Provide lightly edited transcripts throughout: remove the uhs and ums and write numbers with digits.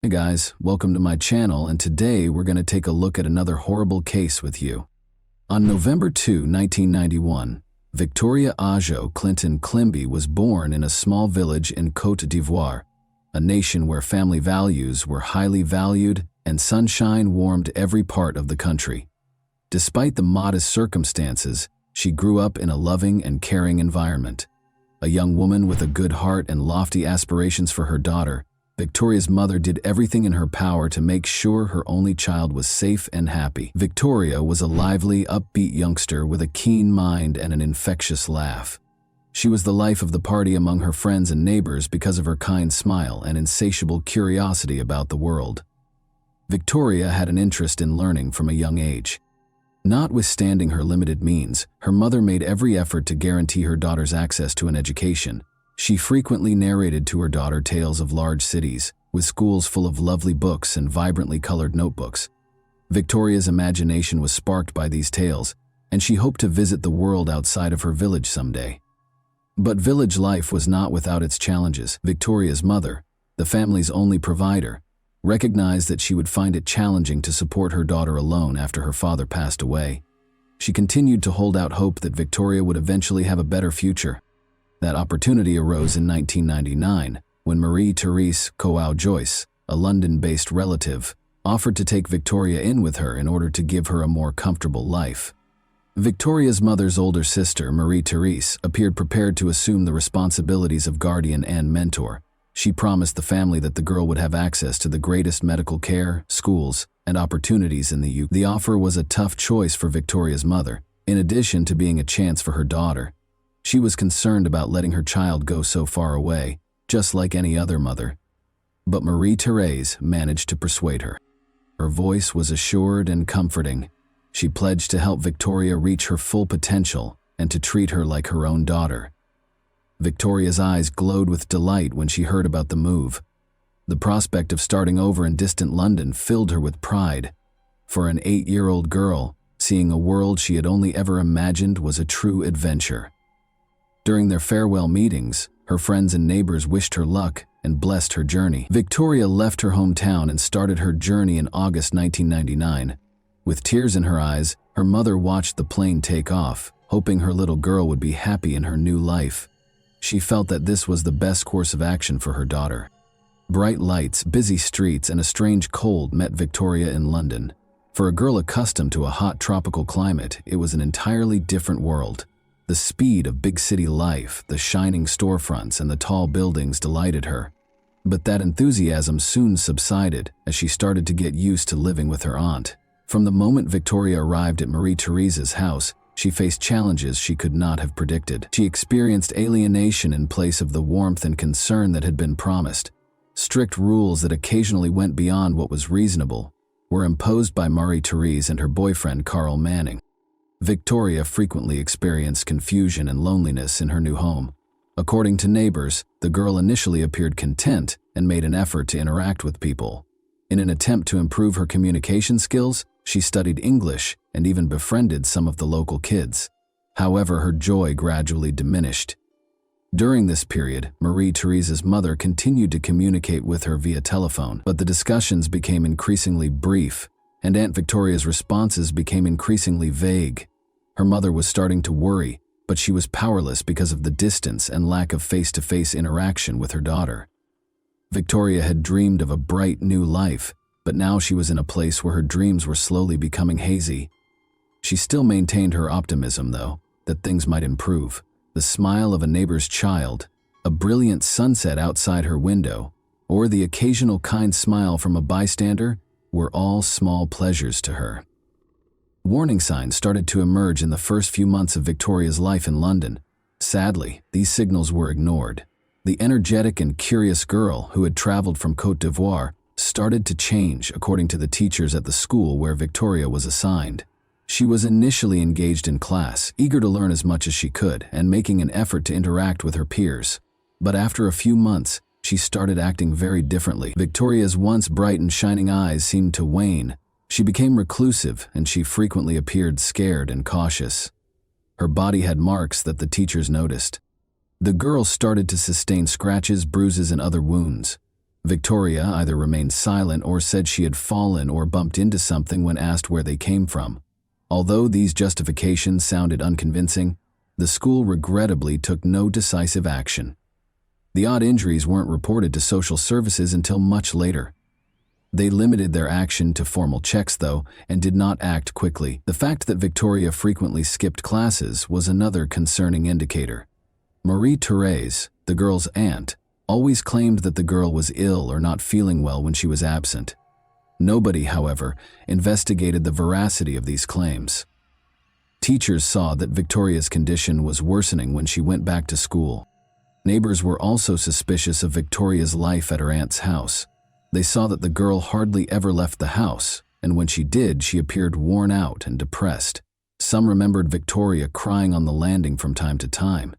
Hey guys, welcome to my channel, and today we're going to take a look at another horrible case with you. On November 2, 1991, Victoria Ajo Clinton Climby was born in a small village in Côte d'Ivoire, a nation where family values were highly valued and sunshine warmed every part of the country. Despite the modest circumstances, she grew up in a loving and caring environment. A young woman with a good heart and lofty aspirations for her daughter, Victoria's mother did everything in her power to make sure her only child was safe and happy. Victoria was a lively, upbeat youngster with a keen mind and an infectious laugh. She was the life of the party among her friends and neighbors because of her kind smile and insatiable curiosity about the world. Victoria had an interest in learning from a young age. Notwithstanding her limited means, her mother made every effort to guarantee her daughter's access to an education. She frequently narrated to her daughter tales of large cities, with schools full of lovely books and vibrantly colored notebooks. Victoria's imagination was sparked by these tales, and she hoped to visit the world outside of her village someday. But village life was not without its challenges. Victoria's mother, the family's only provider, recognized that she would find it challenging to support her daughter alone after her father passed away. She continued to hold out hope that Victoria would eventually have a better future. That opportunity arose in 1999 when Marie-Therese Coau-Joyce, a London-based relative, offered to take Victoria in with her in order to give her a more comfortable life. Victoria's mother's older sister, Marie-Therese, appeared prepared to assume the responsibilities of guardian and mentor. She promised the family that the girl would have access to the greatest medical care, schools, and opportunities in the UK. The offer was a tough choice for Victoria's mother, in addition to being a chance for her daughter. She was concerned about letting her child go so far away, just like any other mother. But Marie-Therese managed to persuade her. Her voice was assured and comforting. She pledged to help Victoria reach her full potential and to treat her like her own daughter. Victoria's eyes glowed with delight when she heard about the move. The prospect of starting over in distant London filled her with pride. For an 8-year-old girl, seeing a world she had only ever imagined was a true adventure. During their farewell meetings, her friends and neighbors wished her luck and blessed her journey. Victoria left her hometown and started her journey in August 1999. With tears in her eyes, her mother watched the plane take off, hoping her little girl would be happy in her new life. She felt that this was the best course of action for her daughter. Bright lights, busy streets, and a strange cold met Victoria in London. For a girl accustomed to a hot tropical climate, it was an entirely different world. The speed of big city life, the shining storefronts, and the tall buildings delighted her. But that enthusiasm soon subsided as she started to get used to living with her aunt. From the moment Victoria arrived at Marie-Therese's house, she faced challenges she could not have predicted. She experienced alienation in place of the warmth and concern that had been promised. Strict rules that occasionally went beyond what was reasonable were imposed by Marie-Therese and her boyfriend Carl Manning. Victoria frequently experienced confusion and loneliness in her new home. According to neighbors, the girl initially appeared content and made an effort to interact with people. In an attempt to improve her communication skills, she studied English and even befriended some of the local kids. However, her joy gradually diminished. During this period, Marie-Therese's mother continued to communicate with her via telephone, but the discussions became increasingly brief, and Aunt Victoria's responses became increasingly vague. Her mother was starting to worry, but she was powerless because of the distance and lack of face-to-face interaction with her daughter. Victoria had dreamed of a bright new life, but now she was in a place where her dreams were slowly becoming hazy. She still maintained her optimism, though, that things might improve. The smile of a neighbor's child, a brilliant sunset outside her window, or the occasional kind smile from a bystander were all small pleasures to her. Warning signs started to emerge in the first few months of Victoria's life in London. Sadly, these signals were ignored. The energetic and curious girl who had traveled from Côte d'Ivoire started to change, according to the teachers at the school where Victoria was assigned. She was initially engaged in class, eager to learn as much as she could and making an effort to interact with her peers. But after a few months, she started acting very differently. Victoria's once bright and shining eyes seemed to wane. She became reclusive, and she frequently appeared scared and cautious. Her body had marks that the teachers noticed. The girl started to sustain scratches, bruises, and other wounds. Victoria either remained silent or said she had fallen or bumped into something when asked where they came from. Although these justifications sounded unconvincing, the school regrettably took no decisive action. The odd injuries weren't reported to social services until much later. They limited their action to formal checks, though, and did not act quickly. The fact that Victoria frequently skipped classes was another concerning indicator. Marie-Thérèse, the girl's aunt, always claimed that the girl was ill or not feeling well when she was absent. Nobody, however, investigated the veracity of these claims. Teachers saw that Victoria's condition was worsening when she went back to school. Neighbors were also suspicious of Victoria's life at her aunt's house. They saw that the girl hardly ever left the house, and when she did, she appeared worn out and depressed. Some remembered Victoria crying on the landing from time to time.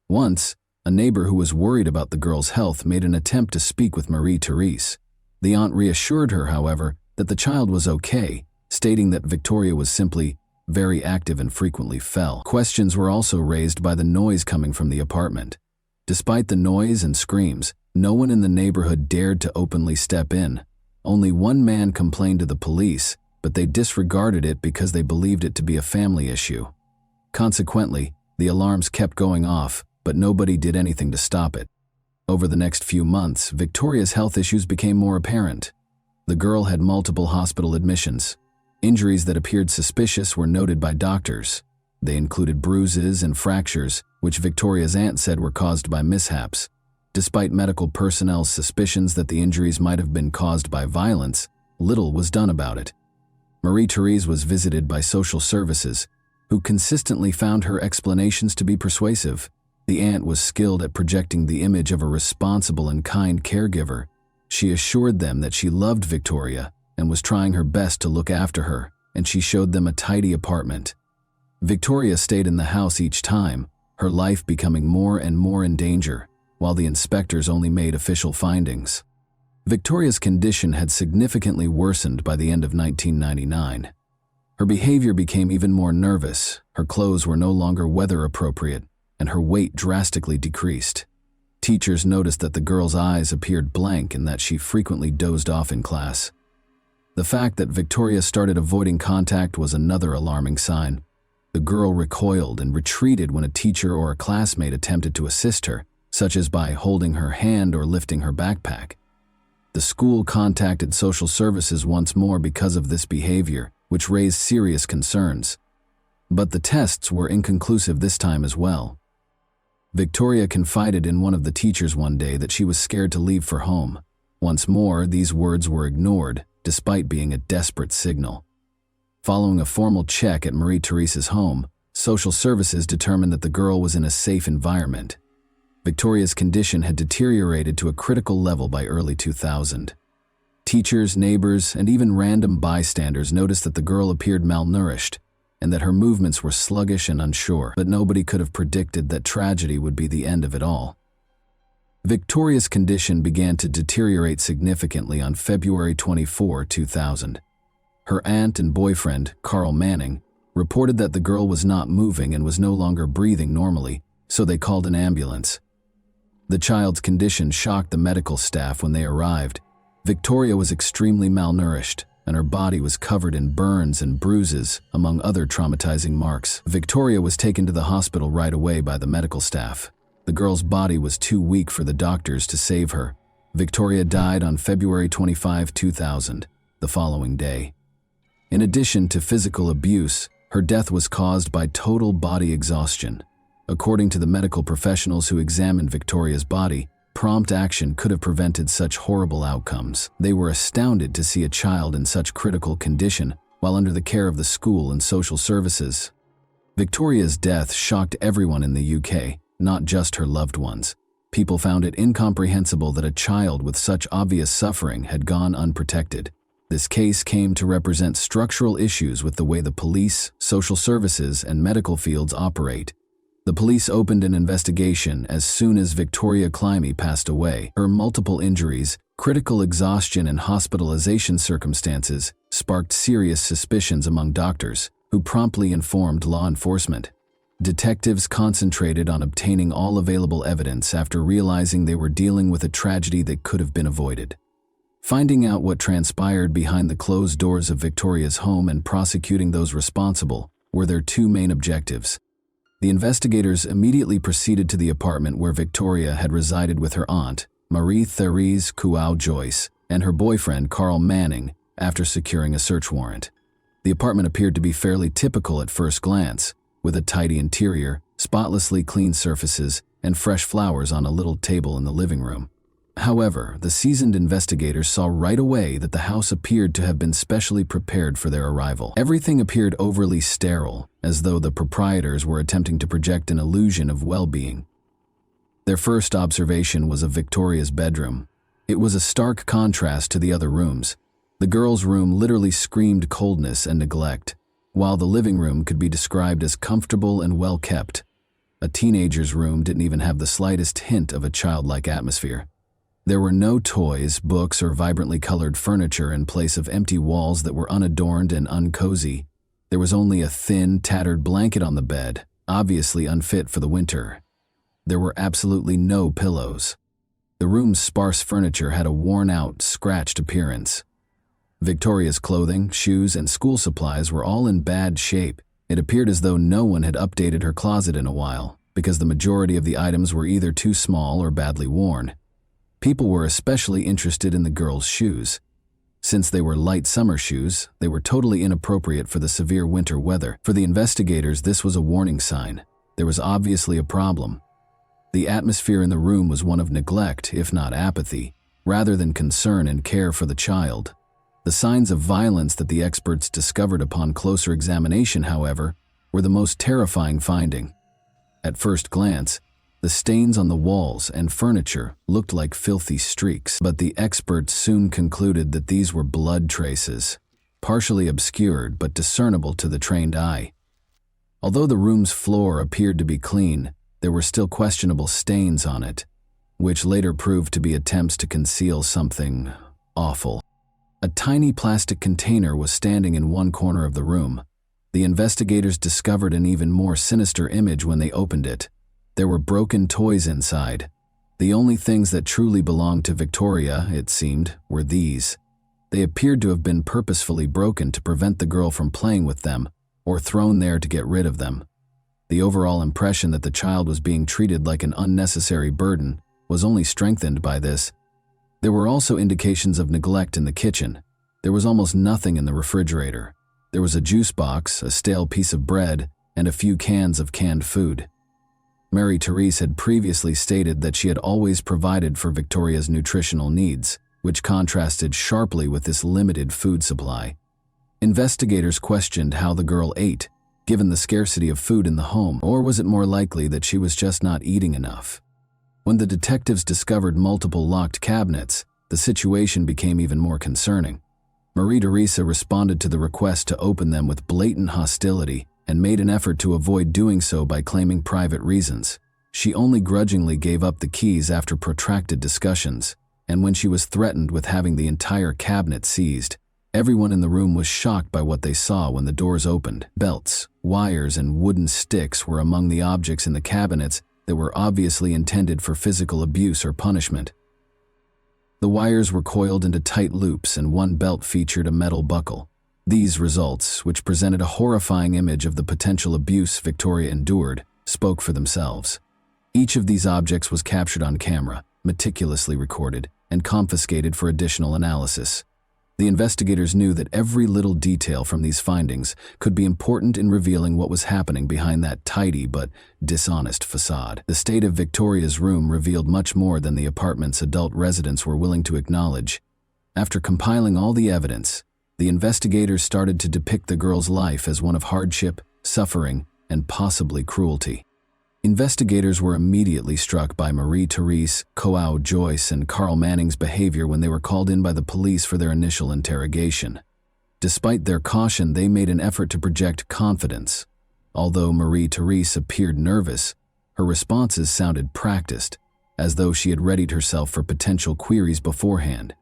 Once, a neighbor who was worried about the girl's health made an attempt to speak with Marie-Thérèse. The aunt reassured her, however, that the child was okay, stating that Victoria was simply very active and frequently fell. Questions were also raised by the noise coming from the apartment. Despite the noise and screams, no one in the neighborhood dared to openly step in. Only one man complained to the police, but they disregarded it because they believed it to be a family issue. Consequently, the alarms kept going off, but nobody did anything to stop it. Over the next few months, Victoria's health issues became more apparent. The girl had multiple hospital admissions. Injuries that appeared suspicious were noted by doctors. They included bruises and fractures, which Victoria's aunt said were caused by mishaps. Despite medical personnel's suspicions that the injuries might have been caused by violence, little was done about it. Marie-Thérèse was visited by social services, who consistently found her explanations to be persuasive. The aunt was skilled at projecting the image of a responsible and kind caregiver. She assured them that she loved Victoria and was trying her best to look after her, and she showed them a tidy apartment. Victoria stayed in the house each time, her life becoming more and more in danger, while the inspectors only made official findings. Victoria's condition had significantly worsened by the end of 1999. Her behavior became even more nervous, her clothes were no longer weather appropriate, and her weight drastically decreased. Teachers noticed that the girl's eyes appeared blank and that she frequently dozed off in class. The fact that Victoria started avoiding contact was another alarming sign. The girl recoiled and retreated when a teacher or a classmate attempted to assist her, such as by holding her hand or lifting her backpack. The school contacted social services once more because of this behavior, which raised serious concerns. But the tests were inconclusive this time as well. Victoria confided in one of the teachers one day that she was scared to leave for home. Once more, these words were ignored, despite being a desperate signal. Following a formal check at Marie-Thérèse's home, social services determined that the girl was in a safe environment. Victoria's condition had deteriorated to a critical level by early 2000. Teachers, neighbors, and even random bystanders noticed that the girl appeared malnourished and that her movements were sluggish and unsure, but nobody could have predicted that tragedy would be the end of it all. Victoria's condition began to deteriorate significantly on February 24, 2000. Her aunt and boyfriend, Carl Manning, reported that the girl was not moving and was no longer breathing normally, so they called an ambulance. The child's condition shocked the medical staff when they arrived. Victoria was extremely malnourished, and her body was covered in burns and bruises, among other traumatizing marks. Victoria was taken to the hospital right away by the medical staff. The girl's body was too weak for the doctors to save her. Victoria died on February 25, 2000, the following day. In addition to physical abuse, her death was caused by total body exhaustion. According to the medical professionals who examined Victoria's body, prompt action could have prevented such horrible outcomes. They were astounded to see a child in such critical condition while under the care of the school and social services. Victoria's death shocked everyone in the UK, not just her loved ones. People found it incomprehensible that a child with such obvious suffering had gone unprotected. This case came to represent structural issues with the way the police, social services, and medical fields operate. The police opened an investigation as soon as Victoria Climie passed away. Her multiple injuries, critical exhaustion, and hospitalization circumstances sparked serious suspicions among doctors, who promptly informed law enforcement. Detectives concentrated on obtaining all available evidence after realizing they were dealing with a tragedy that could have been avoided. Finding out what transpired behind the closed doors of Victoria's home and prosecuting those responsible were their two main objectives. The investigators immediately proceeded to the apartment where Victoria had resided with her aunt, Marie-Therese Joyce, and her boyfriend, Carl Manning, after securing a search warrant. The apartment appeared to be fairly typical at first glance, with a tidy interior, spotlessly clean surfaces, and fresh flowers on a little table in the living room. However, the seasoned investigators saw right away that the house appeared to have been specially prepared for their arrival. Everything appeared overly sterile, as though the proprietors were attempting to project an illusion of well-being. Their first observation was of Victoria's bedroom. It was a stark contrast to the other rooms. The girls' room literally screamed coldness and neglect, while the living room could be described as comfortable and well-kept. A teenager's room didn't even have the slightest hint of a childlike atmosphere. There were no toys, books, or vibrantly colored furniture in place of empty walls that were unadorned and uncozy. There was only a thin, tattered blanket on the bed, obviously unfit for the winter. There were absolutely no pillows. The room's sparse furniture had a worn-out, scratched appearance. Victoria's clothing, shoes, and school supplies were all in bad shape. It appeared as though no one had updated her closet in a while, because the majority of the items were either too small or badly worn. People were especially interested in the girls' shoes. Since they were light summer shoes, they were totally inappropriate for the severe winter weather. For the investigators, this was a warning sign. There was obviously a problem. The atmosphere in the room was one of neglect, if not apathy, rather than concern and care for the child. The signs of violence that the experts discovered upon closer examination, however, were the most terrifying finding. At first glance, the stains on the walls and furniture looked like filthy streaks, but the experts soon concluded that these were blood traces, partially obscured but discernible to the trained eye. Although the room's floor appeared to be clean, there were still questionable stains on it, which later proved to be attempts to conceal something awful. A tiny plastic container was standing in one corner of the room. The investigators discovered an even more sinister image when they opened it. There were broken toys inside. The only things that truly belonged to Victoria, it seemed, were these. They appeared to have been purposefully broken to prevent the girl from playing with them, or thrown there to get rid of them. The overall impression that the child was being treated like an unnecessary burden was only strengthened by this. There were also indications of neglect in the kitchen. There was almost nothing in the refrigerator. There was a juice box, a stale piece of bread, and a few cans of canned food. Marie-Therese had previously stated that she had always provided for Victoria's nutritional needs, which contrasted sharply with this limited food supply. Investigators questioned how the girl ate, given the scarcity of food in the home, or was it more likely that she was just not eating enough? When the detectives discovered multiple locked cabinets, the situation became even more concerning. Marie-Therese responded to the request to open them with blatant hostility and made an effort to avoid doing so by claiming private reasons. She only grudgingly gave up the keys after protracted discussions, and when she was threatened with having the entire cabinet seized, everyone in the room was shocked by what they saw when the doors opened. Belts, wires, and wooden sticks were among the objects in the cabinets that were obviously intended for physical abuse or punishment. The wires were coiled into tight loops and one belt featured a metal buckle. These results, which presented a horrifying image of the potential abuse Victoria endured, spoke for themselves. Each of these objects was captured on camera, meticulously recorded, and confiscated for additional analysis. The investigators knew that every little detail from these findings could be important in revealing what was happening behind that tidy but dishonest facade. The state of Victoria's room revealed much more than the apartment's adult residents were willing to acknowledge. After compiling all the evidence, the investigators started to depict the girl's life as one of hardship, suffering, and possibly cruelty. Investigators were immediately struck by Marie-Therese Joyce and Carl Manning's behavior when they were called in by the police for their initial interrogation. Despite their caution, they made an effort to project confidence. Although Marie-Therese appeared nervous, her responses sounded practiced, as though she had readied herself for potential queries beforehand.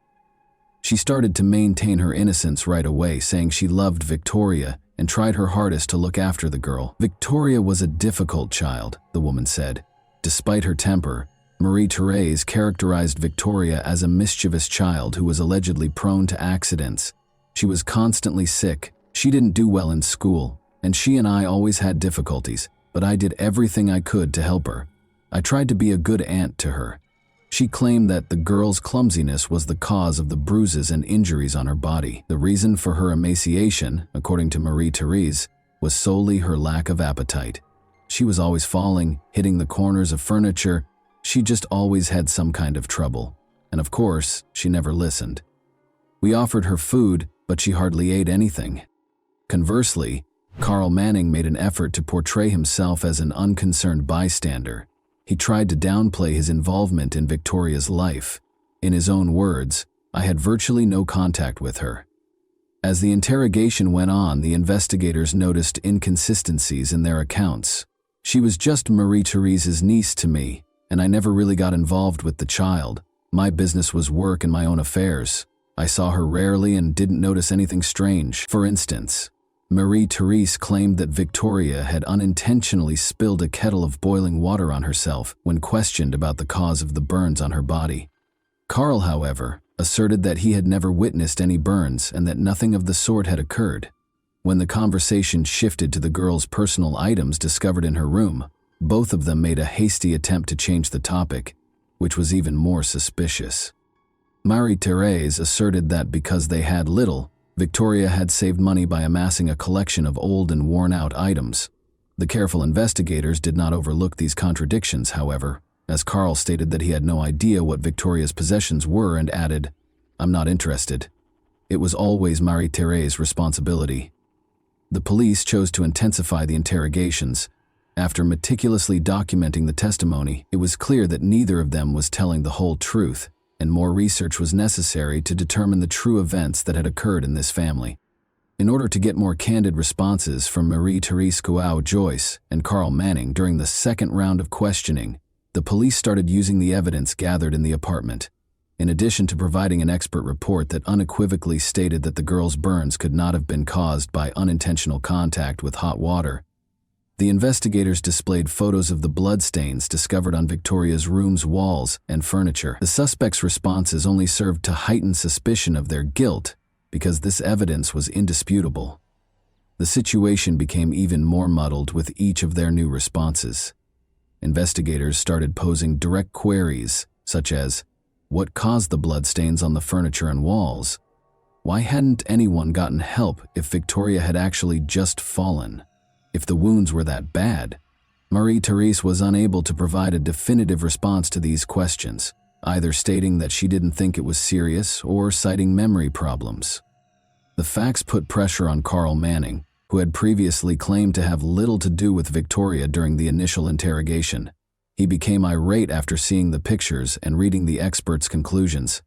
She started to maintain her innocence right away, saying she loved Victoria and tried her hardest to look after the girl. Victoria was a difficult child, the woman said. Despite her temper, Marie-Thérèse characterized Victoria as a mischievous child who was allegedly prone to accidents. She was constantly sick, she didn't do well in school, and she and I always had difficulties, but I did everything I could to help her. I tried to be a good aunt to her. She claimed that the girl's clumsiness was the cause of the bruises and injuries on her body. The reason for her emaciation, according to Marie-Thérèse, was solely her lack of appetite. She was always falling, hitting the corners of furniture. She just always had some kind of trouble. And of course, she never listened. We offered her food, but she hardly ate anything. Conversely, Carl Manning made an effort to portray himself as an unconcerned bystander. He tried to downplay his involvement in Victoria's life. In his own words, "I had virtually no contact with her." As the interrogation went on, the investigators noticed inconsistencies in their accounts. "She was just Marie-Thérèse's niece to me, and I never really got involved with the child. My business was work and my own affairs. I saw her rarely and didn't notice anything strange." For instance, Marie-Thérèse claimed that Victoria had unintentionally spilled a kettle of boiling water on herself when questioned about the cause of the burns on her body. Carl, however, asserted that he had never witnessed any burns and that nothing of the sort had occurred. When the conversation shifted to the girl's personal items discovered in her room, both of them made a hasty attempt to change the topic, which was even more suspicious. Marie-Thérèse asserted that because they had little, Victoria had saved money by amassing a collection of old and worn-out items. The careful investigators did not overlook these contradictions, however, as Carl stated that he had no idea what Victoria's possessions were and added, "I'm not interested." It was always Marie-Thérèse's responsibility. The police chose to intensify the interrogations. After meticulously documenting the testimony, it was clear that neither of them was telling the whole truth, and more research was necessary to determine the true events that had occurred in this family. In order to get more candid responses from Marie-Thérèse Joyce and Carl Manning during the second round of questioning, the police started using the evidence gathered in the apartment. In addition to providing an expert report that unequivocally stated that the girl's burns could not have been caused by unintentional contact with hot water, the investigators displayed photos of the bloodstains discovered on Victoria's room's walls and furniture. The suspects' responses only served to heighten suspicion of their guilt because this evidence was indisputable. The situation became even more muddled with each of their new responses. Investigators started posing direct queries, such as, what caused the bloodstains on the furniture and walls? Why hadn't anyone gotten help if Victoria had actually just fallen? If the wounds were that bad? Marie-Thérèse was unable to provide a definitive response to these questions, either stating that she didn't think it was serious or citing memory problems. The facts put pressure on Carl Manning, who had previously claimed to have little to do with Victoria during the initial interrogation. He became irate after seeing the pictures and reading the experts' conclusions.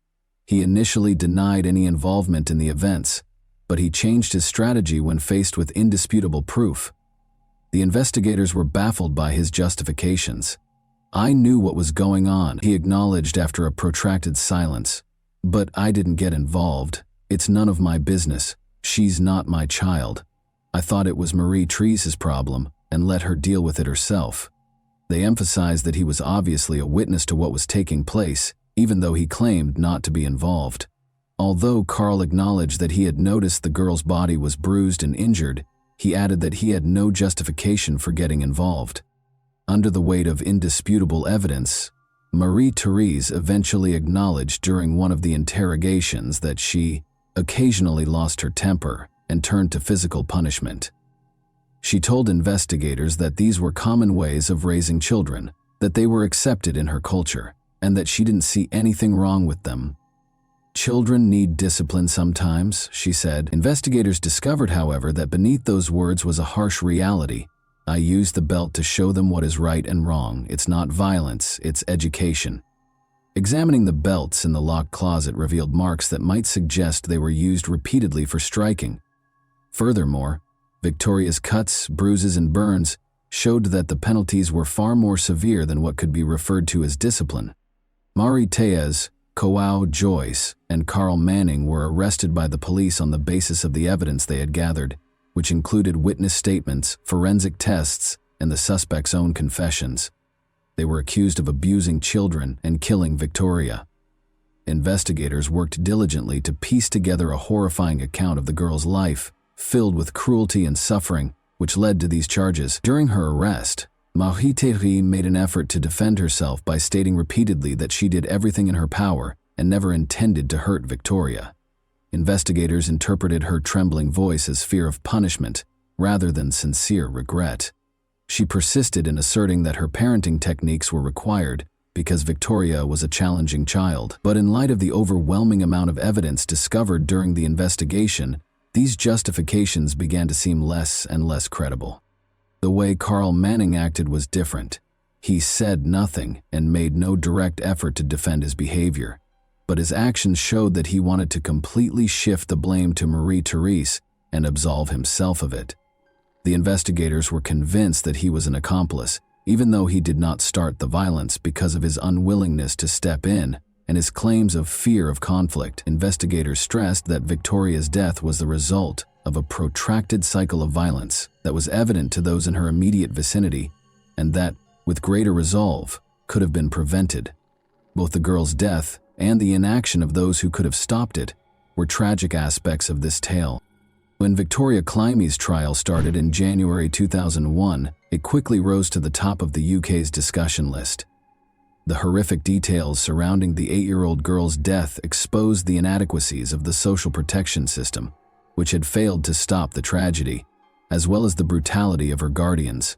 He initially denied any involvement in the events, but he changed his strategy when faced with indisputable proof. The investigators were baffled by his justifications. "I knew what was going on," he acknowledged after a protracted silence. "But I didn't get involved. It's none of my business. She's not my child. I thought it was Marie-Thérèse's problem and let her deal with it herself." They emphasized that he was obviously a witness to what was taking place, even though he claimed not to be involved. Although Carl acknowledged that he had noticed the girl's body was bruised and injured, he added that he had no justification for getting involved. Under the weight of indisputable evidence, Marie-Thérèse eventually acknowledged during one of the interrogations that she occasionally lost her temper and turned to physical punishment. She told investigators that these were common ways of raising children, that they were accepted in her culture, and that she didn't see anything wrong with them. "Children need discipline sometimes," she said. Investigators discovered, however, that beneath those words was a harsh reality. "I used the belt to show them what is right and wrong. It's not violence, it's education." Examining the belts in the locked closet revealed marks that might suggest they were used repeatedly for striking. Furthermore, Victoria's cuts, bruises, and burns showed that the penalties were far more severe than what could be referred to as discipline. Marie-Thérèse Joyce and Carl Manning were arrested by the police on the basis of the evidence they had gathered. which included witness statements, forensic tests, and the suspect's own confessions. They were accused of abusing children and killing Victoria. Investigators worked diligently to piece together a horrifying account of the girl's life, filled with cruelty and suffering, which led to these charges. During her arrest, Marie-Thérèse made an effort to defend herself by stating repeatedly that she did everything in her power and never intended to hurt Victoria. Investigators interpreted her trembling voice as fear of punishment rather than sincere regret. She persisted in asserting that her parenting techniques were required because Victoria was a challenging child. But in light of the overwhelming amount of evidence discovered during the investigation, these justifications began to seem less and less credible. The way Carl Manning acted was different. He said nothing and made no direct effort to defend his behavior, but his actions showed that he wanted to completely shift the blame to Marie-Thérèse and absolve himself of it. The investigators were convinced that he was an accomplice, even though he did not start the violence because of his unwillingness to step in and his claims of fear of conflict. Investigators stressed that Victoria's death was the result of a protracted cycle of violence that was evident to those in her immediate vicinity and that, with greater resolve, could have been prevented. Both the girl's death and the inaction of those who could have stopped it were tragic aspects of this tale. When Victoria Climie's trial started in January 2001, it quickly rose to the top of the UK's discussion list. The horrific details surrounding the 8-year-old girl's death exposed the inadequacies of the social protection system, which had failed to stop the tragedy, as well as the brutality of her guardians.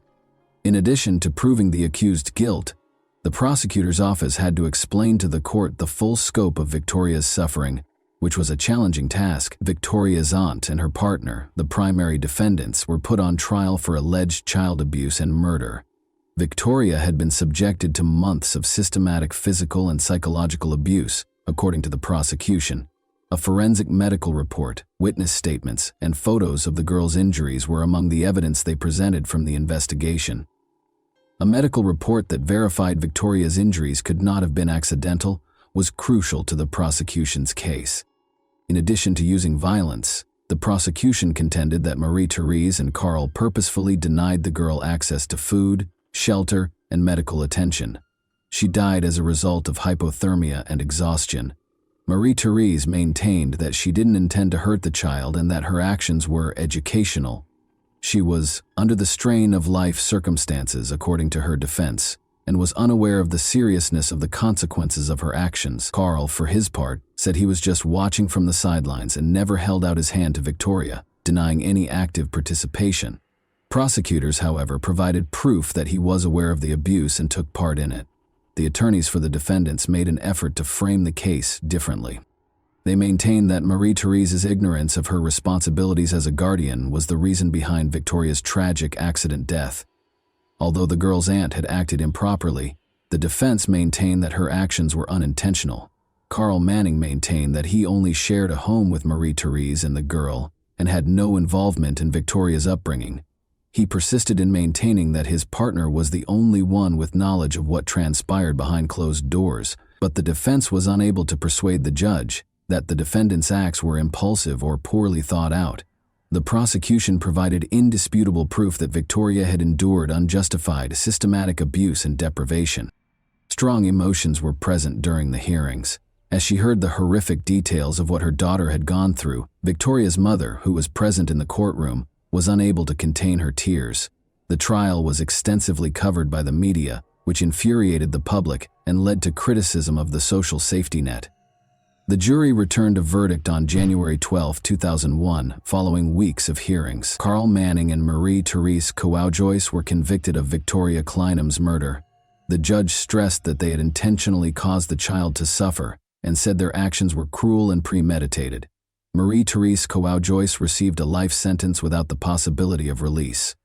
In addition to proving the accused guilt, the prosecutor's office had to explain to the court the full scope of Victoria's suffering, which was a challenging task. Victoria's aunt and her partner, the primary defendants, were put on trial for alleged child abuse and murder. Victoria had been subjected to months of systematic physical and psychological abuse, according to the prosecution. A forensic medical report, witness statements, and photos of the girl's injuries were among the evidence they presented from the investigation. A medical report that verified Victoria's injuries could not have been accidental was crucial to the prosecution's case. In addition to using violence, the prosecution contended that Marie-Thérèse and Carl purposefully denied the girl access to food, shelter, and medical attention. She died as a result of hypothermia and exhaustion. Marie-Thérèse maintained that she didn't intend to hurt the child and that her actions were educational. She was under the strain of life circumstances, according to her defense, and was unaware of the seriousness of the consequences of her actions. Carl, for his part, said he was just watching from the sidelines and never held out his hand to Victoria, denying any active participation. Prosecutors, however, provided proof that he was aware of the abuse and took part in it. The attorneys for the defendants made an effort to frame the case differently. They maintained that Marie-Thérèse's ignorance of her responsibilities as a guardian was the reason behind Victoria's tragic accident death. Although the girl's aunt had acted improperly, the defense maintained that her actions were unintentional. Carl Manning maintained that he only shared a home with Marie-Thérèse and the girl and had no involvement in Victoria's upbringing. He persisted in maintaining that his partner was the only one with knowledge of what transpired behind closed doors, but the defense was unable to persuade the judge that the defendant's acts were impulsive or poorly thought out. The prosecution provided indisputable proof that Victoria had endured unjustified, systematic abuse and deprivation. Strong emotions were present during the hearings. As she heard the horrific details of what her daughter had gone through, Victoria's mother, who was present in the courtroom, was unable to contain her tears. The trial was extensively covered by the media, which infuriated the public and led to criticism of the social safety net. The jury returned a verdict on January 12, 2001, following weeks of hearings. Carl Manning and Marie-Thérèse Kouajoyce were convicted of Victoria Kleinham's murder. The judge stressed that they had intentionally caused the child to suffer and said their actions were cruel and premeditated. Marie-Thérèse Kouajoyce received a life sentence without the possibility of release.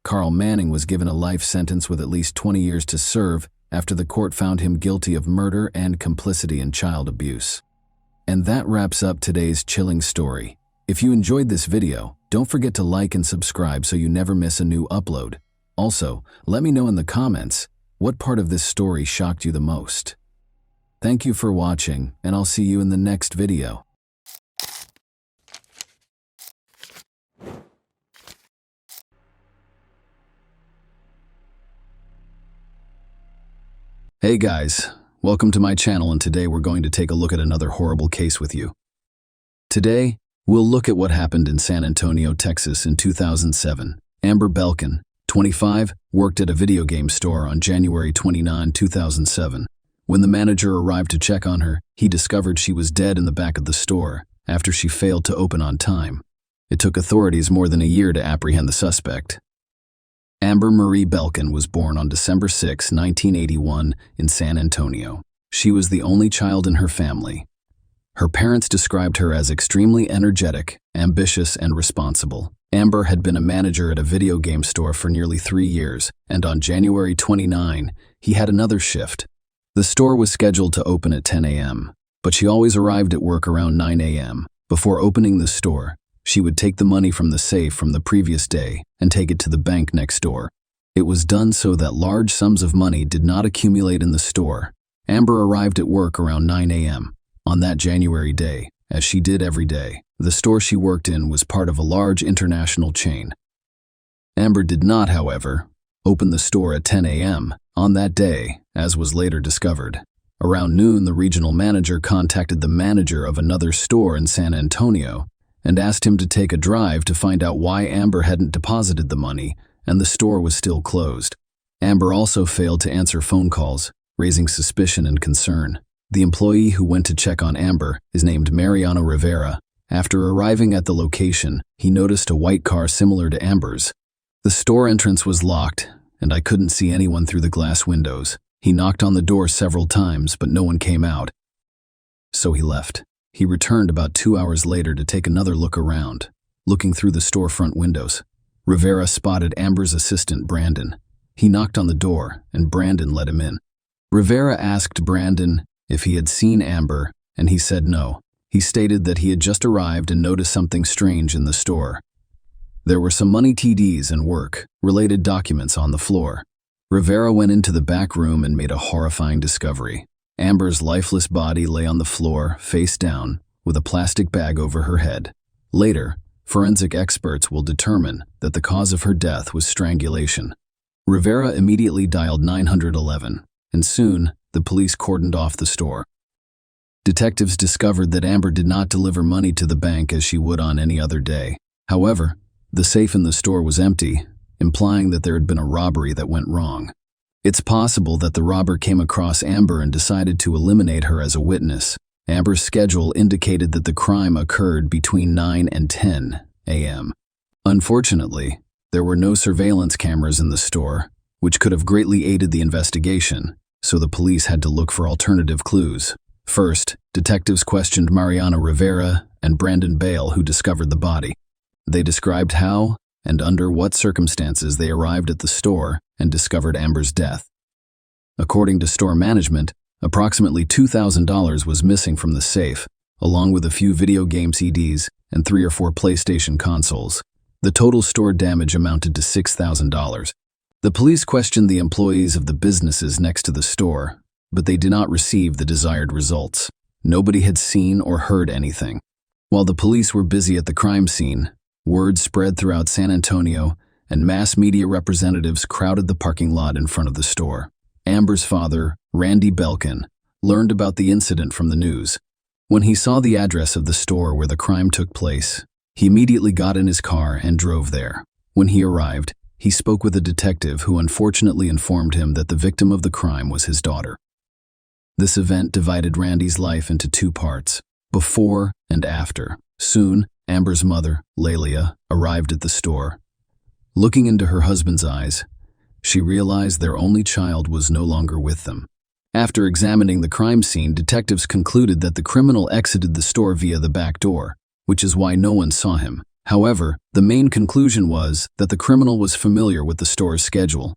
Carl Manning was given a life sentence with at least 20 years to serve after the court found him guilty of murder and complicity in child abuse. And that wraps up today's chilling story. If you enjoyed this video, don't forget to like and subscribe so you never miss a new upload. Also, let me know in the comments what part of this story shocked you the most. Thank you for watching, and I'll see you in the next video. Hey guys, welcome to my channel, and today we're going to take a look at another horrible case with you. Today, we'll look at what happened in San Antonio, Texas in 2007. Amber Belkin, 25, worked at a video game store on January 29, 2007. When the manager arrived to check on her, he discovered she was dead in the back of the store after she failed to open on time. It took authorities more than a year to apprehend the suspect. Amber Marie Belkin was born on December 6, 1981, in San Antonio. She was the only child in her family. Her parents described her as extremely energetic, ambitious, and responsible. Amber had been a manager at a video game store for nearly 3 years, and on January 29, he had another shift. The store was scheduled to open at 10 a.m., but she always arrived at work around 9 a.m. Before opening the store, she would take the money from the safe from the previous day and take it to the bank next door. It was done so that large sums of money did not accumulate in the store. Amber arrived at work around 9 a.m. on that January day, as she did every day. The store she worked in was part of a large international chain. Amber did not, however, open the store at 10 a.m. on that day, as was later discovered. Around noon, the regional manager contacted the manager of another store in San Antonio and asked him to take a drive to find out why Amber hadn't deposited the money and the store was still closed. Amber also failed to answer phone calls, raising suspicion and concern. The employee who went to check on Amber is named Mariano Rivera. After arriving at the location, he noticed a white car similar to Amber's. The store entrance was locked, and I couldn't see anyone through the glass windows. He knocked on the door several times, but no one came out. So he left. He returned about 2 hours later to take another look around, looking through the storefront windows. Rivera spotted Amber's assistant, Brandon. He knocked on the door, and Brandon let him in. Rivera asked Brandon if he had seen Amber, and he said no. He stated that he had just arrived and noticed something strange in the store. There were some money TDs and work-related documents on the floor. Rivera went into the back room and made a horrifying discovery. Amber's lifeless body lay on the floor, face down, with a plastic bag over her head. Later, forensic experts will determine that the cause of her death was strangulation. Rivera immediately dialed 911, and soon, the police cordoned off the store. Detectives discovered that Amber did not deliver money to the bank as she would on any other day. However, the safe in the store was empty, implying that there had been a robbery that went wrong. It's possible that the robber came across Amber and decided to eliminate her as a witness. Amber's schedule indicated that the crime occurred between 9 and 10 a.m. Unfortunately, there were no surveillance cameras in the store, which could have greatly aided the investigation, so the police had to look for alternative clues. First, detectives questioned Mariano Rivera and Brandon Bale, who discovered the body. They described how and under what circumstances they arrived at the store and discovered Amber's death. According to store management, approximately $2,000 was missing from the safe, along with a few video game CDs and 3 or 4 PlayStation consoles. The total store damage amounted to $6,000. The police questioned the employees of the businesses next to the store, but they did not receive the desired results. Nobody had seen or heard anything. While the police were busy at the crime scene, word spread throughout San Antonio, and mass media representatives crowded the parking lot in front of the store. Amber's father, Randy Belkin, learned about the incident from the news. When he saw the address of the store where the crime took place, he immediately got in his car and drove there. When he arrived, he spoke with a detective who unfortunately informed him that the victim of the crime was his daughter. This event divided Randy's life into 2 parts, before and after. Soon, Amber's mother, Lelia, arrived at the store. Looking into her husband's eyes, she realized their only child was no longer with them. After examining the crime scene, detectives concluded that the criminal exited the store via the back door, which is why no one saw him. However, the main conclusion was that the criminal was familiar with the store's schedule.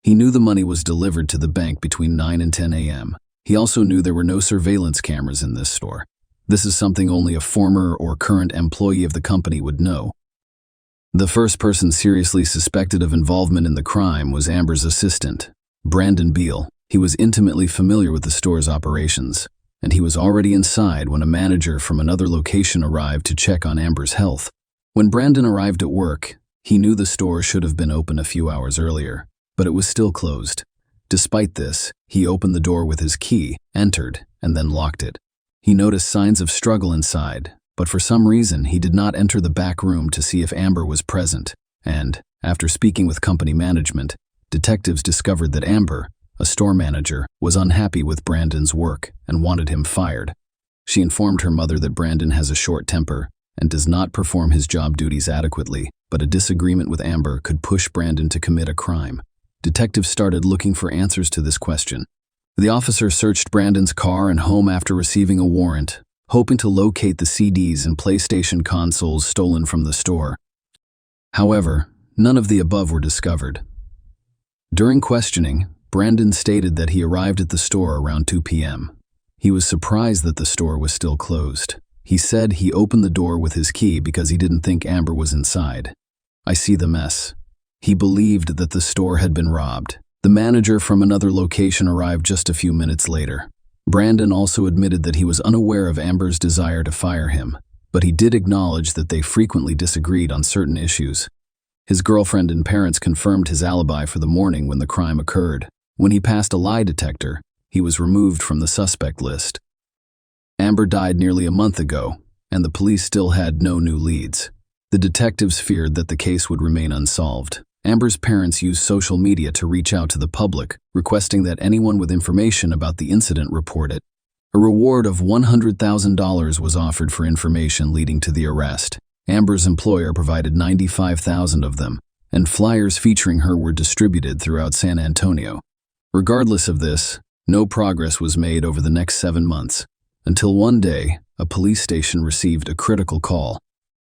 He knew the money was delivered to the bank between 9 and 10 a.m. He also knew there were no surveillance cameras in this store. This is something only a former or current employee of the company would know. The first person seriously suspected of involvement in the crime was Amber's assistant, Brandon Beal. He was intimately familiar with the store's operations, and he was already inside when a manager from another location arrived to check on Amber's health. When Brandon arrived at work, he knew the store should have been open a few hours earlier, but it was still closed. Despite this, he opened the door with his key, entered, and then locked it. He noticed signs of struggle inside, but for some reason he did not enter the back room to see if Amber was present, and, after speaking with company management, detectives discovered that Amber, a store manager, was unhappy with Brandon's work and wanted him fired. She informed her mother that Brandon has a short temper and does not perform his job duties adequately, but a disagreement with Amber could push Brandon to commit a crime. Detectives started looking for answers to this question. The officer searched Brandon's car and home after receiving a warrant, hoping to locate the CDs and PlayStation consoles stolen from the store. However, none of the above were discovered. During questioning, Brandon stated that he arrived at the store around 2 p.m. He was surprised that the store was still closed. He said he opened the door with his key because he didn't think Amber was inside. I see the mess. He believed that the store had been robbed. The manager from another location arrived just a few minutes later. Brandon also admitted that he was unaware of Amber's desire to fire him, but he did acknowledge that they frequently disagreed on certain issues. His girlfriend and parents confirmed his alibi for the morning when the crime occurred. When he passed a lie detector, he was removed from the suspect list. Amber died nearly a month ago, and the police still had no new leads. The detectives feared that the case would remain unsolved. Amber's parents used social media to reach out to the public, requesting that anyone with information about the incident report it. A reward of $100,000 was offered for information leading to the arrest. Amber's employer provided 95,000 of them, and flyers featuring her were distributed throughout San Antonio. Regardless of this, no progress was made over the next 7 months, until one day, a police station received a critical call.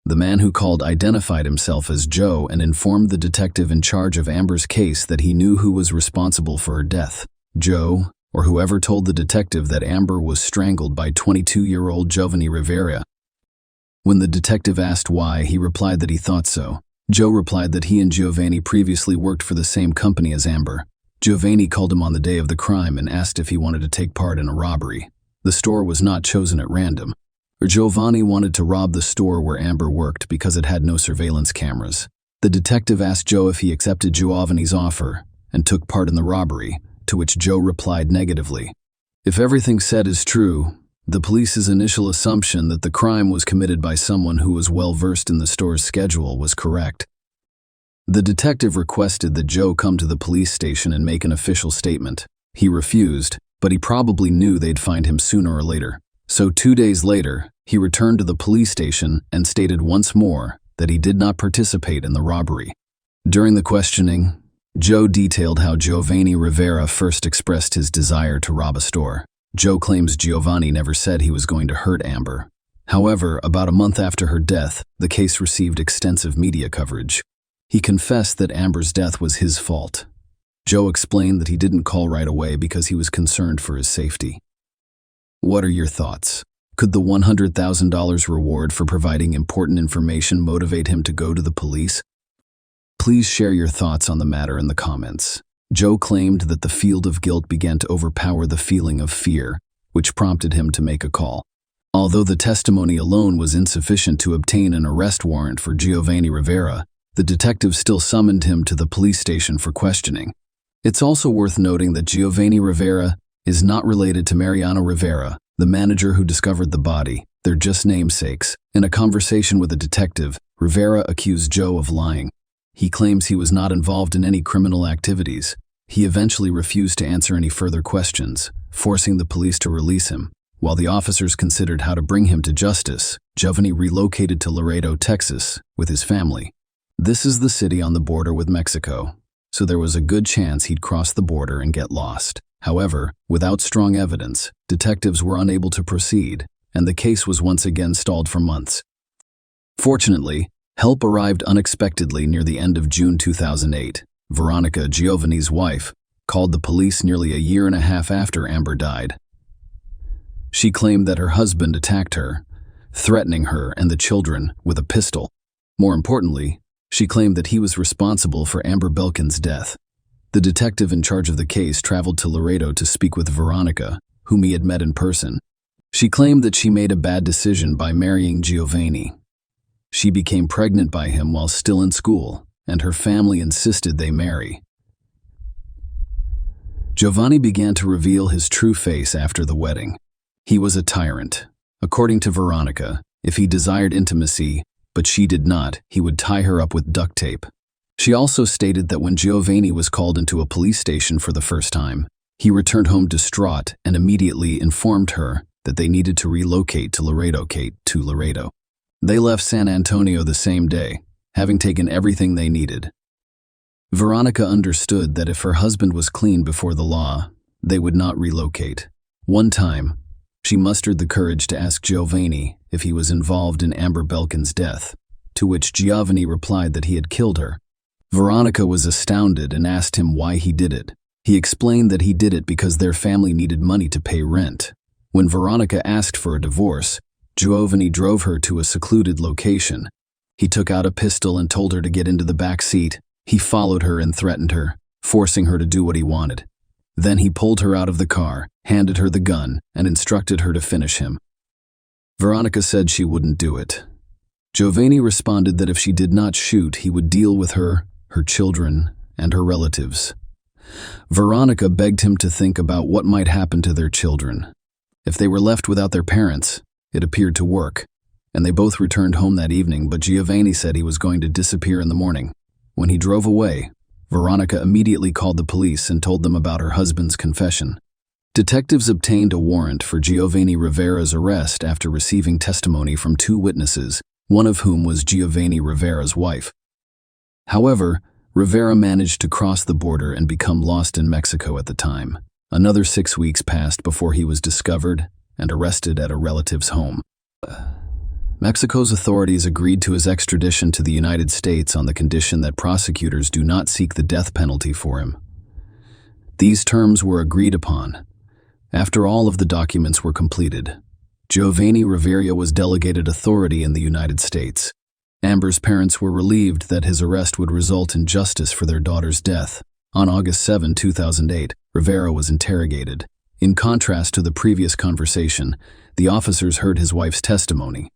The man who called identified himself as Joe and informed the detective in charge of Amber's case that he knew who was responsible for her death. Joe, or whoever, told the detective that Amber was strangled by 22-year-old Giovanni Rivera. When the detective asked why, he replied that he thought so. Joe replied that he and Giovanni previously worked for the same company as Amber. Giovanni called him on the day of the crime and asked if he wanted to take part in a robbery. The store was not chosen at random. Giovanni wanted to rob the store where Amber worked because it had no surveillance cameras. The detective asked Joe if he accepted Giovanni's offer and took part in the robbery, to which Joe replied negatively. If everything said is true, the police's initial assumption that the crime was committed by someone who was well versed in the store's schedule was correct. The detective requested that Joe come to the police station and make an official statement. He refused, but he probably knew they'd find him sooner or later. So 2 days later, he returned to the police station and stated once more that he did not participate in the robbery. During the questioning, Joe detailed how Giovanni Rivera first expressed his desire to rob a store. Joe claims Giovanni never said he was going to hurt Amber. However, about a month after her death, the case received extensive media coverage. He confessed that Amber's death was his fault. Joe explained that he didn't call right away because he was concerned for his safety. What are your thoughts? Could the $100,000 reward for providing important information motivate him to go to the police? Please share your thoughts on the matter in the comments. Joe claimed that the field of guilt began to overpower the feeling of fear, which prompted him to make a call. Although the testimony alone was insufficient to obtain an arrest warrant for Giovanni Rivera, the detective still summoned him to the police station for questioning. It's also worth noting that Giovanni Rivera is not related to Mariano Rivera, the manager who discovered the body. They're just namesakes. In a conversation with a detective, Rivera accused Joe of lying. He claims he was not involved in any criminal activities. He eventually refused to answer any further questions, forcing the police to release him. While the officers considered how to bring him to justice, Giovanni relocated to Laredo, Texas, with his family. This is the city on the border with Mexico, so there was a good chance he'd cross the border and get lost. However, without strong evidence, detectives were unable to proceed, and the case was once again stalled for months. Fortunately, help arrived unexpectedly near the end of June 2008. Veronica, Giovanni's wife, called the police nearly a year and a half after Amber died. She claimed that her husband attacked her, threatening her and the children with a pistol. More importantly, she claimed that he was responsible for Amber Belkin's death. The detective in charge of the case traveled to Laredo to speak with Veronica, whom he had met in person. She claimed that she made a bad decision by marrying Giovanni. She became pregnant by him while still in school, and her family insisted they marry. Giovanni began to reveal his true face after the wedding. He was a tyrant. According to Veronica, if he desired intimacy, but she did not, he would tie her up with duct tape. She also stated that when Giovanni was called into a police station for the first time, he returned home distraught and immediately informed her that they needed to relocate to Laredo. They left San Antonio the same day, having taken everything they needed. Veronica understood that if her husband was clean before the law, they would not relocate. One time, she mustered the courage to ask Giovanni if he was involved in Amber Belkin's death, to which Giovanni replied that he had killed her. Veronica was astounded and asked him why he did it. He explained that he did it because their family needed money to pay rent. When Veronica asked for a divorce, Giovanni drove her to a secluded location. He took out a pistol and told her to get into the back seat. He followed her and threatened her, forcing her to do what he wanted. Then he pulled her out of the car, handed her the gun, and instructed her to finish him. Veronica said she wouldn't do it. Giovanni responded that if she did not shoot, he would deal with her, her children, and her relatives. Veronica begged him to think about what might happen to their children. If they were left without their parents, it appeared to work, and they both returned home that evening, but Giovanni said he was going to disappear in the morning. When he drove away, Veronica immediately called the police and told them about her husband's confession. Detectives obtained a warrant for Giovanni Rivera's arrest after receiving testimony from 2 witnesses, one of whom was Giovanni Rivera's wife. However, Rivera managed to cross the border and become lost in Mexico at the time. Another 6 weeks passed before he was discovered and arrested at a relative's home. Mexico's authorities agreed to his extradition to the United States on the condition that prosecutors do not seek the death penalty for him. These terms were agreed upon. After all of the documents were completed, Giovanni Rivera was delegated authority in the United States. Amber's parents were relieved that his arrest would result in justice for their daughter's death. On August 7, 2008, Rivera was interrogated. In contrast to the previous conversation, the officers heard his wife's testimony.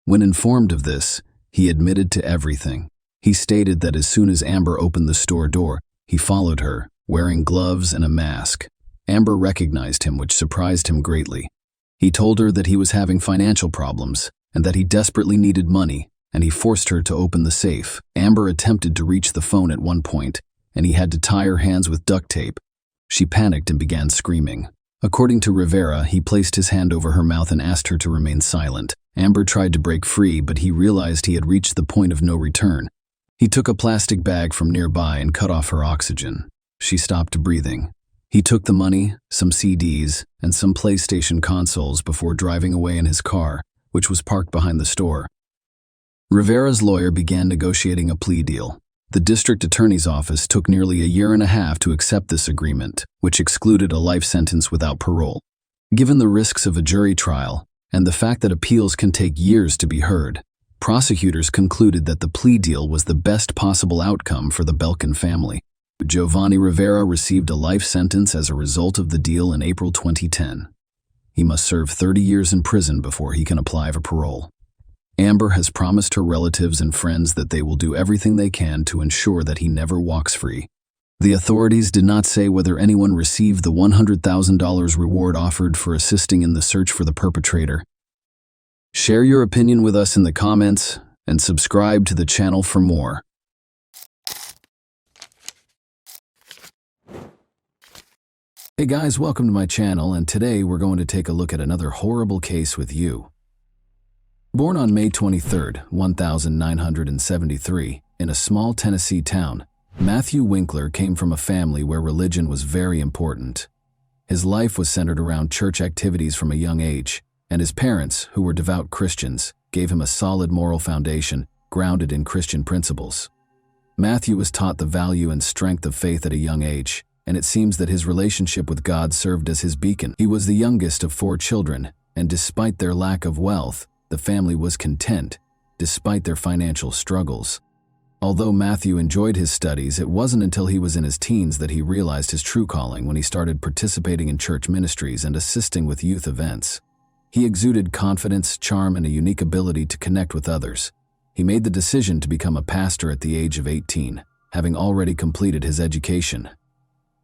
When informed of this, he admitted to everything. He stated that as soon as Amber opened the store door, he followed her, wearing gloves and a mask. Amber recognized him, which surprised him greatly. He told her that he was having financial problems and that he desperately needed money, and he forced her to open the safe. Amber attempted to reach the phone at one point, and he had to tie her hands with duct tape. She panicked and began screaming. According to Rivera, he placed his hand over her mouth and asked her to remain silent. Amber tried to break free, but he realized he had reached the point of no return. He took a plastic bag from nearby and cut off her oxygen. She stopped breathing. He took the money, some CDs, and some PlayStation consoles before driving away in his car, which was parked behind the store. Rivera's lawyer began negotiating a plea deal. The district attorney's office took nearly a year and a half to accept this agreement, which excluded a life sentence without parole. Given the risks of a jury trial, and the fact that appeals can take years to be heard, prosecutors concluded that the plea deal was the best possible outcome for the Belkin family. Giovanni Rivera received a life sentence as a result of the deal in April 2010. He must serve 30 years in prison before he can apply for parole. Amber has promised her relatives and friends that they will do everything they can to ensure that he never walks free. The authorities did not say whether anyone received the $100,000 reward offered for assisting in the search for the perpetrator. Share your opinion with us in the comments and subscribe to the channel for more. Hey guys, welcome to my channel, and today we're going to take a look at another horrible case with you. Born on May 23, 1973, in a small Tennessee town, Matthew Winkler came from a family where religion was very important. His life was centered around church activities from a young age, and his parents, who were devout Christians, gave him a solid moral foundation grounded in Christian principles. Matthew was taught the value and strength of faith at a young age, and it seems that his relationship with God served as his beacon. He was the youngest of 4 children, and despite their lack of wealth, the family was content, despite their financial struggles. Although Matthew enjoyed his studies, it wasn't until he was in his teens that he realized his true calling when he started participating in church ministries and assisting with youth events. He exuded confidence, charm, and a unique ability to connect with others. He made the decision to become a pastor at the age of 18, having already completed his education.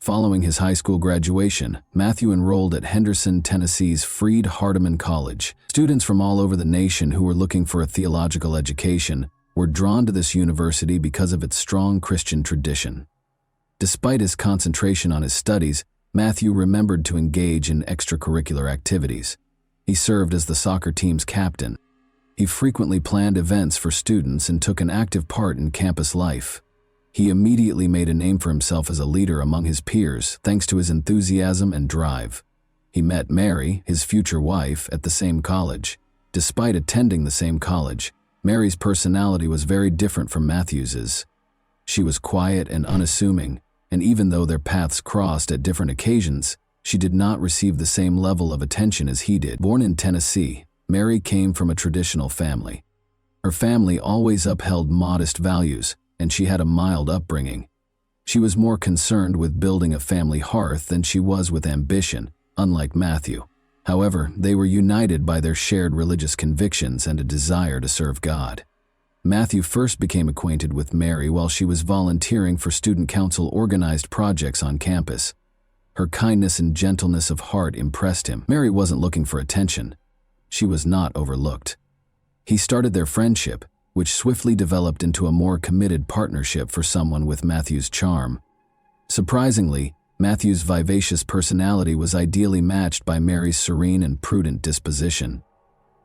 Following his high school graduation, Matthew enrolled at Henderson, Tennessee's Freed-Hardeman College. Students from all over the nation who were looking for a theological education were drawn to this university because of its strong Christian tradition. Despite his concentration on his studies, Matthew remembered to engage in extracurricular activities. He served as the soccer team's captain. He frequently planned events for students and took an active part in campus life. He immediately made a name for himself as a leader among his peers thanks to his enthusiasm and drive. He met Mary, his future wife, at the same college. Despite attending the same college, Mary's personality was very different from Matthew's. She was quiet and unassuming, and even though their paths crossed at different occasions, she did not receive the same level of attention as he did. Born in Tennessee, Mary came from a traditional family. Her family always upheld modest values, and she had a mild upbringing. She was more concerned with building a family hearth than she was with ambition, unlike Matthew. However, they were united by their shared religious convictions and a desire to serve God. Matthew first became acquainted with Mary while she was volunteering for student council-organized projects on campus. Her kindness and gentleness of heart impressed him. Mary wasn't looking for attention. She was not overlooked. He started their friendship, which swiftly developed into a more committed partnership for someone with Matthew's charm. Surprisingly, Matthew's vivacious personality was ideally matched by Mary's serene and prudent disposition.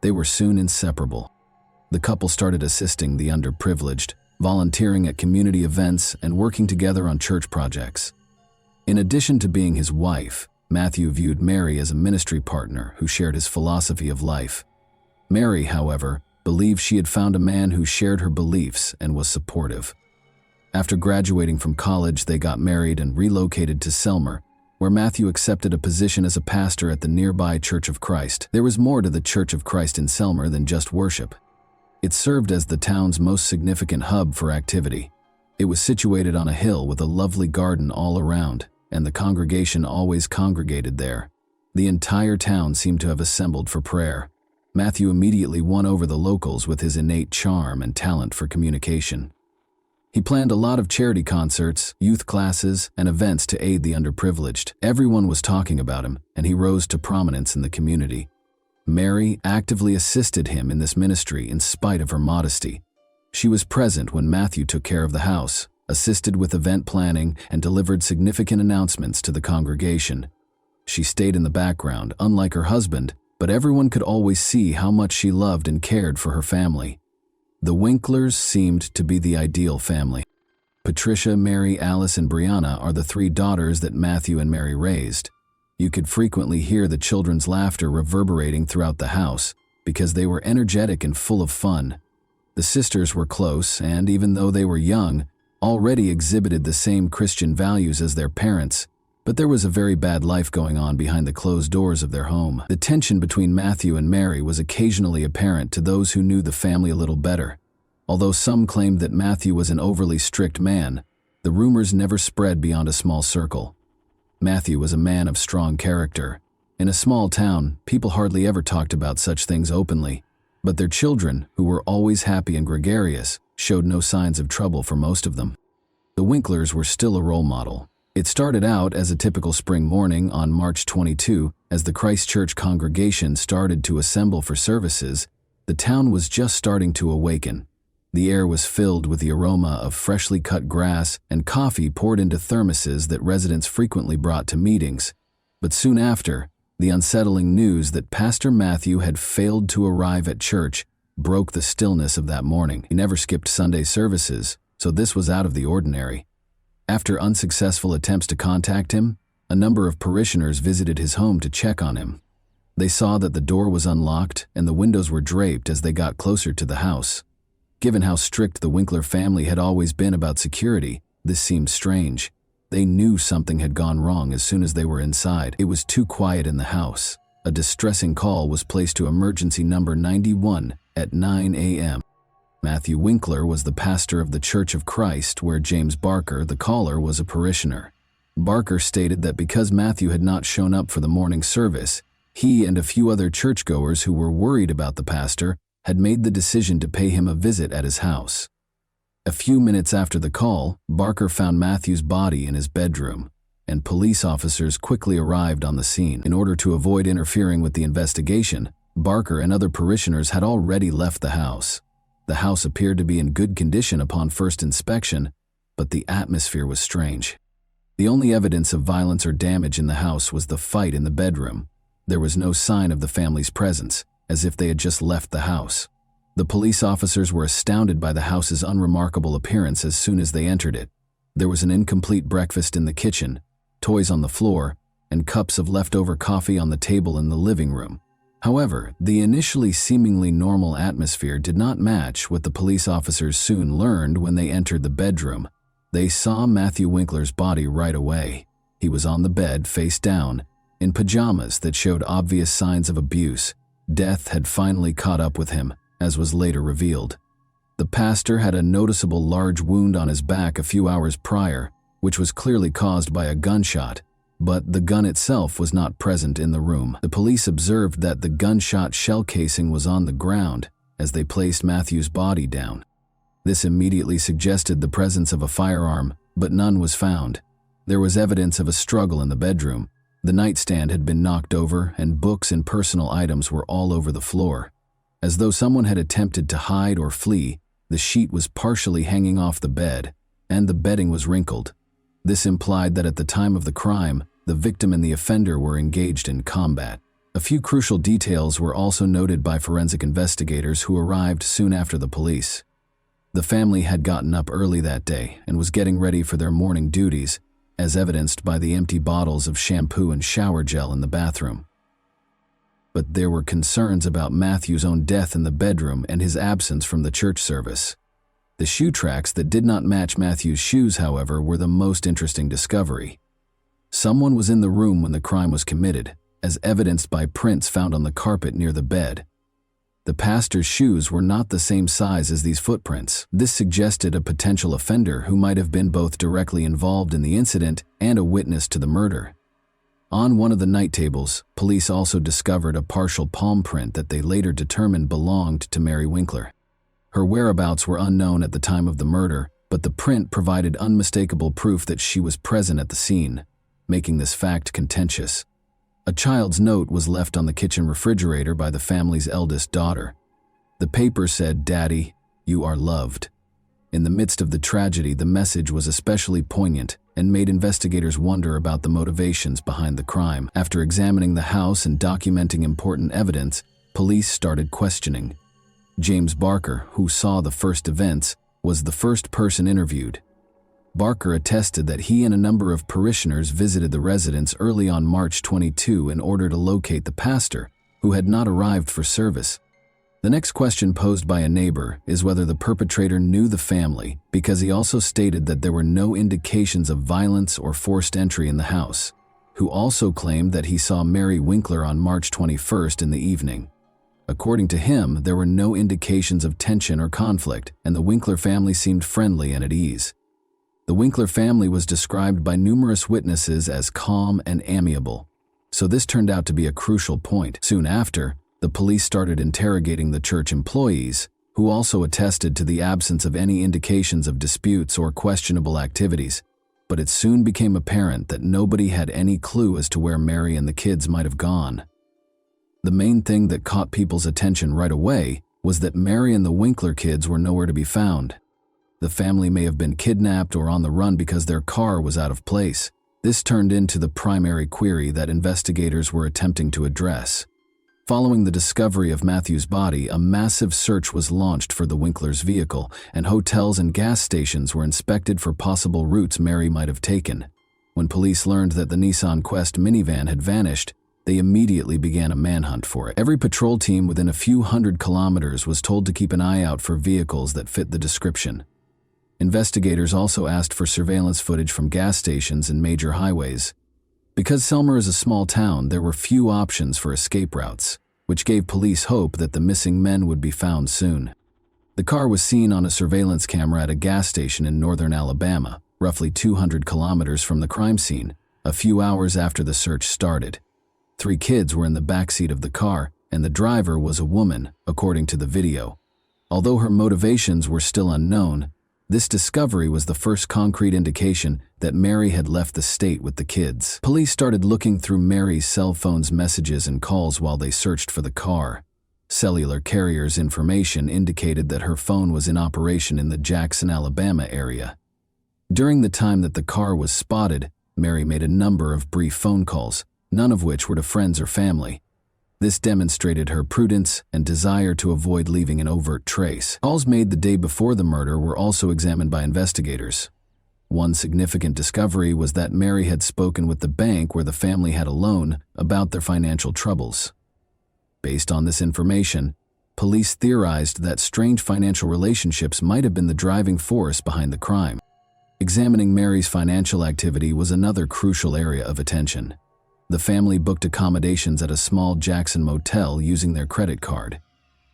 They were soon inseparable. The couple started assisting the underprivileged, volunteering at community events, and working together on church projects. In addition to being his wife, Matthew viewed Mary as a ministry partner who shared his philosophy of life. Mary, however, believed she had found a man who shared her beliefs and was supportive. After graduating from college, they got married and relocated to Selmer, where Matthew accepted a position as a pastor at the nearby Church of Christ. There was more to the Church of Christ in Selmer than just worship. It served as the town's most significant hub for activity. It was situated on a hill with a lovely garden all around, and the congregation always congregated there. The entire town seemed to have assembled for prayer. Matthew immediately won over the locals with his innate charm and talent for communication. He planned a lot of charity concerts, youth classes, and events to aid the underprivileged. Everyone was talking about him, and he rose to prominence in the community. Mary actively assisted him in this ministry in spite of her modesty. She was present when Matthew took care of the house, assisted with event planning, and delivered significant announcements to the congregation. She stayed in the background, unlike her husband, but everyone could always see how much she loved and cared for her family. The Winklers seemed to be the ideal family. Patricia, Mary, Alice, and Brianna are the three daughters that Matthew and Mary raised. You could frequently hear the children's laughter reverberating throughout the house because they were energetic and full of fun. The sisters were close and, even though they were young, already exhibited the same Christian values as their parents. But there was a very bad life going on behind the closed doors of their home. The tension between Matthew and Mary was occasionally apparent to those who knew the family a little better. Although some claimed that Matthew was an overly strict man, the rumors never spread beyond a small circle. Matthew was a man of strong character. In a small town, people hardly ever talked about such things openly, but their children, who were always happy and gregarious, showed no signs of trouble for most of them. The Winklers were still a role model. It started out as a typical spring morning on March 22, as the Christ Church congregation started to assemble for services. The town was just starting to awaken. The air was filled with the aroma of freshly cut grass and coffee poured into thermoses that residents frequently brought to meetings. But soon after, the unsettling news that Pastor Matthew had failed to arrive at church broke the stillness of that morning. He never skipped Sunday services, so this was out of the ordinary. After unsuccessful attempts to contact him, a number of parishioners visited his home to check on him. They saw that the door was unlocked and the windows were draped as they got closer to the house. Given how strict the Winkler family had always been about security, this seemed strange. They knew something had gone wrong as soon as they were inside. It was too quiet in the house. A distressing call was placed to emergency number 91 at 9 a.m. Matthew Winkler was the pastor of the Church of Christ, where James Barker, the caller, was a parishioner. Barker stated that because Matthew had not shown up for the morning service, he and a few other churchgoers who were worried about the pastor had made the decision to pay him a visit at his house. A few minutes after the call, Barker found Matthew's body in his bedroom. and police officers quickly arrived on the scene. In order to avoid interfering with the investigation, Barker and other parishioners had already left the house. The house appeared to be in good condition upon first inspection, but the atmosphere was strange. The only evidence of violence or damage in the house was the fight in the bedroom. There was no sign of the family's presence, as if they had just left the house. The police officers were astounded by the house's unremarkable appearance as soon as they entered it. There was an incomplete breakfast in the kitchen, toys on the floor, and cups of leftover coffee on the table in the living room. However, the initially seemingly normal atmosphere did not match what the police officers soon learned when they entered the bedroom. They saw Matthew Winkler's body right away. He was on the bed, face down, in pajamas that showed obvious signs of abuse. Death had finally caught up with him, as was later revealed. The pastor had a noticeable large wound on his back a few hours prior, which was clearly caused by a gunshot, but the gun itself was not present in the room. The police observed that the gunshot shell casing was on the ground as they placed Matthew's body down. This immediately suggested the presence of a firearm, but none was found. There was evidence of a struggle in the bedroom. The nightstand had been knocked over, and books and personal items were all over the floor. As though someone had attempted to hide or flee, the sheet was partially hanging off the bed, and the bedding was wrinkled. This implied that at the time of the crime, the victim and the offender were engaged in combat. A few crucial details were also noted by forensic investigators who arrived soon after the police. The family had gotten up early that day and was getting ready for their morning duties, as evidenced by the empty bottles of shampoo and shower gel in the bathroom. But there were concerns about Matthew's own death in the bedroom and his absence from the church service. The shoe tracks that did not match Matthew's shoes, however, were the most interesting discovery. Someone was in the room when the crime was committed, as evidenced by prints found on the carpet near the bed. The pastor's shoes were not the same size as these footprints. This suggested a potential offender who might have been both directly involved in the incident and a witness to the murder. On one of the night tables, police also discovered a partial palm print that they later determined belonged to Mary Winkler. Her whereabouts were unknown at the time of the murder, but the print provided unmistakable proof that she was present at the scene, making this fact contentious. A child's note was left on the kitchen refrigerator by the family's eldest daughter. The paper said, "Daddy, you are loved." In the midst of the tragedy, the message was especially poignant and made investigators wonder about the motivations behind the crime. After examining the house and documenting important evidence, police started questioning. James Barker, who saw the first events, was the first person interviewed. Barker attested that he and a number of parishioners visited the residence early on March 22 in order to locate the pastor, who had not arrived for service. The next question posed by a neighbor is whether the perpetrator knew the family, because he also stated that there were no indications of violence or forced entry in the house, who also claimed that he saw Mary Winkler on March 21st in the evening. According to him, there were no indications of tension or conflict, and the Winkler family seemed friendly and at ease. The Winkler family was described by numerous witnesses as calm and amiable, so this turned out to be a crucial point. Soon after, the police started interrogating the church employees, who also attested to the absence of any indications of disputes or questionable activities, but it soon became apparent that nobody had any clue as to where Mary and the kids might have gone. The main thing that caught people's attention right away was that Mary and the Winkler kids were nowhere to be found. The family may have been kidnapped or on the run because their car was out of place. This turned into the primary query that investigators were attempting to address. Following the discovery of Matthew's body, a massive search was launched for the Winkler's vehicle, and hotels and gas stations were inspected for possible routes Mary might have taken. When police learned that the Nissan Quest minivan had vanished, they immediately began a manhunt for it. Every patrol team within a few hundred kilometers was told to keep an eye out for vehicles that fit the description. Investigators also asked for surveillance footage from gas stations and major highways. Because Selmer is a small town, there were few options for escape routes, which gave police hope that the missing men would be found soon. The car was seen on a surveillance camera at a gas station in northern Alabama, roughly 200 kilometers from the crime scene, a few hours after the search started. 3 kids were in the backseat of the car, and the driver was a woman, according to the video. Although her motivations were still unknown, This discovery was the first concrete indication that Mary had left the state with the kids. Police started looking through Mary's cell phone's messages and calls while they searched for the car. Cellular carrier's information indicated that her phone was in operation in the Jackson, Alabama area. During the time that the car was spotted, Mary made a number of brief phone calls, none of which were to friends or family. This demonstrated her prudence and desire to avoid leaving an overt trace. Calls made the day before the murder were also examined by investigators. One significant discovery was that Mary had spoken with the bank where the family had a loan about their financial troubles. Based on this information, police theorized that strange financial relationships might have been the driving force behind the crime. Examining Mary's financial activity was another crucial area of attention. The family booked accommodations at a small Jackson motel using their credit card.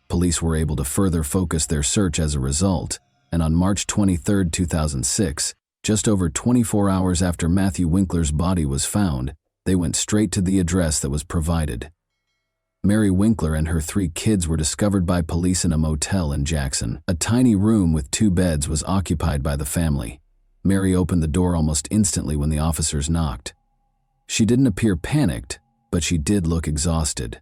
Police were able to further focus their search as a result, and on March 23, 2006, just over 24 hours after Matthew Winkler's body was found, they went straight to the address that was provided. Mary Winkler and her 3 kids were discovered by police in a motel in Jackson. A tiny room with 2 beds was occupied by the family. Mary opened the door almost instantly when the officers knocked. She didn't appear panicked, but she did look exhausted.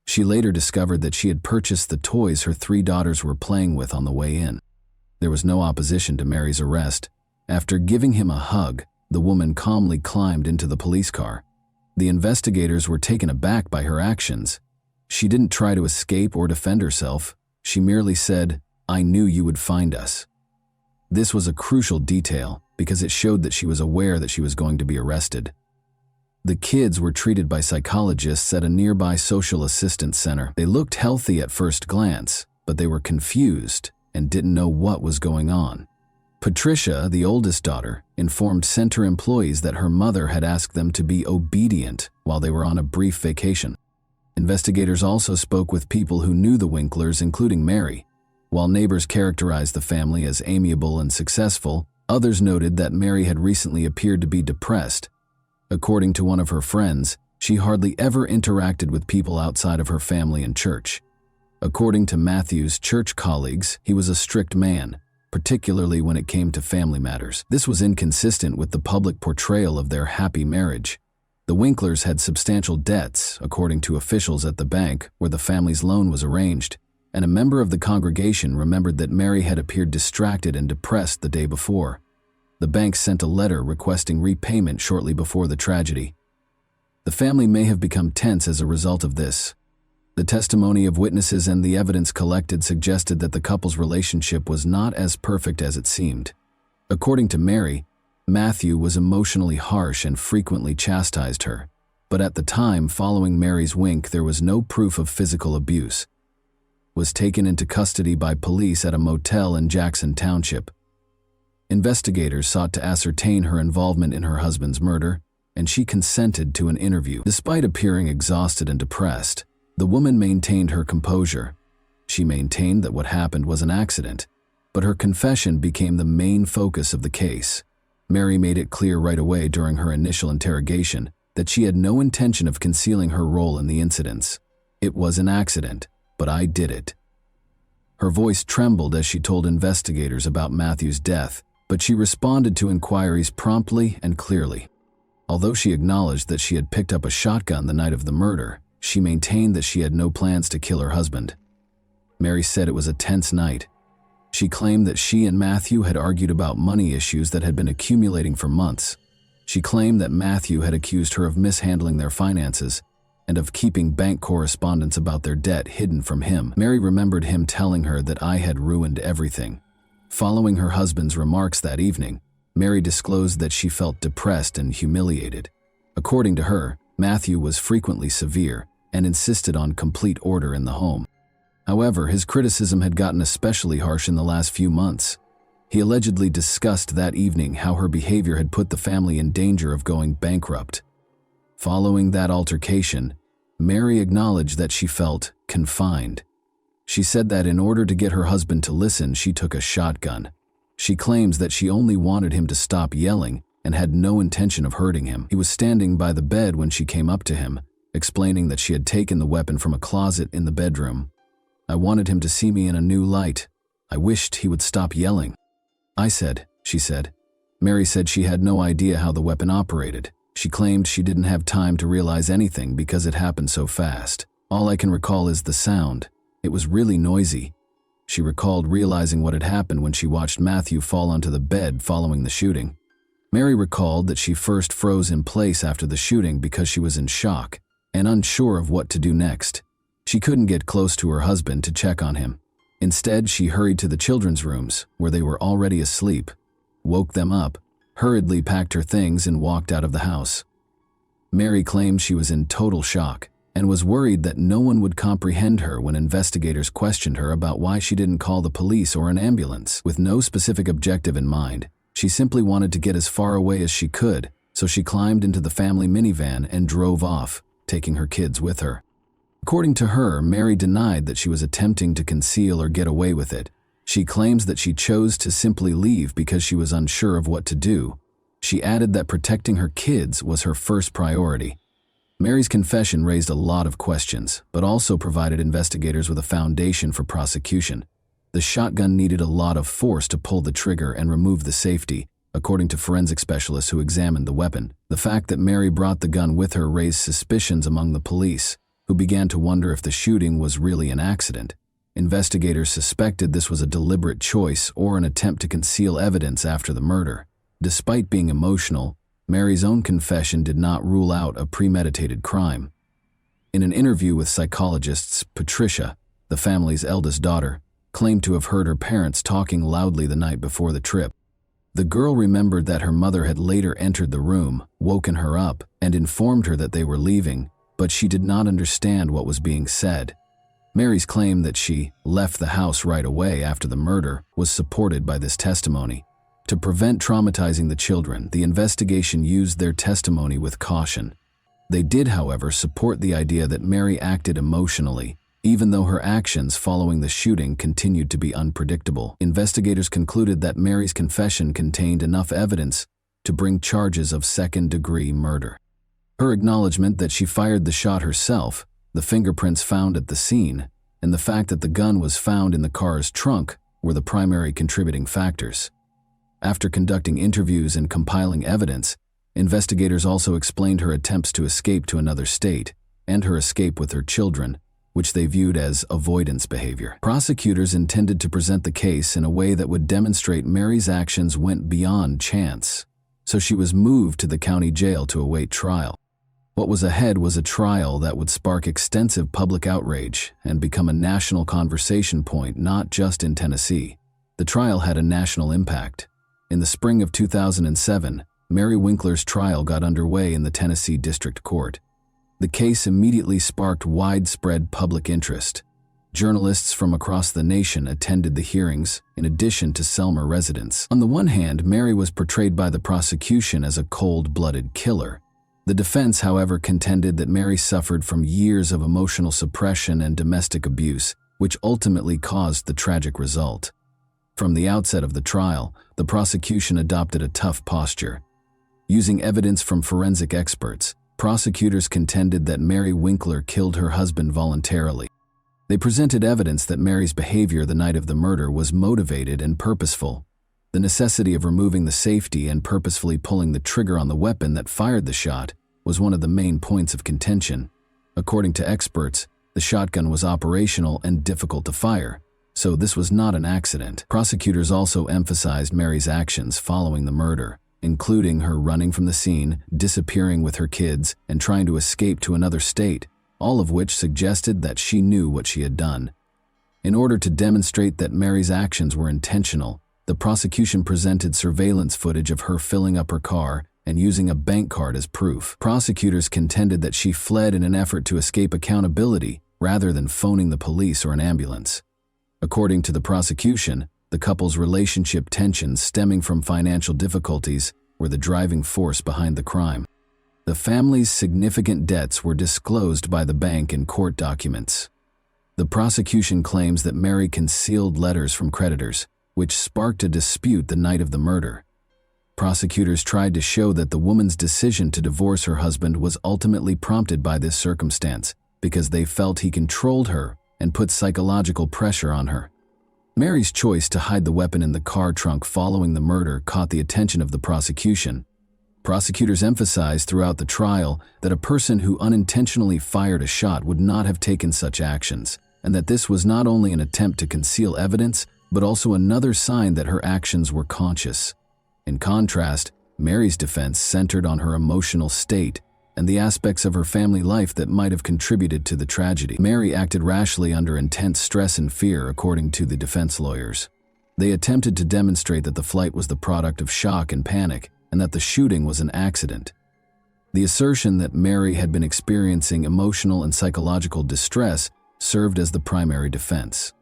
She later discovered that she had purchased the toys her 3 daughters were playing with on the way in. There was no opposition to Mary's arrest. After giving him a hug, the woman calmly climbed into the police car. The investigators were taken aback by her actions. She didn't try to escape or defend herself. She merely said, "I knew you would find us." This was a crucial detail because it showed that she was aware that she was going to be arrested. The kids were treated by psychologists at a nearby social assistance center. They looked healthy at first glance, but they were confused and didn't know what was going on. Patricia, the oldest daughter, informed center employees that her mother had asked them to be obedient while they were on a brief vacation. Investigators also spoke with people who knew the Winklers, including Mary. While neighbors characterized the family as amiable and successful, others noted that Mary had recently appeared to be depressed. According to one of her friends, she hardly ever interacted with people outside of her family and church. According to Matthew's church colleagues, he was a strict man, particularly when it came to family matters. This was inconsistent with the public portrayal of their happy marriage. The Winklers had substantial debts, according to officials at the bank where the family's loan was arranged, and a member of the congregation remembered that Mary had appeared distracted and depressed the day before. The bank sent a letter requesting repayment shortly before the tragedy. The family may have become tense as a result of this. The testimony of witnesses and the evidence collected suggested that the couple's relationship was not as perfect as it seemed. According to Mary, Matthew was emotionally harsh and frequently chastised her, but at the time following Mary's wink, there was no proof of physical abuse. Was taken into custody by police at a motel in Jackson Township. Investigators sought to ascertain her involvement in her husband's murder, and she consented to an interview. Despite appearing exhausted and depressed, the woman maintained her composure. She maintained that what happened was an accident, but her confession became the main focus of the case. Mary made it clear right away during her initial interrogation that she had no intention of concealing her role in the incidents. "It was an accident, but I did it." Her voice trembled as she told investigators about Matthew's death, but she responded to inquiries promptly and clearly. Although she acknowledged that she had picked up a shotgun the night of the murder, she maintained that she had no plans to kill her husband. Mary said it was a tense night. She claimed that she and Matthew had argued about money issues that had been accumulating for months. She claimed that Matthew had accused her of mishandling their finances and of keeping bank correspondence about their debt hidden from him. Mary remembered him telling her that I had ruined everything. Following her husband's remarks that evening, Mary disclosed that she felt depressed and humiliated. According to her, Matthew was frequently severe and insisted on complete order in the home. However, his criticism had gotten especially harsh in the last few months. He allegedly discussed that evening how her behavior had put the family in danger of going bankrupt. Following that altercation, Mary acknowledged that she felt confined. She said that in order to get her husband to listen, she took a shotgun. She claims that she only wanted him to stop yelling and had no intention of hurting him. He was standing by the bed when she came up to him, explaining that she had taken the weapon from a closet in the bedroom. "I wanted him to see me in a new light. I wished he would stop yelling." She said. Mary said she had no idea how the weapon operated. She claimed she didn't have time to realize anything because it happened so fast. All I can recall is the sound. It was really noisy. She recalled realizing what had happened when she watched Matthew fall onto the bed following the shooting. Mary recalled that she first froze in place after the shooting because she was in shock and unsure of what to do next. She couldn't get close to her husband to check on him. Instead, she hurried to the children's rooms, where they were already asleep, woke them up, hurriedly packed her things and walked out of the house. Mary claimed she was in total shock and was worried that no one would comprehend her when investigators questioned her about why she didn't call the police or an ambulance. With no specific objective in mind, she simply wanted to get as far away as she could, so she climbed into the family minivan and drove off, taking her kids with her. According to her, Mary denied that she was attempting to conceal or get away with it. She claims that she chose to simply leave because she was unsure of what to do. She added that protecting her kids was her first priority. Mary's confession raised a lot of questions, but also provided investigators with a foundation for prosecution. The shotgun needed a lot of force to pull the trigger and remove the safety, according to forensic specialists who examined the weapon. The fact that Mary brought the gun with her raised suspicions among the police, who began to wonder if the shooting was really an accident. Investigators suspected this was a deliberate choice or an attempt to conceal evidence after the murder. Despite being emotional, Mary's own confession did not rule out a premeditated crime. In an interview with psychologists, Patricia, the family's eldest daughter, claimed to have heard her parents talking loudly the night before the trip. The girl remembered that her mother had later entered the room, woken her up, and informed her that they were leaving, but she did not understand what was being said. Mary's claim that she left the house right away after the murder was supported by this testimony. To prevent traumatizing the children, the investigation used their testimony with caution. They did, however, support the idea that Mary acted emotionally, even though her actions following the shooting continued to be unpredictable. Investigators concluded that Mary's confession contained enough evidence to bring charges of second-degree murder. Her acknowledgement that she fired the shot herself, the fingerprints found at the scene, and the fact that the gun was found in the car's trunk were the primary contributing factors. After conducting interviews and compiling evidence, investigators also explained her attempts to escape to another state and her escape with her children, which they viewed as avoidance behavior. Prosecutors intended to present the case in a way that would demonstrate Mary's actions went beyond chance, so she was moved to the county jail to await trial. What was ahead was a trial that would spark extensive public outrage and become a national conversation point, not just in Tennessee. The trial had a national impact. In the spring of 2007, Mary Winkler's trial got underway in the Tennessee District Court. The case immediately sparked widespread public interest. Journalists from across the nation attended the hearings, in addition to Selmer residents. On the one hand, Mary was portrayed by the prosecution as a cold-blooded killer. The defense, however, contended that Mary suffered from years of emotional suppression and domestic abuse, which ultimately caused the tragic result. From the outset of the trial, the prosecution adopted a tough posture. Using evidence from forensic experts, prosecutors contended that Mary Winkler killed her husband voluntarily. They presented evidence that Mary's behavior the night of the murder was motivated and purposeful. The necessity of removing the safety and purposefully pulling the trigger on the weapon that fired the shot was one of the main points of contention. According to experts, the shotgun was operational and difficult to fire, so this was not an accident. Prosecutors also emphasized Mary's actions following the murder, including her running from the scene, disappearing with her kids, and trying to escape to another state, all of which suggested that she knew what she had done. In order to demonstrate that Mary's actions were intentional, the prosecution presented surveillance footage of her filling up her car and using a bank card as proof. Prosecutors contended that she fled in an effort to escape accountability rather than phoning the police or an ambulance. According to the prosecution, the couple's relationship tensions stemming from financial difficulties were the driving force behind the crime. The family's significant debts were disclosed by the bank in court documents. The prosecution claims that Mary concealed letters from creditors, which sparked a dispute the night of the murder. Prosecutors tried to show that the woman's decision to divorce her husband was ultimately prompted by this circumstance because they felt he controlled her and put psychological pressure on her. Mary's choice to hide the weapon in the car trunk following the murder caught the attention of the prosecution. Prosecutors emphasized throughout the trial that a person who unintentionally fired a shot would not have taken such actions, and that this was not only an attempt to conceal evidence, but also another sign that her actions were conscious. In contrast, Mary's defense centered on her emotional state and the aspects of her family life that might have contributed to the tragedy. Mary acted rashly under intense stress and fear, according to the defense lawyers. They attempted to demonstrate that the flight was the product of shock and panic, and that the shooting was an accident. The assertion that Mary had been experiencing emotional and psychological distress served as the primary defense.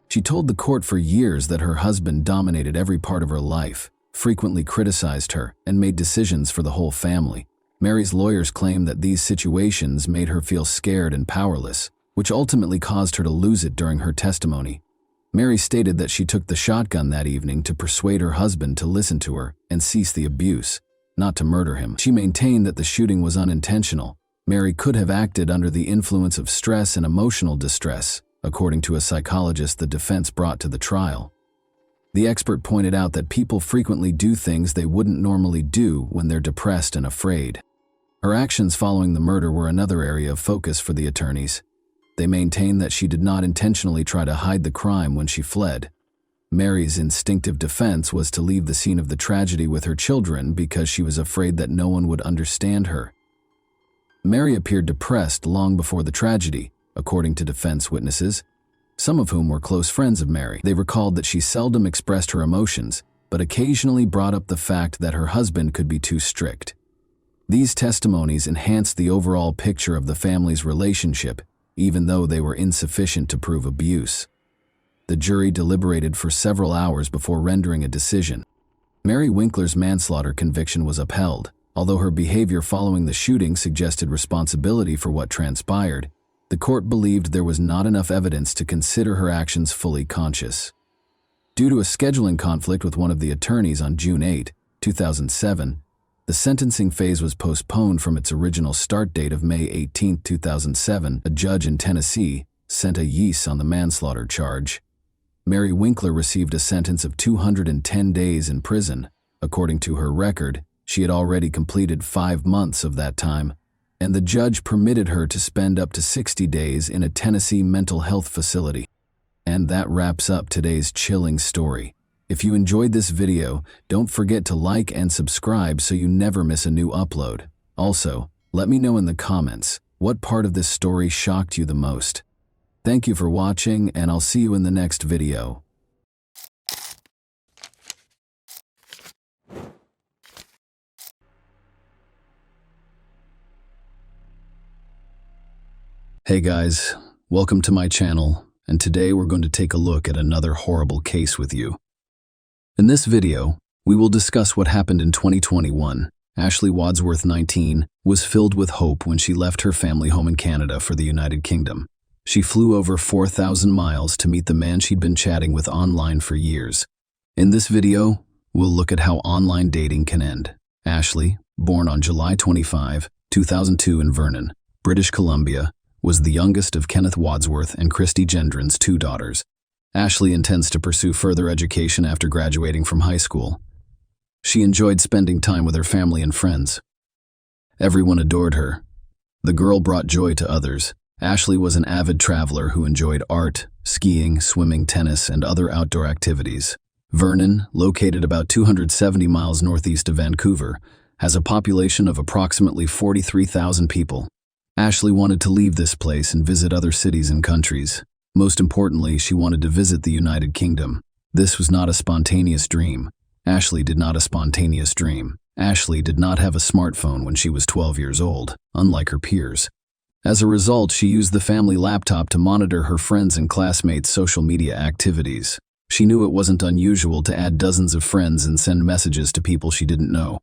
She told the court for years that her husband dominated every part of her life, frequently criticized her, and made decisions for the whole family. Mary's lawyers claimed that these situations made her feel scared and powerless, which ultimately caused her to lose it during her testimony. Mary stated that she took the shotgun that evening to persuade her husband to listen to her and cease the abuse, not to murder him. She maintained that the shooting was unintentional. Mary could have acted under the influence of stress and emotional distress, according to a psychologist the defense brought to the trial. The expert pointed out that people frequently do things they wouldn't normally do when they're depressed and afraid. Her actions following the murder were another area of focus for the attorneys. They maintained that she did not intentionally try to hide the crime when she fled. Mary's instinctive defense was to leave the scene of the tragedy with her children because she was afraid that no one would understand her. Mary appeared depressed long before the tragedy, according to defense witnesses, some of whom were close friends of Mary. They recalled that she seldom expressed her emotions, but occasionally brought up the fact that her husband could be too strict. These testimonies enhanced the overall picture of the family's relationship, even though they were insufficient to prove abuse. The jury deliberated for several hours before rendering a decision. Mary Winkler's manslaughter conviction was upheld. Although her behavior following the shooting suggested responsibility for what transpired, the court believed there was not enough evidence to consider her actions fully conscious. Due to a scheduling conflict with one of the attorneys on June 8, 2007, the sentencing phase was postponed from its original start date of May 18, 2007. A judge in Tennessee sent a yeas on the manslaughter charge. Mary Winkler received a sentence of 210 days in prison. According to her record, she had already completed 5 months of that time, and the judge permitted her to spend up to 60 days in a Tennessee mental health facility. And that wraps up today's chilling story. If you enjoyed this video, don't forget to like and subscribe so you never miss a new upload. Also, let me know in the comments what part of this story shocked you the most. Thank you for watching, and I'll see you in the next video. Hey guys, welcome to my channel, and today we're going to take a look at another horrible case with you. In this video, we will discuss what happened in 2021. Ashley Wadsworth, 19, was filled with hope when she left her family home in Canada for the United Kingdom. She flew over 4,000 miles to meet the man she'd been chatting with online for years. In this video, we'll look at how online dating can end. Ashley, born on July 25, 2002 in Vernon, British Columbia, was the youngest of Kenneth Wadsworth and Christy Gendron's 2 daughters. Ashley intends to pursue further education after graduating from high school. She enjoyed spending time with her family and friends. Everyone adored her. The girl brought joy to others. Ashley was an avid traveler who enjoyed art, skiing, swimming, tennis, and other outdoor activities. Vernon, located about 270 miles northeast of Vancouver, has a population of approximately 43,000 people. Ashley wanted to leave this place and visit other cities and countries. Most importantly, she wanted to visit the United Kingdom. This was not a spontaneous dream. Ashley did not have a smartphone when she was 12 years old, unlike her peers. As a result, she used the family laptop to monitor her friends' and classmates' social media activities. She knew it wasn't unusual to add dozens of friends and send messages to people she didn't know.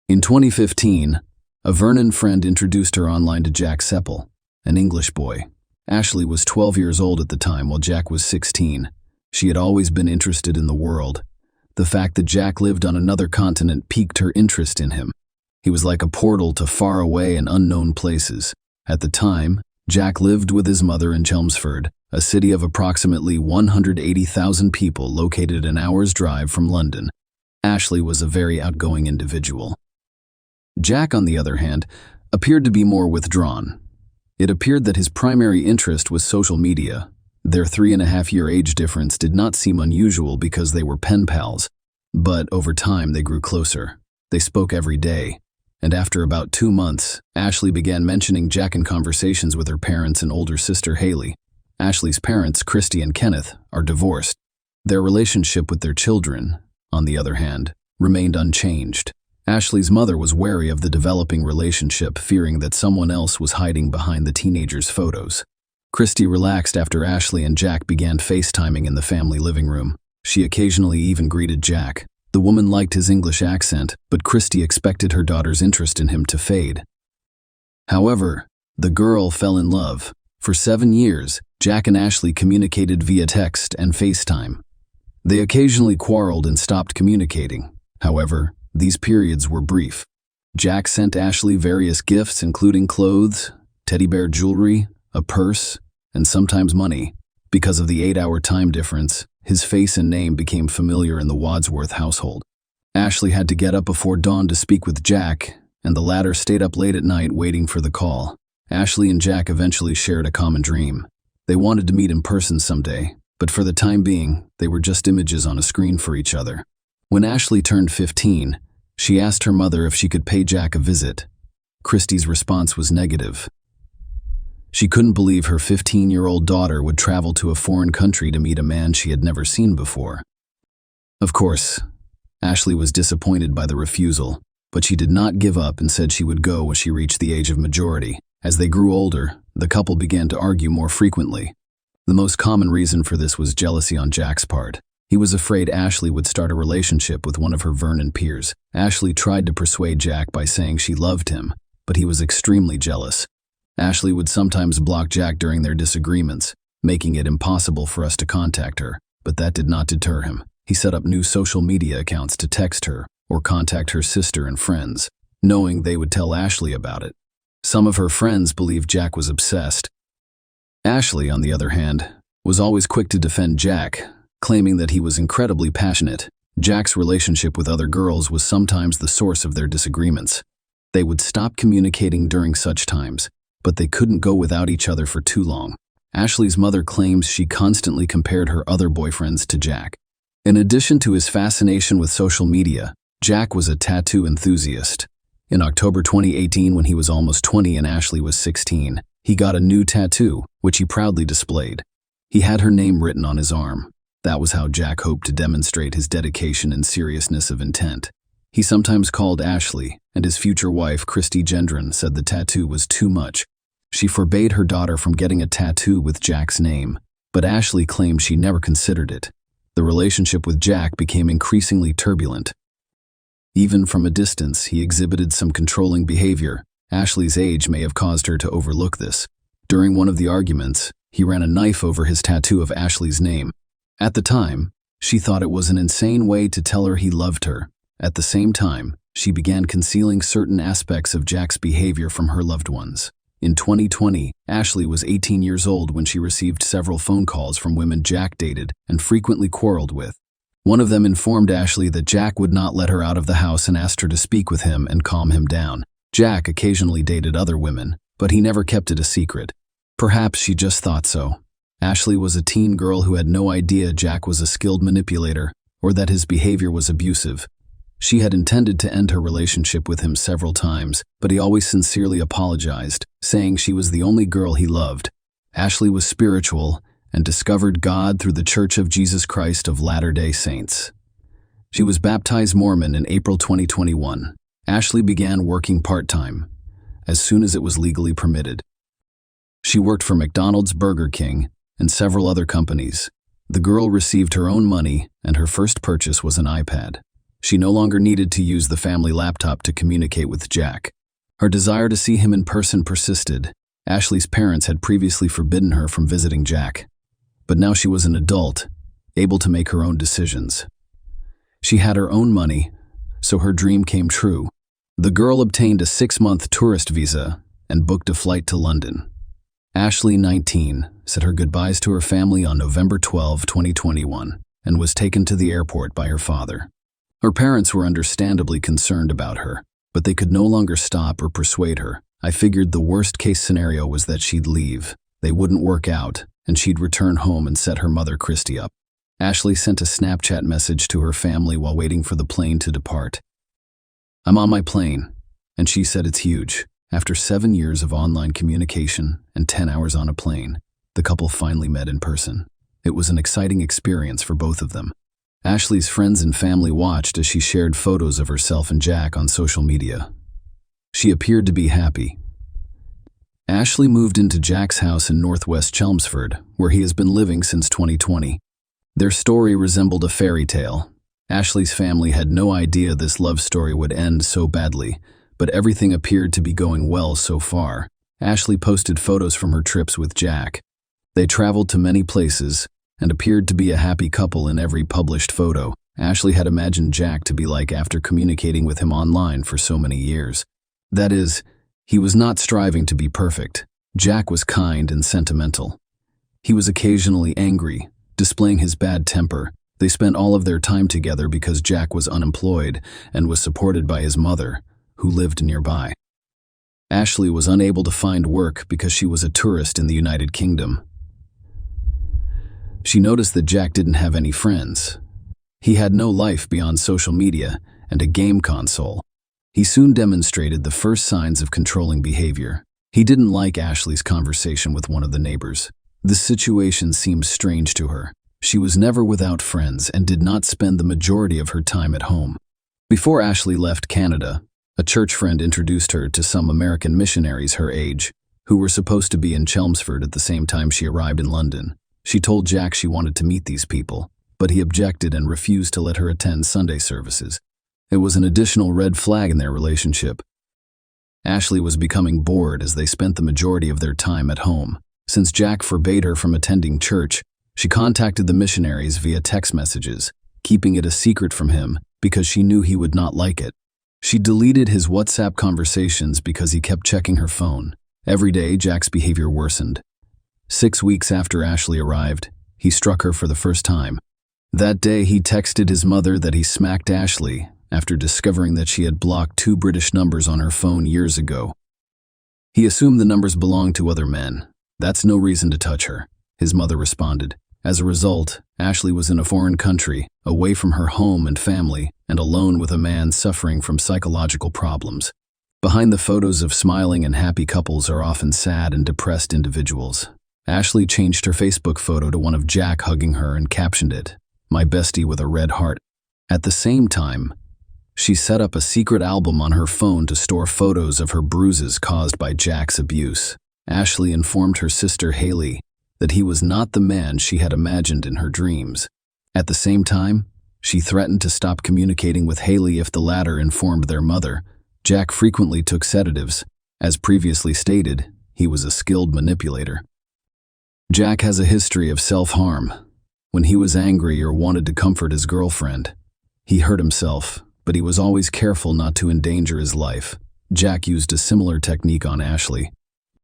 In 2015, a Vernon friend introduced her online to Jack Seppel, an English boy. Ashley was 12 years old at the time, while Jack was 16. She had always been interested in the world. The fact that Jack lived on another continent piqued her interest in him. He was like a portal to faraway and unknown places. At the time, Jack lived with his mother in Chelmsford, a city of approximately 180,000 people located an hour's drive from London. Ashley was a very outgoing individual. Jack, on the other hand, appeared to be more withdrawn. It appeared that his primary interest was social media. Their 3.5-year age difference did not seem unusual because they were pen pals, but over time they grew closer. They spoke every day, and after about 2 months, Ashley began mentioning Jack in conversations with her parents and older sister Haley. Ashley's parents, Christy and Kenneth, are divorced. Their relationship with their children, on the other hand, remained unchanged. Ashley's mother was wary of the developing relationship, fearing that someone else was hiding behind the teenagers' photos. Christy relaxed after Ashley and Jack began FaceTiming in the family living room. She occasionally even greeted Jack. The woman liked his English accent, but Christy expected her daughter's interest in him to fade. However, the girl fell in love. For 7 years, Jack and Ashley communicated via text and FaceTime. They occasionally quarreled and stopped communicating. However, these periods were brief. Jack sent Ashley various gifts, including clothes, teddy bear jewelry, a purse, and sometimes money. Because of the 8-hour time difference, his face and name became familiar in the Wadsworth household. Ashley had to get up before dawn to speak with Jack, and the latter stayed up late at night waiting for the call. Ashley and Jack eventually shared a common dream. They wanted to meet in person someday, but for the time being, they were just images on a screen for each other. When Ashley turned 15, she asked her mother if she could pay Jack a visit. Christy's response was negative. She couldn't believe her 15-year-old daughter would travel to a foreign country to meet a man she had never seen before. Of course, Ashley was disappointed by the refusal, but she did not give up and said she would go when she reached the age of majority. As they grew older, the couple began to argue more frequently. The most common reason for this was jealousy on Jack's part. He was afraid Ashley would start a relationship with one of her Vernon peers. Ashley tried to persuade Jack by saying she loved him, but he was extremely jealous. Ashley would sometimes block Jack during their disagreements, making it impossible for us to contact her, but that did not deter him. He set up new social media accounts to text her or contact her sister and friends, knowing they would tell Ashley about it. Some of her friends believed Jack was obsessed. Ashley, on the other hand, was always quick to defend Jack, claiming that he was incredibly passionate. Jack's relationship with other girls was sometimes the source of their disagreements. They would stop communicating during such times, but they couldn't go without each other for too long. Ashley's mother claims she constantly compared her other boyfriends to Jack. In addition to his fascination with social media, Jack was a tattoo enthusiast. In October 2018, when he was almost 20 and Ashley was 16, he got a new tattoo, which he proudly displayed. He had her name written on his arm. That was how Jack hoped to demonstrate his dedication and seriousness of intent. He sometimes called Ashley, and his future wife, Christy Gendron, said the tattoo was too much. She forbade her daughter from getting a tattoo with Jack's name, but Ashley claimed she never considered it. The relationship with Jack became increasingly turbulent. Even from a distance, he exhibited some controlling behavior. Ashley's age may have caused her to overlook this. During one of the arguments, he ran a knife over his tattoo of Ashley's name. At the time, she thought it was an insane way to tell her he loved her. At the same time, she began concealing certain aspects of Jack's behavior from her loved ones. In 2020, Ashley was 18 years old when she received several phone calls from women Jack dated and frequently quarreled with. One of them informed Ashley that Jack would not let her out of the house and asked her to speak with him and calm him down. Jack occasionally dated other women, but he never kept it a secret. Perhaps she just thought so. Ashley was a teen girl who had no idea Jack was a skilled manipulator or that his behavior was abusive. She had intended to end her relationship with him several times, but he always sincerely apologized, saying she was the only girl he loved. Ashley was spiritual and discovered God through the Church of Jesus Christ of Latter-day Saints. She was baptized Mormon in April 2021. Ashley began working part-time, as soon as it was legally permitted. She worked for McDonald's, Burger King, and several other companies. The girl received her own money, and her first purchase was an iPad. She no longer needed to use the family laptop to communicate with Jack. Her desire to see him in person persisted. Ashley's parents had previously forbidden her from visiting Jack, but now she was an adult, able to make her own decisions. She had her own money, so her dream came true. The girl obtained a 6-month tourist visa and booked a flight to London. Ashley, 19, said her goodbyes to her family on November 12, 2021, and was taken to the airport by her father. Her parents were understandably concerned about her, but they could no longer stop or persuade her. I figured the worst-case scenario was that she'd leave, they wouldn't work out, and she'd return home and set her mother Christy up. Ashley sent a Snapchat message to her family while waiting for the plane to depart. "I'm on my plane," and she said it's huge. After 7 years of online communication and 10 hours on a plane, the couple finally met in person. It was an exciting experience for both of them. Ashley's friends and family watched as she shared photos of herself and Jack on social media. She appeared to be happy. Ashley moved into Jack's house in northwest Chelmsford, where he has been living since 2020. Their story resembled a fairy tale. Ashley's family had no idea this love story would end so badly, but everything appeared to be going well so far. Ashley posted photos from her trips with Jack. They traveled to many places and appeared to be a happy couple in every published photo. Ashley had imagined Jack to be like after communicating with him online for so many years. That is, he was not striving to be perfect. Jack was kind and sentimental. He was occasionally angry, displaying his bad temper. They spent all of their time together because Jack was unemployed and was supported by his mother, who lived nearby. Ashley was unable to find work because she was a tourist in the United Kingdom. She noticed that Jack didn't have any friends. He had no life beyond social media and a game console. He soon demonstrated the first signs of controlling behavior. He didn't like Ashley's conversation with one of the neighbors. The situation seemed strange to her. She was never without friends and did not spend the majority of her time at home. Before Ashley left Canada, a church friend introduced her to some American missionaries her age, who were supposed to be in Chelmsford at the same time she arrived in London. She told Jack she wanted to meet these people, but he objected and refused to let her attend Sunday services. It was an additional red flag in their relationship. Ashley was becoming bored as they spent the majority of their time at home. Since Jack forbade her from attending church, she contacted the missionaries via text messages, keeping it a secret from him because she knew he would not like it. She deleted his WhatsApp conversations because he kept checking her phone. Every day, Jack's behavior worsened. 6 weeks after Ashley arrived, he struck her for the first time. That day, he texted his mother that he smacked Ashley after discovering that she had blocked 2 British numbers on her phone years ago. He assumed the numbers belonged to other men. "That's no reason to touch her," his mother responded. As a result, Ashley was in a foreign country, away from her home and family, and alone with a man suffering from psychological problems. Behind the photos of smiling and happy couples are often sad and depressed individuals. Ashley changed her Facebook photo to one of Jack hugging her and captioned it, "My bestie with a red heart." At the same time, she set up a secret album on her phone to store photos of her bruises caused by Jack's abuse. Ashley informed her sister Haley that he was not the man she had imagined in her dreams. At the same time, she threatened to stop communicating with Haley if the latter informed their mother. Jack frequently took sedatives. As previously stated, he was a skilled manipulator. Jack has a history of self-harm. When he was angry or wanted to comfort his girlfriend, he hurt himself, but he was always careful not to endanger his life. Jack used a similar technique on Ashley.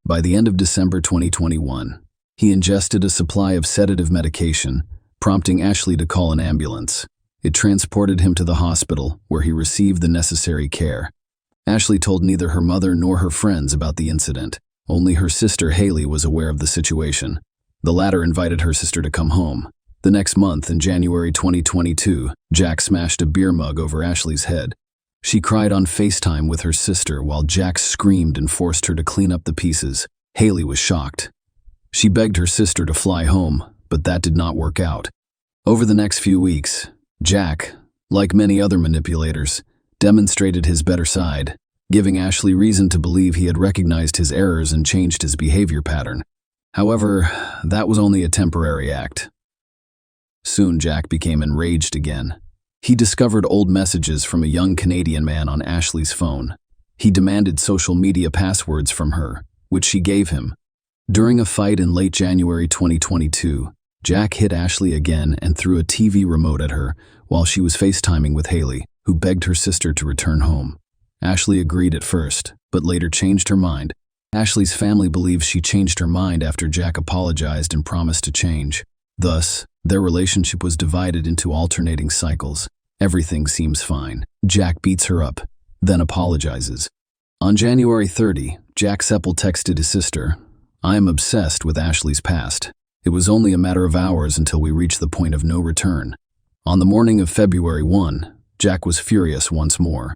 By the end of December 2021, he ingested a supply of sedative medication, prompting Ashley to call an ambulance. It transported him to the hospital, where he received the necessary care. Ashley told neither her mother nor her friends about the incident. Only her sister Haley was aware of the situation. The latter invited her sister to come home. The next month, in January 2022, Jack smashed a beer mug over Ashley's head. She cried on FaceTime with her sister while Jack screamed and forced her to clean up the pieces. Haley was shocked. She begged her sister to fly home, but that did not work out. Over the next few weeks, Jack, like many other manipulators, demonstrated his better side, giving Ashley reason to believe he had recognized his errors and changed his behavior pattern. However, that was only a temporary act. Soon Jack became enraged again. He discovered old messages from a young Canadian man on Ashley's phone. He demanded social media passwords from her, which she gave him. During a fight in late January 2022, Jack hit Ashley again and threw a TV remote at her while she was FaceTiming with Haley, who begged her sister to return home. Ashley agreed at first, but later changed her mind. Ashley's family believes she changed her mind after Jack apologized and promised to change. Thus, their relationship was divided into alternating cycles. Everything seems fine. Jack beats her up, then apologizes. On January 30, Jack Seppel texted his sister, "I am obsessed with Ashley's past. It was only a matter of hours until we reached the point of no return." On the morning of February 1, Jack was furious once more.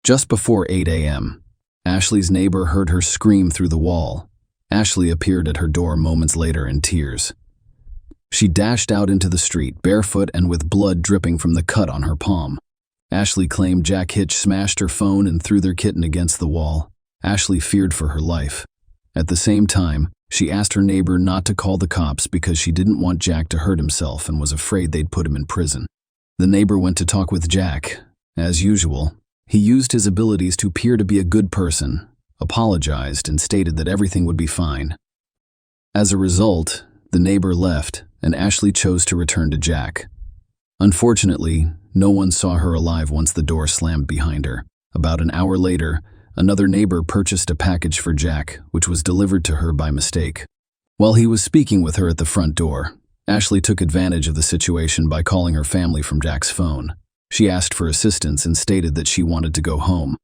Just before 8 a.m., Ashley's neighbor heard her scream through the wall. Ashley appeared at her door moments later in tears. She dashed out into the street, barefoot and with blood dripping from the cut on her palm. Ashley claimed Jack Hitch smashed her phone and threw their kitten against the wall. Ashley feared for her life. At the same time, she asked her neighbor not to call the cops because she didn't want Jack to hurt himself and was afraid they'd put him in prison. The neighbor went to talk with Jack. As usual, he used his abilities to appear to be a good person, apologized, and stated that everything would be fine. As a result, the neighbor left, and Ashley chose to return to Jack. Unfortunately, no one saw her alive once the door slammed behind her. About an hour later, another neighbor purchased a package for Jack, which was delivered to her by mistake. While he was speaking with her at the front door, Ashley took advantage of the situation by calling her family from Jack's phone. She asked for assistance and stated that she wanted to go home.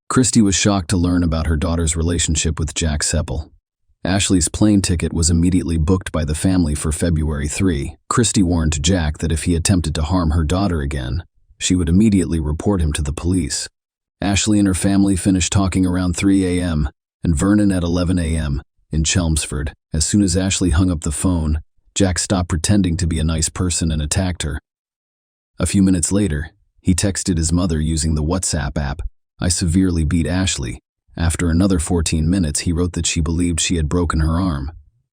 Christy was shocked to learn about her daughter's relationship with Jack Seppel. Ashley's plane ticket was immediately booked by the family for February 3. Christy warned Jack that if he attempted to harm her daughter again, she would immediately report him to the police. Ashley and her family finished talking around 3 a.m. and Vernon at 11 a.m. in Chelmsford. As soon as Ashley hung up the phone, Jack stopped pretending to be a nice person and attacked her. A few minutes later, he texted his mother using the WhatsApp app, "I severely beat Ashley." After another 14 minutes, he wrote that she believed she had broken her arm.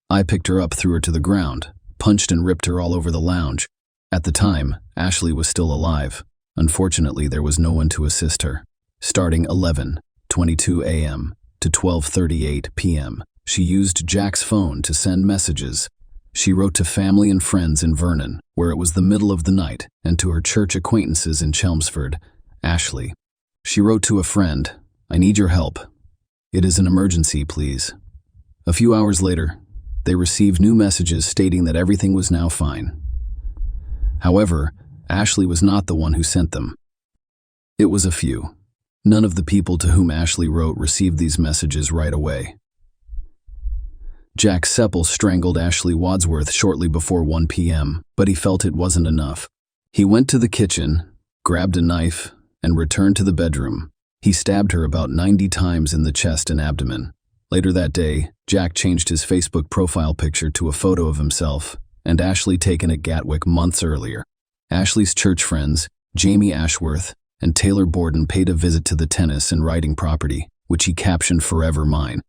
"I picked her up, threw her to the ground, punched and ripped her all over the lounge." At the time, Ashley was still alive. Unfortunately, there was no one to assist her. Starting 11:22 a.m. to 12:38 p.m., she used Jack's phone to send messages. She wrote to family and friends in Vernon, where it was the middle of the night, and to her church acquaintances in Chelmsford. Ashley. She wrote to a friend, "I need your help. It is an emergency, please." A few hours later, they received new messages stating that everything was now fine. However, Ashley was not the one who sent them. It was a few. None of the people to whom Ashley wrote received these messages right away. Jack Seppel strangled Ashley Wadsworth shortly before 1 p.m., but he felt it wasn't enough. He went to the kitchen, grabbed a knife, and returned to the bedroom. He stabbed her about 90 times in the chest and abdomen. Later that day, Jack changed his Facebook profile picture to a photo of himself and Ashley taken at Gatwick months earlier. Ashley's church friends, Jamie Ashworth and Taylor Borden, paid a visit to the tennis and riding property, which he captioned "Forever Mine."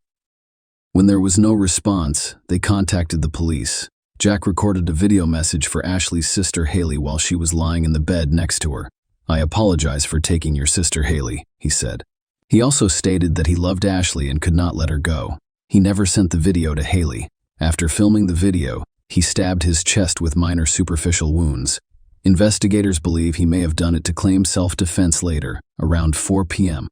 When there was no response, they contacted the police. Jack recorded a video message for Ashley's sister Haley while she was lying in the bed next to her. "I apologize for taking your sister Haley," he said. He also stated that he loved Ashley and could not let her go. He never sent the video to Haley. After filming the video, he stabbed his chest with minor superficial wounds. Investigators believe he may have done it to claim self-defense later, around 4 p.m.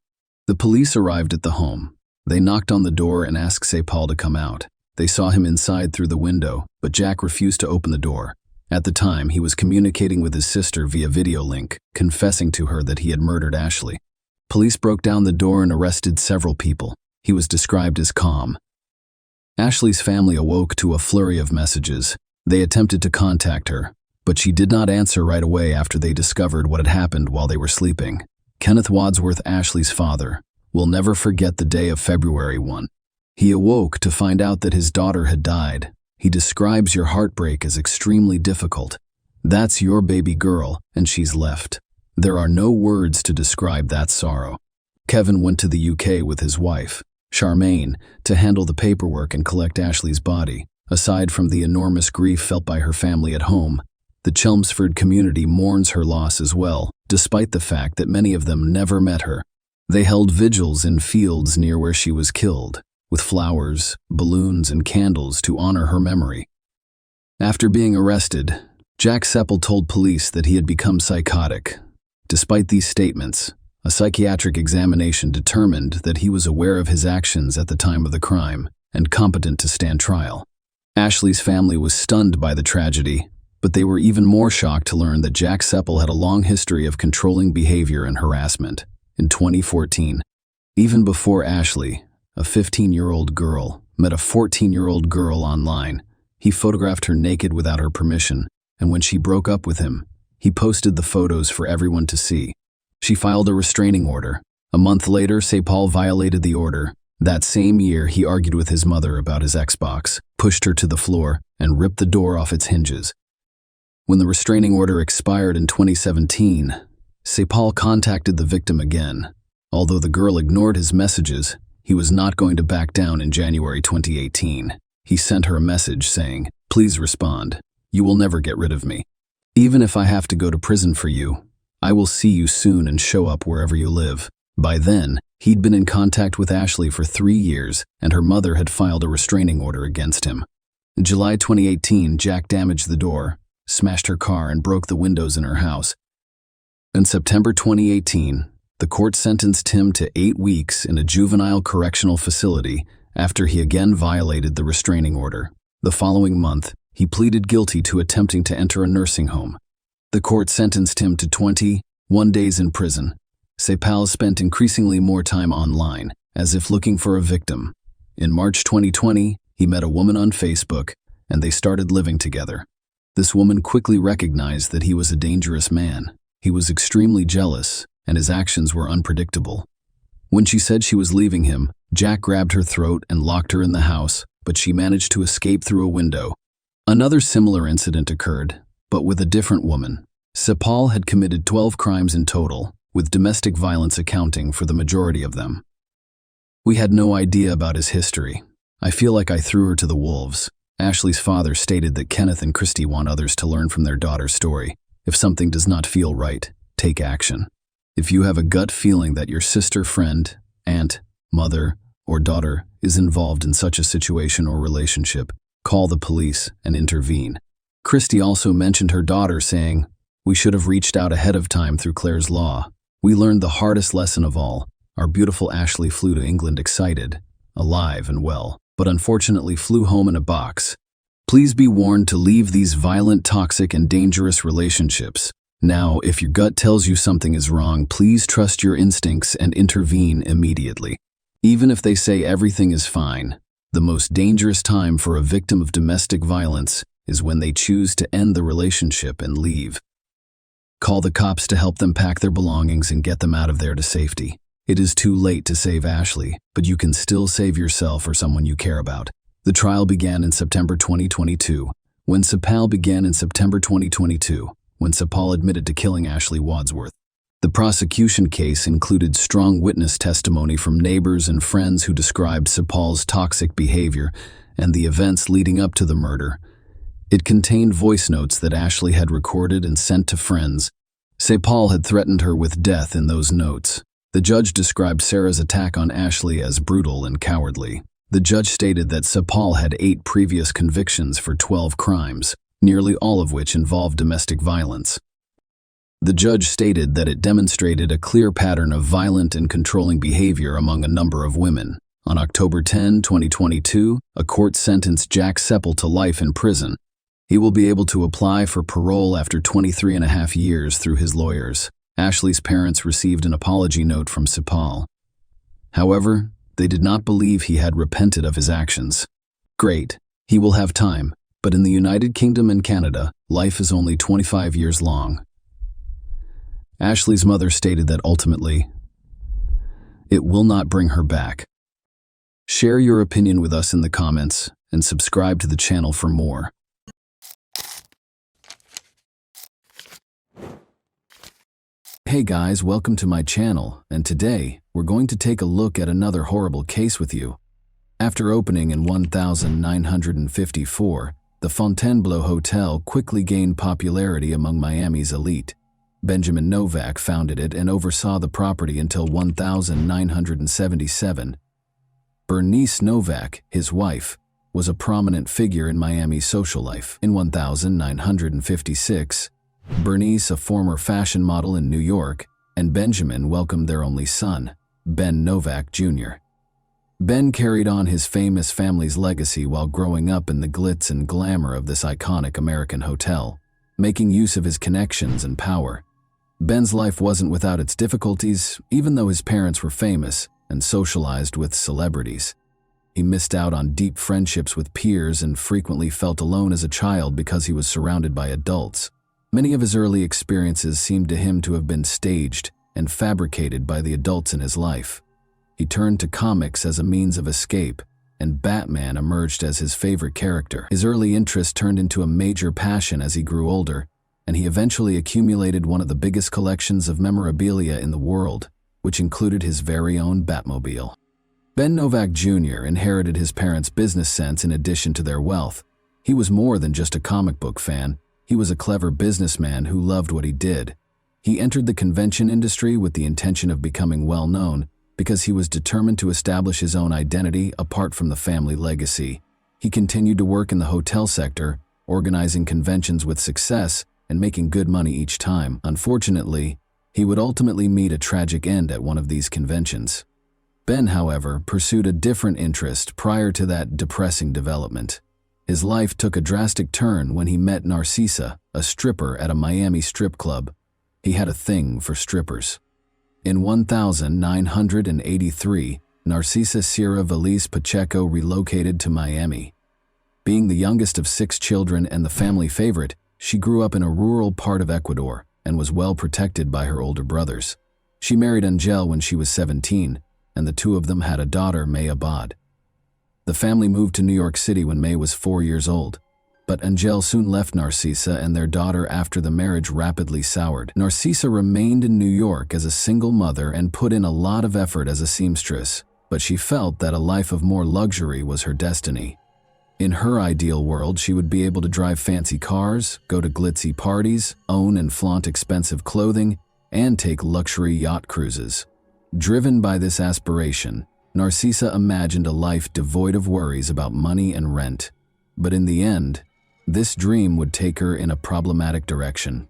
The police arrived at the home. They knocked on the door and asked Seppel to come out. They saw him inside through the window, but Jack refused to open the door. At the time, he was communicating with his sister via video link, confessing to her that he had murdered Ashley. Police broke down the door and arrested several people. He was described as calm. Ashley's family awoke to a flurry of messages. They attempted to contact her, but she did not answer right away after they discovered what had happened while they were sleeping. Kenneth Wadsworth, Ashley's father, will never forget the day of February 1. He awoke to find out that his daughter had died. He describes your heartbreak as extremely difficult. That's your baby girl, and she's left. There are no words to describe that sorrow. Kevin went to the UK with his wife, Charmaine, to handle the paperwork and collect Ashley's body. Aside from the enormous grief felt by her family at home, the Chelmsford community mourns her loss as well, despite the fact that many of them never met her. They held vigils in fields near where she was killed, with flowers, balloons, and candles to honor her memory. After being arrested, Jack Seppel told police that he had become psychotic. Despite these statements, A psychiatric examination determined that he was aware of his actions at the time of the crime and competent to stand trial. Ashley's family was stunned by the tragedy, but they were even more shocked to learn that Jack Seppel had a long history of controlling behavior and harassment. In 2014, even before Ashley, a 15-year-old girl, met a 14-year-old girl online, he photographed her naked without her permission, and when she broke up with him, he posted the photos for everyone to see. She filed a restraining order. A month later, Seppel violated the order. That same year, he argued with his mother about his Xbox, pushed her to the floor, and ripped the door off its hinges. When the restraining order expired in 2017, Seppel contacted the victim again. Although the girl ignored his messages, he was not going to back down. In January 2018. He sent her a message saying, "Please respond. You will never get rid of me. Even if I have to go to prison for you, I will see you soon and show up wherever you live." By then, he'd been in contact with Ashley for 3 years, and her mother had filed a restraining order against him. In July 2018, Jack damaged the door, smashed her car, and broke the windows in her house. In September 2018, the court sentenced him to 8 weeks in a juvenile correctional facility after he again violated the restraining order. The following month, he pleaded guilty to attempting to enter a nursing home. The court sentenced him to 21 days in prison. Seppel spent increasingly more time online, as if looking for a victim. In March 2020, he met a woman on Facebook, and they started living together. This woman quickly recognized that he was a dangerous man. He was extremely jealous, and his actions were unpredictable. When she said she was leaving him, Jack grabbed her throat and locked her in the house, but she managed to escape through a window. Another similar incident occurred, but with a different woman. Seppel had committed 12 crimes in total, with domestic violence accounting for the majority of them. We had no idea about his history. I feel like I threw her to the wolves. Ashley's father stated that Kenneth and Christy want others to learn from their daughter's story. If something does not feel right, take action. If you have a gut feeling that your sister, friend, aunt, mother, or daughter is involved in such a situation or relationship, call the police and intervene. Christy also mentioned her daughter, saying, "We should have reached out ahead of time through Claire's law. We learned the hardest lesson of all. Our beautiful Ashley flew to England excited, alive and well, but unfortunately flew home in a box. Please be warned to leave these violent, toxic, and dangerous relationships. Now, if your gut tells you something is wrong, please trust your instincts and intervene immediately. Even if they say everything is fine, the most dangerous time for a victim of domestic violence is when they choose to end the relationship and leave. Call the cops to help them pack their belongings and get them out of there to safety. It is too late to save Ashley, but you can still save yourself or someone you care about." The trial began in September 2022, when Seppel admitted to killing Ashley Wadsworth. The prosecution case included strong witness testimony from neighbors and friends who described Seppel's toxic behavior and the events leading up to the murder. It contained voice notes that Ashley had recorded and sent to friends. Seppel had threatened her with death in those notes. The judge described Sarah's attack on Ashley as brutal and cowardly. The judge stated that Seppel had 8 previous convictions for 12 crimes, nearly all of which involved domestic violence. The judge stated that it demonstrated a clear pattern of violent and controlling behavior among a number of women. On October 10, 2022, a court sentenced Jack Seppel to life in prison. He will be able to apply for parole after 23.5 years through his lawyers. Ashley's parents received an apology note from Seppel. However, they did not believe he had repented of his actions. Great, he will have time, but in the United Kingdom and Canada, life is only 25 years long. Ashley's mother stated that ultimately, it will not bring her back. Share your opinion with us in the comments and subscribe to the channel for more. Hey guys, welcome to my channel, and today we're going to take a look at another horrible case with you. After opening in 1954, the Fontainebleau Hotel quickly gained popularity among Miami's elite. Benjamin Novak founded it and oversaw the property until 1977. Bernice Novak, his wife, was a prominent figure in Miami's social life. In 1956, Bernice, a former fashion model in New York, and Benjamin welcomed their only son, Ben Novak Jr. Ben carried on his famous family's legacy while growing up in the glitz and glamour of this iconic American hotel, making use of his connections and power. Ben's life wasn't without its difficulties, even though his parents were famous and socialized with celebrities. He missed out on deep friendships with peers and frequently felt alone as a child because he was surrounded by adults. Many of his early experiences seemed to him to have been staged and fabricated by the adults in his life. He turned to comics as a means of escape, and Batman emerged as his favorite character. His early interest turned into a major passion as he grew older, and he eventually accumulated one of the biggest collections of memorabilia in the world, which included his very own Batmobile. Ben Novak Jr. inherited his parents' business sense in addition to their wealth. He was more than just a comic book fan. He was a clever businessman who loved what he did. He entered the convention industry with the intention of becoming well-known because he was determined to establish his own identity apart from the family legacy. He continued to work in the hotel sector, organizing conventions with success and making good money each time. Unfortunately, he would ultimately meet a tragic end at one of these conventions. Ben, however, pursued a different interest prior to that depressing development. His life took a drastic turn when he met Narcissa, a stripper at a Miami strip club. He had a thing for strippers. In 1983, Narcissa Sierra Valise Pacheco relocated to Miami. Being the youngest of 6 children and the family favorite, she grew up in a rural part of Ecuador and was well protected by her older brothers. She married Angel when she was 17, and the two of them had a daughter, May Abad. The family moved to New York City when May was 4 years old, but Angel soon left Narcissa and their daughter after the marriage rapidly soured. Narcissa remained in New York as a single mother and put in a lot of effort as a seamstress, but she felt that a life of more luxury was her destiny. In her ideal world, she would be able to drive fancy cars, go to glitzy parties, own and flaunt expensive clothing, and take luxury yacht cruises. Driven by this aspiration, Narcissa imagined a life devoid of worries about money and rent. But in the end, this dream would take her in a problematic direction.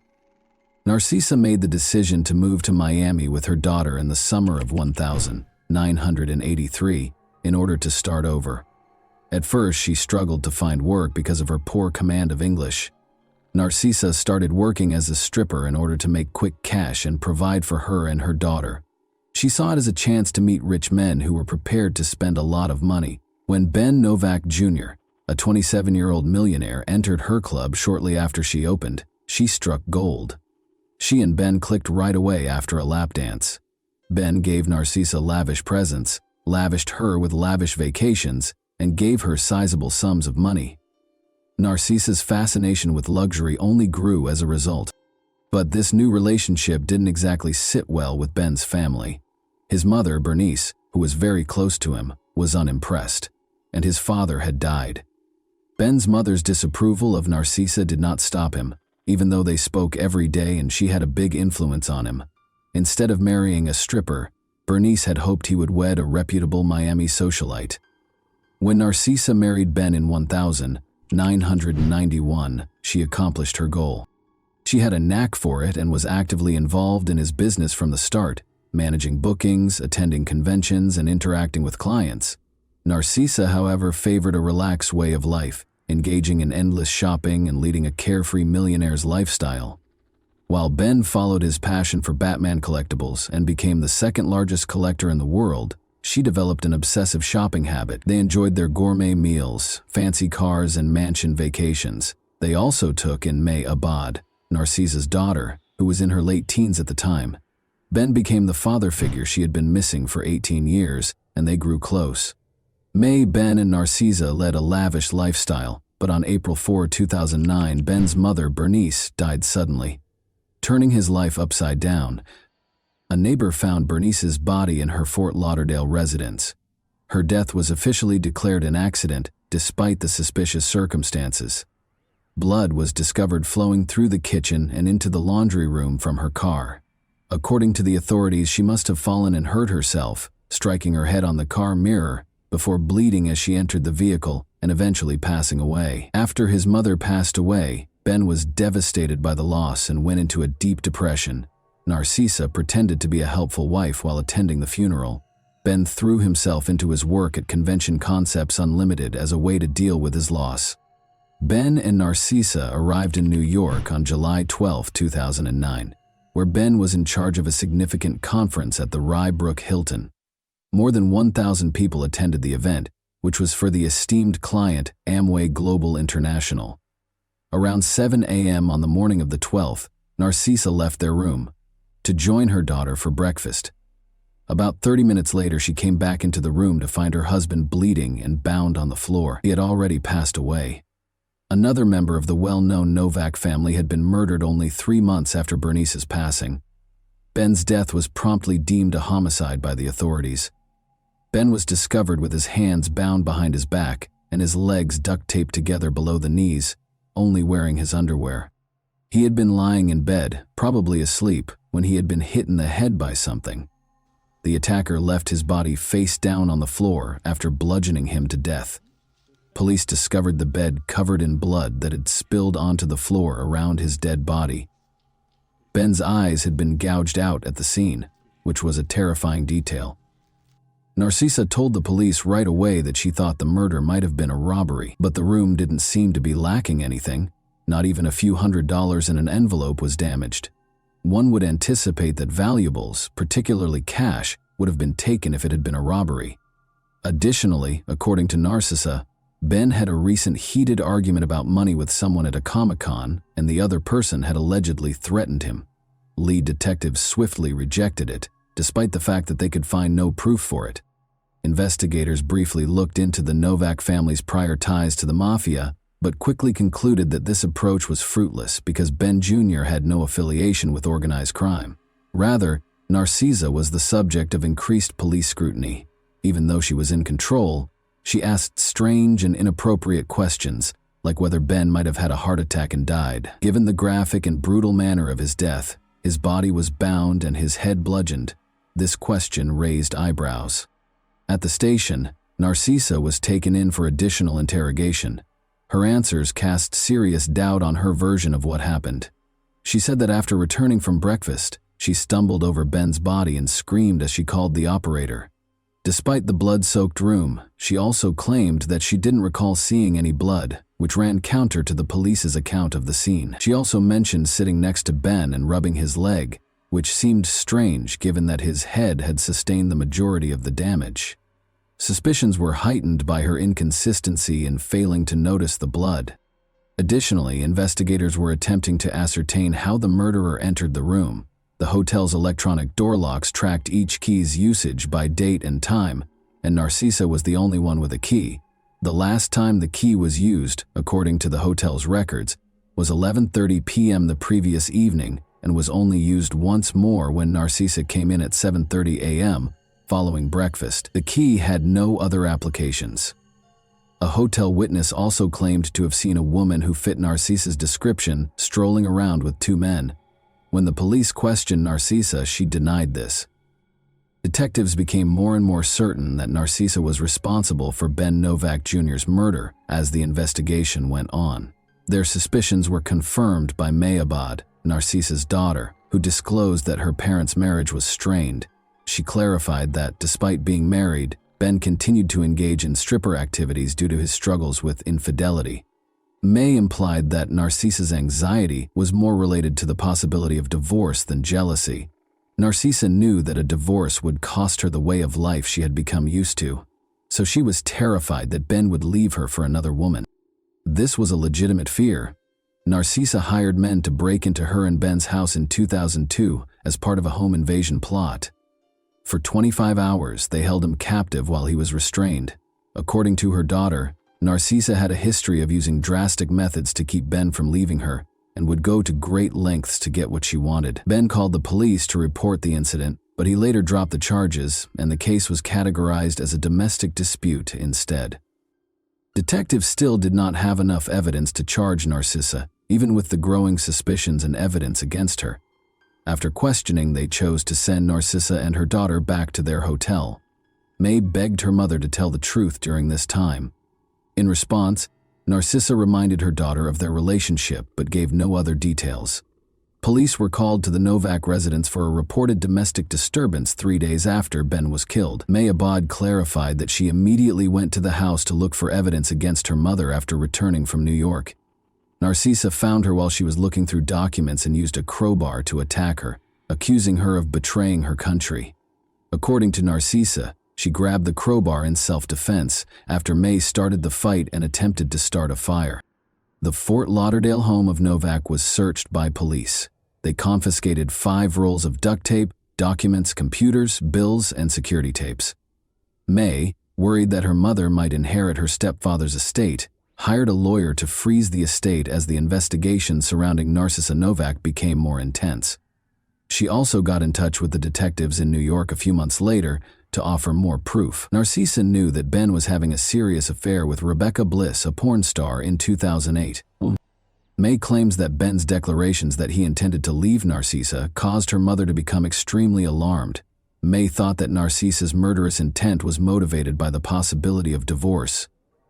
Narcissa made the decision to move to Miami with her daughter in the summer of 1983 in order to start over. At first, she struggled to find work because of her poor command of English. Narcissa started working as a stripper in order to make quick cash and provide for her and her daughter. She saw it as a chance to meet rich men who were prepared to spend a lot of money. When Ben Novak Jr., a 27-year-old millionaire, entered her club shortly after she opened, she struck gold. She and Ben clicked right away after a lap dance. Ben gave Narcissa lavish presents, lavished her with lavish vacations, and gave her sizable sums of money. Narcissa's fascination with luxury only grew as a result. But this new relationship didn't exactly sit well with Ben's family. His mother, Bernice, who was very close to him, was unimpressed, and his father had died. Ben's mother's disapproval of Narcissa did not stop him, even though they spoke every day and she had a big influence on him. Instead of marrying a stripper, Bernice had hoped he would wed a reputable Miami socialite. When Narcissa married Ben in 1991, she accomplished her goal. She had a knack for it and was actively involved in his business from the start, managing bookings, attending conventions, and interacting with clients. Narcissa, however, favored a relaxed way of life, engaging in endless shopping and leading a carefree millionaire's lifestyle. While Ben followed his passion for Batman collectibles and became the second-largest collector in the world, she developed an obsessive shopping habit. They enjoyed their gourmet meals, fancy cars, and mansion vacations. They also took in May Abad, Narcissa's daughter, who was in her late teens at the time. Ben became the father figure she had been missing for 18 years, and they grew close. May, Ben, and Narcissa led a lavish lifestyle, but on April 4, 2009, Ben's mother, Bernice, died suddenly, turning his life upside down. A neighbor found Bernice's body in her Fort Lauderdale residence. Her death was officially declared an accident, despite the suspicious circumstances. Blood was discovered flowing through the kitchen and into the laundry room from her car. According to the authorities, she must have fallen and hurt herself, striking her head on the car mirror, before bleeding as she entered the vehicle and eventually passing away. After his mother passed away, Ben was devastated by the loss and went into a deep depression. Narcissa pretended to be a helpful wife while attending the funeral. Ben threw himself into his work at Convention Concepts Unlimited as a way to deal with his loss. Ben and Narcissa arrived in New York on July 12, 2009, where Ben was in charge of a significant conference at the Rye Brook Hilton. More than 1,000 people attended the event, which was for the esteemed client Amway Global International. Around 7 a.m. on the morning of the 12th, Narcissa left their room to join her daughter for breakfast. About 30 minutes later, she came back into the room to find her husband bleeding and bound on the floor. He had already passed away. Another member of the well-known Novak family had been murdered only 3 months after Bernice's passing. Ben's death was promptly deemed a homicide by the authorities. Ben was discovered with his hands bound behind his back and his legs duct taped together below the knees, only wearing his underwear. He had been lying in bed, probably asleep, when he had been hit in the head by something. The attacker left his body face down on the floor after bludgeoning him to death. Police discovered the bed covered in blood that had spilled onto the floor around his dead body. Ben's eyes had been gouged out at the scene, which was a terrifying detail. Narcissa told the police right away that she thought the murder might have been a robbery, but the room didn't seem to be lacking anything. Not even a few $100s in an envelope was damaged. One would anticipate that valuables, particularly cash, would have been taken if it had been a robbery. Additionally, according to Narcissa, Ben had a recent heated argument about money with someone at a Comic-Con, and the other person had allegedly threatened him. Lead detectives swiftly rejected it, despite the fact that they could find no proof for it. Investigators briefly looked into the Novak family's prior ties to the mafia, but quickly concluded that this approach was fruitless because Ben Jr. had no affiliation with organized crime. Rather, Narcissa was the subject of increased police scrutiny. Even though she was in control, she asked strange and inappropriate questions, like whether Ben might have had a heart attack and died. Given the graphic and brutal manner of his death, his body was bound and his head bludgeoned. This question raised eyebrows. At the station, Narcissa was taken in for additional interrogation. Her answers cast serious doubt on her version of what happened. She said that after returning from breakfast, she stumbled over Ben's body and screamed as she called the operator. Despite the blood-soaked room, she also claimed that she didn't recall seeing any blood, which ran counter to the police's account of the scene. She also mentioned sitting next to Ben and rubbing his leg, which seemed strange given that his head had sustained the majority of the damage. Suspicions were heightened by her inconsistency in failing to notice the blood. Additionally, investigators were attempting to ascertain how the murderer entered the room. The hotel's electronic door locks tracked each key's usage by date and time, and Narcissa was the only one with a key. The last time the key was used, according to the hotel's records, was 11:30 p.m. the previous evening and was only used once more when Narcissa came in at 7:30 a.m. following breakfast. The key had no other applications. A hotel witness also claimed to have seen a woman who fit Narcissa's description strolling around with 2 men. When the police questioned Narcissa, she denied this. Detectives became more and more certain that Narcissa was responsible for Ben Novak Jr.'s murder as the investigation went on. Their suspicions were confirmed by Mayabad, Narcissa's daughter, who disclosed that her parents' marriage was strained. She clarified that, despite being married, Ben continued to engage in stripper activities due to his struggles with infidelity. May implied that Narcissa's anxiety was more related to the possibility of divorce than jealousy. Narcissa knew that a divorce would cost her the way of life she had become used to, so she was terrified that Ben would leave her for another woman. This was a legitimate fear. Narcissa hired men to break into her and Ben's house in 2002 as part of a home invasion plot. For 25 hours, they held him captive while he was restrained. According to her daughter, Narcissa had a history of using drastic methods to keep Ben from leaving her and would go to great lengths to get what she wanted. Ben called the police to report the incident, but he later dropped the charges and the case was categorized as a domestic dispute instead. Detectives still did not have enough evidence to charge Narcissa, even with the growing suspicions and evidence against her. After questioning, they chose to send Narcissa and her daughter back to their hotel. May begged her mother to tell the truth during this time. In response, Narcissa reminded her daughter of their relationship but gave no other details. Police were called to the Novak residence for a reported domestic disturbance 3 days after Ben was killed. May Abad clarified that she immediately went to the house to look for evidence against her mother after returning from New York. Narcisa found her while she was looking through documents and used a crowbar to attack her, accusing her of betraying her country. According to Narcisa, she grabbed the crowbar in self-defense after May started the fight and attempted to start a fire. The Fort Lauderdale home of Novak was searched by police. They confiscated 5 rolls of duct tape, documents, computers, bills, and security tapes. May, worried that her mother might inherit her stepfather's estate, hired a lawyer to freeze the estate as the investigation surrounding Narcisa Novak became more intense. She also got in touch with the detectives in New York a few months later to offer more proof. Narcisa knew that Ben was having a serious affair with Rebecca Bliss, a porn star, in 2008. May claims that Ben's declarations that he intended to leave Narcisa caused her mother to become extremely alarmed. May thought that Narcisa's murderous intent was motivated by the possibility of divorce.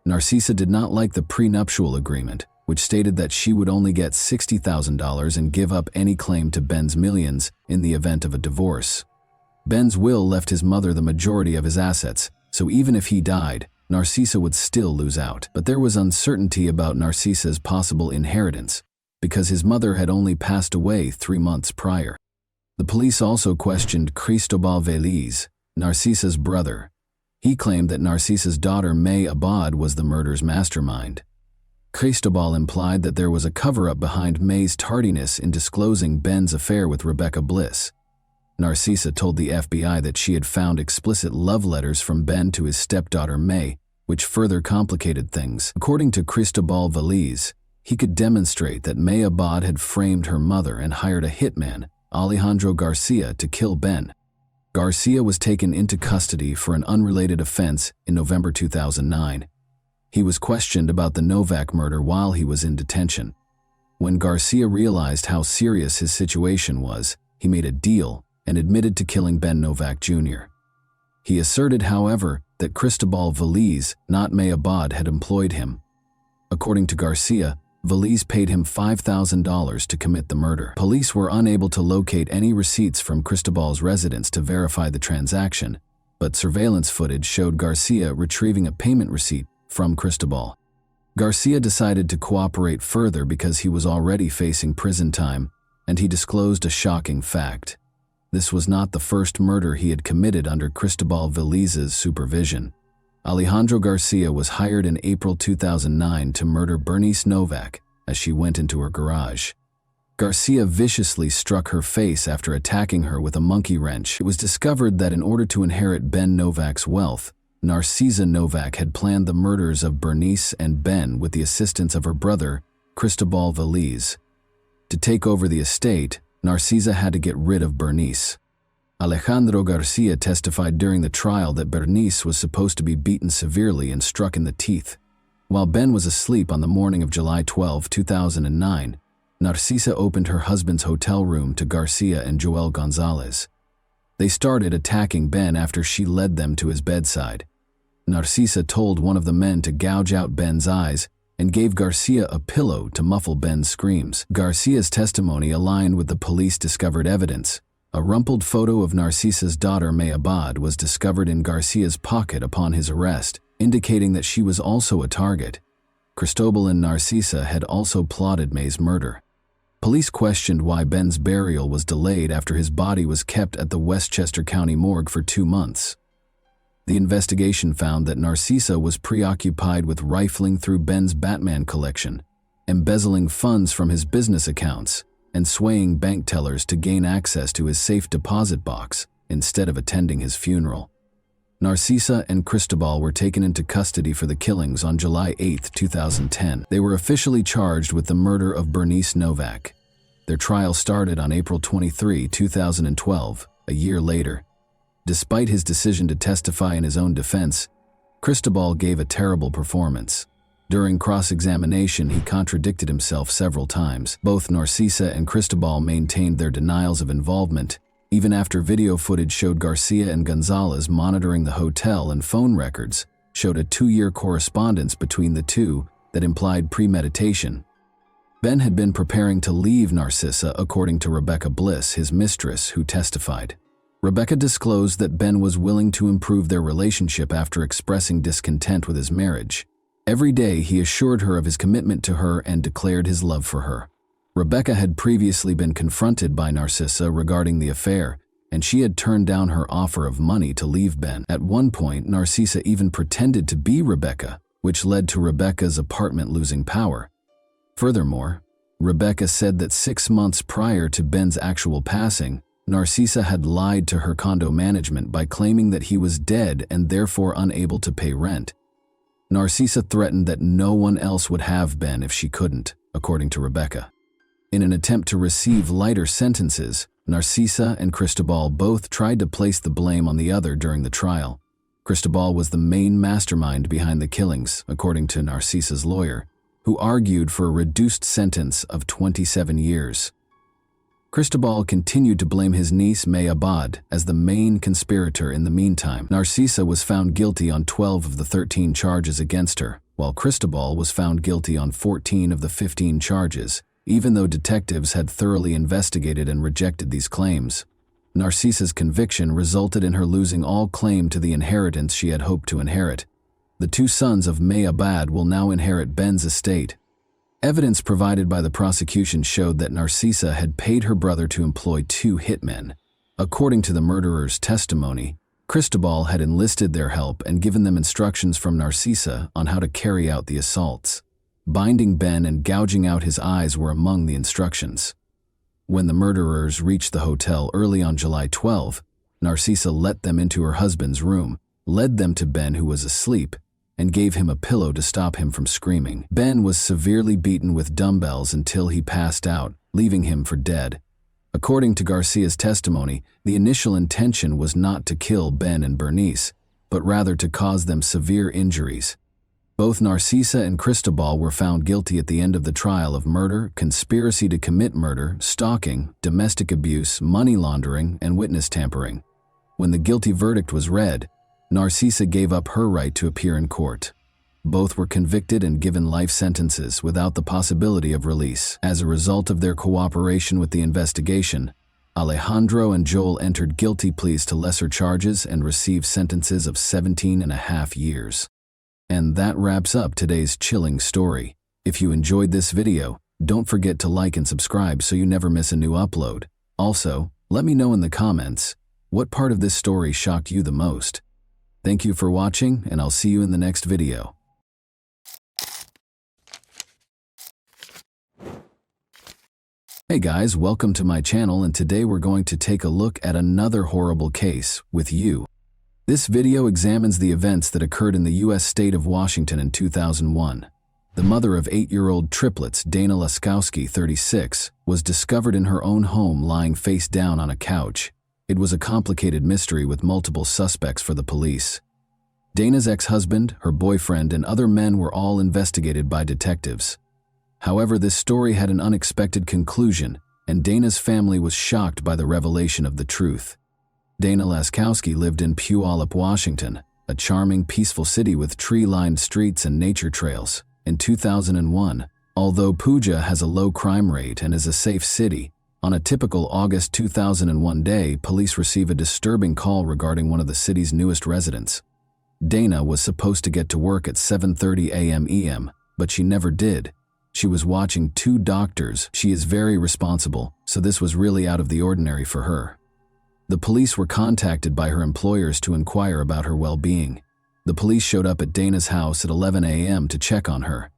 Narcisa did not like the prenuptial agreement, which stated that she would only get $60,000 and give up any claim to Ben's millions in the event of a divorce. Ben's will left his mother the majority of his assets, so even if he died, Narcisa would still lose out. But there was uncertainty about Narcisa's possible inheritance, because his mother had only passed away 3 months prior. The police also questioned Cristobal Veliz, Narcisa's brother. He claimed that Narcisa's daughter May Abad was the murder's mastermind. Cristobal implied that there was a cover-up behind May's tardiness in disclosing Ben's affair with Rebecca Bliss. Narcisa told the FBI that she had found explicit love letters from Ben to his stepdaughter May, which further complicated things. According to Cristobal Veliz, he could demonstrate that May Abad had framed her mother and hired a hitman, Alejandro Garcia, to kill Ben. Garcia was taken into custody for an unrelated offense in November 2009. He was questioned about the Novak murder while he was in detention. When Garcia realized how serious his situation was, he made a deal and admitted to killing Ben Novak Jr. He asserted, however, that Cristobal Veliz, not May Abad, had employed him. According to Garcia, Veliz paid him $5,000 to commit the murder. Police were unable to locate any receipts from Cristobal's residence to verify the transaction, but surveillance footage showed Garcia retrieving a payment receipt from Cristobal. Garcia decided to cooperate further because he was already facing prison time, and he disclosed a shocking fact. This was not the first murder he had committed under Cristobal Veliz's supervision. Alejandro Garcia was hired in April 2009 to murder Bernice Novak as she went into her garage. Garcia viciously struck her face after attacking her with a monkey wrench. It was discovered that in order to inherit Ben Novak's wealth, Narcisa Novak had planned the murders of Bernice and Ben with the assistance of her brother, Cristobal Veliz. To take over the estate, Narcisa had to get rid of Bernice. Alejandro Garcia testified during the trial that Bernice was supposed to be beaten severely and struck in the teeth. While Ben was asleep on the morning of July 12, 2009, Narcisa opened her husband's hotel room to Garcia and Joel Gonzalez. They started attacking Ben after she led them to his bedside. Narcisa told one of the men to gouge out Ben's eyes and gave Garcia a pillow to muffle Ben's screams. Garcia's testimony aligned with the police-discovered evidence. A rumpled photo of Narcisa's daughter May Abad was discovered in Garcia's pocket upon his arrest, indicating that she was also a target. Cristobal and Narcisa had also plotted May's murder. Police questioned why Ben's burial was delayed after his body was kept at the Westchester County morgue for 2 months. The investigation found that Narcisa was preoccupied with rifling through Ben's Batman collection, embezzling funds from his business accounts, and swaying bank tellers to gain access to his safe deposit box instead of attending his funeral. Narcisa and Cristobal were taken into custody for the killings on July 8, 2010. They were officially charged with the murder of Bernice Novak. Their trial started on April 23, 2012, a year later. Despite his decision to testify in his own defense, Cristobal gave a terrible performance. During cross-examination, he contradicted himself several times. Both Narcisa and Cristobal maintained their denials of involvement, even after video footage showed Garcia and Gonzalez monitoring the hotel, and phone records showed a 2-year correspondence between the two that implied premeditation. Ben had been preparing to leave Narcissa, according to Rebecca Bliss, his mistress, who testified. Rebecca disclosed that Ben was willing to improve their relationship after expressing discontent with his marriage. Every day he assured her of his commitment to her and declared his love for her. Rebecca had previously been confronted by Narcissa regarding the affair, and she had turned down her offer of money to leave Ben. At one point, Narcissa even pretended to be Rebecca, which led to Rebecca's apartment losing power. Furthermore, Rebecca said that 6 months prior to Ben's actual passing, Narcissa had lied to her condo management by claiming that he was dead and therefore unable to pay rent. Narcissa threatened that no one else would have Ben if she couldn't, according to Rebecca. In an attempt to receive lighter sentences, Narcissa and Cristobal both tried to place the blame on the other during the trial. Cristobal was the main mastermind behind the killings, according to Narcissa's lawyer, who argued for a reduced sentence of 27 years. Cristobal continued to blame his niece May Abad as the main conspirator in the meantime. Narcissa was found guilty on 12 of the 13 charges against her, while Cristobal was found guilty on 14 of the 15 charges, even though detectives had thoroughly investigated and rejected these claims. Narcissa's conviction resulted in her losing all claim to the inheritance she had hoped to inherit. The 2 sons of May Abad will now inherit Ben's estate. Evidence provided by the prosecution showed that Narcissa had paid her brother to employ 2 hitmen. According to the murderer's testimony, Cristobal had enlisted their help and given them instructions from Narcissa on how to carry out the assaults. Binding Ben and gouging out his eyes were among the instructions. When the murderers reached the hotel early on July 12, Narcissa let them into her husband's room, led them to Ben, who was asleep, and gave him a pillow to stop him from screaming. Ben was severely beaten with dumbbells until he passed out, leaving him for dead. According to Garcia's testimony, the initial intention was not to kill Ben and Bernice, but rather to cause them severe injuries. Both Narcissa and Cristobal were found guilty at the end of the trial of murder, conspiracy to commit murder, stalking, domestic abuse, money laundering, and witness tampering. When the guilty verdict was read, Narcissa gave up her right to appear in court. Both were convicted and given life sentences without the possibility of release. As a result of their cooperation with the investigation, Alejandro and Joel entered guilty pleas to lesser charges and received sentences of 17.5 years. And that wraps up today's chilling story. If you enjoyed this video, don't forget to like and subscribe so you never miss a new upload. Also, let me know in the comments, what part of this story shocked you the most? Thank you for watching, and I'll see you in the next video. Hey guys, welcome to my channel, and today we're going to take a look at another horrible case with you. This video examines the events that occurred in the U.S. state of Washington in 2001. The mother of 8-year-old triplets, Dana Laskowski, 36, was discovered in her own home lying face down on a couch. It was a complicated mystery with multiple suspects for the police. Dana's ex-husband, her boyfriend, and other men were all investigated by detectives. However, this story had an unexpected conclusion, and Dana's family was shocked by the revelation of the truth. Dana Laskowski lived in Puyallup, Washington, a charming, peaceful city with tree-lined streets and nature trails. In 2001, although Puja has a low crime rate and is a safe city, on a typical August 2001 day, police receive a disturbing call regarding one of the city's newest residents. Dana was supposed to get to work at 7:30 a.m. but she never did. She was watching 2 doctors. She is very responsible, so this was really out of the ordinary for her. The police were contacted by her employers to inquire about her well-being. The police showed up at Dana's house at 11 a.m. to check on her.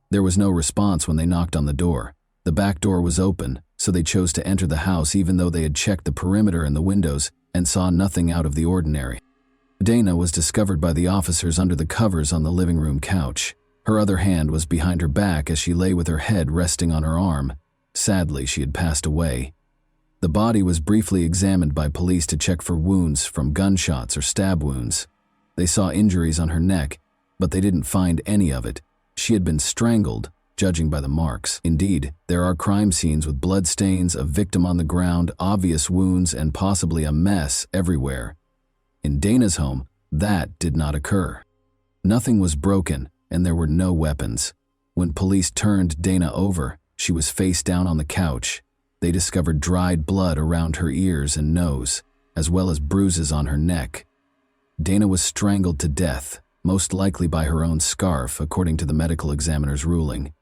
There was no response when they knocked on the door. The back door was open, so they chose to enter the house even though they had checked the perimeter and the windows and saw nothing out of the ordinary. Dana was discovered by the officers under the covers on the living room couch. Her other hand was behind her back as she lay with her head resting on her arm. Sadly, she had passed away. The body was briefly examined by police to check for wounds from gunshots or stab wounds. They saw injuries on her neck, but they didn't find any of it. She had been strangled, judging by the marks. Indeed, there are crime scenes with bloodstains, a victim on the ground, obvious wounds, and possibly a mess everywhere. In Dana's home, that did not occur. Nothing was broken, and there were no weapons. When police turned Dana over, She was face down on the couch. They discovered dried blood around her ears and nose, as well as bruises on her neck. Dana was strangled to death, most likely by her own scarf, according to the medical examiner's ruling.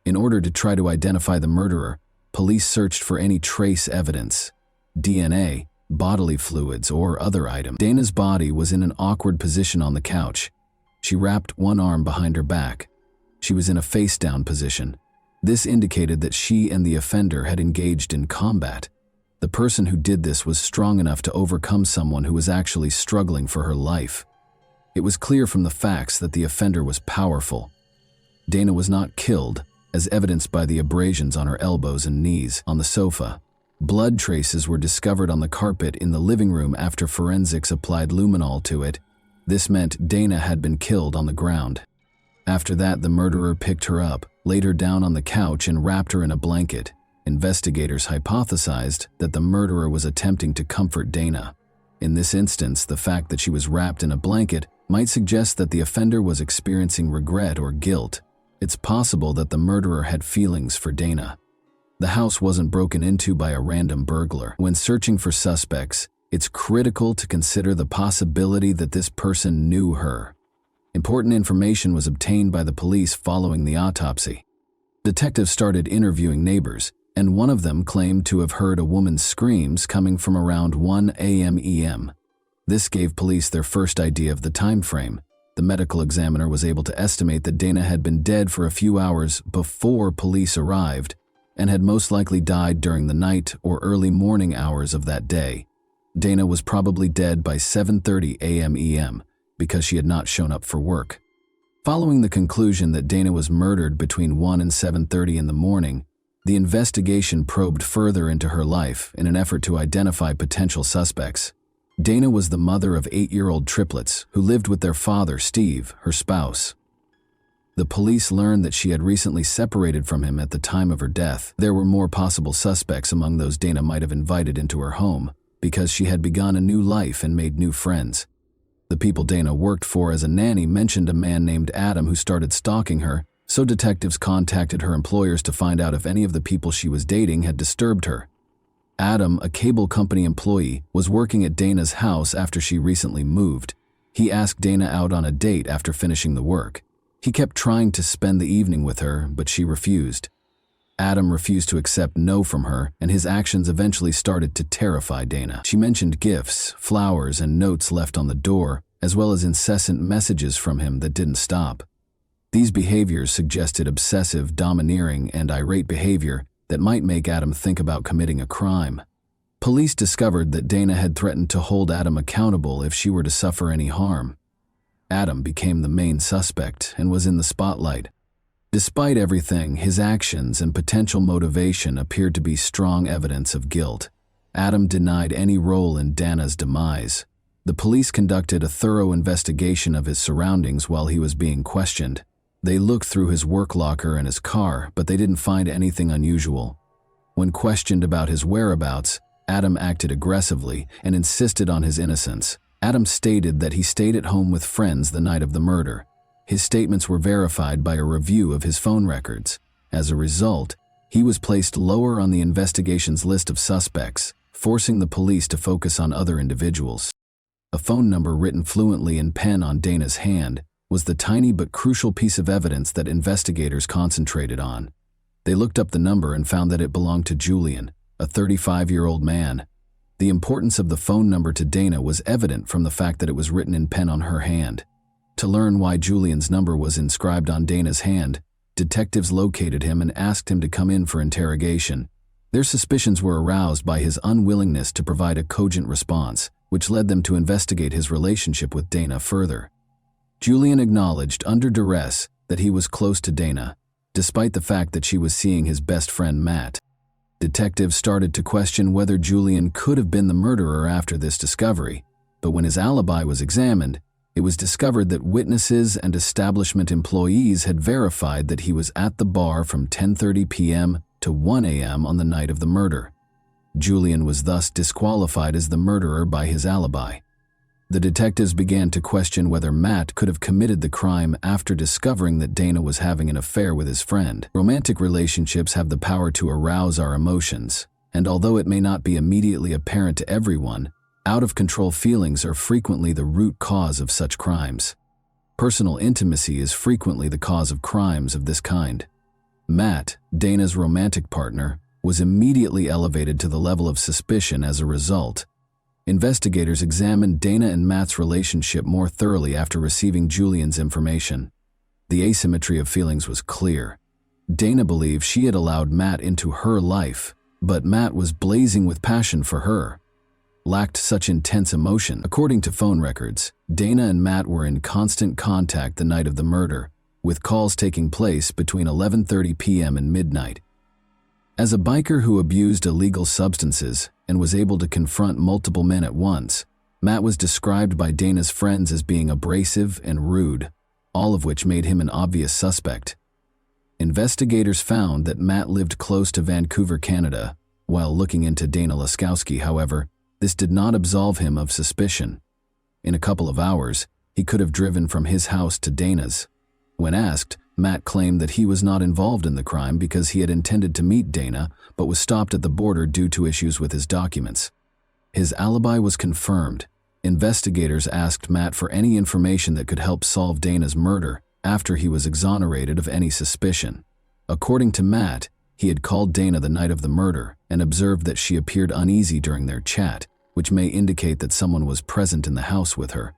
In order to try to identify the murderer, police searched for any trace evidence, DNA, bodily fluids, or other items. Dana's body was in an awkward position on the couch. She wrapped one arm behind her back. She was in a face-down position. This indicated that she and the offender had engaged in combat. The person who did this was strong enough to overcome someone who was actually struggling for her life. It was clear from the facts that the offender was powerful. Dana was not killed, as evidenced by the abrasions on her elbows and knees on the sofa. Blood traces were discovered on the carpet in the living room after forensics applied luminol to it. This meant Dana had been killed on the ground. After that, the murderer picked her up, laid her down on the couch, and wrapped her in a blanket. Investigators hypothesized that the murderer was attempting to comfort Dana. In this instance, the fact that she was wrapped in a blanket might suggest that the offender was experiencing regret or guilt. It's possible that the murderer had feelings for Dana. The house wasn't broken into by a random burglar. When searching for suspects, it's critical to consider the possibility that this person knew her. Important information was obtained by the police following the autopsy. Detectives started interviewing neighbors, and one of them claimed to have heard a woman's screams coming from around 1 a.m. This gave police their first idea of the time frame. The medical examiner was able to estimate that Dana had been dead for a few hours before police arrived and had most likely died during the night or early morning hours of that day. Dana was probably dead by 7:30 a.m. because she had not shown up for work. Following the conclusion that Dana was murdered between 1 and 7:30 in the morning, the investigation probed further into her life in an effort to identify potential suspects. Dana was the mother of 8-year-old triplets who lived with their father, Steve, her spouse. The police learned that she had recently separated from him at the time of her death. There were more possible suspects among those Dana might have invited into her home because she had begun a new life and made new friends. The people Dana worked for as a nanny mentioned a man named Adam who started stalking her, so detectives contacted her employers to find out if any of the people she was dating had disturbed her. Adam, a cable company employee, was working at Dana's house after she recently moved. He asked Dana out on a date after finishing the work. He kept trying to spend the evening with her, but she refused. Adam refused to accept no from her, and his actions eventually started to terrify Dana. She mentioned gifts, flowers, and notes left on the door, as well as incessant messages from him that didn't stop. These behaviors suggested obsessive, domineering, and irate behavior that might make Adam think about committing a crime. Police discovered that Dana had threatened to hold Adam accountable if she were to suffer any harm. Adam became the main suspect and was in the spotlight. Despite everything, his actions and potential motivation appeared to be strong evidence of guilt. Adam denied any role in Dana's demise. The police conducted a thorough investigation of his surroundings while he was being questioned. They looked through his work locker and his car, but they didn't find anything unusual. When questioned about his whereabouts, Adam acted aggressively and insisted on his innocence. Adam stated that he stayed at home with friends the night of the murder. His statements were verified by a review of his phone records. As a result, he was placed lower on the investigation's list of suspects, forcing the police to focus on other individuals. A phone number written fluently in pen on Dana's hand was the tiny but crucial piece of evidence that investigators concentrated on. They looked up the number and found that it belonged to Julian, a 35-year-old man. The importance of the phone number to Dana was evident from the fact that it was written in pen on her hand. To learn why Julian's number was inscribed on Dana's hand, detectives located him and asked him to come in for interrogation. Their suspicions were aroused by his unwillingness to provide a cogent response, which led them to investigate his relationship with Dana further. Julian acknowledged under duress that he was close to Dana, despite the fact that she was seeing his best friend Matt. Detectives started to question whether Julian could have been the murderer after this discovery, but when his alibi was examined, it was discovered that witnesses and establishment employees had verified that he was at the bar from 10:30 p.m. to 1 a.m. on the night of the murder. Julian was thus disqualified as the murderer by his alibi. The detectives began to question whether Matt could have committed the crime after discovering that Dana was having an affair with his friend. Romantic relationships have the power to arouse our emotions, and although it may not be immediately apparent to everyone, out-of-control feelings are frequently the root cause of such crimes. Personal intimacy is frequently the cause of crimes of this kind. Matt, Dana's romantic partner, was immediately elevated to the level of suspicion as a result. Investigators examined Dana and Matt's relationship more thoroughly after receiving Julian's information. The asymmetry of feelings was clear. Dana believed she had allowed Matt into her life, but Matt was blazing with passion for her. Lacked such intense emotion. According to phone records, Dana and Matt were in constant contact the night of the murder, with calls taking place between 11:30 p.m. and midnight. As a biker who abused illegal substances and was able to confront multiple men at once, Matt was described by Dana's friends as being abrasive and rude, all of which made him an obvious suspect. Investigators found that Matt lived close to Vancouver, Canada. While looking into Dana Laskowski, however, this did not absolve him of suspicion. In a couple of hours, he could have driven from his house to Dana's. When asked, Matt claimed that he was not involved in the crime because he had intended to meet Dana but was stopped at the border due to issues with his documents. His alibi was confirmed. Investigators asked Matt for any information that could help solve Dana's murder after he was exonerated of any suspicion. According to Matt, he had called Dana the night of the murder and observed that she appeared uneasy during their chat, which may indicate that someone was present in the house with her.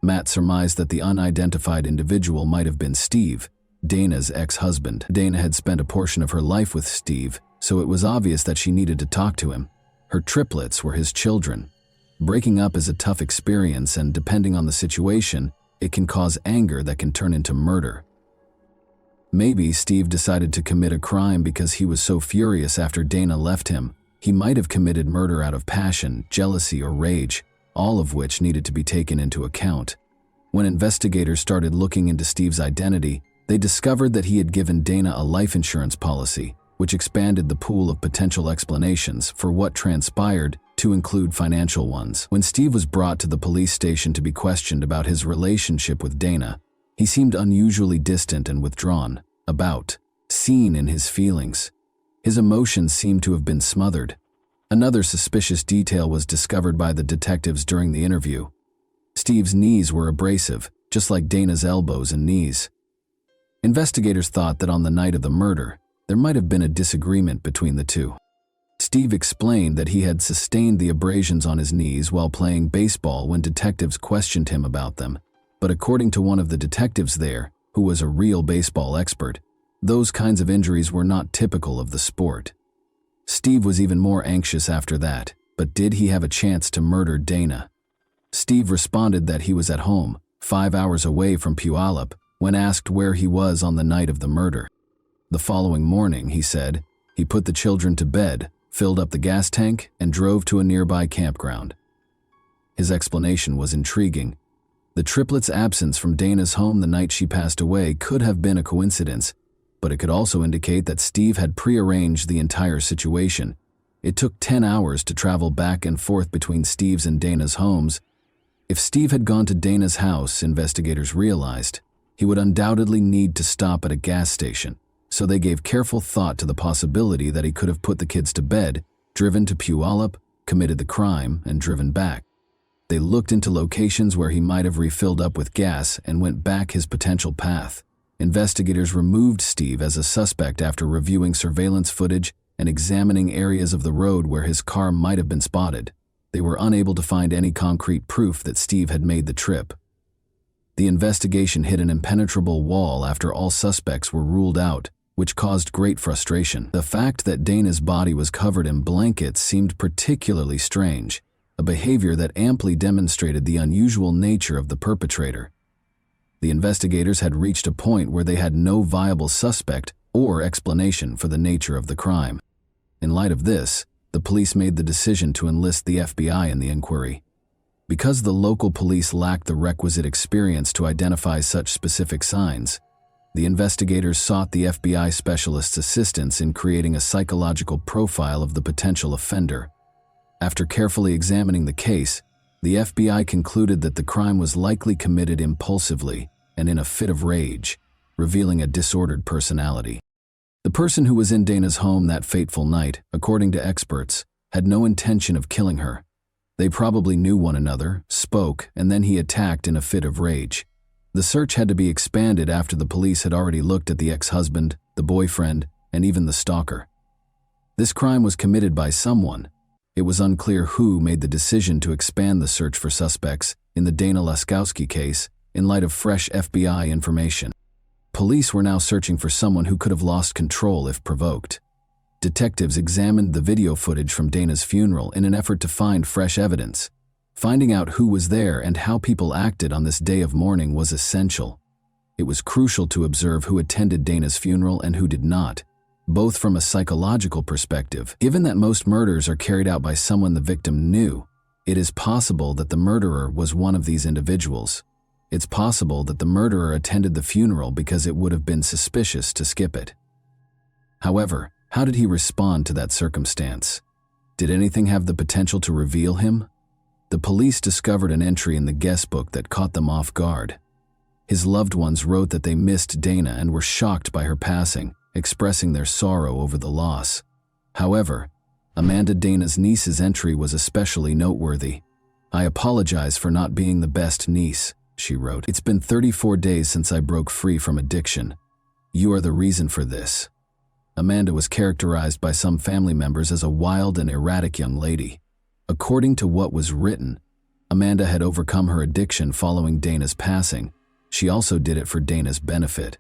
Matt surmised that the unidentified individual might have been Steve, Dana's ex-husband. Dana had spent a portion of her life with Steve, so it was obvious that she needed to talk to him. Her triplets were his children. Breaking up is a tough experience, and depending on the situation, it can cause anger that can turn into murder. Maybe Steve decided to commit a crime because he was so furious after Dana left him. He might have committed murder out of passion, jealousy, or rage, all of which needed to be taken into account. When investigators started looking into Steve's identity, they discovered that he had given Dana a life insurance policy, which expanded the pool of potential explanations for what transpired to include financial ones. When Steve was brought to the police station to be questioned about his relationship with Dana, he seemed unusually distant and withdrawn, seen in his feelings. His emotions seemed to have been smothered. Another suspicious detail was discovered by the detectives during the interview. Steve's knees were abrasive, just like Dana's elbows and knees. Investigators thought that on the night of the murder, there might have been a disagreement between the two. Steve explained that he had sustained the abrasions on his knees while playing baseball when detectives questioned him about them, but according to one of the detectives there, who was a real baseball expert, those kinds of injuries were not typical of the sport. Steve was even more anxious after that, but did he have a chance to murder Dana? Steve responded that he was at home, 5 hours away from Puyallup, when asked where he was on the night of the murder. The following morning, he said, he put the children to bed, filled up the gas tank, and drove to a nearby campground. His explanation was intriguing. The triplets' absence from Dana's home the night she passed away could have been a coincidence, but it could also indicate that Steve had prearranged the entire situation. It took 10 hours to travel back and forth between Steve's and Dana's homes. If Steve had gone to Dana's house, investigators realized, he would undoubtedly need to stop at a gas station, so they gave careful thought to the possibility that he could have put the kids to bed, driven to Puyallup, committed the crime, and driven back. They looked into locations where he might have refilled up with gas and went back his potential path. Investigators removed Steve as a suspect after reviewing surveillance footage and examining areas of the road where his car might have been spotted. They were unable to find any concrete proof that Steve had made the trip. The investigation hit an impenetrable wall after all suspects were ruled out, which caused great frustration. The fact that Dana's body was covered in blankets seemed particularly strange, a behavior that amply demonstrated the unusual nature of the perpetrator. The investigators had reached a point where they had no viable suspect or explanation for the nature of the crime. In light of this, the police made the decision to enlist the FBI in the inquiry. Because the local police lacked the requisite experience to identify such specific signs, the investigators sought the FBI specialist's assistance in creating a psychological profile of the potential offender. After carefully examining the case, The FBI concluded that the crime was likely committed impulsively and in a fit of rage, revealing a disordered personality. The person who was in Dana's home that fateful night, according to experts, had no intention of killing her. They probably knew one another, spoke, and then he attacked in a fit of rage. The search had to be expanded after the police had already looked at the ex-husband, the boyfriend, and even the stalker. This crime was committed by someone. It was unclear who made the decision to expand the search for suspects in the Dana Laskowski case in light of fresh FBI information. Police were now searching for someone who could have lost control if provoked. Detectives examined the video footage from Dana's funeral in an effort to find fresh evidence. Finding out who was there and how people acted on this day of mourning was essential. It was crucial to observe who attended Dana's funeral and who did not, both from a psychological perspective. Given that most murders are carried out by someone the victim knew, it is possible that the murderer was one of these individuals. It's possible that the murderer attended the funeral because it would have been suspicious to skip it. However, how did he respond to that circumstance? Did anything have the potential to reveal him? The police discovered an entry in the guest book that caught them off guard. His loved ones wrote that they missed Dana and were shocked by her passing, expressing their sorrow over the loss. However, Amanda, Dana's niece's entry was especially noteworthy. "I apologize for not being the best niece," she wrote. "It's been 34 days since I broke free from addiction. You are the reason for this." Amanda was characterized by some family members as a wild and erratic young lady. According to what was written, Amanda had overcome her addiction following Dana's passing. She also did it for Dana's benefit,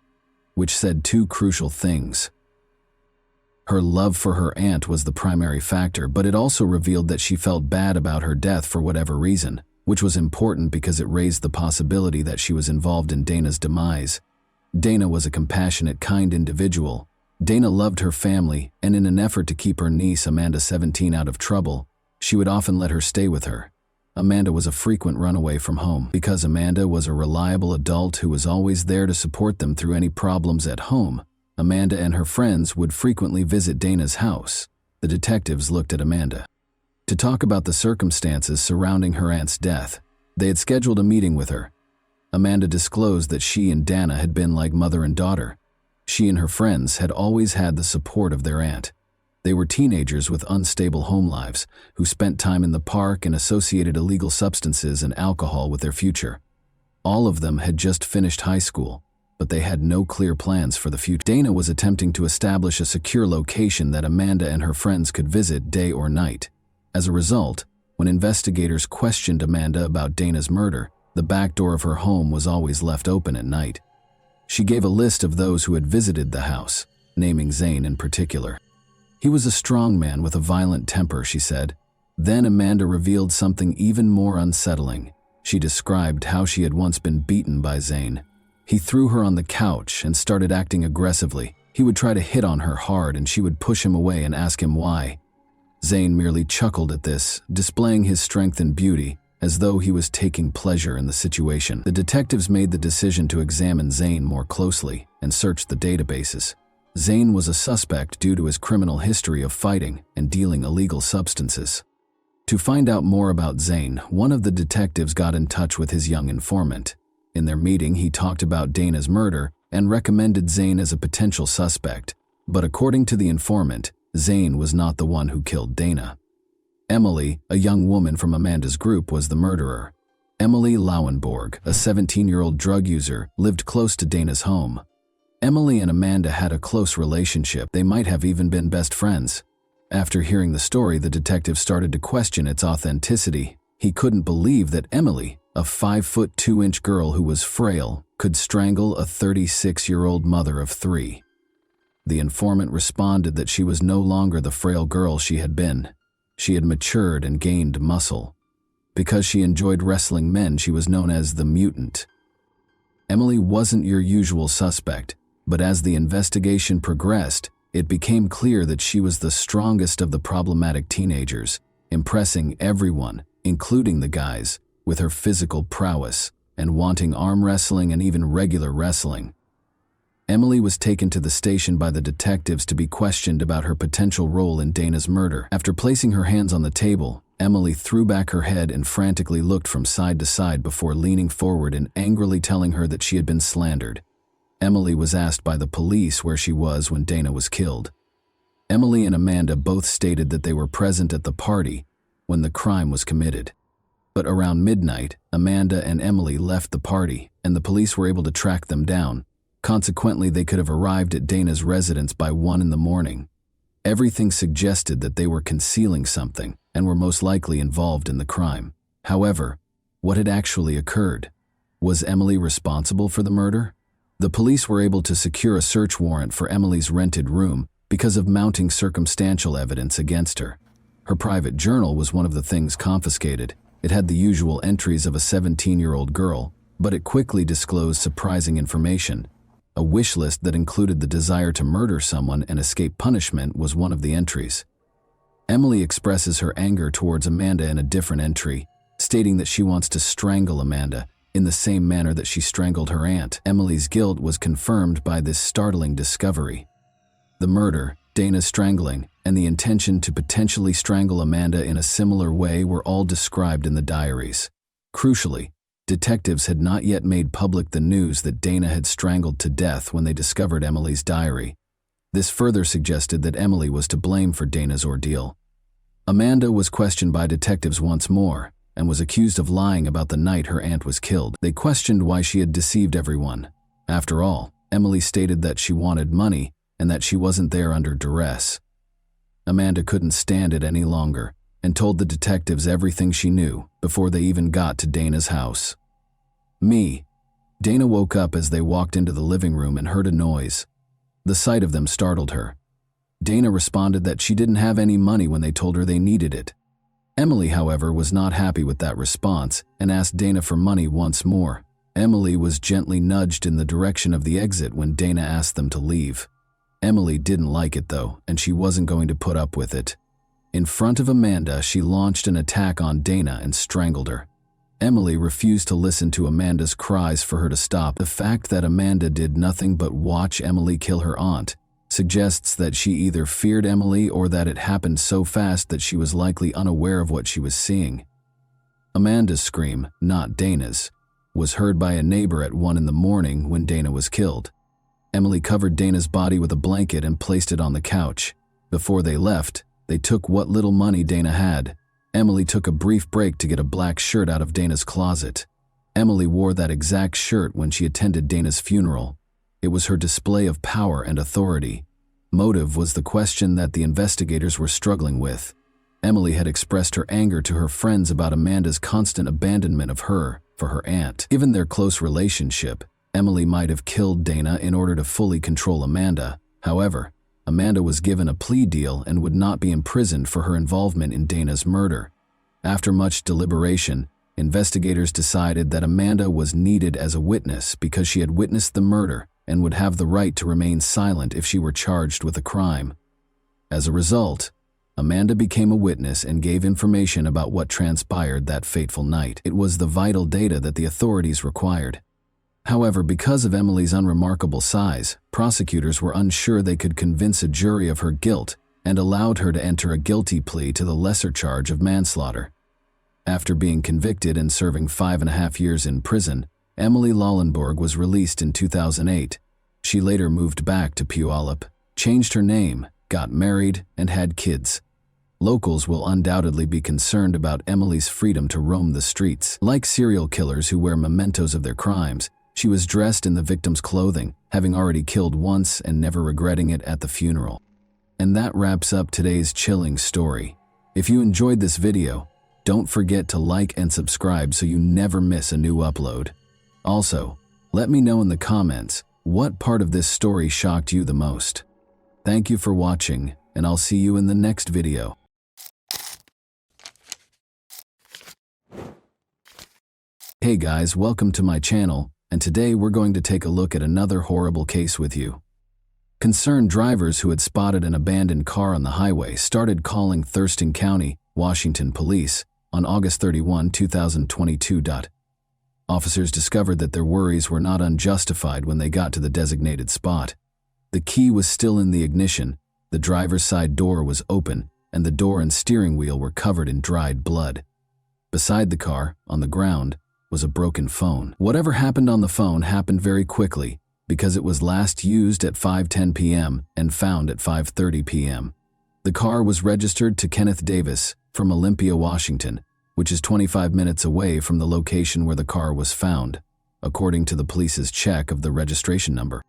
which said two crucial things. Her love for her aunt was the primary factor, but it also revealed that she felt bad about her death for whatever reason, which was important because it raised the possibility that she was involved in Dana's demise. Dana was a compassionate, kind individual. Dana loved her family, and in an effort to keep her niece, Amanda 17, out of trouble, she would often let her stay with her. Amanda was a frequent runaway from home. Because Amanda was a reliable adult who was always there to support them through any problems at home, Amanda and her friends would frequently visit Dana's house. The detectives looked at Amanda to talk about the circumstances surrounding her aunt's death. They had scheduled a meeting with her. Amanda disclosed that she and Dana had been like mother and daughter. She and her friends had always had the support of their aunt. They were teenagers with unstable home lives who spent time in the park and associated illegal substances and alcohol with their future. All of them had just finished high school, but they had no clear plans for the future. Dana was attempting to establish a secure location that Amanda and her friends could visit day or night. As a result, when investigators questioned Amanda about Dana's murder, the back door of her home was always left open at night. She gave a list of those who had visited the house, naming Zane in particular. "He was a strong man with a violent temper," she said. Then Amanda revealed something even more unsettling. She described how she had once been beaten by Zane. He threw her on the couch and started acting aggressively. He would try to hit on her hard and she would push him away and ask him why. Zane merely chuckled at this, displaying his strength and beauty, as though he was taking pleasure in the situation. The detectives made the decision to examine Zane more closely and search the databases. Zane was a suspect due to his criminal history of fighting and dealing illegal substances. To find out more about Zane, one of the detectives got in touch with his young informant. In their meeting, he talked about Dana's murder and recommended Zane as a potential suspect. But according to the informant, Zane was not the one who killed Dana. Emily, a young woman from Amanda's group, was the murderer. Emily Lauenborg, a 17-year-old drug user, lived close to Dana's home. Emily and Amanda had a close relationship. They might have even been best friends. After hearing the story, the detective started to question its authenticity. He couldn't believe that Emily, a 5'2" girl who was frail, could strangle a 36-year-old mother of 3. The informant responded that she was no longer the frail girl she had been. She had matured and gained muscle. Because she enjoyed wrestling men, she was known as the mutant. Emily wasn't your usual suspect. But as the investigation progressed, it became clear that she was the strongest of the problematic teenagers, impressing everyone, including the guys, with her physical prowess and wanting arm wrestling and even regular wrestling. Emily was taken to the station by the detectives to be questioned about her potential role in Dana's murder. After placing her hands on the table, Emily threw back her head and frantically looked from side to side before leaning forward and angrily telling her that she had been slandered. Emily was asked by the police where she was when Dana was killed. Emily and Amanda both stated that they were present at the party when the crime was committed. But around midnight, Amanda and Emily left the party, and the police were able to track them down. Consequently, they could have arrived at Dana's residence by 1 in the morning. Everything suggested that they were concealing something and were most likely involved in the crime. However, what had actually occurred? Was Emily responsible for the murder? The police were able to secure a search warrant for Emily's rented room because of mounting circumstantial evidence against her. Her private journal was one of the things confiscated. It had the usual entries of a 17-year-old girl, but it quickly disclosed surprising information. A wish list that included the desire to murder someone and escape punishment was one of the entries. Emily expresses her anger towards Amanda in a different entry, stating that she wants to strangle Amanda in the same manner that she strangled her aunt. Emily's guilt was confirmed by this startling discovery. The murder, Dana's strangling, and the intention to potentially strangle Amanda in a similar way were all described in the diaries. Crucially, detectives had not yet made public the news that Dana had strangled to death when they discovered Emily's diary. This further suggested that Emily was to blame for Dana's ordeal. Amanda was questioned by detectives once more and was accused of lying about the night her aunt was killed. They questioned why she had deceived everyone. After all, Emily stated that she wanted money and that she wasn't there under duress. Amanda couldn't stand it any longer and told the detectives everything she knew before they even got to Dana's house. Dana woke up as they walked into the living room and heard a noise. The sight of them startled her. Dana responded that she didn't have any money when they told her they needed it. Emily, however, was not happy with that response and asked Dana for money once more. Emily was gently nudged in the direction of the exit when Dana asked them to leave. Emily didn't like it though, and she wasn't going to put up with it. In front of Amanda, she launched an attack on Dana and strangled her. Emily refused to listen to Amanda's cries for her to stop. The fact that Amanda did nothing but watch Emily kill her aunt suggests that she either feared Emily or that it happened so fast that she was likely unaware of what she was seeing. Amanda's scream, not Dana's, was heard by a neighbor at 1 in the morning when Dana was killed. Emily covered Dana's body with a blanket and placed it on the couch. Before they left, they took what little money Dana had. Emily took a brief break to get a black shirt out of Dana's closet. Emily wore that exact shirt when she attended Dana's funeral. It was her display of power and authority. Motive was the question that the investigators were struggling with. Emily had expressed her anger to her friends about Amanda's constant abandonment of her for her aunt. Given their close relationship, Emily might have killed Dana in order to fully control Amanda. However, Amanda was given a plea deal and would not be imprisoned for her involvement in Dana's murder. After much deliberation, investigators decided that Amanda was needed as a witness because she had witnessed the murder and would have the right to remain silent if she were charged with a crime. As a result, Amanda became a witness and gave information about what transpired that fateful night. It was the vital data that the authorities required. However, because of Emily's unremarkable size, prosecutors were unsure they could convince a jury of her guilt and allowed her to enter a guilty plea to the lesser charge of manslaughter. After being convicted and serving 5.5 years in prison, Emily Lollenborg was released in 2008. She later moved back to Puyallup, changed her name, got married, and had kids. Locals will undoubtedly be concerned about Emily's freedom to roam the streets. Like serial killers who wear mementos of their crimes, she was dressed in the victim's clothing, having already killed once and never regretting it at the funeral. And that wraps up today's chilling story. If you enjoyed this video, don't forget to like and subscribe so you never miss a new upload. Also, let me know in the comments what part of this story shocked you the most. Thank you for watching, and I'll see you in the next video. Hey guys, welcome to my channel, and today we're going to take a look at another horrible case with you. Concerned drivers who had spotted an abandoned car on the highway started calling Thurston County, Washington police on August 31, 2022. Officers discovered that their worries were not unjustified when they got to the designated spot. The key was still in the ignition, the driver's side door was open, and the door and steering wheel were covered in dried blood. Beside the car, on the ground, was a broken phone. Whatever happened on the phone happened very quickly, because it was last used at 5:10 p.m. and found at 5:30 p.m. The car was registered to Kenneth Davis from Olympia, Washington, which is 25 minutes away from the location where the car was found, according to the police's check of the registration number.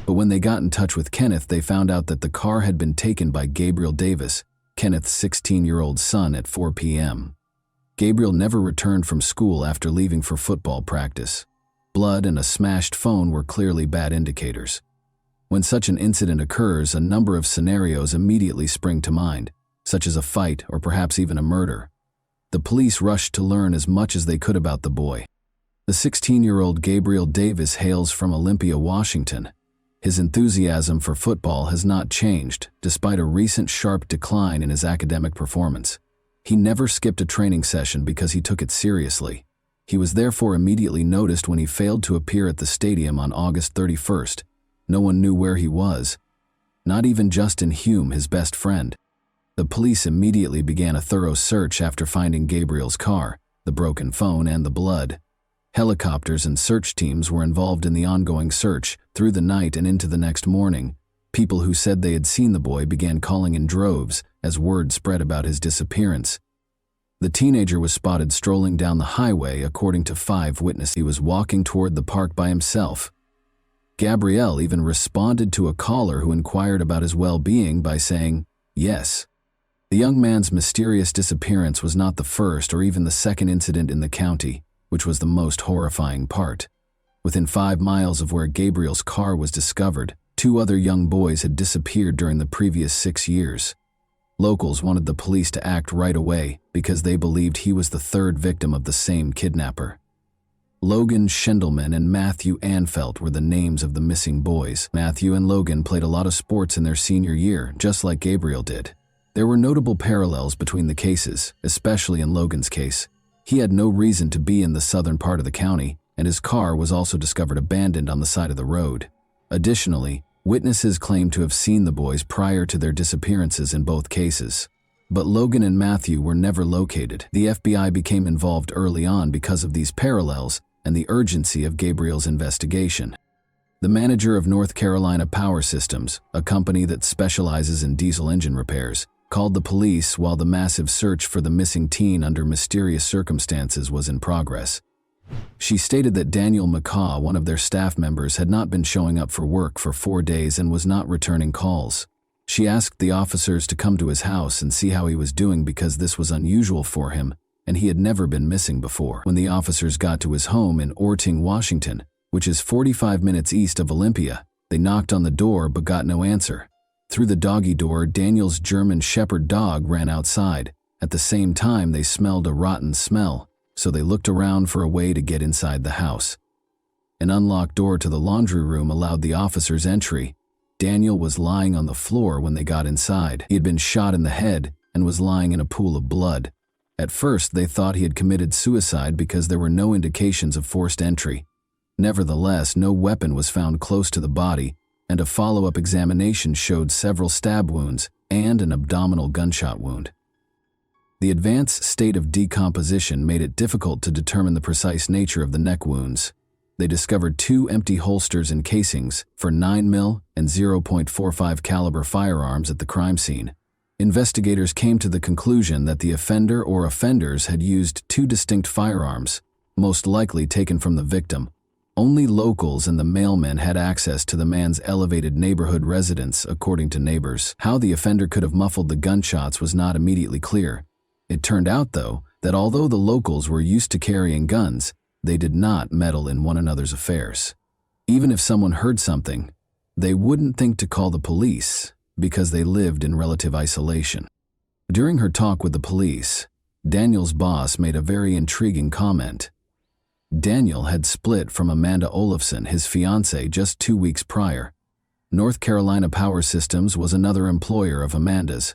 But when they got in touch with Kenneth, they found out that the car had been taken by Gabriel Davis, Kenneth's 16-year-old son, at 4 p.m. Gabriel never returned from school after leaving for football practice. Blood and a smashed phone were clearly bad indicators. When such an incident occurs, a number of scenarios immediately spring to mind, such as a fight or perhaps even a murder. The police rushed to learn as much as they could about the boy. The 16-year-old Gabriel Davis hails from Olympia, Washington. His enthusiasm for football has not changed, despite a recent sharp decline in his academic performance. He never skipped a training session because he took it seriously. He was therefore immediately noticed when he failed to appear at the stadium on August 31st. No one knew where he was, not even Justin Hume, his best friend. The police immediately began a thorough search after finding Gabriel's car, the broken phone, and the blood. Helicopters and search teams were involved in the ongoing search through the night and into the next morning. People who said they had seen the boy began calling in droves as word spread about his disappearance. The teenager was spotted strolling down the highway, according to 5 witnesses. He was walking toward the park by himself. Gabriel even responded to a caller who inquired about his well-being by saying, "Yes." The young man's mysterious disappearance was not the first or even the second incident in the county, which was the most horrifying part. Within 5 miles of where Gabriel's car was discovered, 2 other young boys had disappeared during the previous 6 years. Locals wanted the police to act right away because they believed he was the 3rd victim of the same kidnapper. Logan Schindelman and Matthew Anfelt were the names of the missing boys. Matthew and Logan played a lot of sports in their senior year, just like Gabriel did. There were notable parallels between the cases, especially in Logan's case. He had no reason to be in the southern part of the county, and his car was also discovered abandoned on the side of the road. Additionally, witnesses claimed to have seen the boys prior to their disappearances in both cases. But Logan and Matthew were never located. The FBI became involved early on because of these parallels and the urgency of Gabriel's investigation. The manager of North Carolina Power Systems, a company that specializes in diesel engine repairs, called the police while the massive search for the missing teen under mysterious circumstances was in progress. She stated that Daniel McCaw, one of their staff members, had not been showing up for work for 4 days and was not returning calls. She asked the officers to come to his house and see how he was doing because this was unusual for him, and he had never been missing before. When the officers got to his home in Orting, Washington, which is 45 minutes east of Olympia, they knocked on the door but got no answer. Through the doggy door, Daniel's German Shepherd dog ran outside. At the same time, they smelled a rotten smell, so they looked around for a way to get inside the house. An unlocked door to the laundry room allowed the officers entry. Daniel was lying on the floor when they got inside. He had been shot in the head and was lying in a pool of blood. At first, they thought he had committed suicide because there were no indications of forced entry. Nevertheless, no weapon was found close to the body, and a follow-up examination showed several stab wounds and an abdominal gunshot wound. The advanced state of decomposition made it difficult to determine the precise nature of the neck wounds. They discovered 2 empty holsters and casings for 9mm and .45 caliber firearms at the crime scene. Investigators came to the conclusion that the offender or offenders had used 2 distinct firearms, most likely taken from the victim. Only locals and the mailman had access to the man's elevated neighborhood residence, according to neighbors. How the offender could have muffled the gunshots was not immediately clear. It turned out, though, that although the locals were used to carrying guns, they did not meddle in one another's affairs. Even if someone heard something, they wouldn't think to call the police because they lived in relative isolation. During her talk with the police, Daniel's boss made a very intriguing comment. Daniel had split from Amanda Olafson, his fiancée, just 2 weeks prior. North Carolina Power Systems was another employer of Amanda's.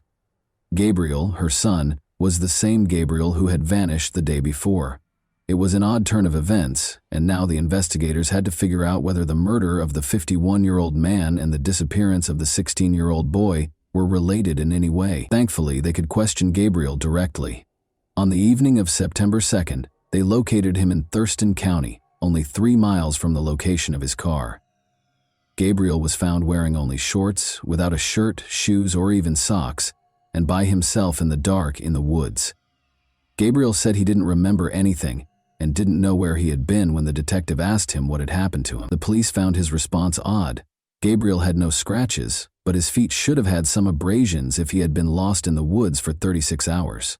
Gabriel, her son, was the same Gabriel who had vanished the day before. It was an odd turn of events, and now the investigators had to figure out whether the murder of the 51-year-old man and the disappearance of the 16-year-old boy were related in any way. Thankfully, they could question Gabriel directly. On the evening of September 2nd, they located him in Thurston County, only 3 miles from the location of his car. Gabriel was found wearing only shorts, without a shirt, shoes, or even socks, and by himself in the dark in the woods. Gabriel said he didn't remember anything and didn't know where he had been when the detective asked him what had happened to him. The police found his response odd. Gabriel had no scratches, but his feet should have had some abrasions if he had been lost in the woods for 36 hours.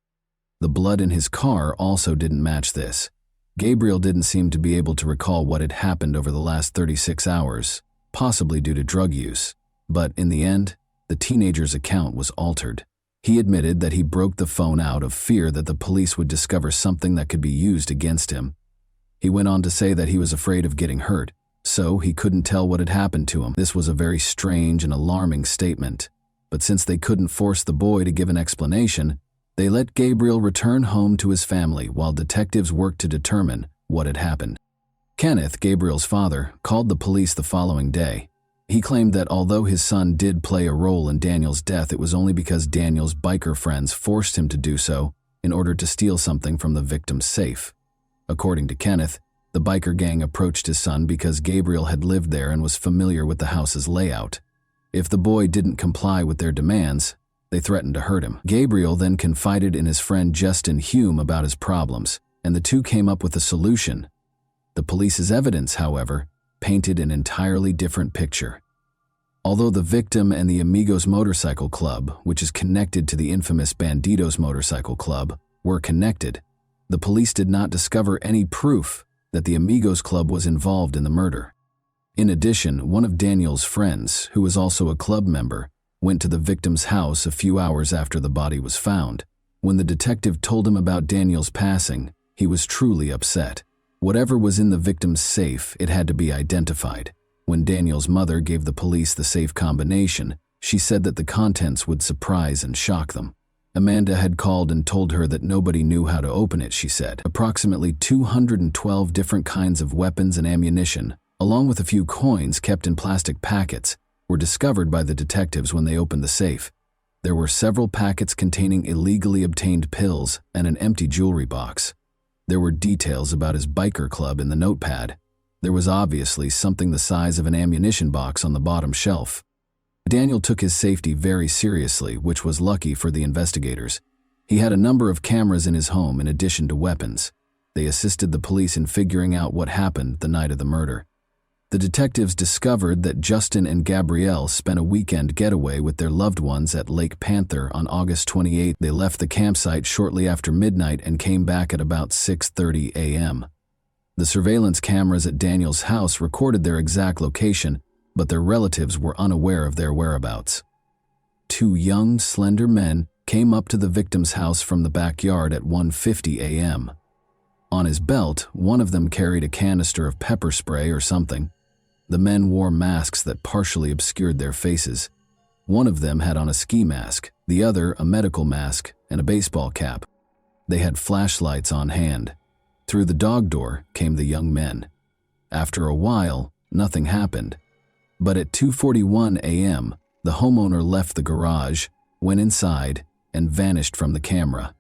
The blood in his car also didn't match this. Gabriel didn't seem to be able to recall what had happened over the last 36 hours, possibly due to drug use. But in the end, the teenager's account was altered. He admitted that he broke the phone out of fear that the police would discover something that could be used against him. He went on to say that he was afraid of getting hurt, so he couldn't tell what had happened to him. This was a very strange and alarming statement, but since they couldn't force the boy to give an explanation, they let Gabriel return home to his family while detectives worked to determine what had happened. Kenneth, Gabriel's father, called the police the following day. He claimed that although his son did play a role in Daniel's death, it was only because Daniel's biker friends forced him to do so in order to steal something from the victim's safe. According to Kenneth, the biker gang approached his son because Gabriel had lived there and was familiar with the house's layout. If the boy didn't comply with their demands, they threatened to hurt him. Gabriel then confided in his friend Justin Hume about his problems, and the two came up with a solution. The police's evidence, however, painted an entirely different picture. Although the victim and the Amigos Motorcycle Club, which is connected to the infamous Bandidos Motorcycle Club, were connected, the police did not discover any proof that the Amigos Club was involved in the murder. In addition, one of Daniel's friends, who was also a club member, went to the victim's house a few hours after the body was found. When the detective told him about Daniel's passing, he was truly upset. Whatever was in the victim's safe, it had to be identified. When Daniel's mother gave the police the safe combination, she said that the contents would surprise and shock them. Amanda had called and told her that nobody knew how to open it, she said. Approximately 212 different kinds of weapons and ammunition, along with a few coins kept in plastic packets, were discovered by the detectives when they opened the safe. There were several packets containing illegally obtained pills and an empty jewelry box. There were details about his biker club in the notepad. There was obviously something the size of an ammunition box on the bottom shelf. Daniel took his safety very seriously, which was lucky for the investigators. He had a number of cameras in his home in addition to weapons. They assisted the police in figuring out what happened the night of the murder. The detectives discovered that Justin and Gabrielle spent a weekend getaway with their loved ones at Lake Panther on August 28. They left the campsite shortly after midnight and came back at about 6:30 a.m. The surveillance cameras at Daniel's house recorded their exact location, but their relatives were unaware of their whereabouts. 2 young, slender men came up to the victim's house from the backyard at 1:50 a.m. On his belt, one of them carried a canister of pepper spray or something. The men wore masks that partially obscured their faces. One of them had on a ski mask, the other a medical mask and a baseball cap. They had flashlights on hand. Through the dog door came the young men. After a while, nothing happened. But at 2:41 a.m., the homeowner left the garage, went inside, and vanished from the camera.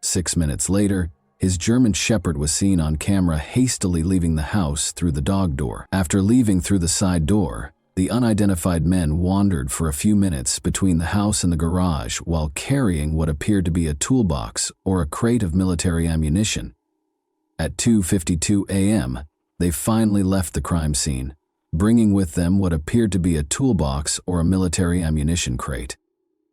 6 minutes later, his German Shepherd was seen on camera hastily leaving the house through the dog door. After leaving through the side door, the unidentified men wandered for a few minutes between the house and the garage while carrying what appeared to be a toolbox or a crate of military ammunition. At 2:52 a.m., they finally left the crime scene, bringing with them what appeared to be a toolbox or a military ammunition crate.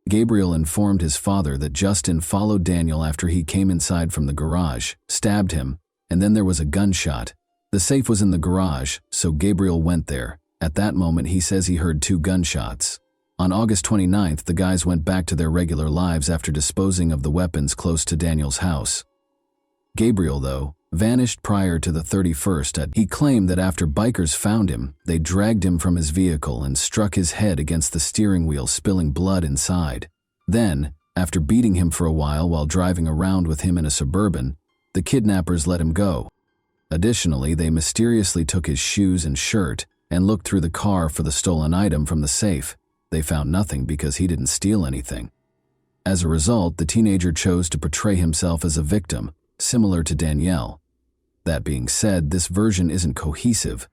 Gabriel informed his father that Justin followed Daniel after he came inside from the garage, stabbed him, and then there was a gunshot. The safe was in the garage, so Gabriel went there. At that moment, he says he heard 2 gunshots. On August 29th, the guys went back to their regular lives after disposing of the weapons close to Daniel's house. Gabriel, though, vanished prior to the 31st. He claimed that after bikers found him, they dragged him from his vehicle and struck his head against the steering wheel, spilling blood inside. Then, after beating him for a while driving around with him in a Suburban, the kidnappers let him go. Additionally, they mysteriously took his shoes and shirt and looked through the car for the stolen item from the safe. They found nothing because he didn't steal anything. As a result, the teenager chose to portray himself as a victim, similar to Danielle. That being said, this version isn't cohesive.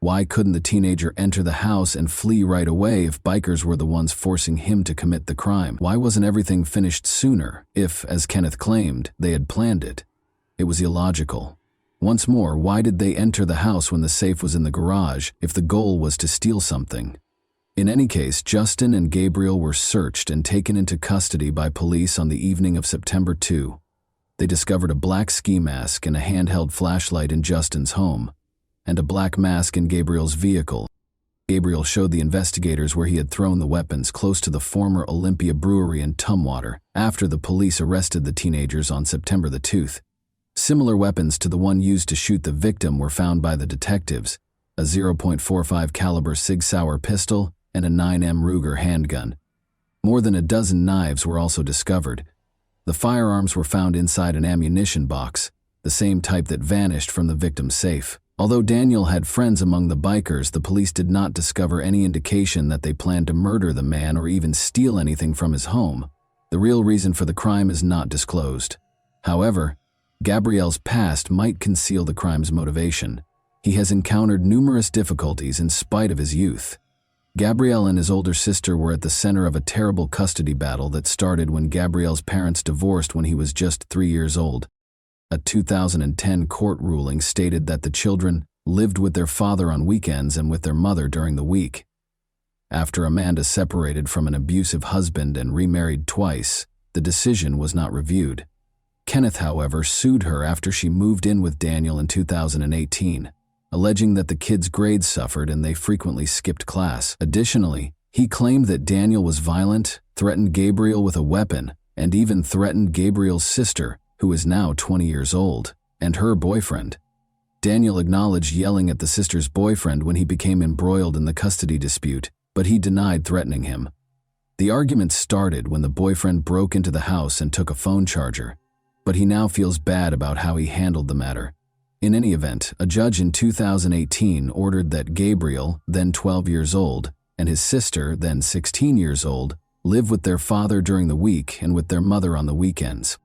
Why couldn't the teenager enter the house and flee right away if bikers were the ones forcing him to commit the crime? Why wasn't everything finished sooner if, as Kenneth claimed, they had planned it? It was illogical. Once more, why did they enter the house when the safe was in the garage if the goal was to steal something? In any case, Justin and Gabriel were searched and taken into custody by police on the evening of September 2. They discovered a black ski mask and a handheld flashlight in Justin's home, and a black mask in Gabriel's vehicle. Gabriel showed the investigators where he had thrown the weapons close to the former Olympia Brewery in Tumwater after the police arrested the teenagers on September the 2nd. Similar weapons to the one used to shoot the victim were found by the detectives, a .45 caliber Sig Sauer pistol and a 9mm Ruger handgun. More than a dozen knives were also discovered. The firearms were found inside an ammunition box, the same type that vanished from the victim's safe. Although Daniel had friends among the bikers, the police did not discover any indication that they planned to murder the man or even steal anything from his home. The real reason for the crime is not disclosed. However, Gabriel's past might conceal the crime's motivation. He has encountered numerous difficulties in spite of his youth. Gabriel and his older sister were at the center of a terrible custody battle that started when Gabriel's parents divorced when he was just 3 years old. A 2010 court ruling stated that the children lived with their father on weekends and with their mother during the week. After Amanda separated from an abusive husband and remarried twice, the decision was not reviewed. Kenneth, however, sued her after she moved in with Daniel in 2018, alleging that the kids' grades suffered and they frequently skipped class. Additionally, he claimed that Daniel was violent, threatened Gabriel with a weapon, and even threatened Gabriel's sister, who is now 20 years old, and her boyfriend. Daniel acknowledged yelling at the sister's boyfriend when he became embroiled in the custody dispute, but he denied threatening him. The argument started when the boyfriend broke into the house and took a phone charger, but he now feels bad about how he handled the matter. In any event, a judge in 2018 ordered that Gabriel, then 12 years old, and his sister, then 16 years old, live with their father during the week and with their mother on the weekends.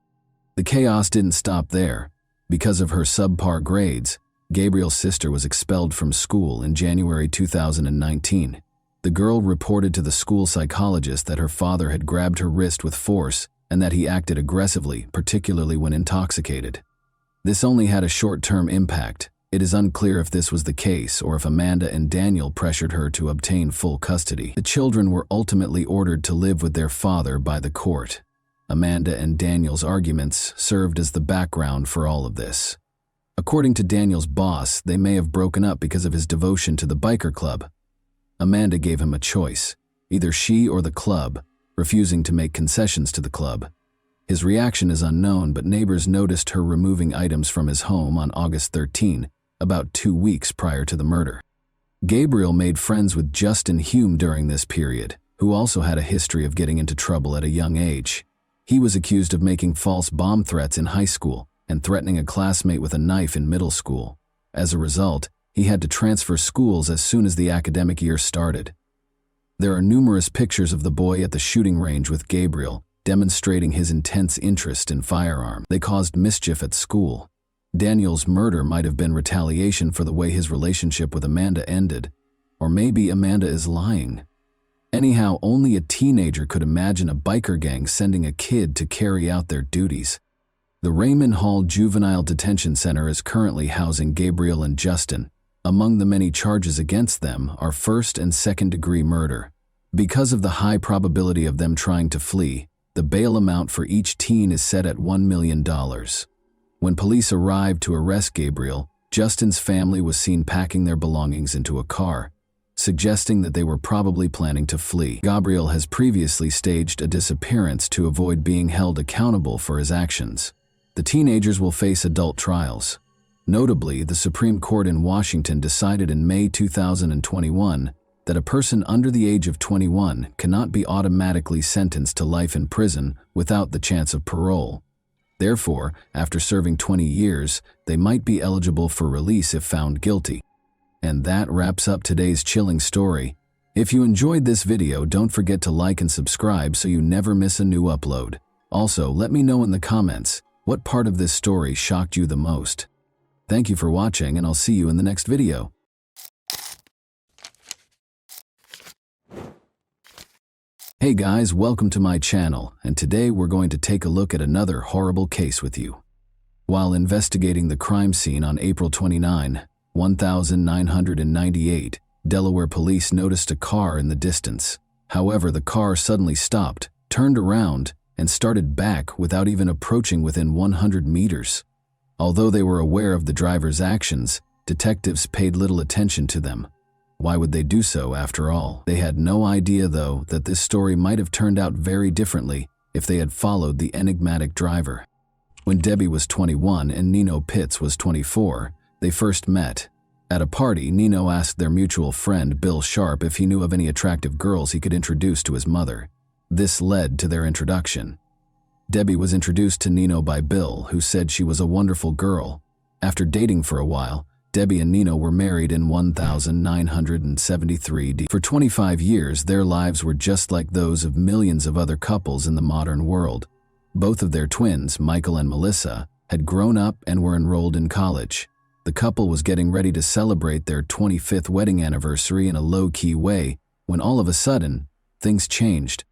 The chaos didn't stop there. Because of her subpar grades, Gabriel's sister was expelled from school in January 2019. The girl reported to the school psychologist that her father had grabbed her wrist with force and that he acted aggressively, particularly when intoxicated. This only had a short-term impact. It is unclear if this was the case or if Amanda and Daniel pressured her to obtain full custody. The children were ultimately ordered to live with their father by the court. Amanda and Daniel's arguments served as the background for all of this. According to Daniel's boss, they may have broken up because of his devotion to the biker club. Amanda gave him a choice, either she or the club, refusing to make concessions to the club. His reaction is unknown, but neighbors noticed her removing items from his home on August 13, about 2 weeks prior to the murder. Gabriel made friends with Justin Hume during this period, who also had a history of getting into trouble at a young age. He was accused of making false bomb threats in high school and threatening a classmate with a knife in middle school. As a result, he had to transfer schools as soon as the academic year started. There are numerous pictures of the boy at the shooting range with Gabriel, demonstrating his intense interest in firearms. They caused mischief at school. Daniel's murder might have been retaliation for the way his relationship with Amanda ended, or maybe Amanda is lying. Anyhow, only a teenager could imagine a biker gang sending a kid to carry out their duties. The Raymond Hall Juvenile Detention Center is currently housing Gabriel and Justin. Among the many charges against them are first- and second-degree murder. Because of the high probability of them trying to flee, the bail amount for each teen is set at $1 million. When police arrived to arrest Gabriel, Justin's family was seen packing their belongings into a car, suggesting that they were probably planning to flee. Gabriel has previously staged a disappearance to avoid being held accountable for his actions. The teenagers will face adult trials. Notably, the Supreme Court in Washington decided in May 2021 that a person under the age of 21 cannot be automatically sentenced to life in prison without the chance of parole. Therefore, after serving 20 years, they might be eligible for release if found guilty. And that wraps up today's chilling story. If you enjoyed this video, don't forget to like and subscribe so you never miss a new upload. Also, let me know in the comments, what part of this story shocked you the most? Thank you for watching, and I'll see you in the next video. Hey guys, welcome to my channel, and today we're going to take a look at another horrible case with you. While investigating the crime scene on April 29, 1998, Delaware police noticed a car in the distance. However, the car suddenly stopped, turned around, and started back without even approaching within 100 meters. Although they were aware of the driver's actions, detectives paid little attention to them. Why would they do so after all? They had no idea, though, that this story might have turned out very differently if they had followed the enigmatic driver. When Debbie was 21 and Nino Pitts was 24, they first met. At a party, Nino asked their mutual friend Bill Sharp if he knew of any attractive girls he could introduce to his mother. This led to their introduction. Debbie was introduced to Nino by Bill, who said she was a wonderful girl. After dating for a while, Debbie and Nino were married in 1973. For 25 years, their lives were just like those of millions of other couples in the modern world. Both of their twins, Michael and Melissa, had grown up and were enrolled in college. The couple was getting ready to celebrate their 25th wedding anniversary in a low-key way when all of a sudden, things changed.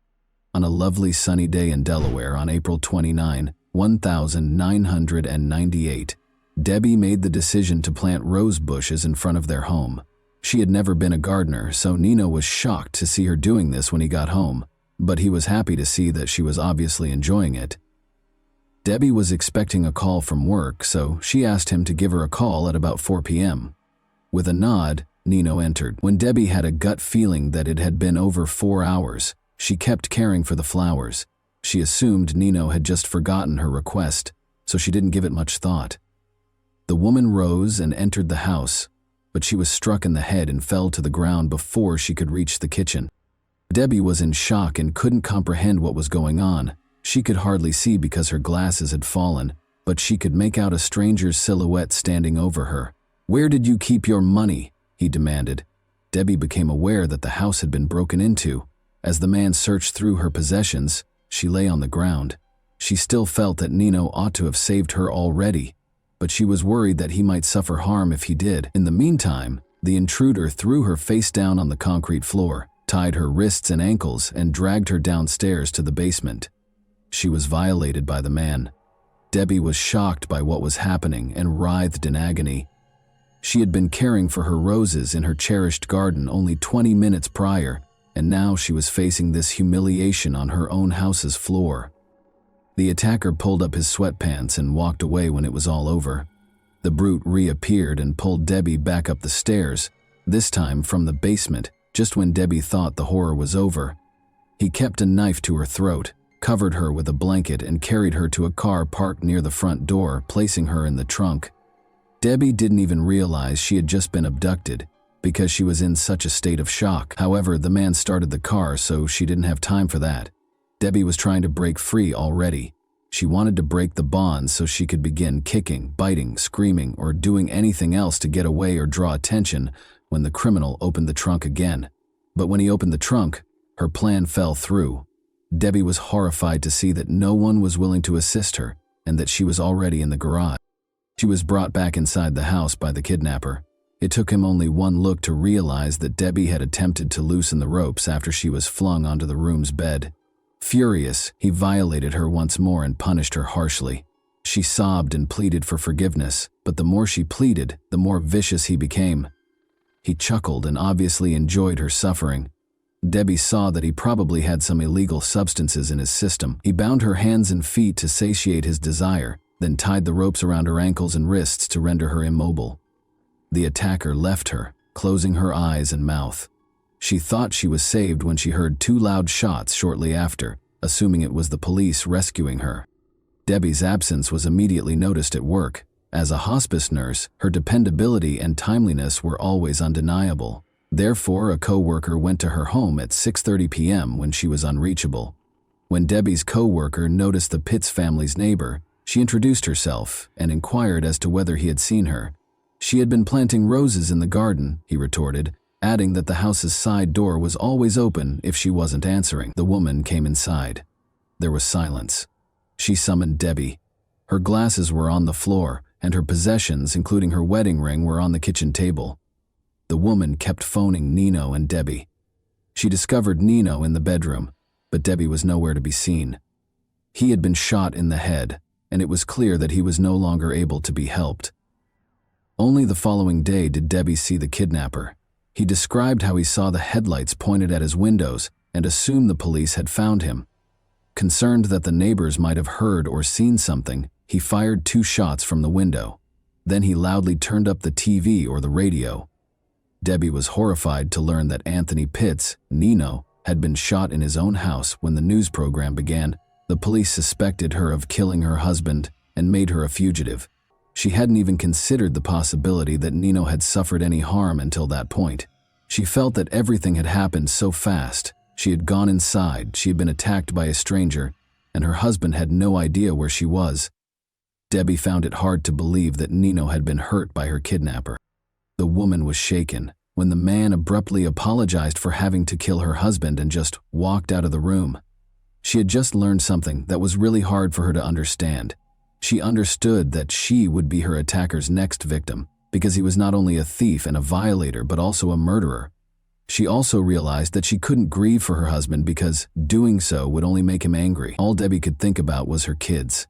On a lovely sunny day in Delaware on April 29, 1998, Debbie made the decision to plant rose bushes in front of their home. She had never been a gardener, so Nino was shocked to see her doing this when he got home, but he was happy to see that she was obviously enjoying it. Debbie was expecting a call from work, so she asked him to give her a call at about 4 p.m. With a nod, Nino entered. When Debbie had a gut feeling that it had been over 4 hours, she kept caring for the flowers. She assumed Nino had just forgotten her request, so she didn't give it much thought. The woman rose and entered the house, but she was struck in the head and fell to the ground before she could reach the kitchen. Debbie was in shock and couldn't comprehend what was going on. She could hardly see because her glasses had fallen, but she could make out a stranger's silhouette standing over her. "Where did you keep your money?" he demanded. Debbie became aware that the house had been broken into. As the man searched through her possessions, she lay on the ground. She still felt that Nino ought to have saved her already, but she was worried that he might suffer harm if he did. In the meantime, the intruder threw her face down on the concrete floor, tied her wrists and ankles, and dragged her downstairs to the basement. She was violated by the man. Debbie was shocked by what was happening and writhed in agony. She had been caring for her roses in her cherished garden only 20 minutes prior, and now she was facing this humiliation on her own house's floor. The attacker pulled up his sweatpants and walked away when it was all over. The brute reappeared and pulled Debbie back up the stairs, this time from the basement, just when Debbie thought the horror was over. He kept a knife to her throat, covered her with a blanket, and carried her to a car parked near the front door, placing her in the trunk. Debbie didn't even realize she had just been abducted because she was in such a state of shock. However, the man started the car, so she didn't have time for that. Debbie was trying to break free already. She wanted to break the bonds so she could begin kicking, biting, screaming, or doing anything else to get away or draw attention when the criminal opened the trunk again. But when he opened the trunk, her plan fell through. Debbie was horrified to see that no one was willing to assist her and that she was already in the garage. She was brought back inside the house by the kidnapper. It took him only one look to realize that Debbie had attempted to loosen the ropes after she was flung onto the room's bed. Furious, he violated her once more and punished her harshly. She sobbed and pleaded for forgiveness, but the more she pleaded, the more vicious he became. He chuckled and obviously enjoyed her suffering. Debbie saw that he probably had some illegal substances in his system. He bound her hands and feet to satiate his desire, then tied the ropes around her ankles and wrists to render her immobile. The attacker left her, closing her eyes and mouth. She thought she was saved when she heard 2 loud shots shortly after, assuming it was the police rescuing her. Debbie's absence was immediately noticed at work. As a hospice nurse, her dependability and timeliness were always undeniable. Therefore, a co-worker went to her home at 6:30 p.m. when she was unreachable. When Debbie's co-worker noticed the Pitts family's neighbor, she introduced herself and inquired as to whether he had seen her. "She had been planting roses in the garden," he retorted, adding that the house's side door was always open if she wasn't answering. The woman came inside. There was silence. She summoned Debbie. Her glasses were on the floor, and her possessions, including her wedding ring, were on the kitchen table. The woman kept phoning Nino and Debbie. She discovered Nino in the bedroom, but Debbie was nowhere to be seen. He had been shot in the head, and it was clear that he was no longer able to be helped. Only the following day did Debbie see the kidnapper. He described how he saw the headlights pointed at his windows and assumed the police had found him. Concerned that the neighbors might have heard or seen something, he fired 2 shots from the window. Then he loudly turned up the TV or the radio. Debbie was horrified to learn that Anthony Pitts, Nino, had been shot in his own house when the news program began. The police suspected her of killing her husband and made her a fugitive. She hadn't even considered the possibility that Nino had suffered any harm until that point. She felt that everything had happened so fast. She had gone inside, she had been attacked by a stranger, and her husband had no idea where she was. Debbie found it hard to believe that Nino had been hurt by her kidnapper. The woman was shaken when the man abruptly apologized for having to kill her husband and just walked out of the room. She had just learned something that was really hard for her to understand. She understood that she would be her attacker's next victim because he was not only a thief and a violator but also a murderer. She also realized that she couldn't grieve for her husband because doing so would only make him angry. All Debbie could think about was her kids.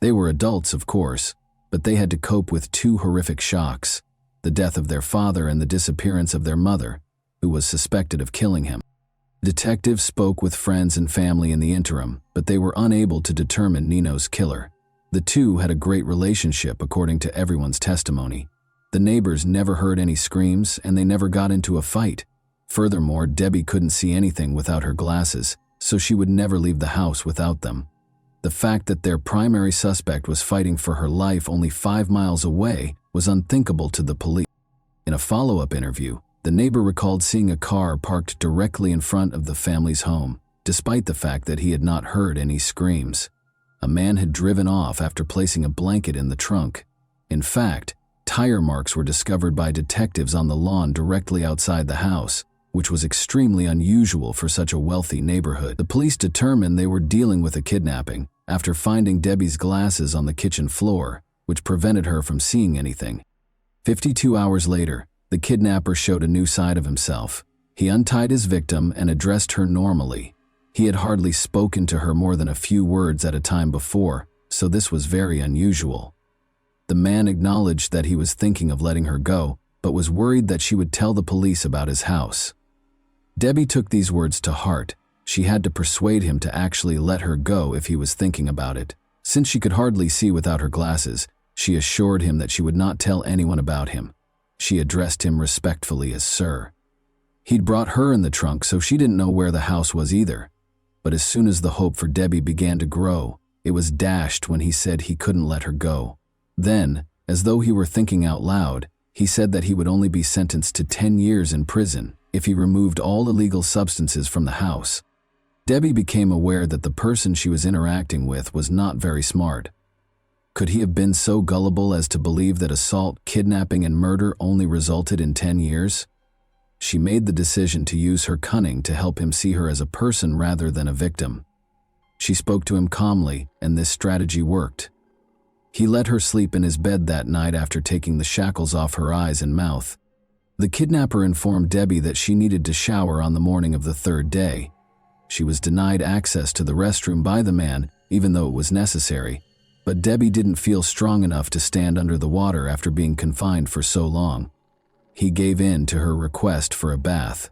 They were adults, of course, but they had to cope with 2 horrific shocks: the death of their father and the disappearance of their mother, who was suspected of killing him. Detectives spoke with friends and family in the interim, but they were unable to determine Nino's killer. The two had a great relationship according to everyone's testimony. The neighbors never heard any screams and they never got into a fight. Furthermore, Debbie couldn't see anything without her glasses, so she would never leave the house without them. The fact that their primary suspect was fighting for her life only 5 miles away was unthinkable to the police. In a follow-up interview, the neighbor recalled seeing a car parked directly in front of the family's home, despite the fact that he had not heard any screams. A man had driven off after placing a blanket in the trunk. In fact, tire marks were discovered by detectives on the lawn directly outside the house, which was extremely unusual for such a wealthy neighborhood. The police determined they were dealing with a kidnapping after finding Debbie's glasses on the kitchen floor, which prevented her from seeing anything. 52 hours later, the kidnapper showed a new side of himself. He untied his victim and addressed her normally. He had hardly spoken to her more than a few words at a time before, so this was very unusual. The man acknowledged that he was thinking of letting her go, but was worried that she would tell the police about his house. Debbie took these words to heart. She had to persuade him to actually let her go if he was thinking about it. Since she could hardly see without her glasses, she assured him that she would not tell anyone about him. She addressed him respectfully as Sir. He'd brought her in the trunk, so she didn't know where the house was either. But as soon as the hope for Debbie began to grow, it was dashed when he said he couldn't let her go. Then, as though he were thinking out loud, he said that he would only be sentenced to 10 years in prison if he removed all illegal substances from the house. Debbie became aware that the person she was interacting with was not very smart. Could he have been so gullible as to believe that assault, kidnapping, and murder only resulted in 10 years? She made the decision to use her cunning to help him see her as a person rather than a victim. She spoke to him calmly, and this strategy worked. He let her sleep in his bed that night after taking the shackles off her eyes and mouth. The kidnapper informed Debbie that she needed to shower on the morning of the 3rd day. She was denied access to the restroom by the man, even though it was necessary, but Debbie didn't feel strong enough to stand under the water after being confined for so long. He gave in to her request for a bath.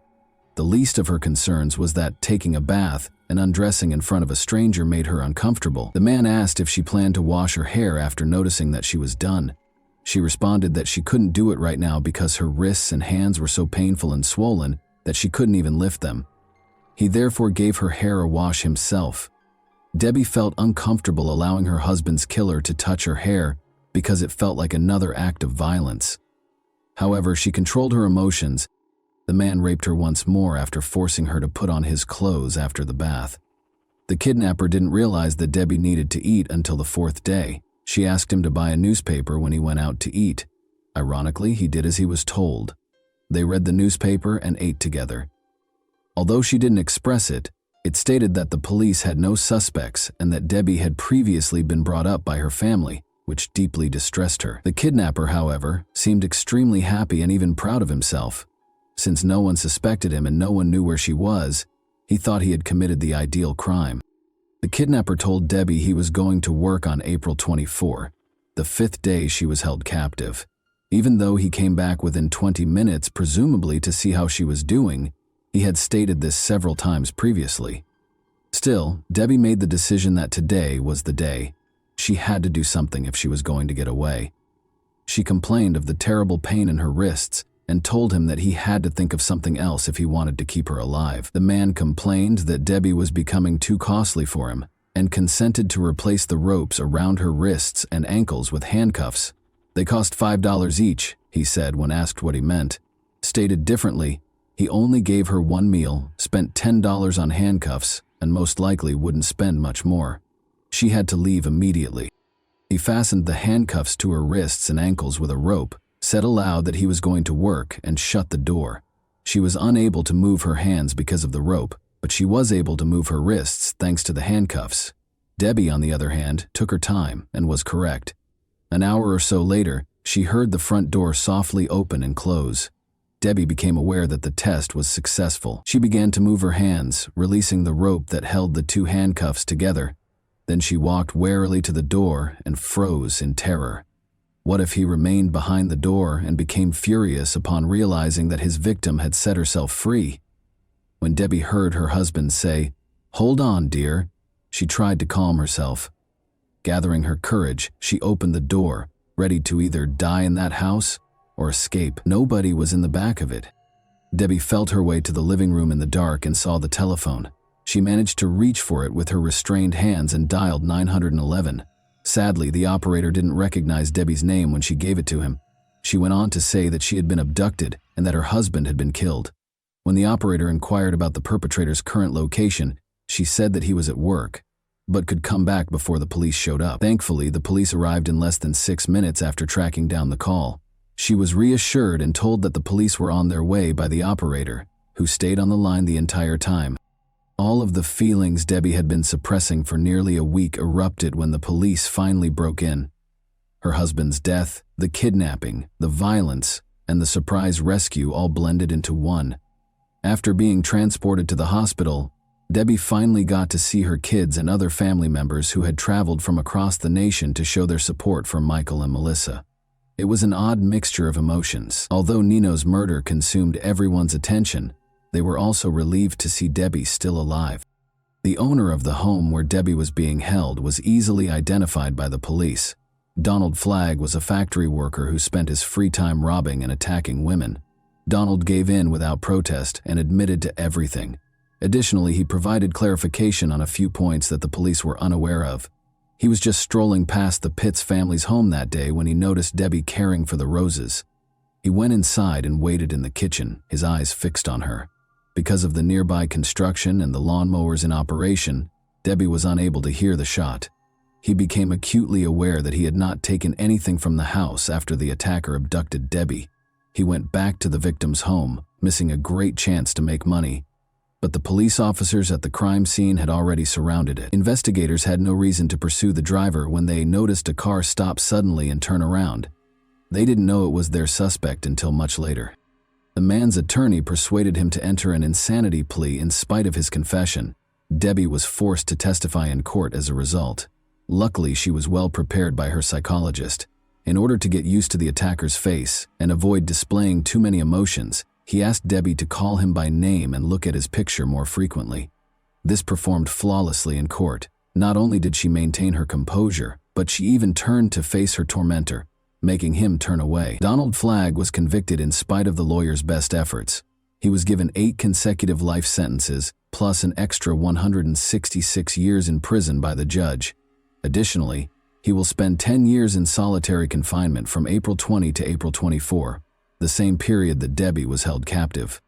The least of her concerns was that taking a bath and undressing in front of a stranger made her uncomfortable. The man asked if she planned to wash her hair after noticing that she was done. She responded that she couldn't do it right now because her wrists and hands were so painful and swollen that she couldn't even lift them. He therefore gave her hair a wash himself. Debbie felt uncomfortable allowing her husband's killer to touch her hair because it felt like another act of violence. However, she controlled her emotions. The man raped her once more after forcing her to put on his clothes after the bath. The kidnapper didn't realize that Debbie needed to eat until the 4th day. She asked him to buy a newspaper when he went out to eat. Ironically, he did as he was told. They read the newspaper and ate together. Although she didn't express it, it stated that the police had no suspects and that Debbie had previously been brought up by her family, which deeply distressed her. The kidnapper, however, seemed extremely happy and even proud of himself. Since no one suspected him and no one knew where she was, he thought he had committed the ideal crime. The kidnapper told Debbie he was going to work on April 24, the 5th day she was held captive. Even though he came back within 20 minutes, presumably to see how she was doing, he had stated this several times previously. Still, Debbie made the decision that today was the day. She had to do something if she was going to get away. She complained of the terrible pain in her wrists and told him that he had to think of something else if he wanted to keep her alive. The man complained that Debbie was becoming too costly for him and consented to replace the ropes around her wrists and ankles with handcuffs. They cost $5 each, he said when asked what he meant. Stated differently, he only gave her one meal, spent $10 on handcuffs, and most likely wouldn't spend much more. She had to leave immediately. He fastened the handcuffs to her wrists and ankles with a rope, said aloud that he was going to work, and shut the door. She was unable to move her hands because of the rope, but she was able to move her wrists thanks to the handcuffs. Debbie, on the other hand, took her time and was correct. An hour or so later, she heard the front door softly open and close. Debbie became aware that the test was successful. She began to move her hands, releasing the rope that held the two handcuffs together. Then she walked warily to the door and froze in terror. What if he remained behind the door and became furious upon realizing that his victim had set herself free? When Debbie heard her husband say, "Hold on, dear," she tried to calm herself. Gathering her courage, she opened the door, ready to either die in that house or escape. Nobody was in the back of it. Debbie felt her way to the living room in the dark and saw the telephone. She managed to reach for it with her restrained hands and dialed 911. Sadly, the operator didn't recognize Debbie's name when she gave it to him. She went on to say that she had been abducted and that her husband had been killed. When the operator inquired about the perpetrator's current location, she said that he was at work, but could come back before the police showed up. Thankfully, the police arrived in less than 6 minutes after tracking down the call. She was reassured and told that the police were on their way by the operator, who stayed on the line the entire time. All of the feelings Debbie had been suppressing for nearly a week erupted when the police finally broke in. Her husband's death, the kidnapping, the violence, and the surprise rescue all blended into one. After being transported to the hospital, Debbie finally got to see her kids and other family members who had traveled from across the nation to show their support for Michael and Melissa. It was an odd mixture of emotions. Although Nino's murder consumed everyone's attention, they were also relieved to see Debbie still alive. The owner of the home where Debbie was being held was easily identified by the police. Donald Flagg was a factory worker who spent his free time robbing and attacking women. Donald gave in without protest and admitted to everything. Additionally, he provided clarification on a few points that the police were unaware of. He was just strolling past the Pitts family's home that day when he noticed Debbie caring for the roses. He went inside and waited in the kitchen, his eyes fixed on her. Because of the nearby construction and the lawnmowers in operation, Debbie was unable to hear the shot. He became acutely aware that he had not taken anything from the house after the attacker abducted Debbie. He went back to the victim's home, missing a great chance to make money. But the police officers at the crime scene had already surrounded it. Investigators had no reason to pursue the driver when they noticed a car stop suddenly and turn around. They didn't know it was their suspect until much later. The man's attorney persuaded him to enter an insanity plea in spite of his confession. Debbie was forced to testify in court as a result. Luckily, she was well prepared by her psychologist. In order to get used to the attacker's face and avoid displaying too many emotions, he asked Debbie to call him by name and look at his picture more frequently. This performed flawlessly in court. Not only did she maintain her composure, but she even turned to face her tormentor, making him turn away. Donald Flagg was convicted in spite of the lawyer's best efforts. He was given 8 consecutive life sentences, plus an extra 166 years in prison by the judge. Additionally, he will spend 10 years in solitary confinement from April 20 to April 24, the same period that Debbie was held captive.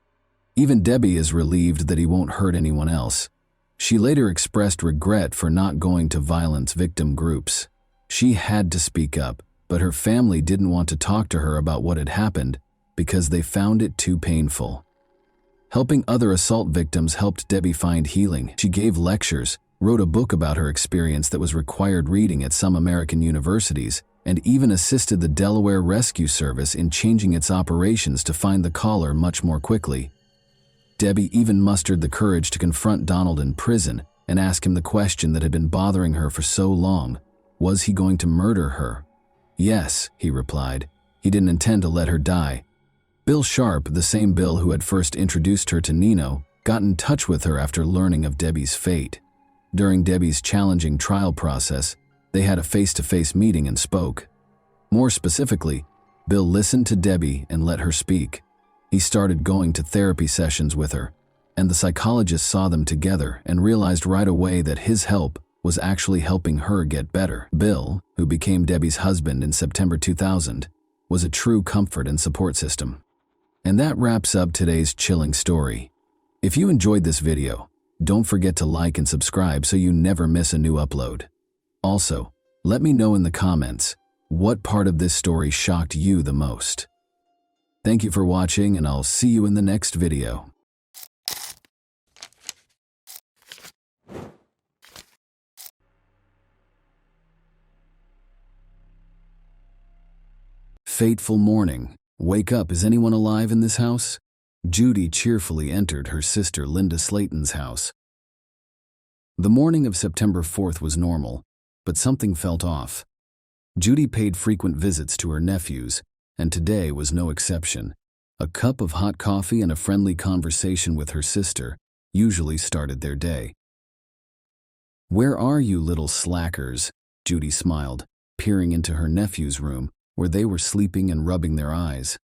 Even Debbie is relieved that he won't hurt anyone else. She later expressed regret for not going to violence victim groups. She had to speak up, but her family didn't want to talk to her about what had happened because they found it too painful. Helping other assault victims helped Debbie find healing. She gave lectures, wrote a book about her experience that was required reading at some American universities, and even assisted the Delaware Rescue Service in changing its operations to find the caller much more quickly. Debbie even mustered the courage to confront Donald in prison and ask him the question that had been bothering her for so long. Was he going to murder her? Yes, he replied. He didn't intend to let her die. Bill Sharp, the same Bill who had first introduced her to Nino, got in touch with her after learning of Debbie's fate. During Debbie's challenging trial process, they had a face-to-face meeting and spoke. More specifically, Bill listened to Debbie and let her speak. He started going to therapy sessions with her, and the psychologist saw them together and realized right away that his help was actually helping her get better. Bill, who became Debbie's husband in September 2000, was a true comfort and support system. And that wraps up today's chilling story. If you enjoyed this video, don't forget to like and subscribe so you never miss a new upload. Also, let me know in the comments what part of this story shocked you the most. Thank you for watching, and I'll see you in the next video. Fateful morning. Wake up, is anyone alive in this house? Judy cheerfully entered her sister Linda Slayton's house. The morning of September 4th was normal, but something felt off. Judy paid frequent visits to her nephews, and today was no exception. A cup of hot coffee and a friendly conversation with her sister usually started their day. "Where are you, little slackers?" Judy smiled, peering into her nephew's room, where they were sleeping and rubbing their eyes.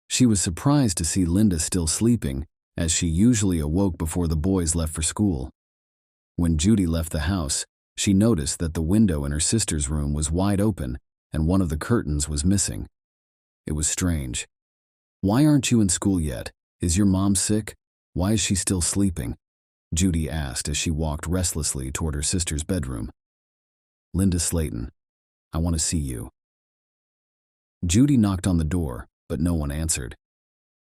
She was surprised to see Linda still sleeping, as she usually awoke before the boys left for school. When Judy left the house, she noticed that the window in her sister's room was wide open and one of the curtains was missing. It was strange. "Why aren't you in school yet? Is your mom sick? Why is she still sleeping?" Judy asked as she walked restlessly toward her sister's bedroom. "Linda Slayton, I want to see you." Judy knocked on the door, but no one answered.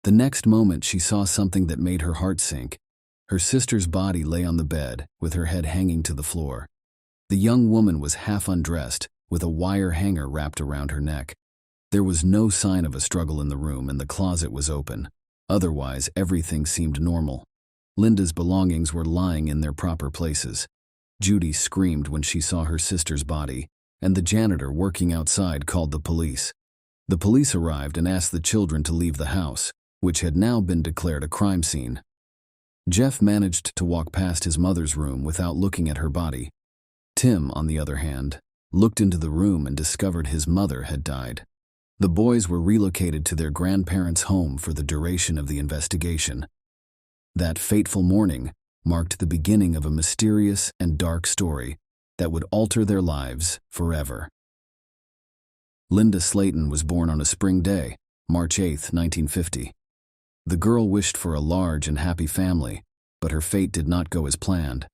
The next moment she saw something that made her heart sink. Her sister's body lay on the bed, with her head hanging to the floor. The young woman was half undressed, with a wire hanger wrapped around her neck. There was no sign of a struggle in the room, and the closet was open. Otherwise, everything seemed normal. Linda's belongings were lying in their proper places. Judy screamed when she saw her sister's body, and the janitor working outside called the police. The police arrived and asked the children to leave the house, which had now been declared a crime scene. Jeff managed to walk past his mother's room without looking at her body. Tim, on the other hand, looked into the room and discovered his mother had died. The boys were relocated to their grandparents' home for the duration of the investigation. That fateful morning marked the beginning of a mysterious and dark story that would alter their lives forever. Linda Slayton was born on a spring day, March 8, 1950. The girl wished for a large and happy family, but her fate did not go as planned.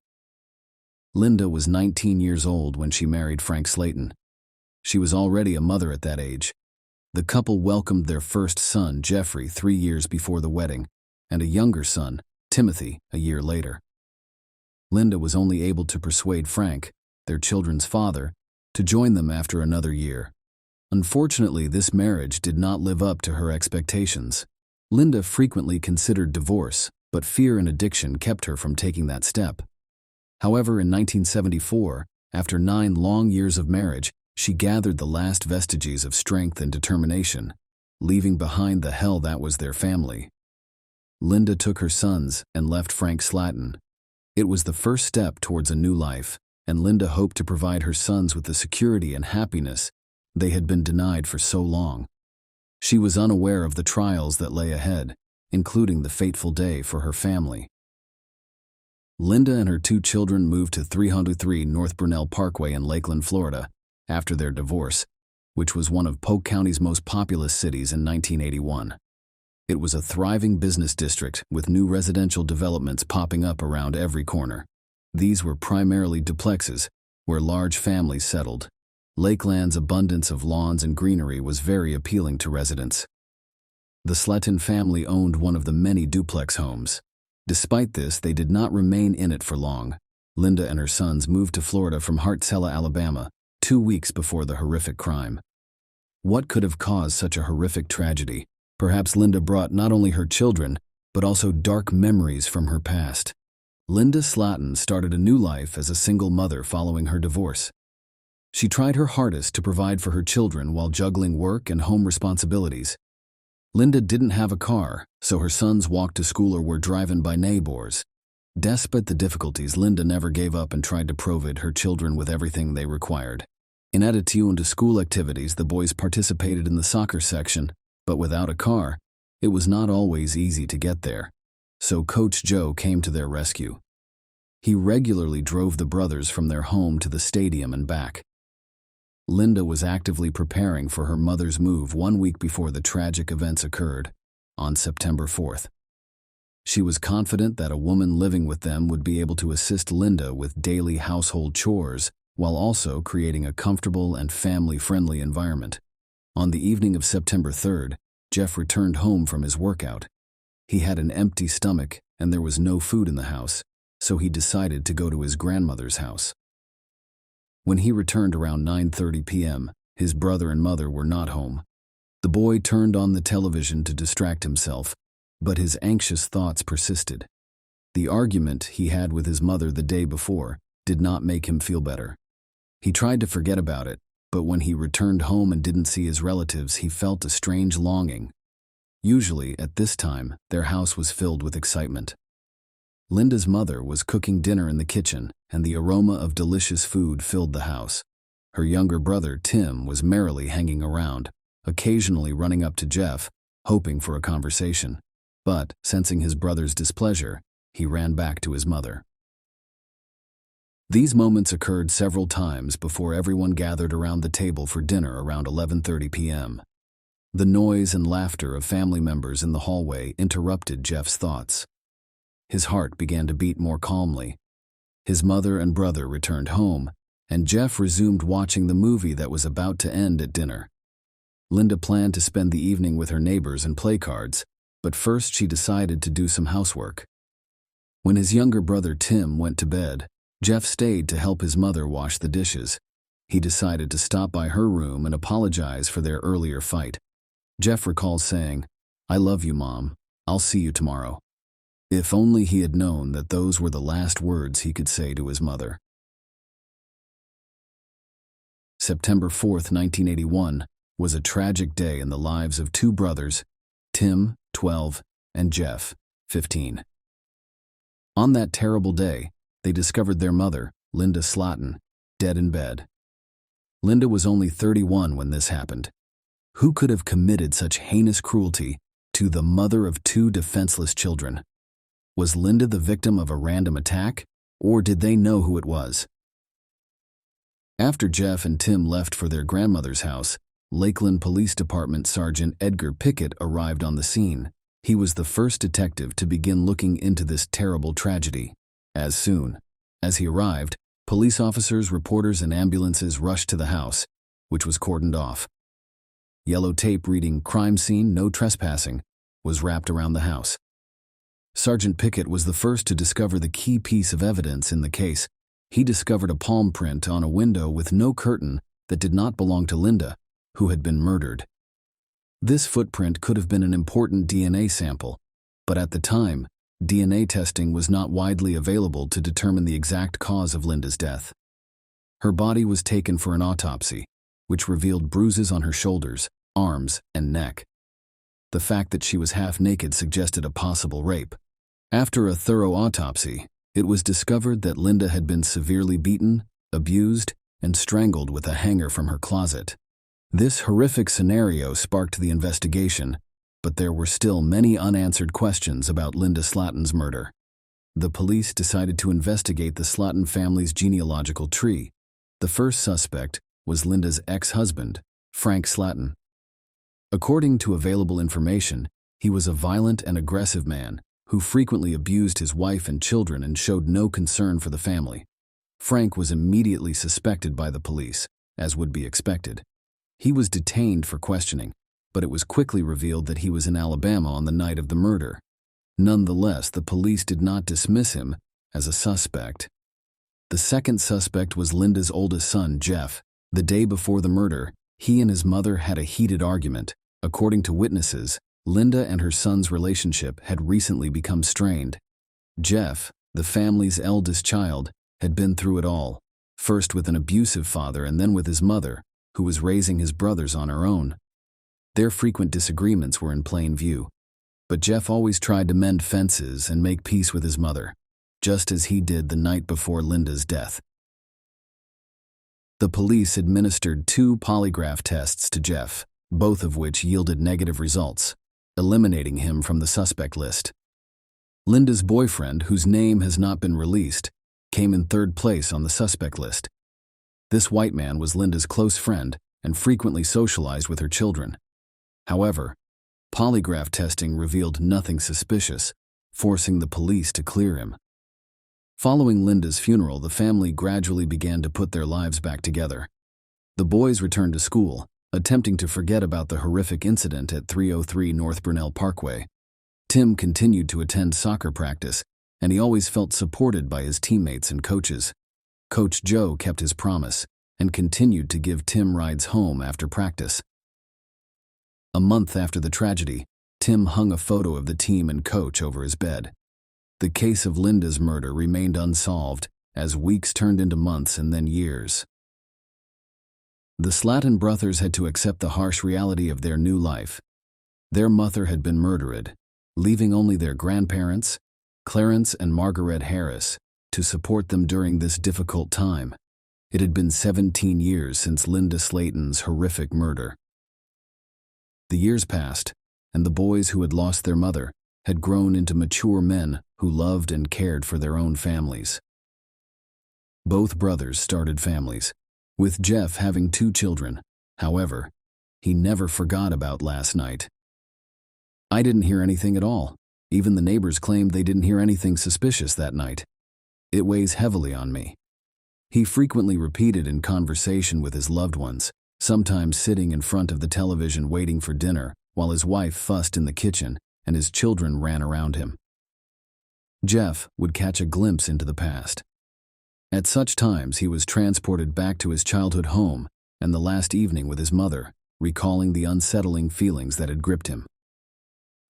Linda was 19 years old when she married Frank Slayton. She was already a mother at that age. The couple welcomed their first son, Jeffrey, 3 years before the wedding, and a younger son, Timothy, a year later. Linda was only able to persuade Frank, their children's father, to join them after another year. Unfortunately, this marriage did not live up to her expectations. Linda frequently considered divorce, but fear and addiction kept her from taking that step. However, in 1974, after 9 long years of marriage, she gathered the last vestiges of strength and determination, leaving behind the hell that was their family. Linda took her sons and left Frank Slayton. It was the first step towards a new life, and Linda hoped to provide her sons with the security and happiness they had been denied for so long. She was unaware of the trials that lay ahead, including the fateful day for her family. Linda and her 2 children moved to 303 North Brunel Parkway in Lakeland, Florida, after their divorce, which was one of Polk County's most populous cities in 1981. It was a thriving business district with new residential developments popping up around every corner. These were primarily duplexes, where large families settled. Lakeland's abundance of lawns and greenery was very appealing to residents. The Slatton family owned one of the many duplex homes. Despite this, they did not remain in it for long. Linda and her sons moved to Florida from Hartselle, Alabama, 2 weeks before the horrific crime. What could have caused such a horrific tragedy? Perhaps Linda brought not only her children, but also dark memories from her past. Linda Slatton started a new life as a single mother following her divorce. She tried her hardest to provide for her children while juggling work and home responsibilities. Linda didn't have a car, so her sons walked to school or were driven by neighbors. Despite the difficulties, Linda never gave up and tried to provide her children with everything they required. In addition to school activities, the boys participated in the soccer section, but without a car, it was not always easy to get there. So Coach Joe came to their rescue. He regularly drove the brothers from their home to the stadium and back. Linda was actively preparing for her mother's move 1 week before the tragic events occurred, on September 4th. She was confident that a woman living with them would be able to assist Linda with daily household chores while also creating a comfortable and family-friendly environment. On the evening of September 3rd, Jeff returned home from his workout. He had an empty stomach and there was no food in the house, so he decided to go to his grandmother's house. When he returned around 9:30 p.m., his brother and mother were not home. The boy turned on the television to distract himself, but his anxious thoughts persisted. The argument he had with his mother the day before did not make him feel better. He tried to forget about it, but when he returned home and didn't see his relatives, he felt a strange longing. Usually, at this time, their house was filled with excitement. Linda's mother was cooking dinner in the kitchen, and the aroma of delicious food filled the house. Her younger brother, Tim, was merrily hanging around, occasionally running up to Jeff, hoping for a conversation. But, sensing his brother's displeasure, he ran back to his mother. These moments occurred several times before everyone gathered around the table for dinner around 11:30 p.m. The noise and laughter of family members in the hallway interrupted Jeff's thoughts. His heart began to beat more calmly. His mother and brother returned home, and Jeff resumed watching the movie that was about to end at dinner. Linda planned to spend the evening with her neighbors and play cards, but first she decided to do some housework. When his younger brother Tim went to bed, Jeff stayed to help his mother wash the dishes. He decided to stop by her room and apologize for their earlier fight. Jeff recalls saying, "I love you, Mom. I'll see you tomorrow." If only he had known that those were the last words he could say to his mother. September 4th, 1981, was a tragic day in the lives of two brothers, Tim, 12, and Jeff, 15. On that terrible day, they discovered their mother, Linda Slatton, dead in bed. Linda was only 31 when this happened. Who could have committed such heinous cruelty to the mother of two defenseless children? Was Linda the victim of a random attack, or did they know who it was? After Jeff and Tim left for their grandmother's house, Lakeland Police Department Sergeant Edgar Pickett arrived on the scene. He was the first detective to begin looking into this terrible tragedy. As soon as he arrived, police officers, reporters, and ambulances rushed to the house, which was cordoned off. Yellow tape reading "Crime Scene, No Trespassing" was wrapped around the house. Sergeant Pickett was the first to discover the key piece of evidence in the case. He discovered a palm print on a window with no curtain that did not belong to Linda, who had been murdered. This footprint could have been an important DNA sample, but at the time, DNA testing was not widely available to determine the exact cause of Linda's death. Her body was taken for an autopsy, which revealed bruises on her shoulders, arms, and neck. The fact that she was half naked suggested a possible rape. After a thorough autopsy, it was discovered that Linda had been severely beaten, abused, and strangled with a hanger from her closet. This horrific scenario sparked the investigation, but there were still many unanswered questions about Linda Slatton's murder. The police decided to investigate the Slatton family's genealogical tree. The first suspect was Linda's ex-husband, Frank Slatton. According to available information, he was a violent and aggressive man who frequently abused his wife and children and showed no concern for the family. Frank was immediately suspected by the police, as would be expected. He was detained for questioning, but it was quickly revealed that he was in Alabama on the night of the murder. Nonetheless, the police did not dismiss him as a suspect. The second suspect was Linda's oldest son, Jeff. The day before the murder, he and his mother had a heated argument. According to witnesses, Linda and her son's relationship had recently become strained. Jeff, the family's eldest child, had been through it all, first with an abusive father and then with his mother, who was raising his brothers on her own. Their frequent disagreements were in plain view, but Jeff always tried to mend fences and make peace with his mother, just as he did the night before Linda's death. The police administered 2 polygraph tests to Jeff, both of which yielded negative results, eliminating him from the suspect list. Linda's boyfriend, whose name has not been released, came in 3rd place on the suspect list. This white man was Linda's close friend and frequently socialized with her children. However, polygraph testing revealed nothing suspicious, forcing the police to clear him. Following Linda's funeral, the family gradually began to put their lives back together. The boys returned to school, attempting to forget about the horrific incident at 303 North Brunel Parkway. Tim continued to attend soccer practice, and he always felt supported by his teammates and coaches. Coach Joe kept his promise and continued to give Tim rides home after practice. A month after the tragedy, Tim hung a photo of the team and coach over his bed. The case of Linda's murder remained unsolved as weeks turned into months and then years. The Slatton brothers had to accept the harsh reality of their new life. Their mother had been murdered, leaving only their grandparents, Clarence and Margaret Harris, to support them during this difficult time. It had been 17 years since Linda Slayton's horrific murder. The years passed, and the boys who had lost their mother had grown into mature men who loved and cared for their own families. Both brothers started families, with Jeff having 2 children. However, he never forgot about last night. "I didn't hear anything at all. Even the neighbors claimed they didn't hear anything suspicious that night. It weighs heavily on me." He frequently repeated in conversation with his loved ones, sometimes sitting in front of the television waiting for dinner while his wife fussed in the kitchen and his children ran around him. Jeff would catch a glimpse into the past. At such times, he was transported back to his childhood home and the last evening with his mother, recalling the unsettling feelings that had gripped him.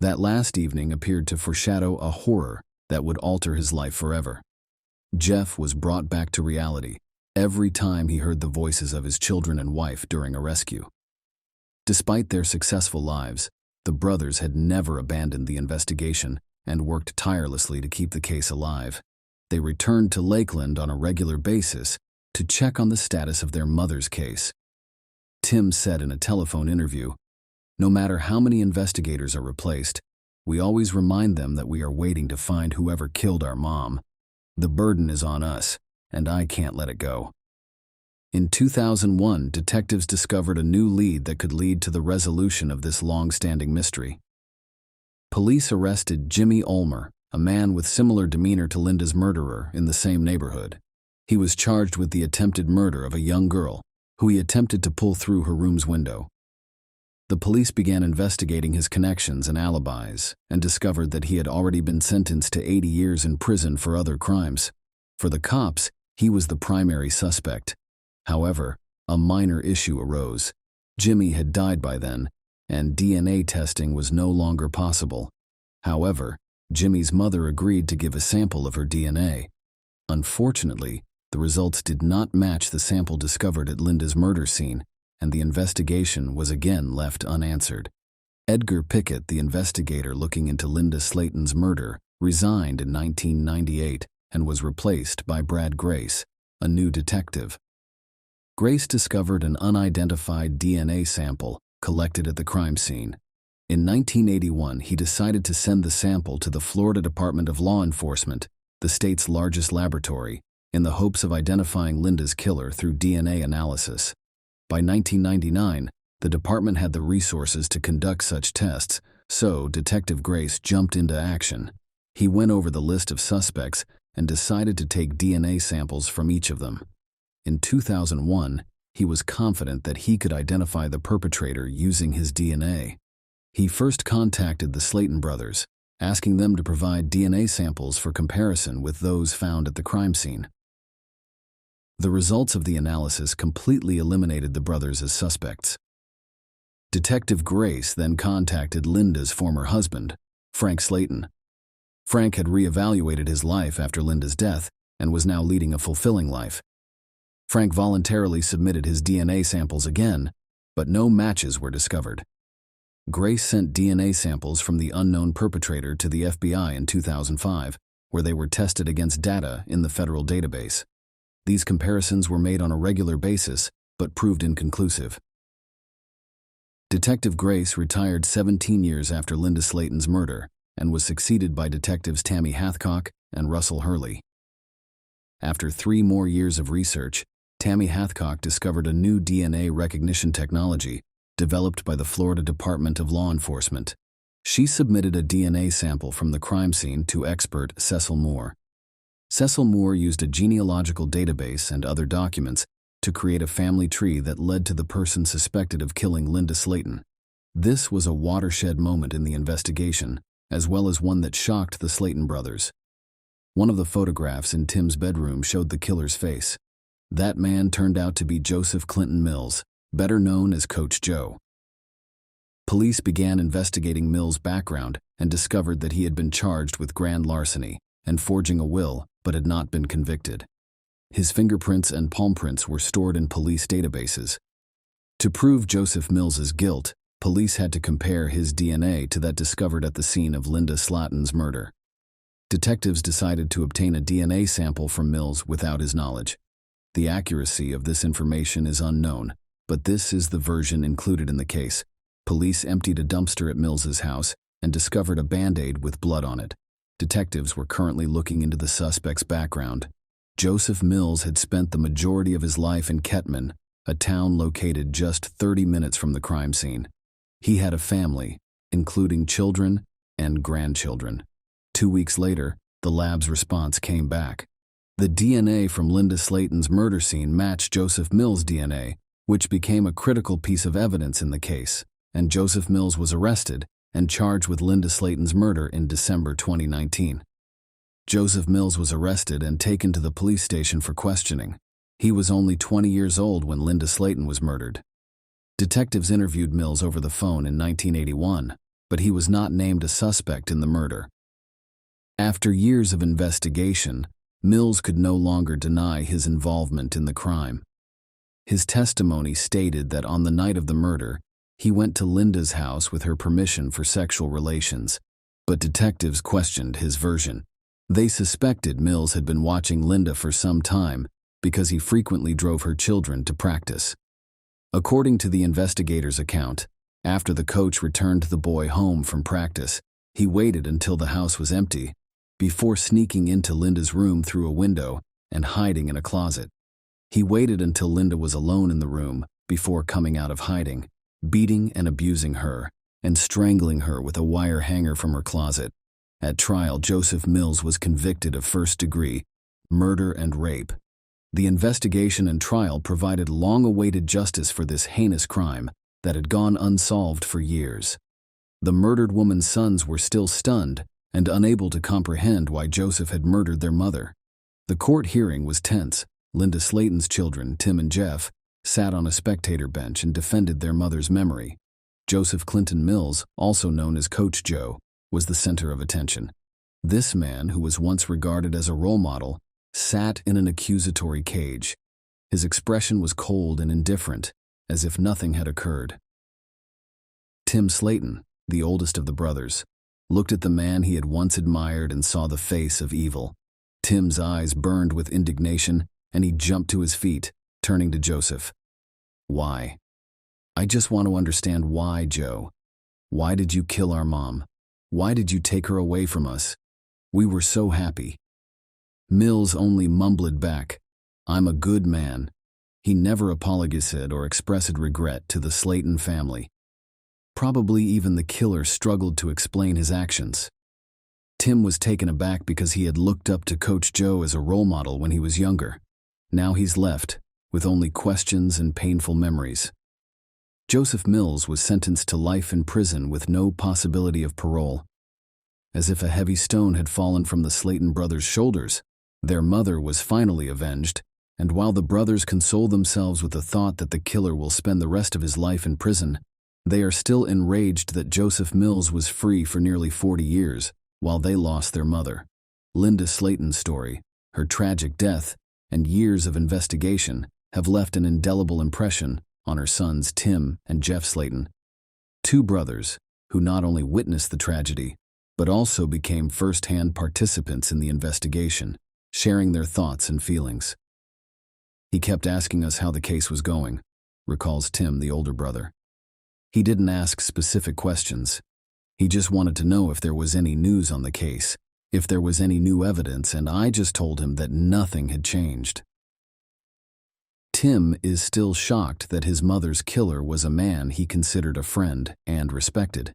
That last evening appeared to foreshadow a horror that would alter his life forever. Jeff was brought back to reality every time he heard the voices of his children and wife during a rescue. Despite their successful lives, the brothers had never abandoned the investigation and worked tirelessly to keep the case alive. They returned to Lakeland on a regular basis to check on the status of their mother's case. Tim said in a telephone interview, "No matter how many investigators are replaced, we always remind them that we are waiting to find whoever killed our mom. The burden is on us, and I can't let it go." In 2001, detectives discovered a new lead that could lead to the resolution of this long-standing mystery. Police arrested Jimmy Ulmer, a man with similar demeanor to Linda's murderer in the same neighborhood. He was charged with the attempted murder of a young girl who he attempted to pull through her room's window. The police began investigating his connections and alibis and discovered that he had already been sentenced to 80 years in prison for other crimes. For the cops, he was the primary suspect. However, a minor issue arose. Jimmy had died by then, and DNA testing was no longer possible. However, Jimmy's mother agreed to give a sample of her DNA. Unfortunately, the results did not match the sample discovered at Linda's murder scene, and the investigation was again left unanswered. Edgar Pickett, the investigator looking into Linda Slayton's murder, resigned in 1998 and was replaced by Brad Grace, a new detective. Grace discovered an unidentified DNA sample collected at the crime scene. In 1981, he decided to send the sample to the Florida Department of Law Enforcement, the state's largest laboratory, in the hopes of identifying Linda's killer through DNA analysis. By 1999, the department had the resources to conduct such tests, so Detective Grace jumped into action. He went over the list of suspects and decided to take DNA samples from each of them. In 2001, He was confident that he could identify the perpetrator using his DNA. He first contacted the Slayton brothers, asking them to provide DNA samples for comparison with those found at the crime scene. The results of the analysis completely eliminated the brothers as suspects. Detective Grace then contacted Linda's former husband, Frank Slayton. Frank had reevaluated his life after Linda's death and was now leading a fulfilling life. Frank voluntarily submitted his DNA samples again, but no matches were discovered. Grace sent DNA samples from the unknown perpetrator to the FBI in 2005, where they were tested against data in the federal database. These comparisons were made on a regular basis, but proved inconclusive. Detective Grace retired 17 years after Linda Slayton's murder and was succeeded by detectives Tammy Hathcock and Russell Hurley. After 3 more years of research, Tammy Hathcock discovered a new DNA recognition technology developed by the Florida Department of Law Enforcement. She submitted a DNA sample from the crime scene to expert Cecil Moore. Cecil Moore used a genealogical database and other documents to create a family tree that led to the person suspected of killing Linda Slayton. This was a watershed moment in the investigation, as well as one that shocked the Slayton brothers. One of the photographs in Tim's bedroom showed the killer's face. That man turned out to be Joseph Clinton Mills, better known as Coach Joe. Police began investigating Mills' background and discovered that he had been charged with grand larceny and forging a will, but had not been convicted. His fingerprints and palm prints were stored in police databases. To prove Joseph Mills's guilt, police had to compare his DNA to that discovered at the scene of Linda Slayton's murder. Detectives decided to obtain a DNA sample from Mills without his knowledge. The accuracy of this information is unknown, but this is the version included in the case. Police emptied a dumpster at Mills's house and discovered a Band-Aid with blood on it. Detectives were currently looking into the suspect's background. Joseph Mills had spent the majority of his life in Kettman, a town located just 30 minutes from the crime scene. He had a family, including children and grandchildren. 2 weeks later, the lab's response came back. The DNA from Linda Slayton's murder scene matched Joseph Mills' DNA, which became a critical piece of evidence in the case, and Joseph Mills was arrested and charged with Linda Slayton's murder in December 2019. Joseph Mills was arrested and taken to the police station for questioning. He was only 20 years old when Linda Slayton was murdered. Detectives interviewed Mills over the phone in 1981, but he was not named a suspect in the murder. After years of investigation, Mills could no longer deny his involvement in the crime. His testimony stated that on the night of the murder, he went to Linda's house with her permission for sexual relations, but detectives questioned his version. They suspected Mills had been watching Linda for some time because he frequently drove her children to practice. According to the investigator's account, after the coach returned the boy home from practice, he waited until the house was empty before sneaking into Linda's room through a window and hiding in a closet. He waited until Linda was alone in the room before coming out of hiding, beating and abusing her, and strangling her with a wire hanger from her closet. At trial, Joseph Mills was convicted of first-degree murder and rape. The investigation and trial provided long-awaited justice for this heinous crime that had gone unsolved for years. The murdered woman's sons were still stunned and unable to comprehend why Joseph had murdered their mother. The court hearing was tense. Linda Slayton's children, Tim and Jeff, sat on a spectator bench and defended their mother's memory. Joseph Clinton Mills, also known as Coach Joe, was the center of attention. This man, who was once regarded as a role model, sat in an accusatory cage. His expression was cold and indifferent, as if nothing had occurred. Tim Slayton, the oldest of the brothers, looked at the man he had once admired and saw the face of evil. Tim's eyes burned with indignation, and he jumped to his feet, turning to Joseph. "Why? I just want to understand why, Joe. Why did you kill our mom? Why did you take her away from us? We were so happy." Mills only mumbled back, "I'm a good man." He never apologized or expressed regret to the Slayton family. Probably even the killer struggled to explain his actions. Tim was taken aback because he had looked up to Coach Joe as a role model when he was younger. Now he's left, with only questions and painful memories. Joseph Mills was sentenced to life in prison with no possibility of parole. As if a heavy stone had fallen from the Slayton brothers' shoulders, their mother was finally avenged, and while the brothers console themselves with the thought that the killer will spend the rest of his life in prison, they are still enraged that Joseph Mills was free for nearly 40 years, while they lost their mother. Linda Slayton's story, her tragic death, and years of investigation have left an indelible impression on her sons Tim and Jeff Slayton, two brothers who not only witnessed the tragedy, but also became first-hand participants in the investigation, sharing their thoughts and feelings. "He kept asking us how the case was going," recalls Tim, the older brother. "He didn't ask specific questions. He just wanted to know if there was any news on the case, if there was any new evidence, and I just told him that nothing had changed." Tim is still shocked that his mother's killer was a man he considered a friend and respected.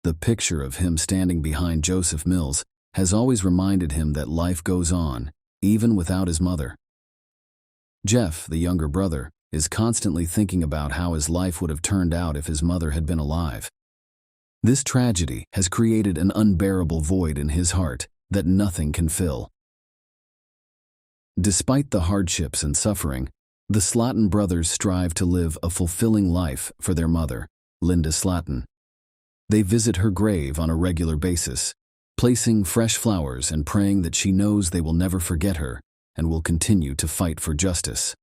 The picture of him standing behind Joseph Mills has always reminded him that life goes on, even without his mother. Jeff, the younger brother, is constantly thinking about how his life would have turned out if his mother had been alive. This tragedy has created an unbearable void in his heart that nothing can fill. Despite the hardships and suffering, the Slayton brothers strive to live a fulfilling life for their mother, Linda Slayton. They visit her grave on a regular basis, placing fresh flowers and praying that she knows they will never forget her and will continue to fight for justice.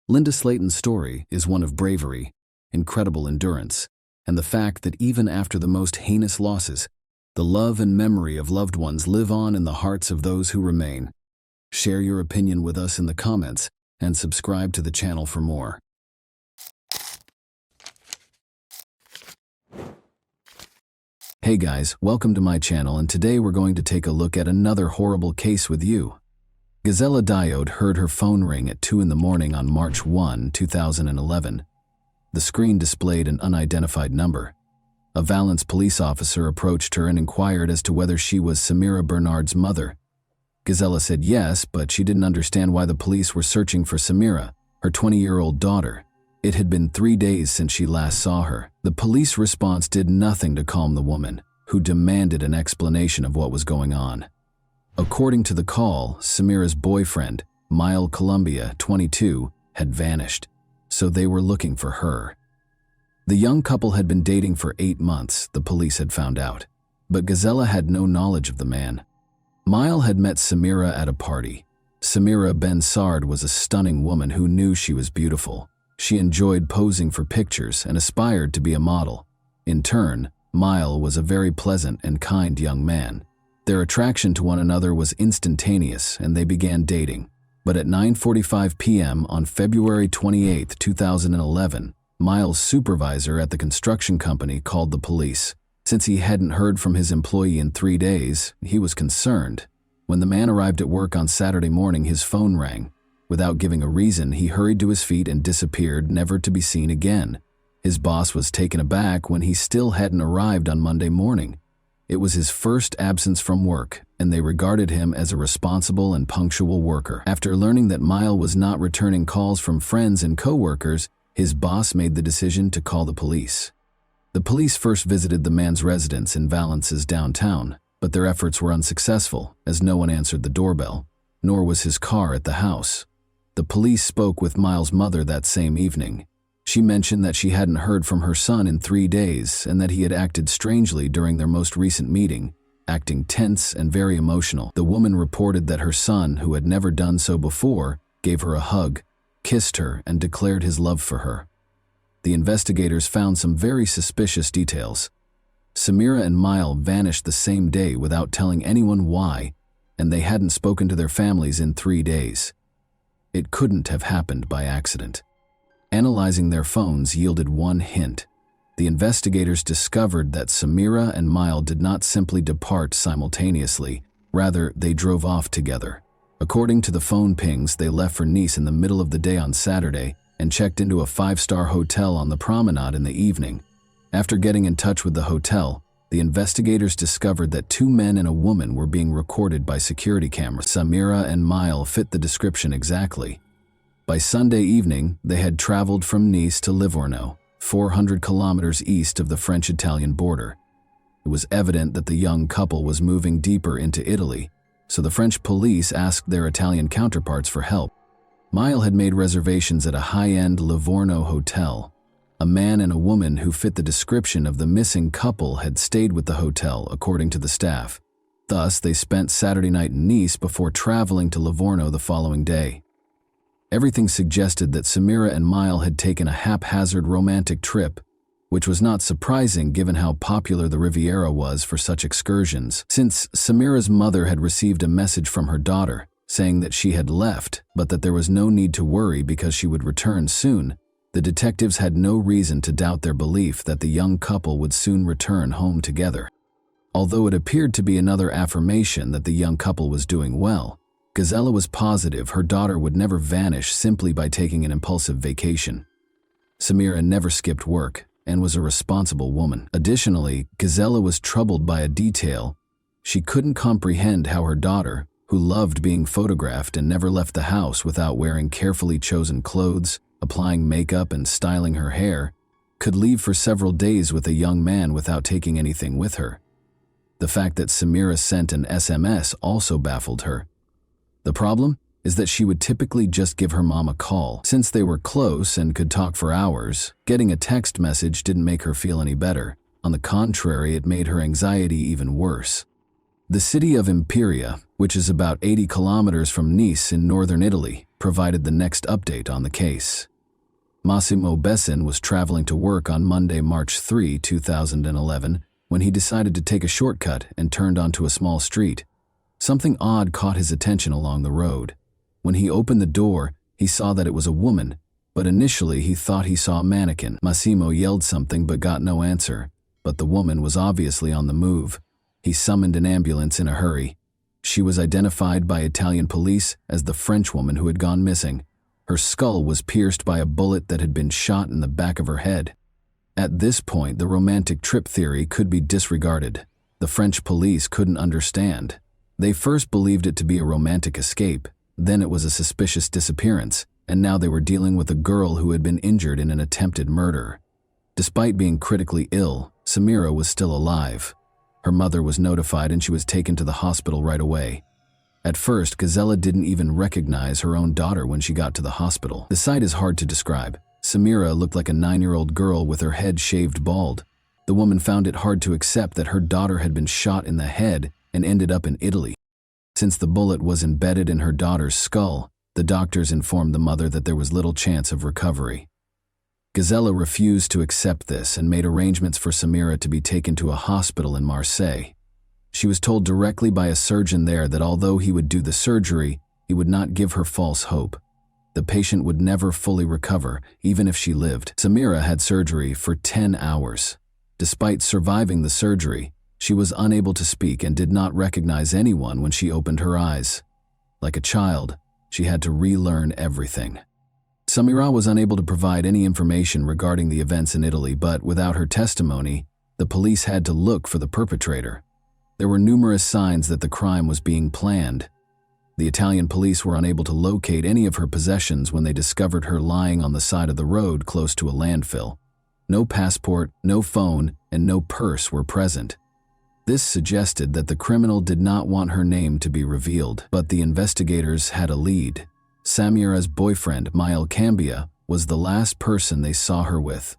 Linda Slayton's story is one of bravery, incredible endurance, and the fact that even after the most heinous losses, the love and memory of loved ones live on in the hearts of those who remain. Share your opinion with us in the comments and subscribe to the channel for more. Hey guys, welcome to my channel, and today we're going to take a look at another horrible case with you. Gisela Diode heard her phone ring at 2 in the morning on March 1, 2011. The screen displayed an unidentified number. A Valence police officer approached her and inquired as to whether she was Samira Bernard's mother. Gisela said yes, but she didn't understand why the police were searching for Samira, her 20-year-old daughter. It had been 3 days since she last saw her. The police response did nothing to calm the woman, who demanded an explanation of what was going on. According to the call, Samira's boyfriend, Mile Columbia, 22, had vanished, so they were looking for her. The young couple had been dating for 8 months, the police had found out, but Gisela had no knowledge of the man. Mile had met Samira at a party. Samira Ben-Sard was a stunning woman who knew she was beautiful. She enjoyed posing for pictures and aspired to be a model. In turn, Mile was a very pleasant and kind young man. Their attraction to one another was instantaneous, and they began dating. But at 9:45 p.m. on February 28, 2011, Mile's supervisor at the construction company called the police. Since he hadn't heard from his employee in 3 days, he was concerned. When the man arrived at work on Saturday morning, his phone rang. Without giving a reason, he hurried to his feet and disappeared, never to be seen again. His boss was taken aback when he still hadn't arrived on Monday morning. It was his first absence from work, and they regarded him as a responsible and punctual worker. After learning that Mile was not returning calls from friends and co-workers, his boss made the decision to call the police. The police first visited the man's residence in Valence's downtown, but their efforts were unsuccessful, as no one answered the doorbell, nor was his car at the house. The police spoke with Mile's mother that same evening. She mentioned that she hadn't heard from her son in 3 days and that he had acted strangely during their most recent meeting, acting tense and very emotional. The woman reported that her son, who had never done so before, gave her a hug, kissed her, and declared his love for her. The investigators found some very suspicious details. Samira and Mile vanished the same day without telling anyone why, and they hadn't spoken to their families in 3 days. It couldn't have happened by accident. Analyzing their phones yielded one hint. The investigators discovered that Samira and Mile did not simply depart simultaneously, rather they drove off together. According to the phone pings, they left for Nice in the middle of the day on Saturday and checked into a 5-star hotel on the promenade in the evening. After getting in touch with the hotel, the investigators discovered that 2 men and a woman were being recorded by security cameras. Samira and Mile fit the description exactly. By Sunday evening, they had traveled from Nice to Livorno, 400 kilometers east of the French-Italian border. It was evident that the young couple was moving deeper into Italy, so the French police asked their Italian counterparts for help. Mile had made reservations at a high-end Livorno hotel. A man and a woman who fit the description of the missing couple had stayed with the hotel, according to the staff. Thus, they spent Saturday night in Nice before traveling to Livorno the following day. Everything suggested that Samira and Mile had taken a haphazard romantic trip, which was not surprising given how popular the Riviera was for such excursions, since Samira's mother had received a message from her daughter saying that she had left, but that there was no need to worry because she would return soon. The detectives had no reason to doubt their belief that the young couple would soon return home together. Although it appeared to be another affirmation that the young couple was doing well, Gazella was positive her daughter would never vanish simply by taking an impulsive vacation. Samira never skipped work and was a responsible woman. Additionally, Gazella was troubled by a detail. She couldn't comprehend how her daughter, who loved being photographed and never left the house without wearing carefully chosen clothes, applying makeup and styling her hair, could leave for several days with a young man without taking anything with her. The fact that Samira sent an SMS also baffled her. The problem is that she would typically just give her mom a call. Since they were close and could talk for hours, getting a text message didn't make her feel any better. On the contrary, it made her anxiety even worse. The city of Imperia, which is about 80 kilometers from Nice in northern Italy, provided the next update on the case. Massimo Bessin was traveling to work on Monday, March 3, 2011, when he decided to take a shortcut and turned onto a small street. Something odd caught his attention along the road. When he opened the door, he saw that it was a woman, but initially he thought he saw a mannequin. Massimo yelled something but got no answer, but the woman was obviously on the move. He summoned an ambulance in a hurry. She was identified by Italian police as the French woman who had gone missing. Her skull was pierced by a bullet that had been shot in the back of her head. At this point, the romantic trip theory could be disregarded. The French police couldn't understand. They first believed it to be a romantic escape, then it was a suspicious disappearance, and now they were dealing with a girl who had been injured in an attempted murder. Despite being critically ill, Samira was still alive. Her mother was notified and she was taken to the hospital right away. At first, Gazella didn't even recognize her own daughter when she got to the hospital. The sight is hard to describe. Samira looked like a 9-year-old girl with her head shaved bald. The woman found it hard to accept that her daughter had been shot in the head and ended up in Italy. Since the bullet was embedded in her daughter's skull, the doctors informed the mother that there was little chance of recovery. Gazella refused to accept this and made arrangements for Samira to be taken to a hospital in Marseille. She was told directly by a surgeon there that although he would do the surgery, he would not give her false hope. The patient would never fully recover, even if she lived. Samira had surgery for 10 hours. Despite surviving the surgery, she was unable to speak and did not recognize anyone when she opened her eyes. Like a child, she had to relearn everything. Samira was unable to provide any information regarding the events in Italy, but without her testimony, the police had to look for the perpetrator. There were numerous signs that the crime was being planned. The Italian police were unable to locate any of her possessions when they discovered her lying on the side of the road close to a landfill. No passport, no phone, and no purse were present. This suggested that the criminal did not want her name to be revealed, but the investigators had a lead. Samira's boyfriend, Mile Cambia, was the last person they saw her with.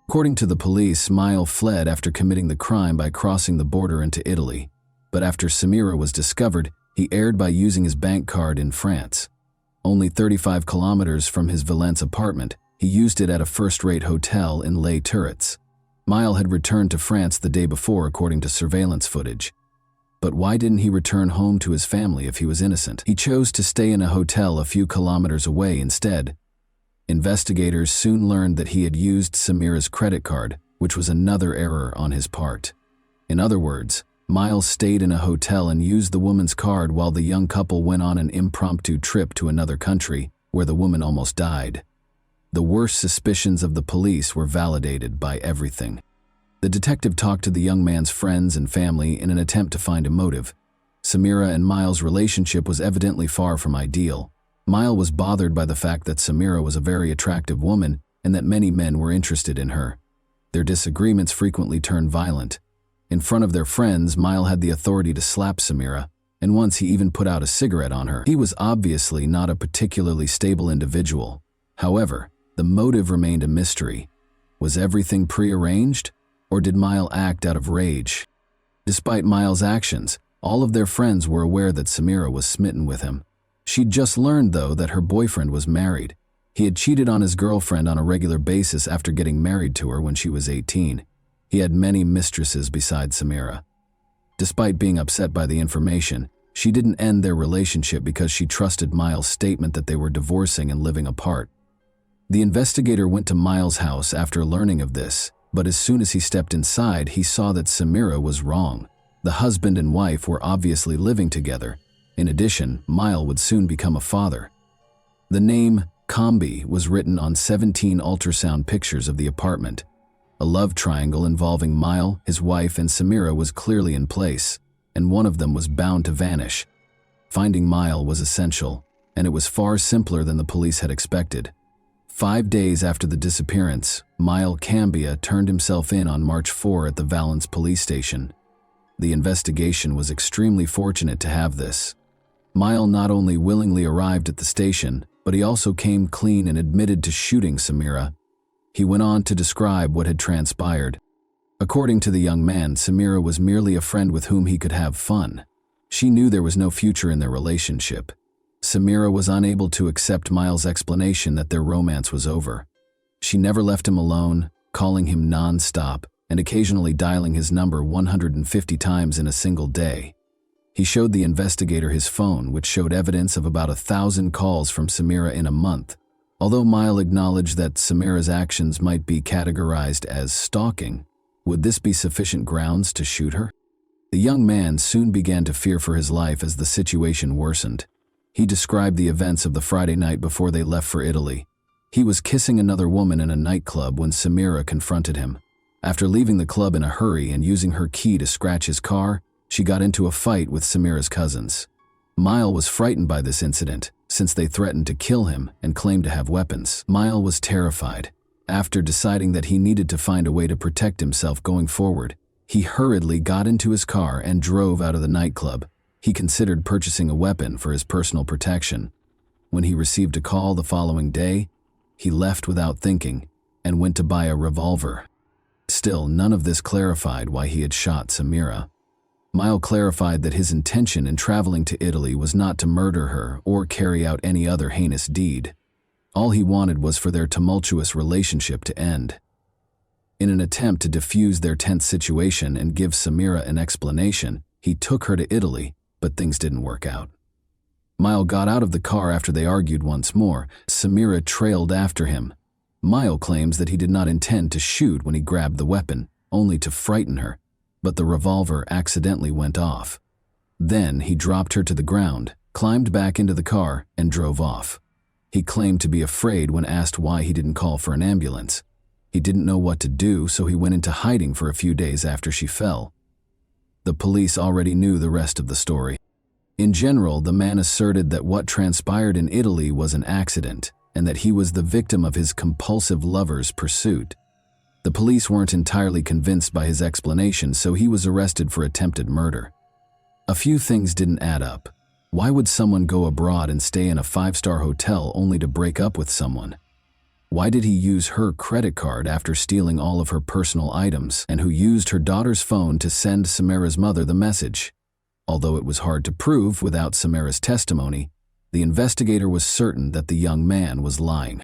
According to the police, Mile fled after committing the crime by crossing the border into Italy, but after Samira was discovered, he erred by using his bank card in France. Only 35 kilometers from his Valence apartment, he used it at a first-rate hotel in Les Turrets. Mile had returned to France the day before according to surveillance footage. But why didn't he return home to his family if he was innocent? He chose to stay in a hotel a few kilometers away instead. Investigators soon learned that he had used Samira's credit card, which was another error on his part. In other words, Miles stayed in a hotel and used the woman's card while the young couple went on an impromptu trip to another country where the woman almost died. The worst suspicions of the police were validated by everything. The detective talked to the young man's friends and family in an attempt to find a motive. Samira and Miles' relationship was evidently far from ideal. Mile was bothered by the fact that Samira was a very attractive woman and that many men were interested in her. Their disagreements frequently turned violent. In front of their friends, Mile had the authority to slap Samira, and once he even put out a cigarette on her. He was obviously not a particularly stable individual. However, the motive remained a mystery. Was everything prearranged, or did Mile act out of rage? Despite Mile's actions, all of their friends were aware that Samira was smitten with him. She'd just learned, though, that her boyfriend was married. He had cheated on his girlfriend on a regular basis after getting married to her when she was 18. He had many mistresses besides Samira. Despite being upset by the information, she didn't end their relationship because she trusted Miles' statement that they were divorcing and living apart. The investigator went to Miles' house after learning of this, but as soon as he stepped inside, he saw that Samira was wrong. The husband and wife were obviously living together. In addition, Mile would soon become a father. The name Combi was written on 17 ultrasound pictures of the apartment. A love triangle involving Mile, his wife, and Samira was clearly in place, and one of them was bound to vanish. Finding Mile was essential, and it was far simpler than the police had expected. 5 days after the disappearance, Mile Cambia turned himself in on March 4 at the Valence police station. The investigation was extremely fortunate to have this. Mile not only willingly arrived at the station, but he also came clean and admitted to shooting Samira. He went on to describe what had transpired. According to the young man, Samira was merely a friend with whom he could have fun. She knew there was no future in their relationship. Samira was unable to accept Miles' explanation that their romance was over. She never left him alone, calling him non-stop and occasionally dialing his number 150 times in a single day. He showed the investigator his phone, which showed evidence of about 1,000 calls from Samira in a month. Although Mile acknowledged that Samira's actions might be categorized as stalking, would this be sufficient grounds to shoot her? The young man soon began to fear for his life as the situation worsened. He described the events of the Friday night before they left for Italy. He was kissing another woman in a nightclub when Samira confronted him. After leaving the club in a hurry and using her key to scratch his car, she got into a fight with Samira's cousins. Mile was frightened by this incident, since they threatened to kill him and claimed to have weapons. Mile was terrified. After deciding that he needed to find a way to protect himself going forward, he hurriedly got into his car and drove out of the nightclub. He considered purchasing a weapon for his personal protection. When he received a call the following day, he left without thinking and went to buy a revolver. Still, none of this clarified why he had shot Samira. Mile clarified that his intention in traveling to Italy was not to murder her or carry out any other heinous deed. All he wanted was for their tumultuous relationship to end. In an attempt to defuse their tense situation and give Samira an explanation, he took her to Italy, but things didn't work out. Mile got out of the car after they argued once more. Samira trailed after him. Mile claims that he did not intend to shoot when he grabbed the weapon, only to frighten her, but the revolver accidentally went off. Then he dropped her to the ground, climbed back into the car, and drove off. He claimed to be afraid when asked why he didn't call for an ambulance. He didn't know what to do, so he went into hiding for a few days after she fell. The police already knew the rest of the story. In general, the man asserted that what transpired in Italy was an accident, and that he was the victim of his compulsive lover's pursuit. The police weren't entirely convinced by his explanation, so he was arrested for attempted murder. A few things didn't add up. Why would someone go abroad and stay in a 5-star hotel only to break up with someone? Why did he use her credit card after stealing all of her personal items, and who used her daughter's phone to send Samira's mother the message? Although it was hard to prove without Samira's testimony, the investigator was certain that the young man was lying.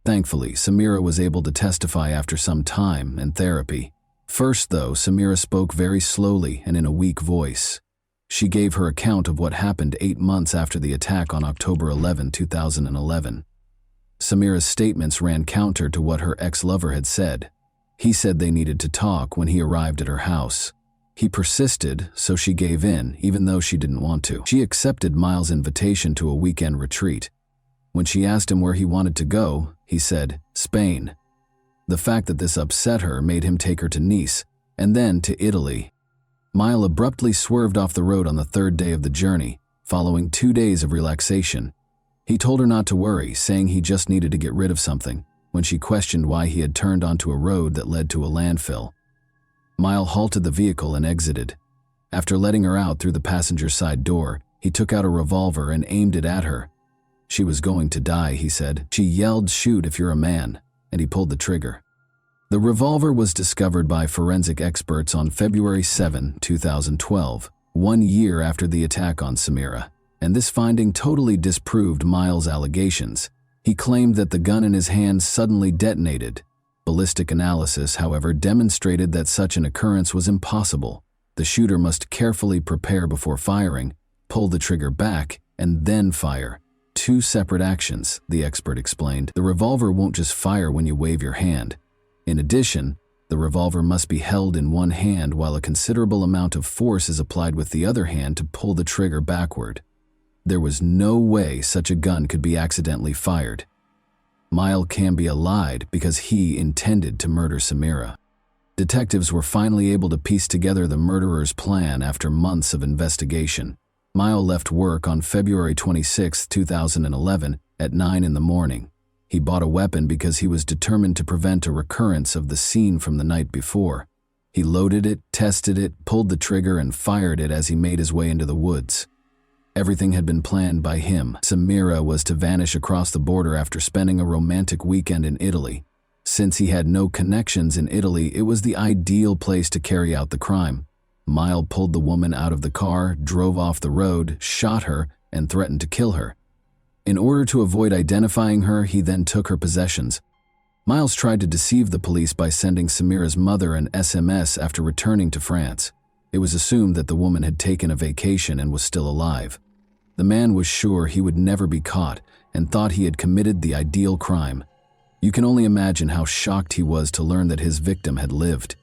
Thankfully, Samira was able to testify after some time and therapy. First, though, Samira spoke very slowly and in a weak voice. She gave her account of what happened 8 months after the attack on October 11, 2011. Samira's statements ran counter to what her ex-lover had said. He said they needed to talk when he arrived at her house. He persisted, so she gave in, even though she didn't want to. She accepted Miles' invitation to a weekend retreat. When she asked him where he wanted to go, he said, Spain. The fact that this upset her made him take her to Nice, and then to Italy. Mile abruptly swerved off the road on the 3rd day of the journey, following 2 days of relaxation. He told her not to worry, saying he just needed to get rid of something, when she questioned why he had turned onto a road that led to a landfill. Mile halted the vehicle and exited. After letting her out through the passenger side door, he took out a revolver and aimed it at her. She was going to die, he said. She yelled, "Shoot if you're a man," and he pulled the trigger. The revolver was discovered by forensic experts on February 7, 2012, 1 year after the attack on Samira, and this finding totally disproved Miles' allegations. He claimed that the gun in his hand suddenly detonated. Ballistic analysis, however, demonstrated that such an occurrence was impossible. The shooter must carefully prepare before firing, pull the trigger back, and then fire. 2 separate actions, the expert explained. The revolver won't just fire when you wave your hand. In addition, the revolver must be held in one hand while a considerable amount of force is applied with the other hand to pull the trigger backward. There was no way such a gun could be accidentally fired. Mile Cambia lied because he intended to murder Samira. Detectives were finally able to piece together the murderer's plan after months of investigation. Mile left work on February 26, 2011 at 9 in the morning. He bought a weapon because he was determined to prevent a recurrence of the scene from the night before. He loaded it, tested it, pulled the trigger, and fired it as he made his way into the woods. Everything had been planned by him. Samira was to vanish across the border after spending a romantic weekend in Italy. Since he had no connections in Italy, it was the ideal place to carry out the crime. Mile pulled the woman out of the car, drove off the road, shot her, and threatened to kill her. In order to avoid identifying her, he then took her possessions. Miles tried to deceive the police by sending Samira's mother an SMS after returning to France. It was assumed that the woman had taken a vacation and was still alive. The man was sure he would never be caught and thought he had committed the ideal crime. You can only imagine how shocked he was to learn that his victim had lived.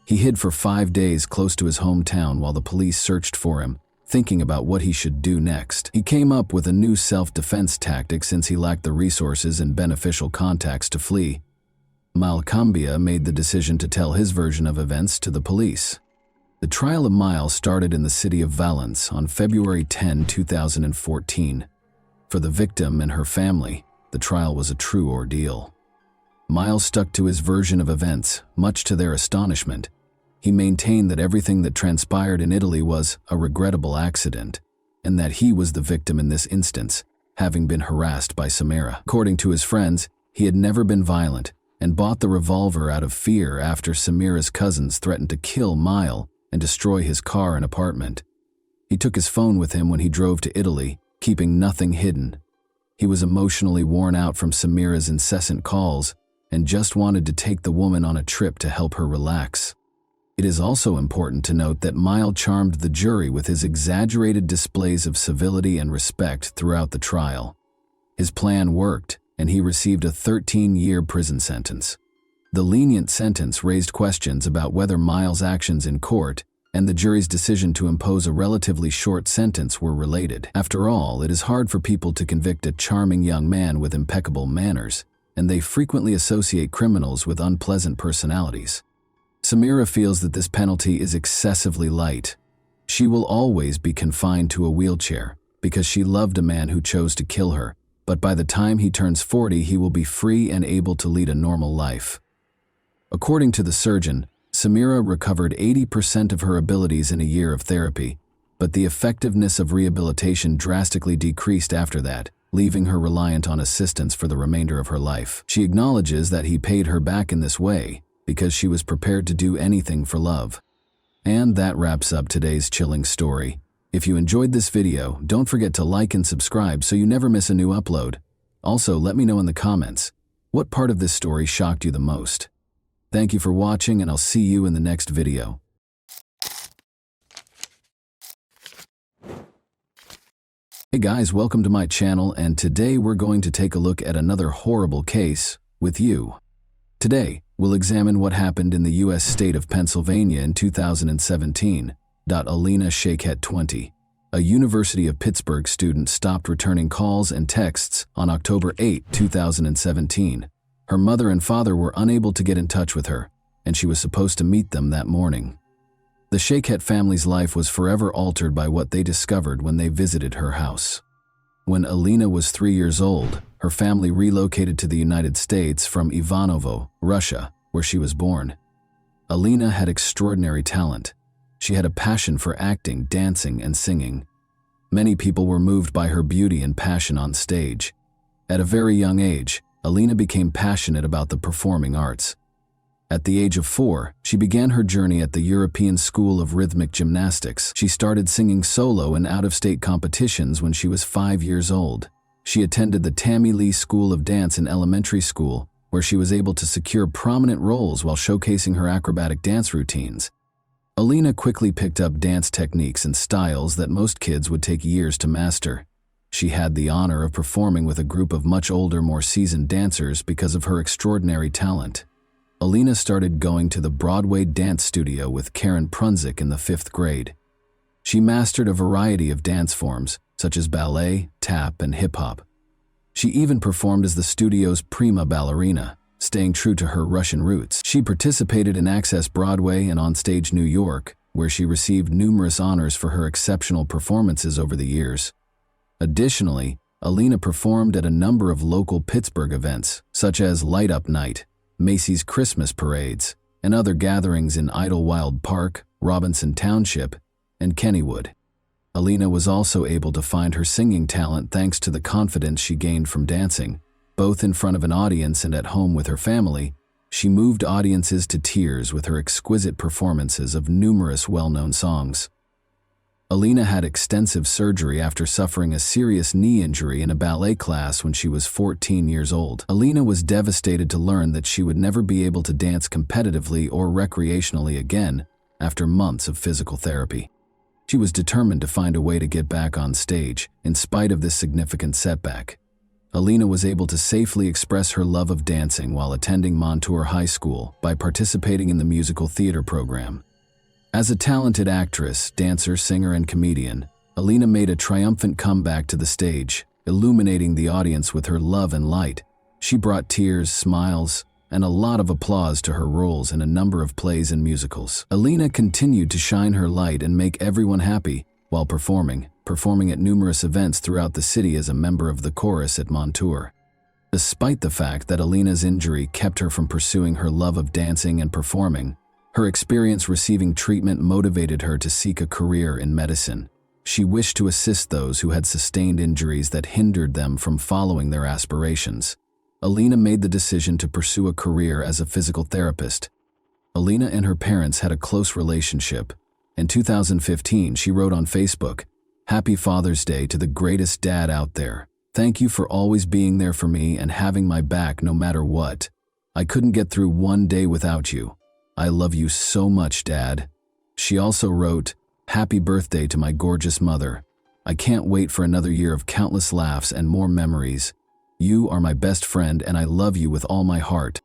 He hid for 5 days close to his hometown while the police searched for him, thinking about what he should do next. He came up with a new self-defense tactic since he lacked the resources and beneficial contacts to flee. Mile Cambia made the decision to tell his version of events to the police. The trial of Miles started in the city of Valence on February 10, 2014. For the victim and her family, the trial was a true ordeal. Miles stuck to his version of events, much to their astonishment. He maintained that everything that transpired in Italy was a regrettable accident, and that he was the victim in this instance, having been harassed by Samira. According to his friends, he had never been violent and bought the revolver out of fear after Samira's cousins threatened to kill Mile and destroy his car and apartment. He took his phone with him when he drove to Italy, keeping nothing hidden. He was emotionally worn out from Samira's incessant calls and just wanted to take the woman on a trip to help her relax. It is also important to note that Mile charmed the jury with his exaggerated displays of civility and respect throughout the trial. His plan worked, and he received a 13-year prison sentence. The lenient sentence raised questions about whether Miles' actions in court and the jury's decision to impose a relatively short sentence were related. After all, it is hard for people to convict a charming young man with impeccable manners, and they frequently associate criminals with unpleasant personalities. Samira feels that this penalty is excessively light. She will always be confined to a wheelchair because she loved a man who chose to kill her, but by the time he turns 40, he will be free and able to lead a normal life. According to the surgeon, Samira recovered 80% of her abilities in a year of therapy, but the effectiveness of rehabilitation drastically decreased after that, leaving her reliant on assistance for the remainder of her life. She acknowledges that he paid her back in this way because she was prepared to do anything for love. And that wraps up today's chilling story. If you enjoyed this video, don't forget to like and subscribe so you never miss a new upload. Also, let me know in the comments, what part of this story shocked you the most? Thank you for watching, and I'll see you in the next video. Hey guys, welcome to my channel, and today we're going to take a look at another horrible case with you. Today, we'll examine what happened in the U.S. state of Pennsylvania in 2017. Alina Shaikhet, 20, a University of Pittsburgh student, stopped returning calls and texts on October 8, 2017. Her mother and father were unable to get in touch with her, and she was supposed to meet them that morning. The Shaikhet family's life was forever altered by what they discovered when they visited her house. When Alina was 3 years old, her family relocated to the United States from Ivanovo, Russia, where she was born. Alina had extraordinary talent. She had a passion for acting, dancing, and singing. Many people were moved by her beauty and passion on stage. At a very young age, Alina became passionate about the performing arts. At the age of 4, she began her journey at the European School of Rhythmic Gymnastics. She started singing solo in out-of-state competitions when she was 5 years old. She attended the Tammy Lee School of Dance in elementary school, where she was able to secure prominent roles while showcasing her acrobatic dance routines. Alina quickly picked up dance techniques and styles that most kids would take years to master. She had the honor of performing with a group of much older, more seasoned dancers because of her extraordinary talent. Alina started going to the Broadway dance studio with Karen Prunzik in the 5th grade. She mastered a variety of dance forms, such as ballet, tap, and hip-hop. She even performed as the studio's prima ballerina, staying true to her Russian roots. She participated in Access Broadway and Onstage New York, where she received numerous honors for her exceptional performances over the years. Additionally, Alina performed at a number of local Pittsburgh events, such as Light Up Night, Macy's Christmas parades, and other gatherings in Idlewild Park, Robinson Township, and Kennywood. Alina was also able to find her singing talent thanks to the confidence she gained from dancing. Both in front of an audience and at home with her family, she moved audiences to tears with her exquisite performances of numerous well-known songs. Alina had extensive surgery after suffering a serious knee injury in a ballet class when she was 14 years old. Alina was devastated to learn that she would never be able to dance competitively or recreationally again after months of physical therapy. She was determined to find a way to get back on stage, in spite of this significant setback. Alina was able to safely express her love of dancing while attending Montour High School by participating in the musical theater program. As a talented actress, dancer, singer, and comedian, Alina made a triumphant comeback to the stage, illuminating the audience with her love and light. She brought tears, smiles, and a lot of applause to her roles in a number of plays and musicals. Alina continued to shine her light and make everyone happy while performing at numerous events throughout the city as a member of the chorus at Montour. Despite the fact that Alina's injury kept her from pursuing her love of dancing and performing, her experience receiving treatment motivated her to seek a career in medicine. She wished to assist those who had sustained injuries that hindered them from following their aspirations. Alina made the decision to pursue a career as a physical therapist. Alina and her parents had a close relationship. In 2015, she wrote on Facebook, "Happy Father's Day to the greatest dad out there. Thank you for always being there for me and having my back no matter what. I couldn't get through one day without you. I love you so much, Dad." She also wrote, "Happy birthday to my gorgeous mother. I can't wait for another year of countless laughs and more memories. You are my best friend and I love you with all my heart."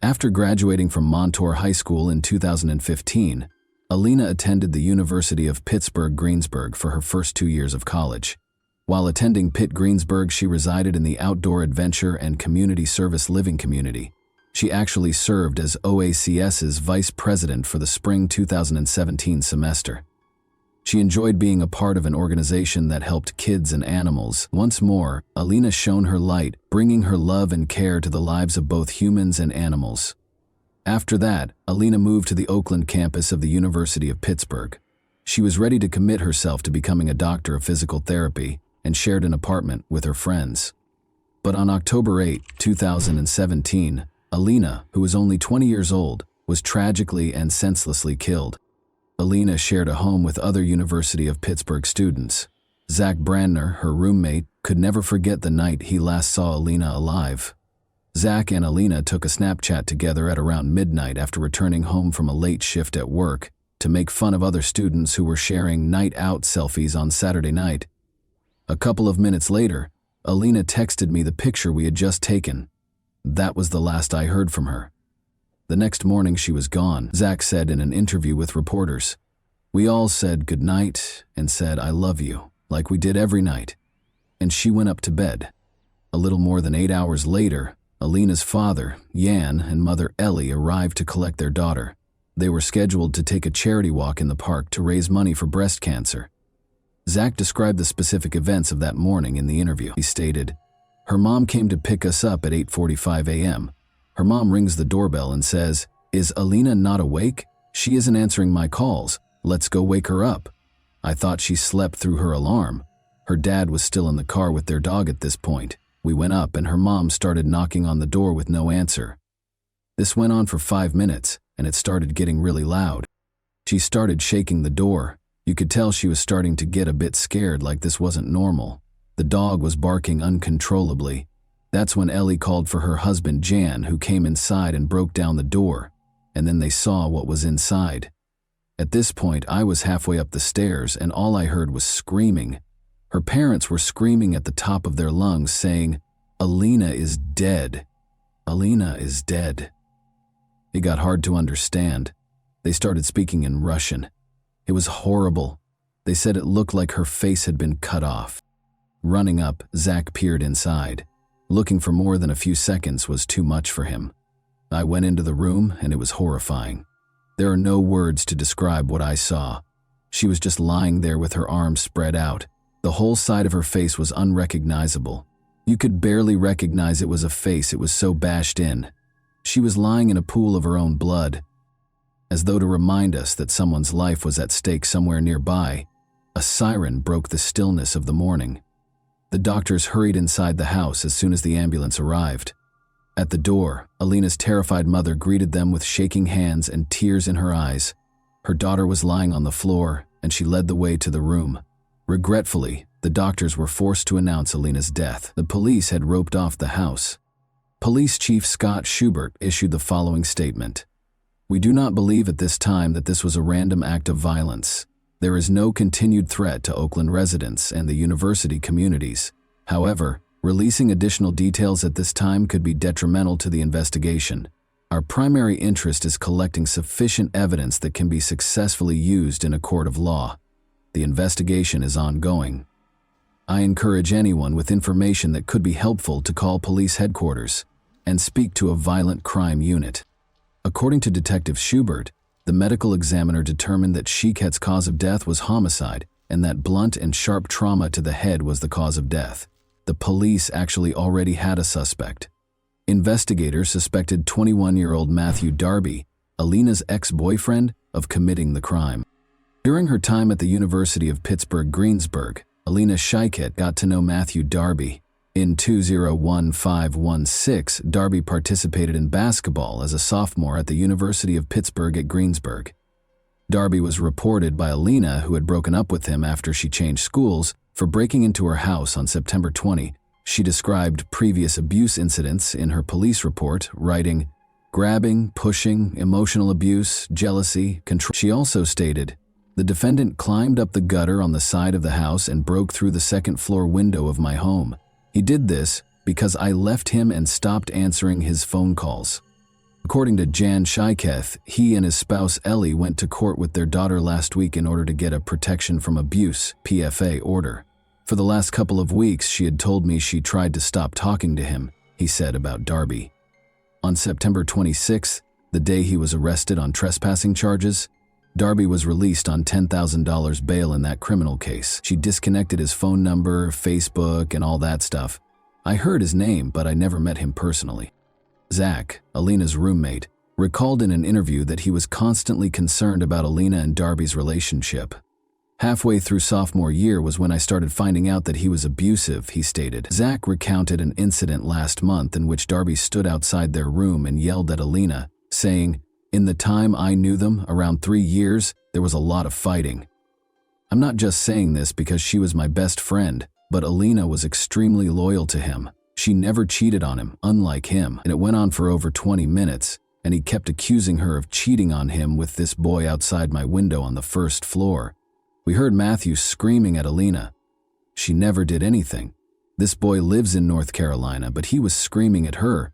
After graduating from Montour High School in 2015, Alina attended the University of Pittsburgh-Greensburg for her first 2 years of college. While attending Pitt-Greensburg, she resided in the Outdoor Adventure and Community Service Living Community. She actually served as OACS's vice president for the spring 2017 semester. She enjoyed being a part of an organization that helped kids and animals. Once more, Alina shone her light, bringing her love and care to the lives of both humans and animals. After that, Alina moved to the Oakland campus of the University of Pittsburgh. She was ready to commit herself to becoming a doctor of physical therapy and shared an apartment with her friends. But on October 8, 2017, Alina, who was only 20 years old, was tragically and senselessly killed. Alina shared a home with other University of Pittsburgh students. Zach Brandner, her roommate, could never forget the night he last saw Alina alive. Zach and Alina took a Snapchat together at around midnight after returning home from a late shift at work to make fun of other students who were sharing night out selfies on Saturday night. A couple of minutes later, Alina texted me the picture we had just taken. That was the last I heard from her. The next morning she was gone, Zach said in an interview with reporters. "We all said goodnight and said I love you, like we did every night. And she went up to bed." A little more than 8 hours later, Alina's father, Jan, and mother Ellie arrived to collect their daughter. They were scheduled to take a charity walk in the park to raise money for breast cancer. Zach described the specific events of that morning in the interview. He stated, "Her mom came to pick us up at 8:45 a.m. Her mom rings the doorbell and says, 'Is Alina not awake? She isn't answering my calls. Let's go wake her up.' I thought she slept through her alarm. Her dad was still in the car with their dog at this point. We went up and her mom started knocking on the door with no answer. This went on for 5 minutes and it started getting really loud. She started shaking the door. You could tell she was starting to get a bit scared, like this wasn't normal. The dog was barking uncontrollably. That's when Ellie called for her husband Jan, who came inside and broke down the door, and then they saw what was inside. At this point, I was halfway up the stairs and all I heard was screaming. Her parents were screaming at the top of their lungs saying, 'Alina is dead. Alina is dead.' It got hard to understand. They started speaking in Russian. It was horrible. They said it looked like her face had been cut off. Running up, Zach peered inside. Looking for more than a few seconds was too much for him. I went into the room and it was horrifying. There are no words to describe what I saw. She was just lying there with her arms spread out. The whole side of her face was unrecognizable. You could barely recognize it was a face, it was so bashed in. She was lying in a pool of her own blood. As though to remind us that someone's life was at stake somewhere nearby, a siren broke the stillness of the morning. The doctors hurried inside the house as soon as the ambulance arrived. At the door, Alina's terrified mother greeted them with shaking hands and tears in her eyes. Her daughter was lying on the floor, and she led the way to the room. Regretfully, the doctors were forced to announce Alina's death. The police had roped off the house. Police Chief Scott Schubert issued the following statement. "We do not believe at this time that this was a random act of violence. There is no continued threat to Oakland residents and the university communities. However, releasing additional details at this time could be detrimental to the investigation. Our primary interest is collecting sufficient evidence that can be successfully used in a court of law. The investigation is ongoing. I encourage anyone with information that could be helpful to call police headquarters and speak to a violent crime unit." According to Detective Schubert, the medical examiner determined that Shiket's cause of death was homicide and that blunt and sharp trauma to the head was the cause of death. The police actually already had a suspect. Investigators suspected 21-year-old Matthew Darby, Alina's ex-boyfriend, of committing the crime. During her time at the University of Pittsburgh-Greensburg, Alina Shiket got to know Matthew Darby. In 2015-16, Darby participated in basketball as a sophomore at the University of Pittsburgh at Greensburg. Darby was reported by Alina, who had broken up with him after she changed schools, for breaking into her house on September 20. She described previous abuse incidents in her police report, writing, "Grabbing, pushing, emotional abuse, jealousy, control." She also stated, "The defendant climbed up the gutter on the side of the house and broke through the second-floor window of my home. He did this because I left him and stopped answering his phone calls." According to Jan Shiketh, he and his spouse Ellie went to court with their daughter last week in order to get a protection from abuse (PFA) order. "For the last couple of weeks, she had told me she tried to stop talking to him," he said about Darby. On September 26th, the day he was arrested on trespassing charges, Darby was released on $10,000 bail in that criminal case. She disconnected his phone number, Facebook, and all that stuff. I heard his name, but I never met him personally. Zach, Alina's roommate, recalled in an interview that he was constantly concerned about Alina and Darby's relationship. "Halfway through sophomore year was when I started finding out that he was abusive," he stated. Zach recounted an incident last month in which Darby stood outside their room and yelled at Alina, saying, "In the time I knew them, around 3 years, there was a lot of fighting. I'm not just saying this because she was my best friend, but Alina was extremely loyal to him. She never cheated on him, unlike him, and it went on for over 20 minutes, and he kept accusing her of cheating on him with this boy outside my window on the first floor. We heard Matthew screaming at Alina. She never did anything. This boy lives in North Carolina, but he was screaming at her.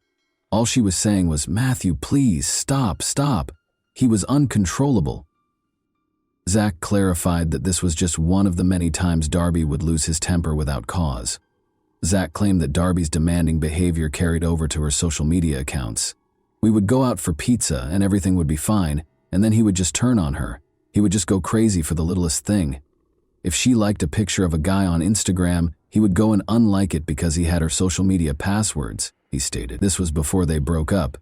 All she was saying was, 'Matthew, please, stop, stop.' He was uncontrollable." Zach clarified that this was just one of the many times Darby would lose his temper without cause. Zach claimed that Darby's demanding behavior carried over to her social media accounts. "We would go out for pizza and everything would be fine, and then he would just turn on her. He would just go crazy for the littlest thing. If she liked a picture of a guy on Instagram, he would go and unlike it because he had her social media passwords, he stated. This was before they broke up.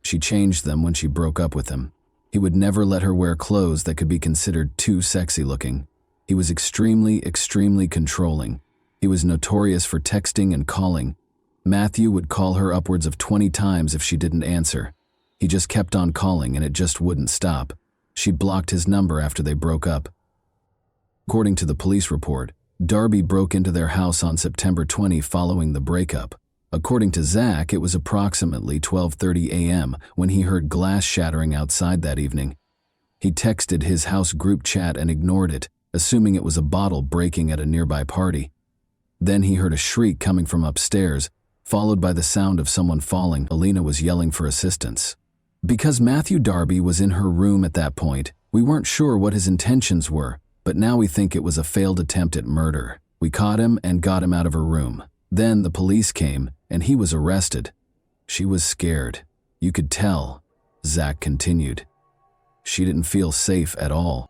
She changed them when she broke up with him. He would never let her wear clothes that could be considered too sexy looking. He was extremely controlling. He was notorious for texting and calling. Matthew would call her upwards of 20 times if she didn't answer. He just kept on calling and it just wouldn't stop. She blocked his number after they broke up. According to the police report, Darby broke into their house on September 20 following the breakup. According to Zach, it was approximately 12:30 a.m. when he heard glass shattering outside that evening. He texted his house group chat and ignored it, assuming it was a bottle breaking at a nearby party. Then he heard a shriek coming from upstairs, followed by the sound of someone falling. Alina was yelling for assistance. Because Matthew Darby was in her room at that point, we weren't sure what his intentions were, but now we think it was a failed attempt at murder. We caught him and got him out of her room. Then the police came, and he was arrested. She was scared. You could tell. Zach continued. She didn't feel safe at all.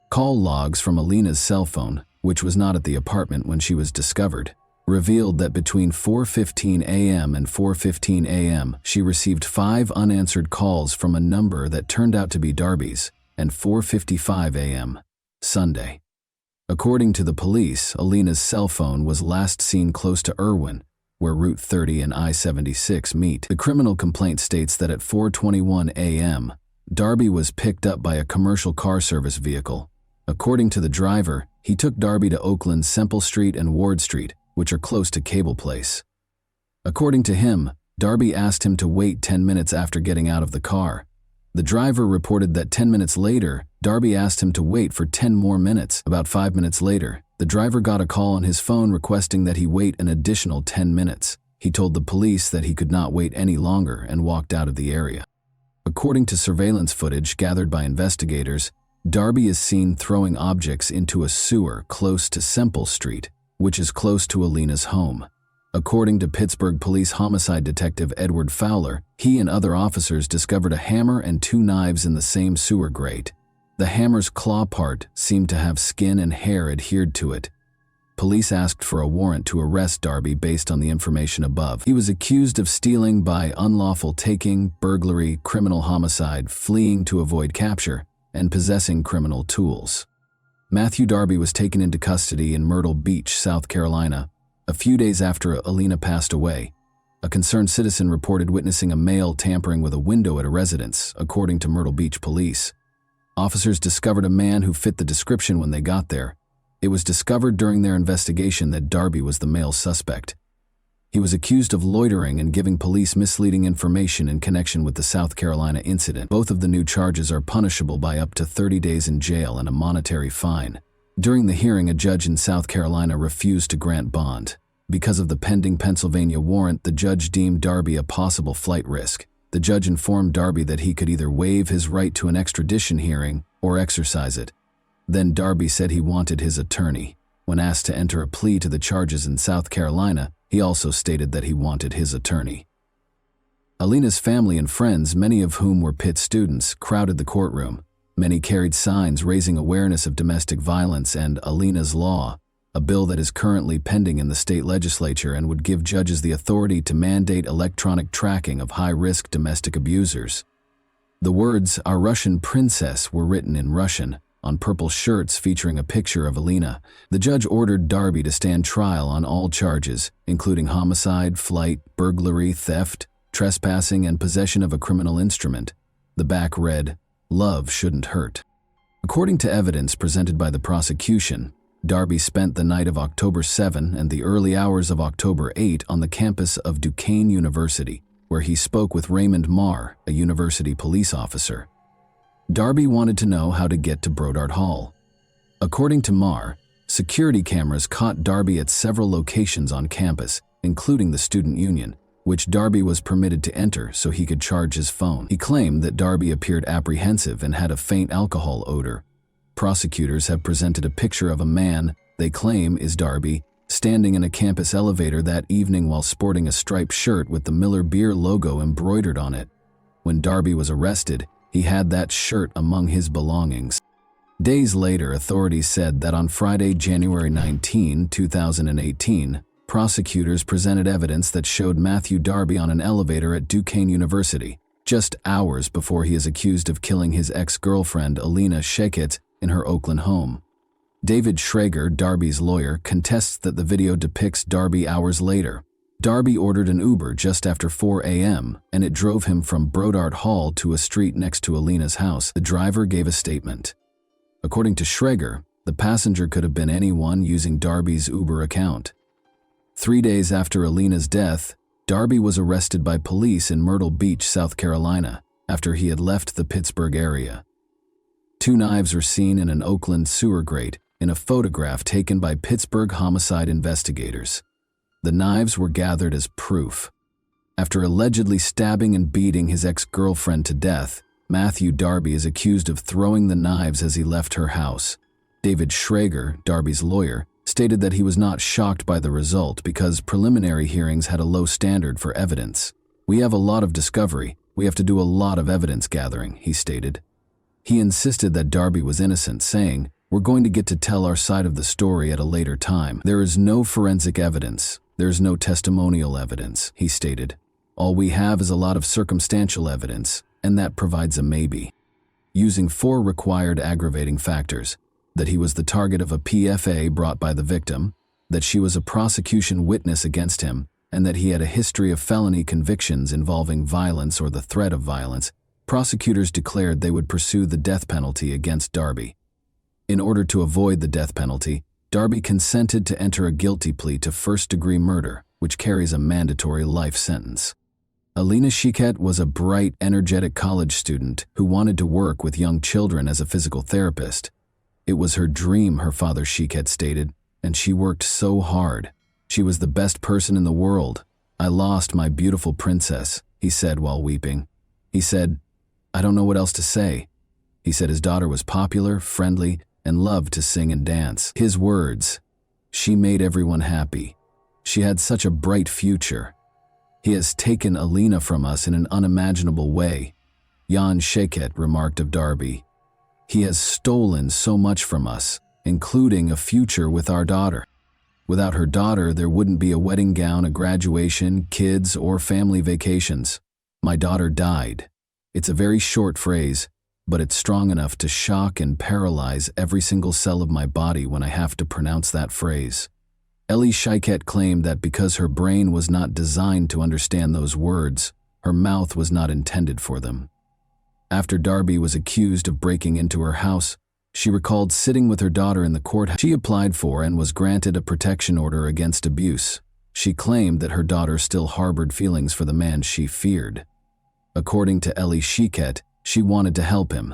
Call logs from Alina's cell phone, which was not at the apartment when she was discovered, revealed that between 4:15 a.m. and 4:15 a.m., she received 5 unanswered calls from a number that turned out to be Darby's, and 4:55 a.m., Sunday. According to the police, Alina's cell phone was last seen close to Irwin, where Route 30 and I-76 meet. The criminal complaint states that at 4:21 a.m., Darby was picked up by a commercial car service vehicle. According to the driver, he took Darby to Oakland's Semple Street and Ward Street, which are close to Cable Place. According to him, Darby asked him to wait 10 minutes after getting out of the car. The driver reported that 10 minutes later, Darby asked him to wait for 10 more minutes. About 5 minutes later, the driver got a call on his phone requesting that he wait an additional 10 minutes. He told the police that he could not wait any longer and walked out of the area. According to surveillance footage gathered by investigators, Darby is seen throwing objects into a sewer close to Semple Street, which is close to Alina's home. According to Pittsburgh Police Homicide Detective Edward Fowler, he and other officers discovered a hammer and 2 knives in the same sewer grate. The hammer's claw part seemed to have skin and hair adhered to it. Police asked for a warrant to arrest Darby based on the information above. He was accused of stealing by unlawful taking, burglary, criminal homicide, fleeing to avoid capture, and possessing criminal tools. Matthew Darby was taken into custody in Myrtle Beach, South Carolina, a few days after Alina passed away. A concerned citizen reported witnessing a male tampering with a window at a residence, according to Myrtle Beach police. Officers discovered a man who fit the description when they got there. It was discovered during their investigation that Darby was the male suspect. He was accused of loitering and giving police misleading information in connection with the South Carolina incident. Both of the new charges are punishable by up to 30 days in jail and a monetary fine. During the hearing, a judge in South Carolina refused to grant bond. Because of the pending Pennsylvania warrant, the judge deemed Darby a possible flight risk. The judge informed Darby that he could either waive his right to an extradition hearing or exercise it. Then Darby said he wanted his attorney. When asked to enter a plea to the charges in South Carolina, he also stated that he wanted his attorney. Alina's family and friends, many of whom were Pitt students, crowded the courtroom. Many carried signs raising awareness of domestic violence and Alina's Law, a bill that is currently pending in the state legislature and would give judges the authority to mandate electronic tracking of high-risk domestic abusers. The words, "Our Russian Princess," were written in Russian on purple shirts featuring a picture of Alina. The judge ordered Darby to stand trial on all charges, including homicide, flight, burglary, theft, trespassing, and possession of a criminal instrument. The back read, "Love shouldn't hurt." According to evidence presented by the prosecution, Darby spent the night of October 7 and the early hours of October 8 on the campus of Duquesne University, where he spoke with Raymond Marr, a university police officer. Darby wanted to know how to get to Brodart Hall. According to Marr, security cameras caught Darby at several locations on campus, including the student union, which Darby was permitted to enter so he could charge his phone. He claimed that Darby appeared apprehensive and had a faint alcohol odor. Prosecutors have presented a picture of a man they claim is Darby standing in a campus elevator that evening while sporting a striped shirt with the Miller Beer logo embroidered on it. When Darby was arrested, he had that shirt among his belongings. Days later, authorities said that on Friday, January 19, 2018, prosecutors presented evidence that showed Matthew Darby on an elevator at Duquesne University, just hours before he is accused of killing his ex-girlfriend Alina Sheket in her Oakland home. David Schrager, Darby's lawyer, contests that the video depicts Darby hours later. Darby ordered an Uber just after 4 a.m., and it drove him from Brodart Hall to a street next to Alina's house. The driver gave a statement. According to Schrager, the passenger could have been anyone using Darby's Uber account. 3 days after Alina's death, Darby was arrested by police in Myrtle Beach, South Carolina, after he had left the Pittsburgh area. 2 knives were seen in an Oakland sewer grate in a photograph taken by Pittsburgh homicide investigators. The knives were gathered as proof. After allegedly stabbing and beating his ex-girlfriend to death, Matthew Darby is accused of throwing the knives as he left her house. David Schrager, Darby's lawyer, stated that he was not shocked by the result because preliminary hearings had a low standard for evidence. "We have a lot of discovery. We have to do a lot of evidence gathering," he stated. He insisted that Darby was innocent, saying, "We're going to get to tell our side of the story at a later time. There is no forensic evidence. There's no testimonial evidence," he stated. "All we have is a lot of circumstantial evidence, and that provides a maybe." Using 4 required aggravating factors: that he was the target of a PFA brought by the victim, that she was a prosecution witness against him, and that he had a history of felony convictions involving violence or the threat of violence, prosecutors declared they would pursue the death penalty against Darby. In order to avoid the death penalty, Darby consented to enter a guilty plea to first-degree murder, which carries a mandatory life sentence. Alina Sheket was a bright, energetic college student who wanted to work with young children as a physical therapist. It was her dream, her father Sheket stated, and she worked so hard. "She was the best person in the world. I lost my beautiful princess," he said while weeping. He said, "I don't know what else to say." He said his daughter was popular, friendly, and loved to sing and dance. His words, "She made everyone happy. She had such a bright future. He has taken Alina from us in an unimaginable way," Jan Sheket remarked of Darby. "He has stolen so much from us, including a future with our daughter. Without her daughter, there wouldn't be a wedding gown, a graduation, kids, or family vacations. My daughter died." It's a very short phrase, but it's strong enough to shock and paralyze every single cell of my body when I have to pronounce that phrase. Ellie Sheket claimed that because her brain was not designed to understand those words, her mouth was not intended for them. After Darby was accused of breaking into her house, she recalled sitting with her daughter in the courthouse. She applied for and was granted a protection order against abuse. She claimed that her daughter still harbored feelings for the man she feared. According to Ellie Sheket, she wanted to help him.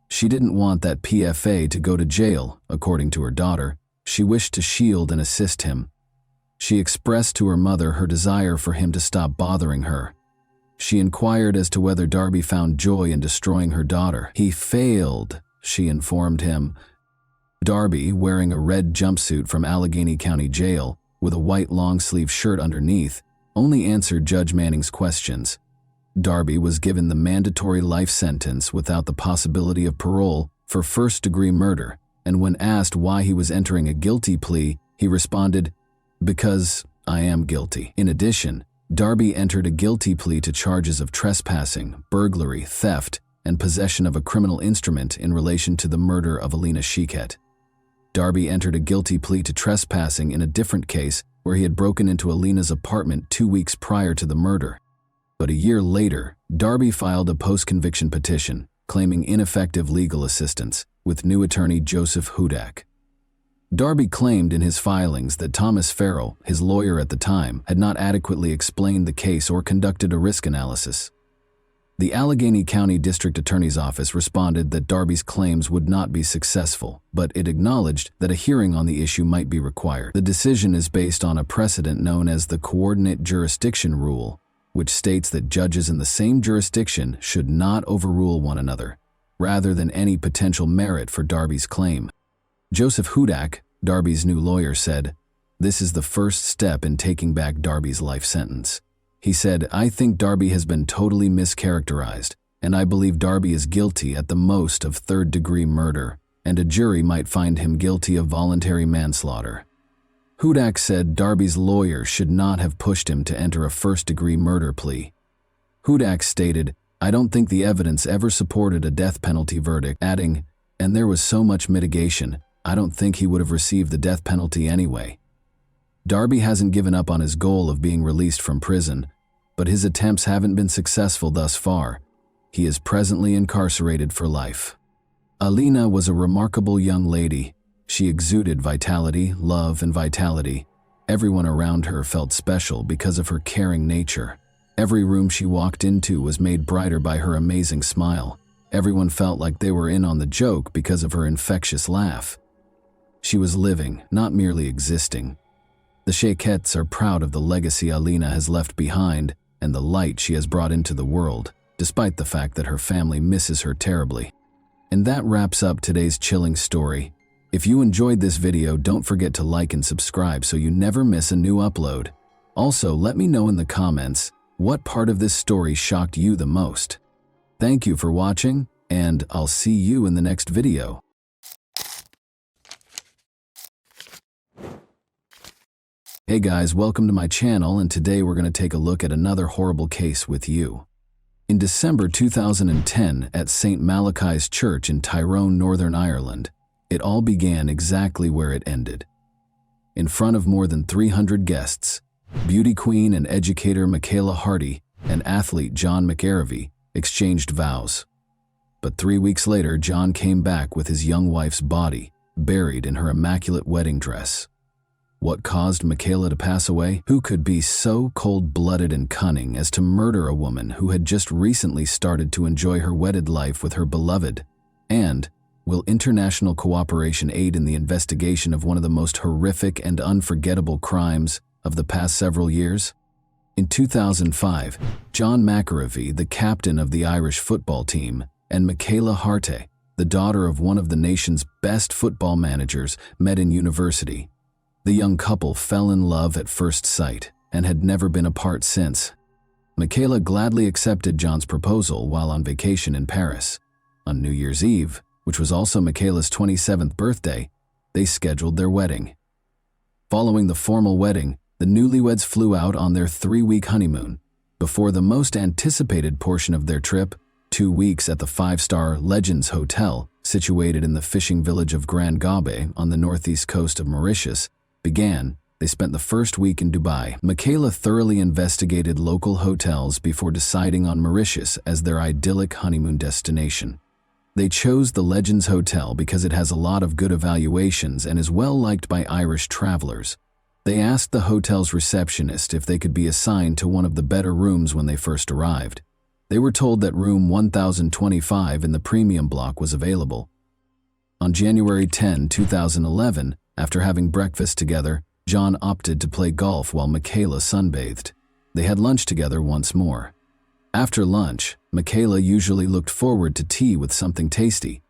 She didn't want that PFA to go to jail, according to her daughter. She wished to shield and assist him. She expressed to her mother her desire for him to stop bothering her. She inquired as to whether Darby found joy in destroying her daughter. "He failed," she informed him. Darby, wearing a red jumpsuit from Allegheny County Jail with a white long-sleeve shirt underneath, only answered Judge Manning's questions. Darby was given the mandatory life sentence without the possibility of parole for first-degree murder, and when asked why he was entering a guilty plea, he responded, "Because I am guilty." In addition, Darby entered a guilty plea to charges of trespassing, burglary, theft, and possession of a criminal instrument in relation to the murder of Alina Sheket. Darby entered a guilty plea to trespassing in a different case where he had broken into Alina's apartment 2 weeks prior to the murder. But a year later, Darby filed a post-conviction petition claiming ineffective legal assistance with new attorney Joseph Hudak. Darby claimed in his filings that Thomas Farrell, his lawyer at the time, had not adequately explained the case or conducted a risk analysis. The Allegheny County District Attorney's Office responded that Darby's claims would not be successful, but it acknowledged that a hearing on the issue might be required. The decision is based on a precedent known as the Coordinate Jurisdiction Rule, which states that judges in the same jurisdiction should not overrule one another, rather than any potential merit for Darby's claim. Joseph Hudak, Darby's new lawyer, said, "This is the first step in taking back Darby's life sentence." He said, "I think Darby has been totally mischaracterized, and I believe Darby is guilty at the most of third-degree murder. and a jury might find him guilty of voluntary manslaughter. Hudak said Darby's lawyer should not have pushed him to enter a first-degree murder plea. Hudak stated, "I don't think the evidence ever supported a death penalty verdict," adding, "And there was so much mitigation, I don't think he would have received the death penalty anyway." Darby hasn't given up on his goal of being released from prison, but his attempts haven't been successful thus far. He is presently incarcerated for life. Alina was a remarkable young lady. She exuded vitality, love, and vitality. Everyone around her felt special because of her caring nature. Every room she walked into was made brighter by her amazing smile. Everyone felt like they were in on the joke because of her infectious laugh. She was living, not merely existing. The Sheikhettes are proud of the legacy Alina has left behind and the light she has brought into the world, despite the fact that her family misses her terribly. And that wraps up today's chilling story. If you enjoyed this video, don't forget to like and subscribe so you never miss a new upload. Also, let me know in the comments what part of this story shocked you the most. Thank you for watching, and I'll see you in the next video. Hey guys, welcome to my channel, and today we're going to take a look at another horrible case with you. In December 2010, at St. Malachi's Church in Tyrone, Northern Ireland, it all began exactly where it ended. In front of more than 300 guests, beauty queen and educator Michaela Hardy and athlete John McArevey exchanged vows. But 3 weeks later, John came back with his young wife's body, buried in her immaculate wedding dress. What caused Michaela to pass away? Who could be so cold-blooded and cunning as to murder a woman who had just recently started to enjoy her wedded life with her beloved? And will international cooperation aid in the investigation of one of the most horrific and unforgettable crimes of the past several years? In 2005, John McArevey, the captain of the Irish football team, and Michaela Hardy, the daughter of one of the nation's best football managers, met in university. The young couple fell in love at first sight and had never been apart since. Michaela gladly accepted John's proposal while on vacation in Paris. On New Year's Eve, which was also Michaela's 27th birthday, they scheduled their wedding. Following the formal wedding, the newlyweds flew out on their 3-week honeymoon. Before the most anticipated portion of their trip, 2 weeks at the 5-star Legends Hotel, situated in the fishing village of Grand Gabe on the northeast coast of Mauritius, began, they spent the first week in Dubai. Michaela thoroughly investigated local hotels before deciding on Mauritius as their idyllic honeymoon destination. They chose the Legends Hotel because it has a lot of good evaluations and is well liked by Irish travelers. They asked the hotel's receptionist if they could be assigned to one of the better rooms when they first arrived. They were told that room 1025 in the premium block was available. On January 10, 2011, after having breakfast together, John opted to play golf while Michaela sunbathed. They had lunch together once more. After lunch, Michaela usually looked forward to tea with something tasty.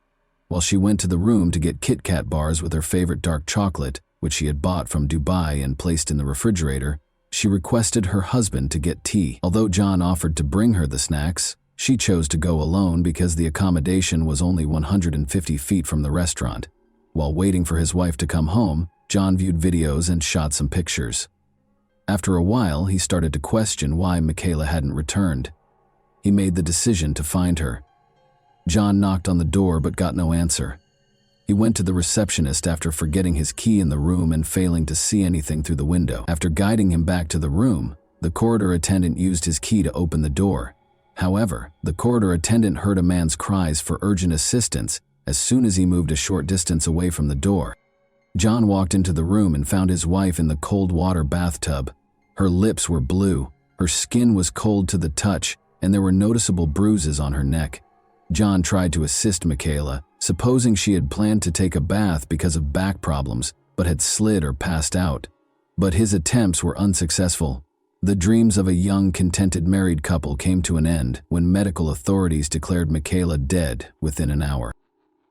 While she went to the room to get Kit Kat bars with her favorite dark chocolate, which she had bought from Dubai and placed in the refrigerator, she requested her husband to get tea. Although John offered to bring her the snacks, she chose to go alone because the accommodation was only 150 feet from the restaurant. While waiting for his wife to come home, John viewed videos and shot some pictures. After a while, he started to question why Michaela hadn't returned. He made the decision to find her. John knocked on the door but got no answer. He went to the receptionist after forgetting his key in the room and failing to see anything through the window. After guiding him back to the room, the corridor attendant used his key to open the door. However, the corridor attendant heard a man's cries for urgent assistance as soon as he moved a short distance away from the door. John walked into the room and found his wife in the cold water bathtub. Her lips were blue, her skin was cold to the touch, and there were noticeable bruises on her neck. John tried to assist Michaela, supposing she had planned to take a bath because of back problems, but had slid or passed out. But his attempts were unsuccessful. The dreams of a young, contented married couple came to an end when medical authorities declared Michaela dead within an hour.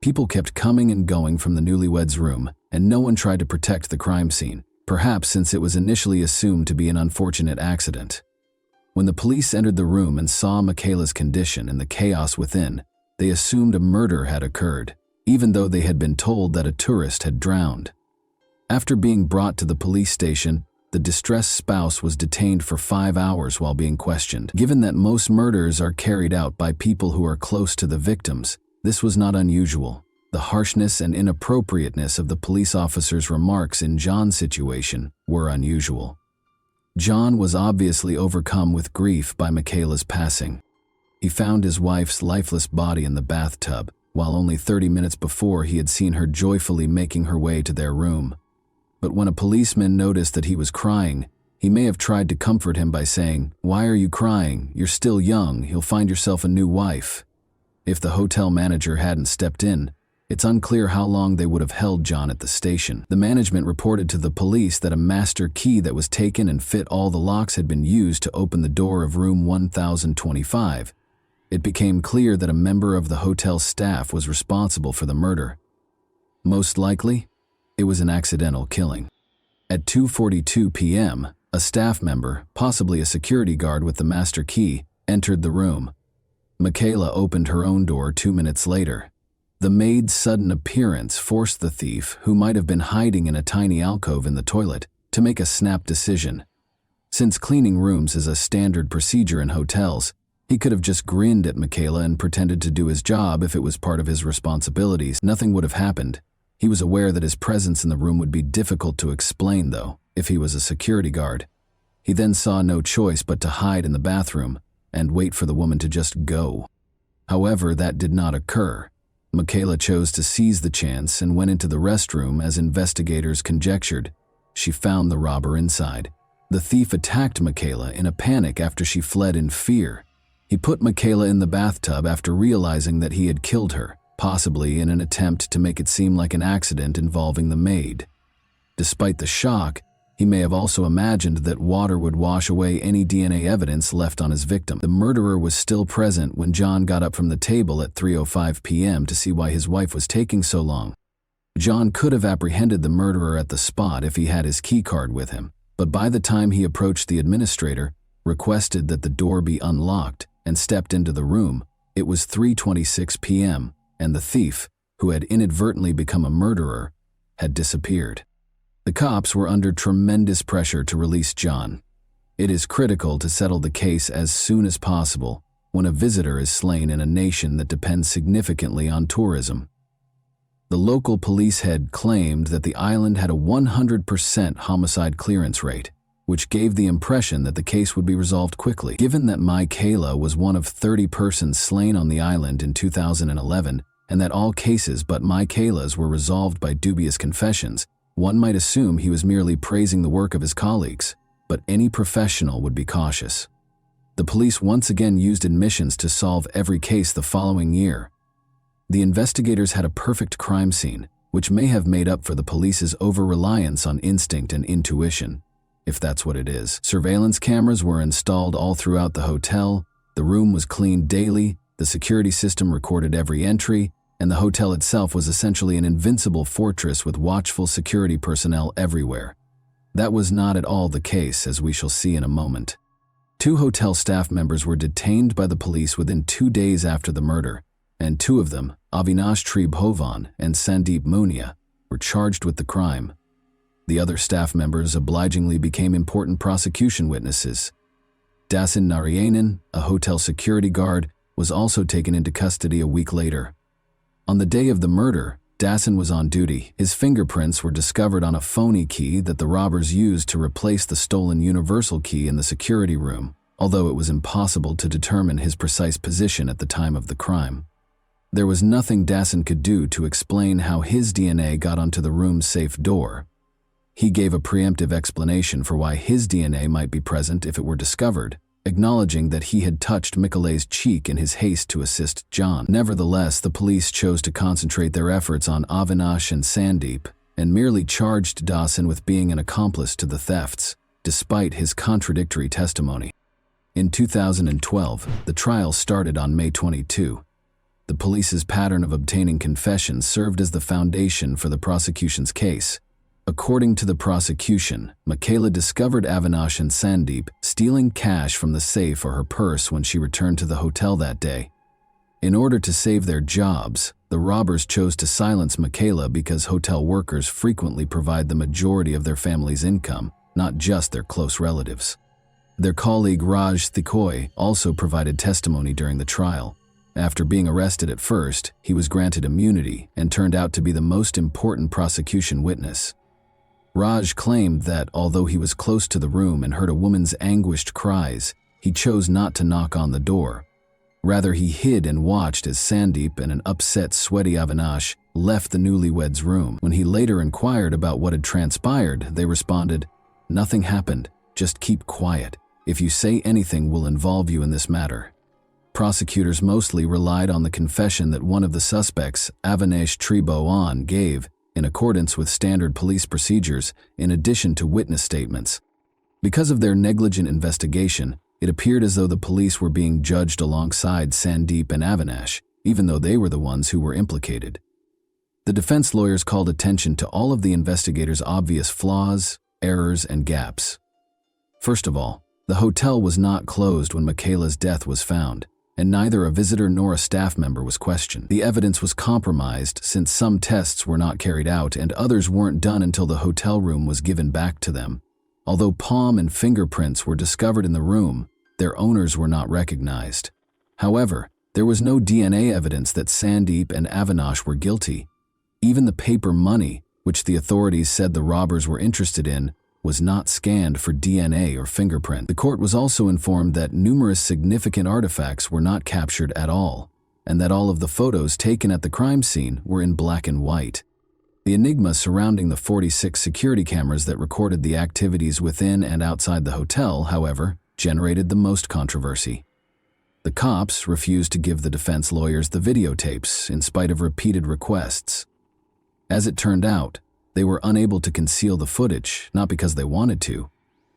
People kept coming and going from the newlyweds' room, and no one tried to protect the crime scene, perhaps since it was initially assumed to be an unfortunate accident. When the police entered the room and saw Michaela's condition and the chaos within, they assumed a murder had occurred. even though they had been told that a tourist had drowned. After being brought to the police station, the distressed spouse was detained for 5 hours while being questioned. Given that most murders are carried out by people who are close to the victims, this was not unusual. The harshness and inappropriateness of the police officer's remarks in John's situation were unusual. John was obviously overcome with grief by Michaela's passing. He found his wife's lifeless body in the bathtub, while only 30 minutes before he had seen her joyfully making her way to their room. But when a policeman noticed that he was crying, he may have tried to comfort him by saying, "Why are you crying? You're still young, you'll find yourself a new wife." If the hotel manager hadn't stepped in, it's unclear how long they would have held John at the station. The management reported to the police that a master key that was taken and fit all the locks had been used to open the door of room 1025. It became clear that a member of the hotel staff was responsible for the murder. Most likely, it was an accidental killing. At 2:42 p.m., a staff member, possibly a security guard with the master key, entered the room. Michaela opened her own door 2 minutes later. The maid's sudden appearance forced the thief, who might have been hiding in a tiny alcove in the toilet, to make a snap decision. Since cleaning rooms is a standard procedure in hotels, he could have just grinned at Michaela and pretended to do his job if it was part of his responsibilities. Nothing would have happened. He was aware that his presence in the room would be difficult to explain, though, if he was a security guard. He then saw no choice but to hide in the bathroom and wait for the woman to just go. However, that did not occur. Michaela chose to seize the chance and went into the restroom as investigators conjectured. She found the robber inside. The thief attacked Michaela in a panic after she fled in fear. He put Michaela in the bathtub after realizing that he had killed her, possibly in an attempt to make it seem like an accident involving the maid. Despite the shock, he may have also imagined that water would wash away any DNA evidence left on his victim. The murderer was still present when John got up from the table at 3:05 p.m. to see why his wife was taking so long. John could have apprehended the murderer at the spot if he had his keycard with him, but by the time he approached the administrator, requested that the door be unlocked, and stepped into the room, it was 3:26 p.m., and the thief, who had inadvertently become a murderer, had disappeared. The cops were under tremendous pressure to release John. It is critical to settle the case as soon as possible when a visitor is slain in a nation that depends significantly on tourism. The local police head claimed that the island had a 100% homicide clearance rate, which gave the impression that the case would be resolved quickly. Given that Michaela was one of 30 persons slain on the island in 2011, and that all cases but Michaela's were resolved by dubious confessions, one might assume he was merely praising the work of his colleagues, but any professional would be cautious. The police once again used admissions to solve every case the following year. The investigators had a perfect crime scene, which may have made up for the police's over-reliance on instinct and intuition, if that's what it is. Surveillance cameras were installed all throughout the hotel, the room was cleaned daily, the security system recorded every entry, and the hotel itself was essentially an invincible fortress with watchful security personnel everywhere. That was not at all the case, as we shall see in a moment. 2 hotel staff members were detained by the police within 2 days after the murder, and 2 of them, Avinash Tribhovan and Sandeep Munia, were charged with the crime. The other staff members obligingly became important prosecution witnesses. Dasan Narayanan, a hotel security guard, was also taken into custody a week later. On the day of the murder, Dasan was on duty. His fingerprints were discovered on a phony key that the robbers used to replace the stolen universal key in the security room, although it was impossible to determine his precise position at the time of the crime. There was nothing Dasan could do to explain how his DNA got onto the room's safe door. He gave a preemptive explanation for why his DNA might be present if it were discovered, acknowledging that he had touched Michaela's cheek in his haste to assist John. Nevertheless, the police chose to concentrate their efforts on Avinash and Sandeep and merely charged Dasan with being an accomplice to the thefts, despite his contradictory testimony. In 2012, the trial started on May 22. The police's pattern of obtaining confessions served as the foundation for the prosecution's case. According to the prosecution, Michaela discovered Avinash and Sandeep stealing cash from the safe or her purse when she returned to the hotel that day. In order to save their jobs, The robbers chose to silence Michaela because hotel workers frequently provide the majority of their family's income, not just their close relatives. Their colleague Raj Thikoi also provided testimony during the trial. After being arrested at first, he was granted immunity and turned out to be the most important prosecution witness. Raj claimed that although he was close to the room and heard a woman's anguished cries, he chose not to knock on the door. Rather, he hid and watched as Sandeep and an upset, sweaty Avinash left the newlyweds' room. When he later inquired about what had transpired, they responded, "Nothing happened, just keep quiet. If you say anything, we'll involve you in this matter." Prosecutors mostly relied on the confession that one of the suspects, Avinash Triboan, gave, in accordance with standard police procedures, in addition to witness statements. Because of their negligent investigation, it appeared as though the police were being judged alongside Sandeep and Avinash, even though they were the ones who were implicated. The defense lawyers called attention to all of the investigators' obvious flaws, errors, and gaps. First of all, the hotel was not closed when Michaela's death was found, and neither a visitor nor a staff member was questioned. The evidence was compromised since some tests were not carried out and others weren't done until the hotel room was given back to them. Although palm and fingerprints were discovered in the room, their owners were not recognized. However, there was no DNA evidence that Sandeep and Avinash were guilty. Even the paper money, which the authorities said the robbers were interested in, was not scanned for DNA or fingerprint. The court was also informed that numerous significant artifacts were not captured at all, and that all of the photos taken at the crime scene were in black and white. The enigma surrounding the 46 security cameras that recorded the activities within and outside the hotel, however, generated the most controversy. The cops refused to give the defense lawyers the videotapes in spite of repeated requests. As it turned out, they were unable to conceal the footage, not because they wanted to.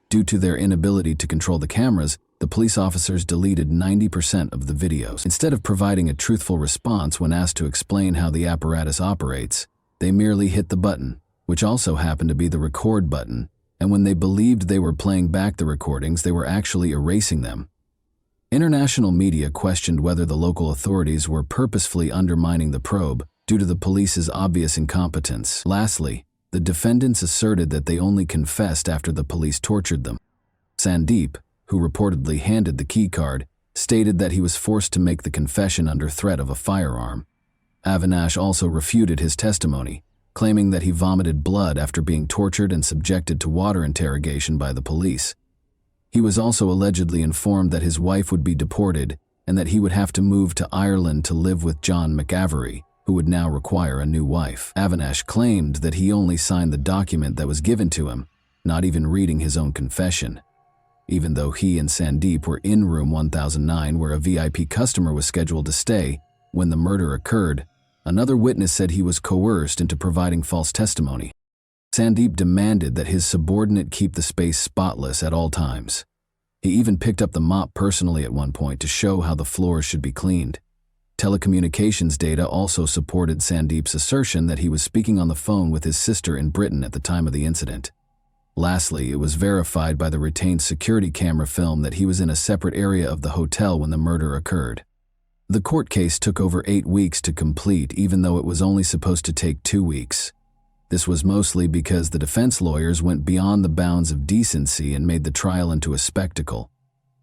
Due to their inability to control the cameras, the police officers deleted 90% of the videos. Instead of providing a truthful response when asked to explain how the apparatus operates, they merely hit the button, which also happened to be the record button, and when they believed they were playing back the recordings, they were actually erasing them. International media questioned whether the local authorities were purposefully undermining the probe due to the police's obvious incompetence. Lastly, the defendants asserted that they only confessed after the police tortured them. Sandeep, who reportedly handed the key card, stated that he was forced to make the confession under threat of a firearm. Avinash also refuted his testimony, claiming that he vomited blood after being tortured and subjected to water interrogation by the police. He was also allegedly informed that his wife would be deported and that he would have to move to Ireland to live with John McAvery, who would now require a new wife. Avinash claimed that he only signed the document that was given to him, not even reading his own confession. Even though he and Sandeep were in room 1009 where a VIP customer was scheduled to stay when the murder occurred, another witness said he was coerced into providing false testimony. Sandeep demanded that his subordinate keep the space spotless at all times. He even picked up the mop personally at one point to show how the floors should be cleaned. Telecommunications data also supported Sandeep's assertion that he was speaking on the phone with his sister in Britain at the time of the incident. Lastly, it was verified by the retained security camera film that he was in a separate area of the hotel when the murder occurred. The court case took over 8 weeks to complete, even though it was only supposed to take 2 weeks. This was mostly because the defense lawyers went beyond the bounds of decency and made the trial into a spectacle.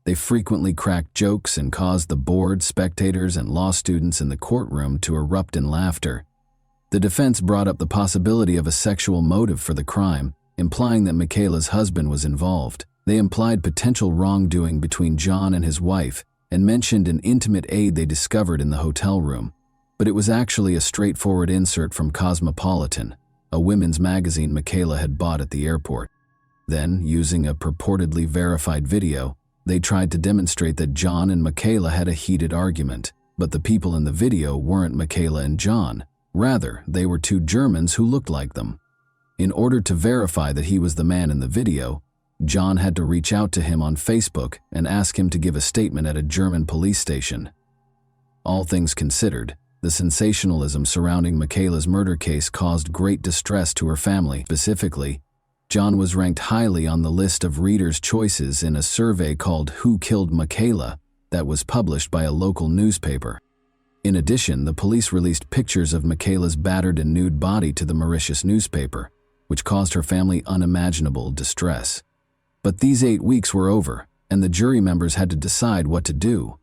They frequently cracked jokes and caused the board, spectators, and law students in the courtroom to erupt in laughter. The defense brought up the possibility of a sexual motive for the crime, implying that Michaela's husband was involved. They implied potential wrongdoing between John and his wife and mentioned an intimate aid they discovered in the hotel room, but it was actually a straightforward insert from Cosmopolitan, a women's magazine Michaela had bought at the airport. Then, using a purportedly verified video, they tried to demonstrate that John and Michaela had a heated argument, but the people in the video weren't Michaela and John. Rather, they were 2 Germans who looked like them. In order to verify that he was the man in the video, John had to reach out to him on Facebook and ask him to give a statement at a German police station. All things considered, the sensationalism surrounding Michaela's murder case caused great distress to her family. Specifically, John was ranked highly on the list of readers' choices in a survey called Who Killed Michaela that was published by a local newspaper. In addition, the police released pictures of Michaela's battered and nude body to the Mauritius newspaper, which caused her family unimaginable distress. But these 8 weeks were over, and the jury members had to decide what to do.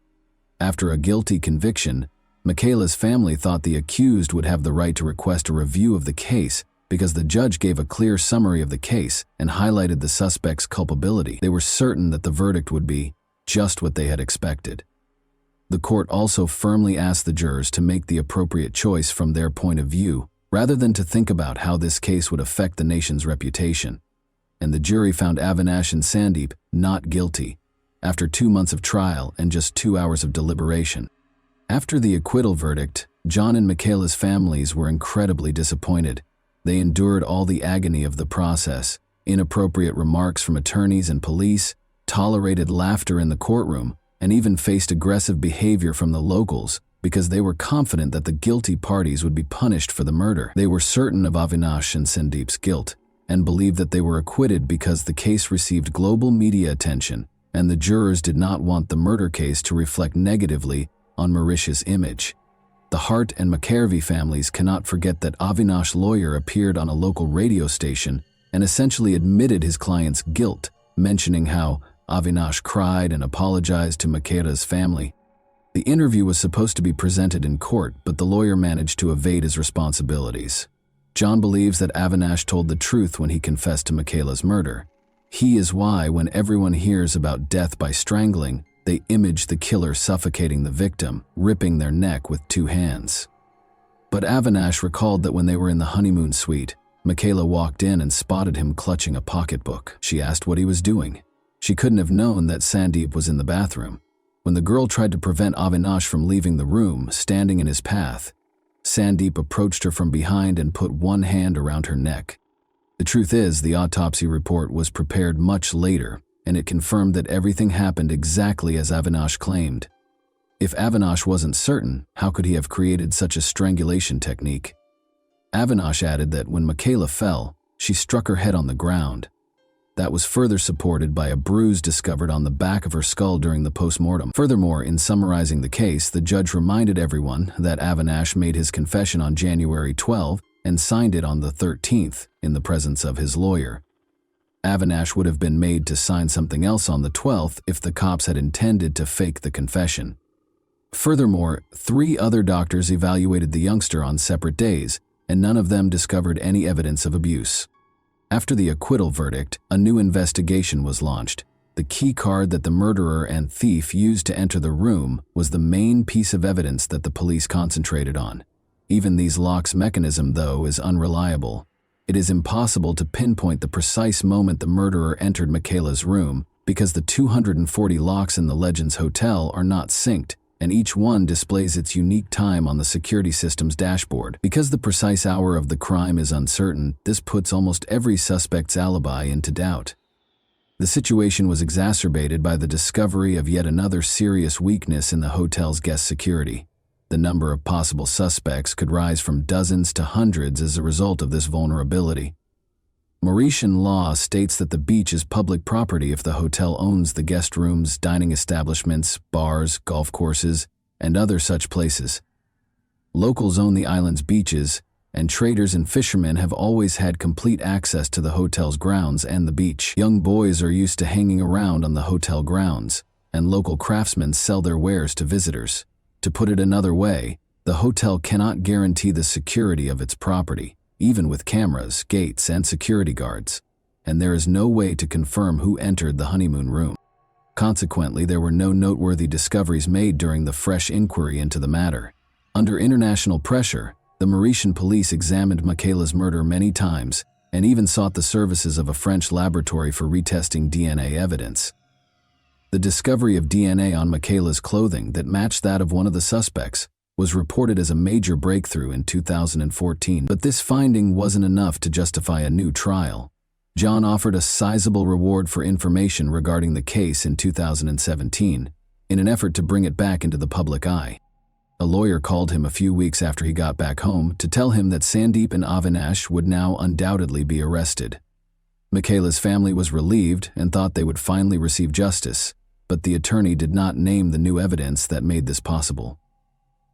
After a guilty conviction, Michaela's family thought the accused would have the right to request a review of the case because the judge gave a clear summary of the case and highlighted the suspect's culpability. They were certain that the verdict would be just what they had expected. The court also firmly asked the jurors to make the appropriate choice from their point of view, rather than to think about how this case would affect the nation's reputation. And the jury found Avinash and Sandeep not guilty, after 2 months of trial and just 2 hours of deliberation. After the acquittal verdict, John and Michaela's families were incredibly disappointed. They endured all the agony of the process, inappropriate remarks from attorneys and police, tolerated laughter in the courtroom, and even faced aggressive behavior from the locals because they were confident that the guilty parties would be punished for the murder. They were certain of Avinash and Sandeep's guilt and believed that they were acquitted because the case received global media attention and the jurors did not want the murder case to reflect negatively on Mauritius' image. The Hart and McKervey families cannot forget that Avinash's lawyer appeared on a local radio station and essentially admitted his client's guilt, mentioning how Avinash cried and apologized to Michaela's family. The interview was supposed to be presented in court, but the lawyer managed to evade his responsibilities. John believes that Avinash told the truth when he confessed to Michaela's murder. He is why, when everyone hears about death by strangling, they image the killer suffocating the victim, ripping their neck with 2 hands. But Avinash recalled that when they were in the honeymoon suite, Michaela walked in and spotted him clutching a pocketbook. She asked what he was doing. She couldn't have known that Sandeep was in the bathroom. When the girl tried to prevent Avinash from leaving the room, standing in his path, Sandeep approached her from behind and put one hand around her neck. The truth is, the autopsy report was prepared much later, and it confirmed that everything happened exactly as Avinash claimed. If Avinash wasn't certain, how could he have created such a strangulation technique? Avinash added that when Michaela fell, she struck her head on the ground. That was further supported by a bruise discovered on the back of her skull during the post-mortem. Furthermore, in summarizing the case, the judge reminded everyone that Avinash made his confession on January 12 and signed it on the 13th in the presence of his lawyer. Avinash would have been made to sign something else on the 12th if the cops had intended to fake the confession. Furthermore, 3 other doctors evaluated the youngster on separate days, and none of them discovered any evidence of abuse. After the acquittal verdict, a new investigation was launched. The key card that the murderer and thief used to enter the room was the main piece of evidence that the police concentrated on. Even these locks' mechanism, though, is unreliable. It is impossible to pinpoint the precise moment the murderer entered Michaela's room because the 240 locks in the Legends Hotel are not synced, and each one displays its unique time on the security system's dashboard. Because the precise hour of the crime is uncertain, this puts almost every suspect's alibi into doubt. The situation was exacerbated by the discovery of yet another serious weakness in the hotel's guest security. The number of possible suspects could rise from dozens to hundreds as a result of this vulnerability. Mauritian law states that the beach is public property if the hotel owns the guest rooms, dining establishments, bars, golf courses, and other such places. Locals own the island's beaches, and traders and fishermen have always had complete access to the hotel's grounds and the beach. Young boys are used to hanging around on the hotel grounds, and local craftsmen sell their wares to visitors. To put it another way, the hotel cannot guarantee the security of its property, even with cameras, gates, and security guards, and there is no way to confirm who entered the honeymoon room. Consequently, there were no noteworthy discoveries made during the fresh inquiry into the matter. Under international pressure, the Mauritian police examined Michaela's murder many times and even sought the services of a French laboratory for retesting DNA evidence. The discovery of DNA on Michaela's clothing that matched that of one of the suspects was reported as a major breakthrough in 2014, but this finding wasn't enough to justify a new trial. John offered a sizable reward for information regarding the case in 2017, in an effort to bring it back into the public eye. A lawyer called him a few weeks after he got back home to tell him that Sandeep and Avinash would now undoubtedly be arrested. Michaela's family was relieved and thought they would finally receive justice, but the attorney did not name the new evidence that made this possible.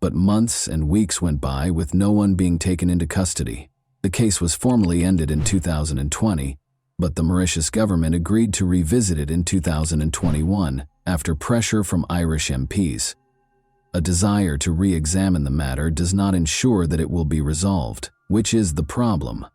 But months and weeks went by with no one being taken into custody. The case was formally ended in 2020, but the Mauritius government agreed to revisit it in 2021 after pressure from Irish MPs. A desire to re-examine the matter does not ensure that it will be resolved, which is the problem.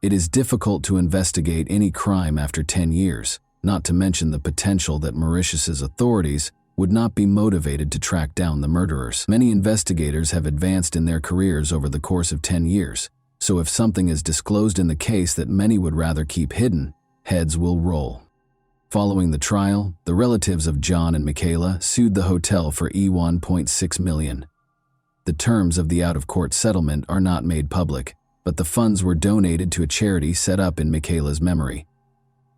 It is difficult to investigate any crime after 10 years, not to mention the potential that Mauritius's authorities would not be motivated to track down the murderers. Many investigators have advanced in their careers over the course of 10 years, so if something is disclosed in the case that many would rather keep hidden, heads will roll. Following the trial, the relatives of John and Michaela sued the hotel for $1.6 million. The terms of the out-of-court settlement are not made public, but the funds were donated to a charity set up in Michaela's memory.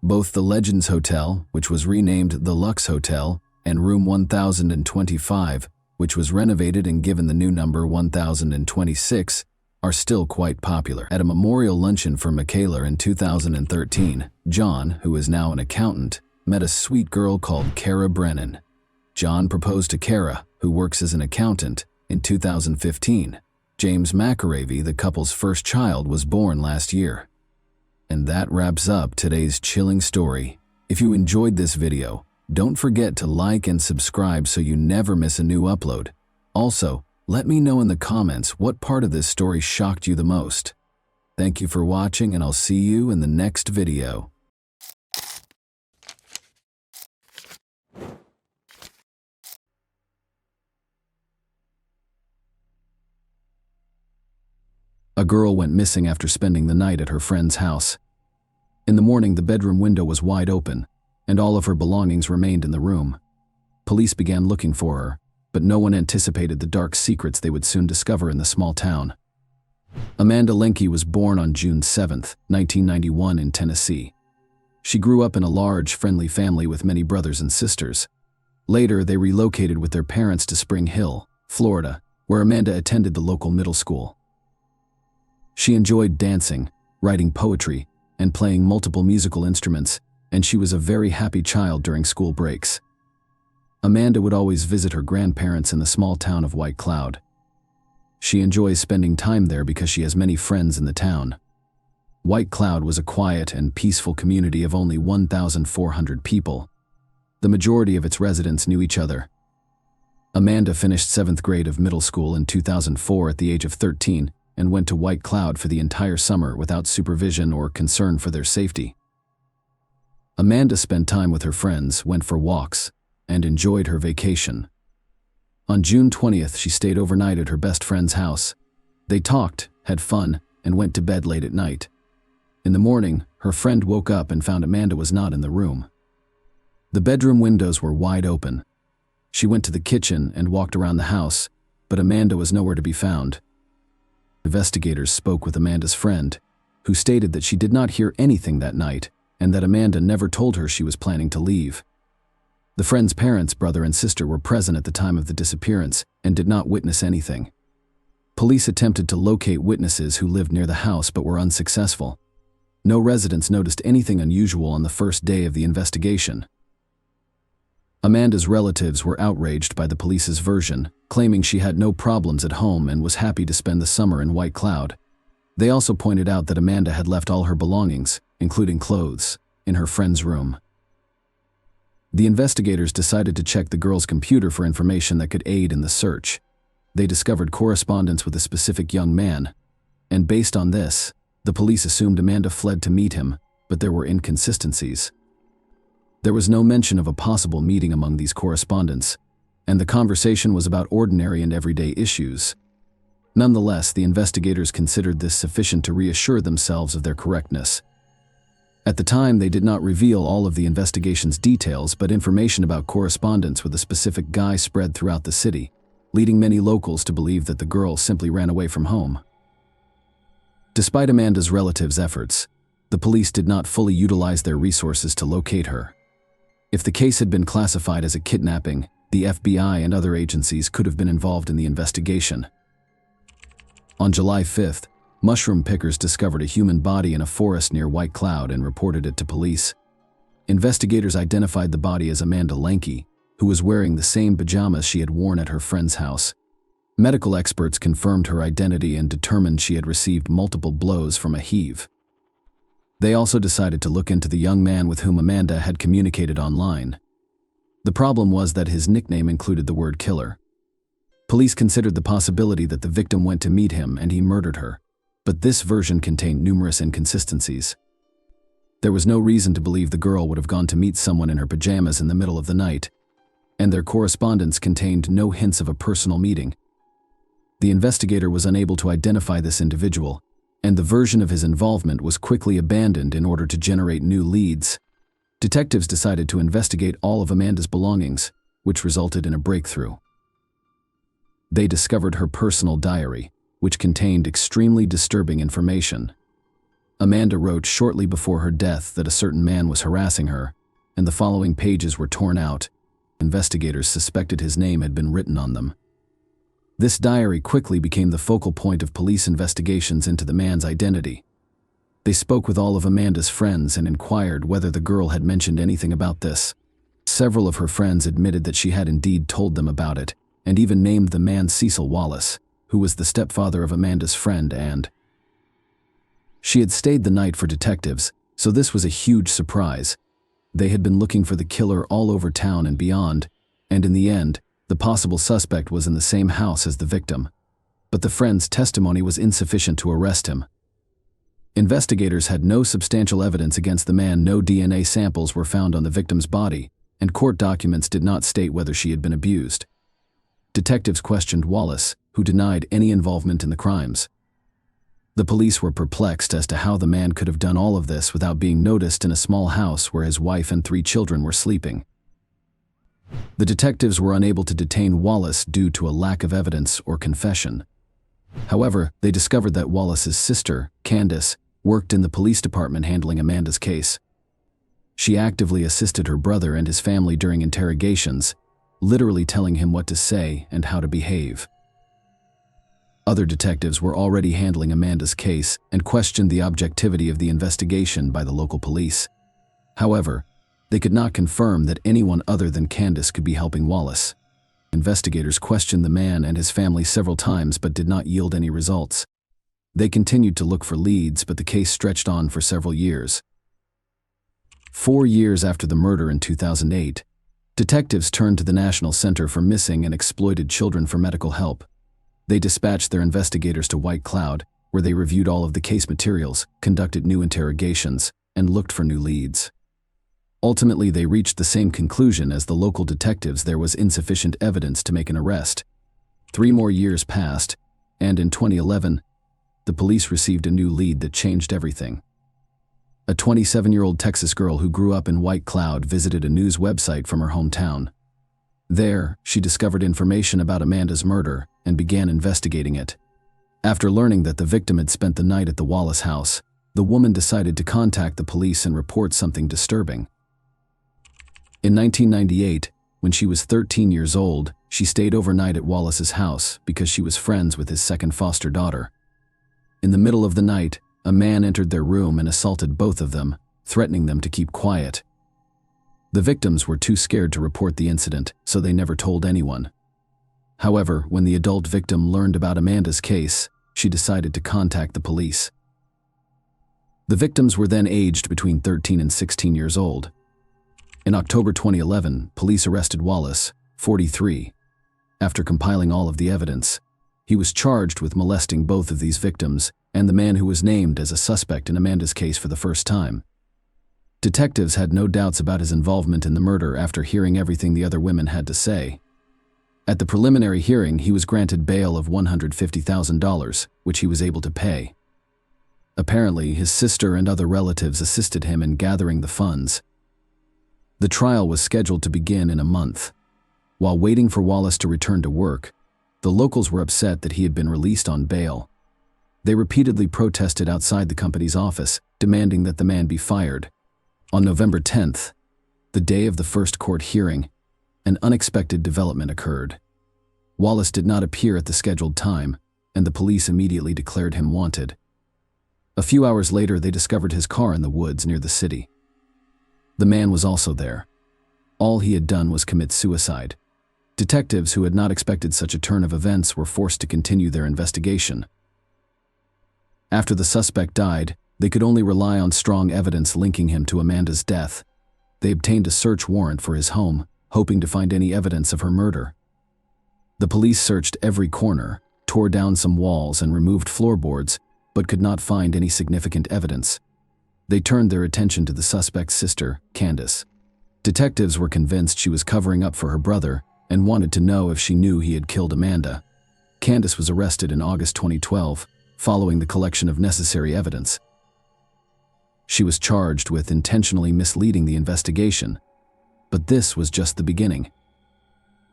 Both the Legends Hotel, which was renamed the Lux Hotel, and Room 1025, which was renovated and given the new number 1026, are still quite popular. At a memorial luncheon for Michaela in 2013, John, who is now an accountant, met a sweet girl called Cara Brennan. John proposed to Cara, who works as an accountant, in 2015. James McAravey, the couple's first child, was born last year. And that wraps up today's chilling story. If you enjoyed this video, don't forget to like and subscribe so you never miss a new upload. Also, let me know in the comments what part of this story shocked you the most. Thank you for watching, and I'll see you in the next video. A girl went missing after spending the night at her friend's house. In the morning, the bedroom window was wide open, and all of her belongings remained in the room. Police began looking for her, but no one anticipated the dark secrets they would soon discover in the small town. Amanda Lenke was born on June 7, 1991 in Tennessee. She grew up in a large, friendly family with many brothers and sisters. Later, they relocated with their parents to Spring Hill, Florida, where Amanda attended the local middle school. She enjoyed dancing, writing poetry, and playing multiple musical instruments, and she was a very happy child during school breaks. Amanda would always visit her grandparents in the small town of White Cloud. She enjoys spending time there because she has many friends in the town. White Cloud was a quiet and peaceful community of only 1,400 people. The majority of its residents knew each other. Amanda finished 7th grade of middle school in 2004 at the age of 13 and went to White Cloud for the entire summer without supervision or concern for their safety. Amanda spent time with her friends, went for walks, and enjoyed her vacation. On June 20th, she stayed overnight at her best friend's house. They talked, had fun, and went to bed late at night. In the morning, her friend woke up and found Amanda was not in the room. The bedroom windows were wide open. She went to the kitchen and walked around the house, but Amanda was nowhere to be found. Investigators spoke with Amanda's friend, who stated that she did not hear anything that night and that Amanda never told her she was planning to leave. The friend's parents, brother and sister, were present at the time of the disappearance and did not witness anything. Police attempted to locate witnesses who lived near the house but were unsuccessful. No residents noticed anything unusual on the first day of the investigation. Amanda's relatives were outraged by the police's version, claiming she had no problems at home and was happy to spend the summer in White Cloud. They also pointed out that Amanda had left all her belongings, including clothes, in her friend's room. The investigators decided to check the girl's computer for information that could aid in the search. They discovered correspondence with a specific young man, and based on this, the police assumed Amanda fled to meet him, but there were inconsistencies. There was no mention of a possible meeting among these correspondents, and the conversation was about ordinary and everyday issues. Nonetheless, the investigators considered this sufficient to reassure themselves of their correctness. At the time, they did not reveal all of the investigation's details, but information about correspondence with a specific guy spread throughout the city, leading many locals to believe that the girl simply ran away from home. Despite Amanda's relatives' efforts, the police did not fully utilize their resources to locate her. If the case had been classified as a kidnapping, the FBI and other agencies could have been involved in the investigation. On July 5th, mushroom pickers discovered a human body in a forest near White Cloud and reported it to police. Investigators identified the body as Amanda Lenke, who was wearing the same pajamas she had worn at her friend's house. Medical experts confirmed her identity and determined she had received multiple blows from a heave. They also decided to look into the young man with whom Amanda had communicated online. The problem was that his nickname included the word killer. Police considered the possibility that the victim went to meet him and he murdered her, but this version contained numerous inconsistencies. There was no reason to believe the girl would have gone to meet someone in her pajamas in the middle of the night, and their correspondence contained no hints of a personal meeting. The investigator was unable to identify this individual, and the version of his involvement was quickly abandoned in order to generate new leads. Detectives decided to investigate all of Amanda's belongings, which resulted in a breakthrough. They discovered her personal diary, which contained extremely disturbing information. Amanda wrote shortly before her death that a certain man was harassing her, and the following pages were torn out. Investigators suspected his name had been written on them. This diary quickly became the focal point of police investigations into the man's identity. They spoke with all of Amanda's friends and inquired whether the girl had mentioned anything about this. Several of her friends admitted that she had indeed told them about it, and even named the man Cecil Wallace, who was the stepfather of Amanda's friend, and she had stayed the night for detectives, so this was a huge surprise. They had been looking for the killer all over town and beyond, and in the end, the possible suspect was in the same house as the victim. But the friend's testimony was insufficient to arrest him. Investigators had no substantial evidence against the man. No DNA samples were found on the victim's body, and court documents did not state whether she had been abused. Detectives questioned Wallace, who denied any involvement in the crimes. The police were perplexed as to how the man could have done all of this without being noticed in a small house where his wife and 3 children were sleeping. The detectives were unable to detain Wallace due to a lack of evidence or confession. However, they discovered that Wallace's sister, Candace, worked in the police department handling Amanda's case. She actively assisted her brother and his family during interrogations, literally telling him what to say and how to behave. Other detectives were already handling Amanda's case and questioned the objectivity of the investigation by the local police. However, they could not confirm that anyone other than Candace could be helping Wallace. Investigators questioned the man and his family several times but did not yield any results. They continued to look for leads, but the case stretched on for several years. 4 years after the murder in 2008, detectives turned to the National Center for Missing and Exploited Children for medical help. They dispatched their investigators to White Cloud, where they reviewed all of the case materials, conducted new interrogations, and looked for new leads. Ultimately, they reached the same conclusion as the local detectives: there was insufficient evidence to make an arrest. 3 more years passed, and in 2011, the police received a new lead that changed everything. A 27-year-old Texas girl who grew up in White Cloud visited a news website from her hometown. There, she discovered information about Amanda's murder and began investigating it. After learning that the victim had spent the night at the Wallace house, the woman decided to contact the police and report something disturbing. In 1998, when she was 13 years old, she stayed overnight at Wallace's house because she was friends with his second foster daughter. In the middle of the night, a man entered their room and assaulted both of them, threatening them to keep quiet. The victims were too scared to report the incident, so they never told anyone. However, when the adult victim learned about Amanda's case, she decided to contact the police. The victims were then aged between 13 and 16 years old. In October 2011, police arrested Wallace, 43. After compiling all of the evidence, he was charged with molesting both of these victims and the man who was named as a suspect in Amanda's case for the first time. Detectives had no doubts about his involvement in the murder after hearing everything the other women had to say. At the preliminary hearing, he was granted bail of $150,000, which he was able to pay. Apparently, his sister and other relatives assisted him in gathering the funds. The trial was scheduled to begin in a month. While waiting for Wallace to return to work, the locals were upset that he had been released on bail. They repeatedly protested outside the company's office, demanding that the man be fired. On November 10th, the day of the first court hearing, an unexpected development occurred. Wallace did not appear at the scheduled time, and the police immediately declared him wanted. A few hours later, they discovered his car in the woods near the city. The man was also there. All he had done was commit suicide. Detectives who had not expected such a turn of events were forced to continue their investigation. After the suspect died, they could only rely on strong evidence linking him to Amanda's death. They obtained a search warrant for his home, hoping to find any evidence of her murder. The police searched every corner, tore down some walls and removed floorboards, but could not find any significant evidence. They turned their attention to the suspect's sister, Candace. Detectives were convinced she was covering up for her brother and wanted to know if she knew he had killed Amanda. Candace was arrested in August 2012, following the collection of necessary evidence. She was charged with intentionally misleading the investigation, but this was just the beginning.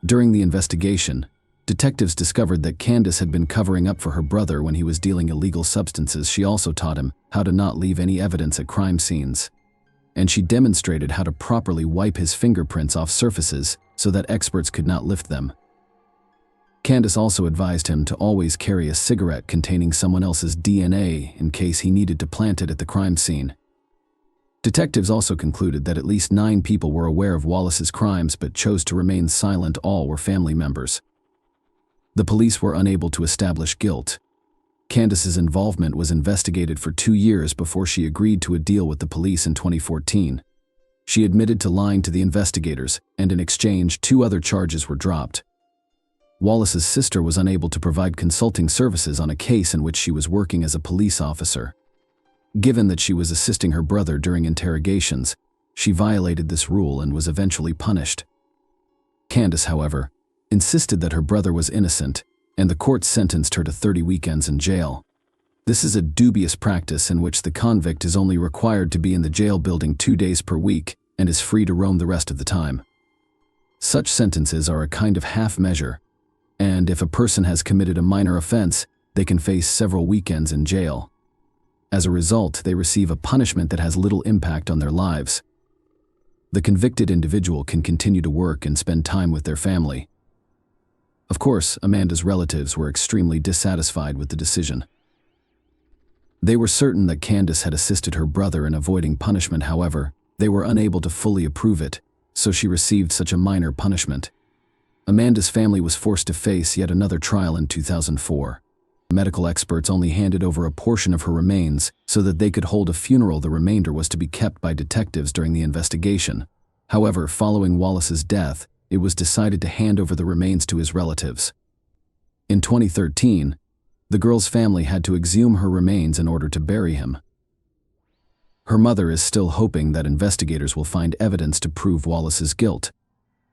During the investigation, detectives discovered that Candace had been covering up for her brother when he was dealing illegal substances. She also taught him how to not leave any evidence at crime scenes. And she demonstrated how to properly wipe his fingerprints off surfaces so that experts could not lift them. Candace also advised him to always carry a cigarette containing someone else's DNA in case he needed to plant it at the crime scene. Detectives also concluded that at least 9 people were aware of Wallace's crimes but chose to remain silent. All were family members. The police were unable to establish guilt. Candace's involvement was investigated for 2 years before she agreed to a deal with the police in 2014. She admitted to lying to the investigators, and in exchange, 2 other charges were dropped. Wallace's sister was unable to provide consulting services on a case in which she was working as a police officer. Given that she was assisting her brother during interrogations, she violated this rule and was eventually punished. Candace, however, insisted that her brother was innocent, and the court sentenced her to 30 weekends in jail. This is a dubious practice in which the convict is only required to be in the jail building 2 days per week and is free to roam the rest of the time. Such sentences are a kind of half measure, and if a person has committed a minor offense, they can face several weekends in jail. As a result, they receive a punishment that has little impact on their lives. The convicted individual can continue to work and spend time with their family. Of course, Amanda's relatives were extremely dissatisfied with the decision. They were certain that Candace had assisted her brother in avoiding punishment. However, they were unable to fully approve it, so she received such a minor punishment. Amanda's family was forced to face yet another trial in 2004. Medical experts only handed over a portion of her remains so that they could hold a funeral. The remainder was to be kept by detectives during the investigation. However, following Wallace's death, it was decided to hand over the remains to his relatives. In 2013, the girl's family had to exhume her remains in order to bury him. Her mother is still hoping that investigators will find evidence to prove Wallace's guilt.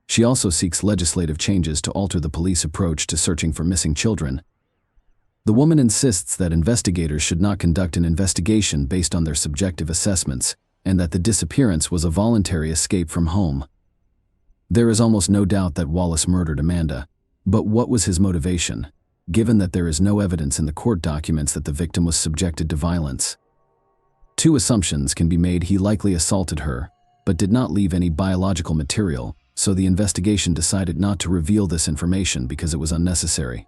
She also seeks legislative changes to alter the police approach to searching for missing children. The woman insists that investigators should not conduct an investigation based on their subjective assessments, and that the disappearance was a voluntary escape from home. There is almost no doubt that Wallace murdered Amanda, but what was his motivation, given that there is no evidence in the court documents that the victim was subjected to violence? 2 assumptions can be made. He likely assaulted her, but did not leave any biological material, so the investigation decided not to reveal this information because it was unnecessary.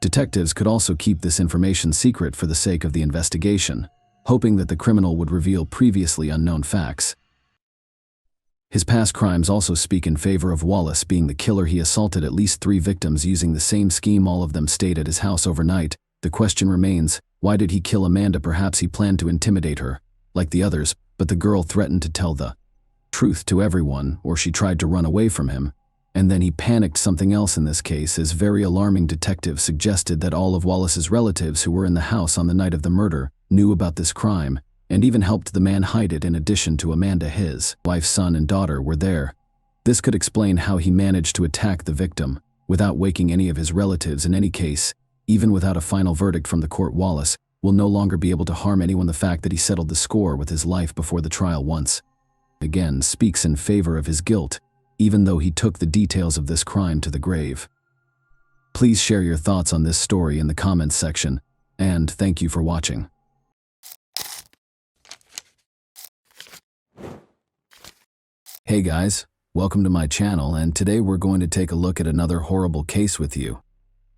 Detectives could also keep this information secret for the sake of the investigation, hoping that the criminal would reveal previously unknown facts. His past crimes also speak in favor of Wallace being the killer. He assaulted at least 3 victims using the same scheme. All of them stayed at his house overnight. The question remains, why did he kill Amanda? Perhaps he planned to intimidate her, like the others, but the girl threatened to tell the truth to everyone, or she tried to run away from him. And then he panicked. Something else in this case is very alarming. Detectives suggested that all of Wallace's relatives who were in the house on the night of the murder knew about this crime, and even helped the man hide it. In addition to Amanda, his wife, son, and daughter were there. This could explain how he managed to attack the victim without waking any of his relatives. In any case, even without a final verdict from the court, Wallace will no longer be able to harm anyone. The fact that he settled the score with his life before the trial once again speaks in favor of his guilt, even though he took the details of this crime to the grave. Please share your thoughts on this story in the comments section, and thank you for watching. Hey guys, welcome to my channel, and today we're going to take a look at another horrible case with you.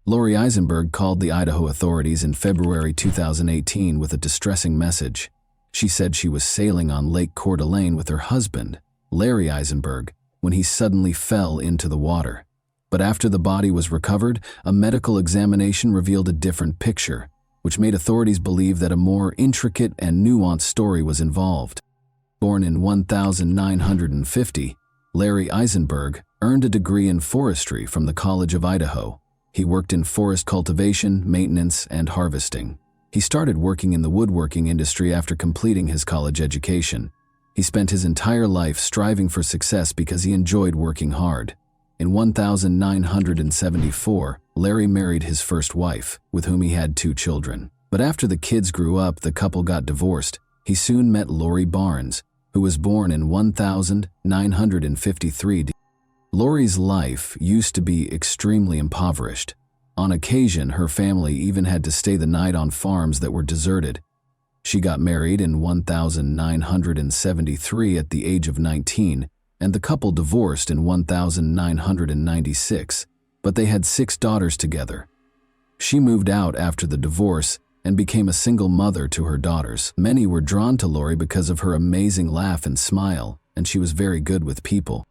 Lori Eisenberg called the Idaho authorities in February 2018 with a distressing message. She said she was sailing on Lake Coeur d'Alene with her husband, Larry Eisenberg, when he suddenly fell into the water. But after the body was recovered, a medical examination revealed a different picture, which made authorities believe that a more intricate and nuanced story was involved. Born in 1950, Larry Eisenberg earned a degree in forestry from the College of Idaho. He worked in forest cultivation, maintenance, and harvesting. He started working in the woodworking industry after completing his college education. He spent his entire life striving for success because he enjoyed working hard. In 1974, Larry married his first wife, with whom he had 2 children. But after the kids grew up, the couple got divorced. He soon met Lori Barnes, who was born in 1953. Lori's life used to be extremely impoverished. On occasion, her family even had to stay the night on farms that were deserted. She got married in 1973 at the age of 19, and the couple divorced in 1996, but they had 6 daughters together. She moved out after the divorce and became a single mother to her daughters. Many were drawn to Lori because of her amazing laugh and smile, and she was very good with people.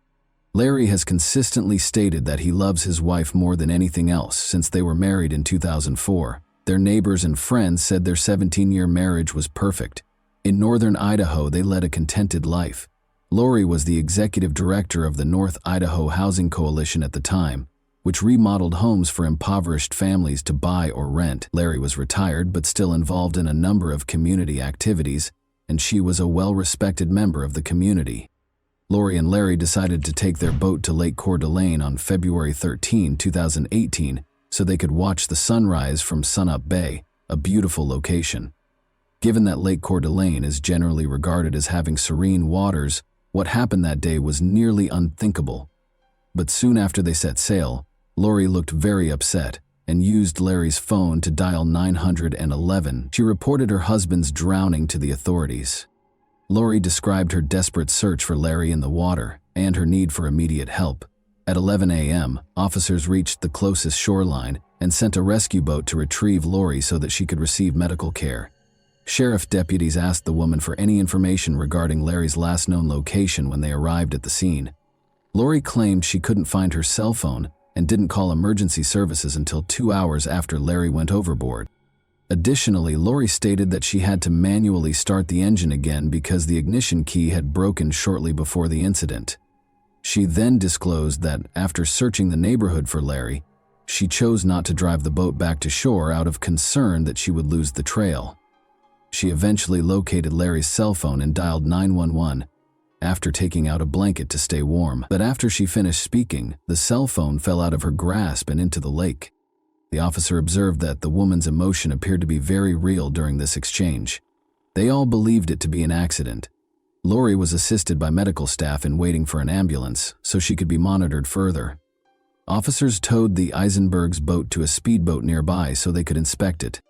Larry has consistently stated that he loves his wife more than anything else since they were married in 2004. Their neighbors and friends said their 17-year marriage was perfect. In northern Idaho, they led a contented life. Lori was the executive director of the North Idaho Housing Coalition at the time, which remodeled homes for impoverished families to buy or rent. Larry was retired but still involved in a number of community activities, and she was a well-respected member of the community. Lori and Larry decided to take their boat to Lake Coeur d'Alene on February 13, 2018, so they could watch the sunrise from Sunup Bay, a beautiful location. Given that Lake Coeur d'Alene is generally regarded as having serene waters, what happened that day was nearly unthinkable. But soon after they set sail, Lori looked very upset and used Larry's phone to dial 911. She reported her husband's drowning to the authorities. Lori described her desperate search for Larry in the water and her need for immediate help. At 11 a.m., officers reached the closest shoreline and sent a rescue boat to retrieve Lori so that she could receive medical care. Sheriff deputies asked the woman for any information regarding Larry's last known location when they arrived at the scene. Lori claimed she couldn't find her cell phone and didn't call emergency services until 2 hours after Larry went overboard. Additionally, Lori stated that she had to manually start the engine again because the ignition key had broken shortly before the incident. She then disclosed that after searching the neighborhood for Larry, she chose not to drive the boat back to shore out of concern that she would lose the trail. She eventually located Larry's cell phone and dialed 911 after taking out a blanket to stay warm. But after she finished speaking, the cell phone fell out of her grasp and into the lake. The officer observed that the woman's emotion appeared to be very real during this exchange. They all believed it to be an accident. Lori was assisted by medical staff in waiting for an ambulance so she could be monitored further. Officers towed the Eisenbergs' boat to a speedboat nearby so they could inspect it.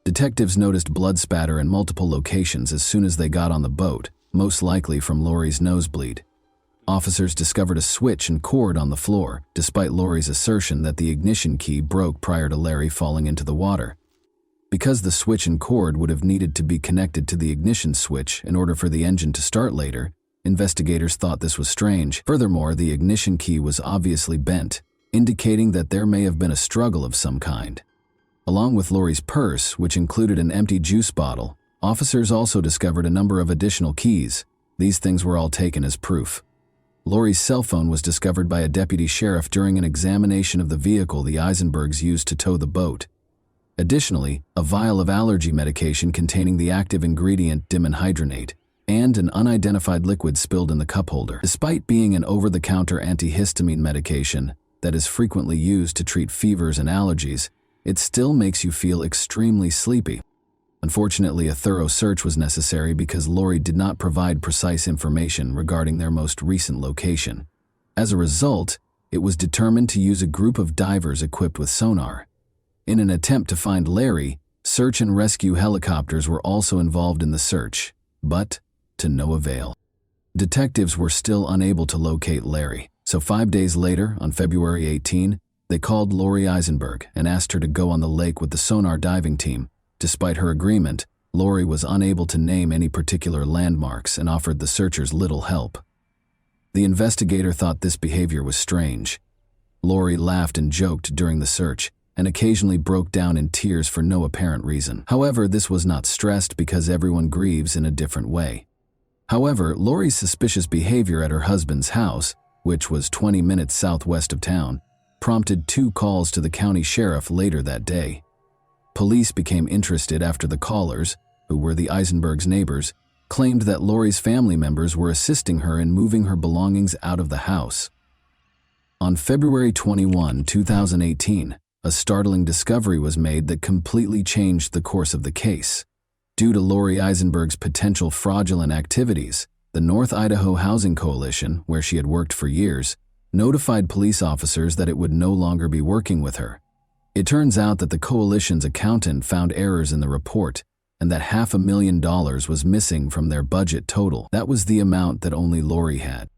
Detectives noticed blood spatter in multiple locations as soon as they got on the boat, most likely from Lori's nosebleed. Officers discovered a switch and cord on the floor, despite Lori's assertion that the ignition key broke prior to Larry falling into the water. Because the switch and cord would have needed to be connected to the ignition switch in order for the engine to start later, investigators thought this was strange. Furthermore, the ignition key was obviously bent, indicating that there may have been a struggle of some kind. Along with Lori's purse, which included an empty juice bottle, officers also discovered a number of additional keys. These things were all taken as proof. Lori's cell phone was discovered by a deputy sheriff during an examination of the vehicle the Eisenbergs used to tow the boat. Additionally, a vial of allergy medication containing the active ingredient dimenhydrinate and an unidentified liquid spilled in the cup holder. Despite being an over-the-counter antihistamine medication that is frequently used to treat fevers and allergies, it still makes you feel extremely sleepy. Unfortunately, a thorough search was necessary because Lori did not provide precise information regarding their most recent location. As a result, it was determined to use a group of divers equipped with sonar. In an attempt to find Larry, search and rescue helicopters were also involved in the search, but to no avail. Detectives were still unable to locate Larry, so 5 days later, on February 18, they called Lori Eisenberg and asked her to go on the lake with the sonar diving team. Despite her agreement, Lori was unable to name any particular landmarks and offered the searchers little help. The investigator thought this behavior was strange. Lori laughed and joked during the search, and occasionally broke down in tears for no apparent reason. However, this was not stressed because everyone grieves in a different way. However, Lori's suspicious behavior at her husband's house, which was 20 minutes southwest of town, prompted 2 calls to the county sheriff later that day. Police became interested after the callers, who were the Eisenbergs' neighbors, claimed that Lori's family members were assisting her in moving her belongings out of the house. On February 21, 2018, a startling discovery was made that completely changed the course of the case. Due to Lori Eisenberg's potential fraudulent activities, the North Idaho Housing Coalition, where she had worked for years, notified police officers that it would no longer be working with her. It turns out that the coalition's accountant found errors in the report, and that $500,000 was missing from their budget total. That was the amount that only Lori had.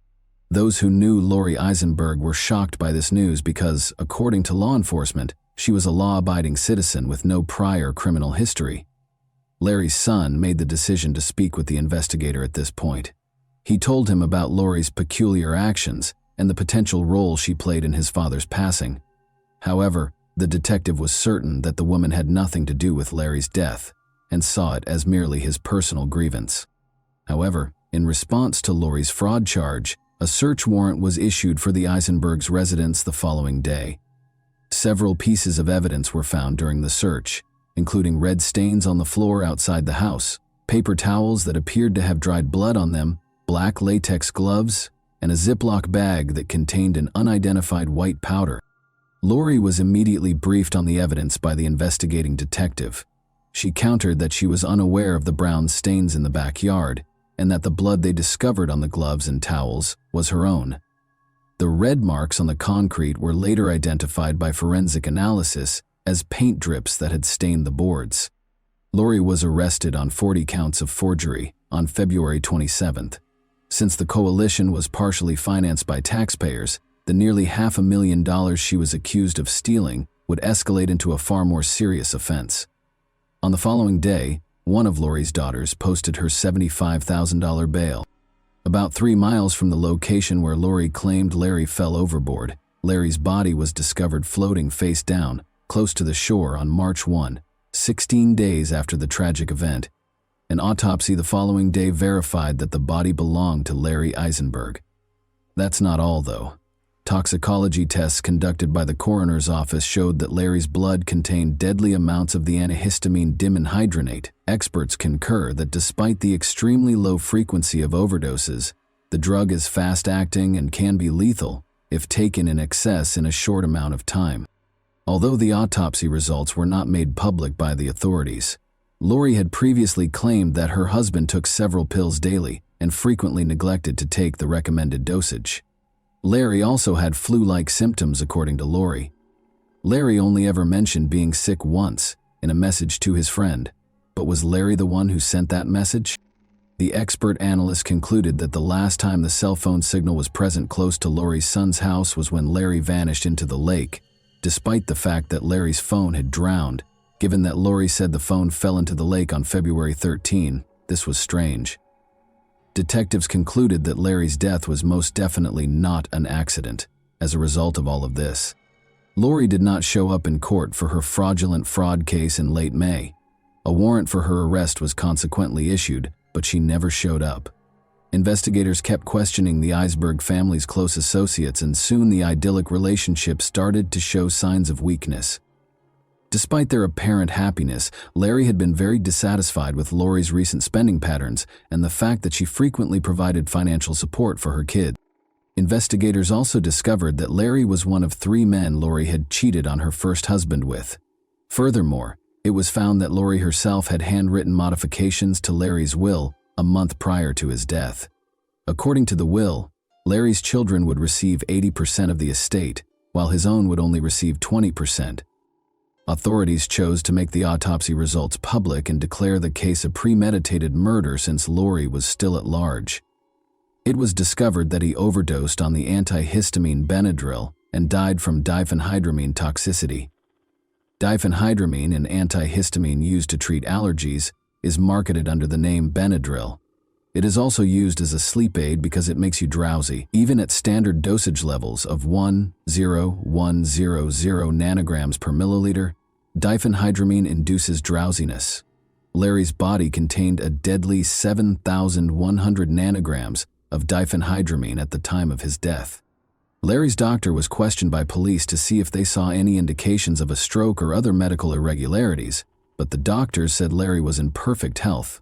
Those who knew Lori Eisenberg were shocked by this news because, according to law enforcement, she was a law-abiding citizen with no prior criminal history. Larry's son made the decision to speak with the investigator at this point. He told him about Lori's peculiar actions and the potential role she played in his father's passing. However, the detective was certain that the woman had nothing to do with Larry's death and saw it as merely his personal grievance. However, in response to Lori's fraud charge, a search warrant was issued for the Eisenbergs' residence the following day. Several pieces of evidence were found during the search, including red stains on the floor outside the house, paper towels that appeared to have dried blood on them, black latex gloves, and a Ziploc bag that contained an unidentified white powder. Lori was immediately briefed on the evidence by the investigating detective. She countered that she was unaware of the brown stains in the backyard and that the blood they discovered on the gloves and towels was her own. The red marks on the concrete were later identified by forensic analysis as paint drips that had stained the boards. Lori was arrested on 40 counts of forgery on February 27th. Since the coalition was partially financed by taxpayers, the nearly $500,000 she was accused of stealing would escalate into a far more serious offense. On the following day, one of Lori's daughters posted her $75,000 bail. About 3 miles from the location where Lori claimed Larry fell overboard, Larry's body was discovered floating face down, close to the shore on March 1, 16 days after the tragic event. An autopsy the following day verified that the body belonged to Larry Eisenberg. That's not all, though. Toxicology tests conducted by the coroner's office showed that Larry's blood contained deadly amounts of the antihistamine dimenhydrinate. Experts concur that despite the extremely low frequency of overdoses, the drug is fast-acting and can be lethal if taken in excess in a short amount of time. Although the autopsy results were not made public by the authorities, Lori had previously claimed that her husband took several pills daily and frequently neglected to take the recommended dosage. Larry also had flu-like symptoms, according to Lori. Larry only ever mentioned being sick once, in a message to his friend, but was Larry the one who sent that message? The expert analyst concluded that the last time the cell phone signal was present close to Lori's son's house was when Larry vanished into the lake, despite the fact that Larry's phone had drowned. Given that Lori said the phone fell into the lake on February 13, this was strange. Detectives concluded that Larry's death was most definitely not an accident. As a result of all of this, Lori did not show up in court for her fraudulent fraud case in late May. A warrant for her arrest was consequently issued, but she never showed up. Investigators kept questioning the Eisenberg family's close associates, and soon the idyllic relationship started to show signs of weakness. Despite their apparent happiness, Larry had been very dissatisfied with Lori's recent spending patterns and the fact that she frequently provided financial support for her kids. Investigators also discovered that Larry was one of 3 men Lori had cheated on her first husband with. Furthermore, it was found that Lori herself had handwritten modifications to Larry's will a month prior to his death. According to the will, Larry's children would receive 80% of the estate, while his own would only receive 20%. Authorities chose to make the autopsy results public and declare the case a premeditated murder since Lori was still at large. It was discovered that he overdosed on the antihistamine Benadryl and died from diphenhydramine toxicity. Diphenhydramine, an antihistamine used to treat allergies, is marketed under the name Benadryl. It is also used as a sleep aid because it makes you drowsy. Even at standard dosage levels of 1,0,100 nanograms per milliliter, diphenhydramine induces drowsiness. Larry's body contained a deadly 7,100 nanograms of diphenhydramine at the time of his death. Larry's doctor was questioned by police to see if they saw any indications of a stroke or other medical irregularities, but the doctors said Larry was in perfect health.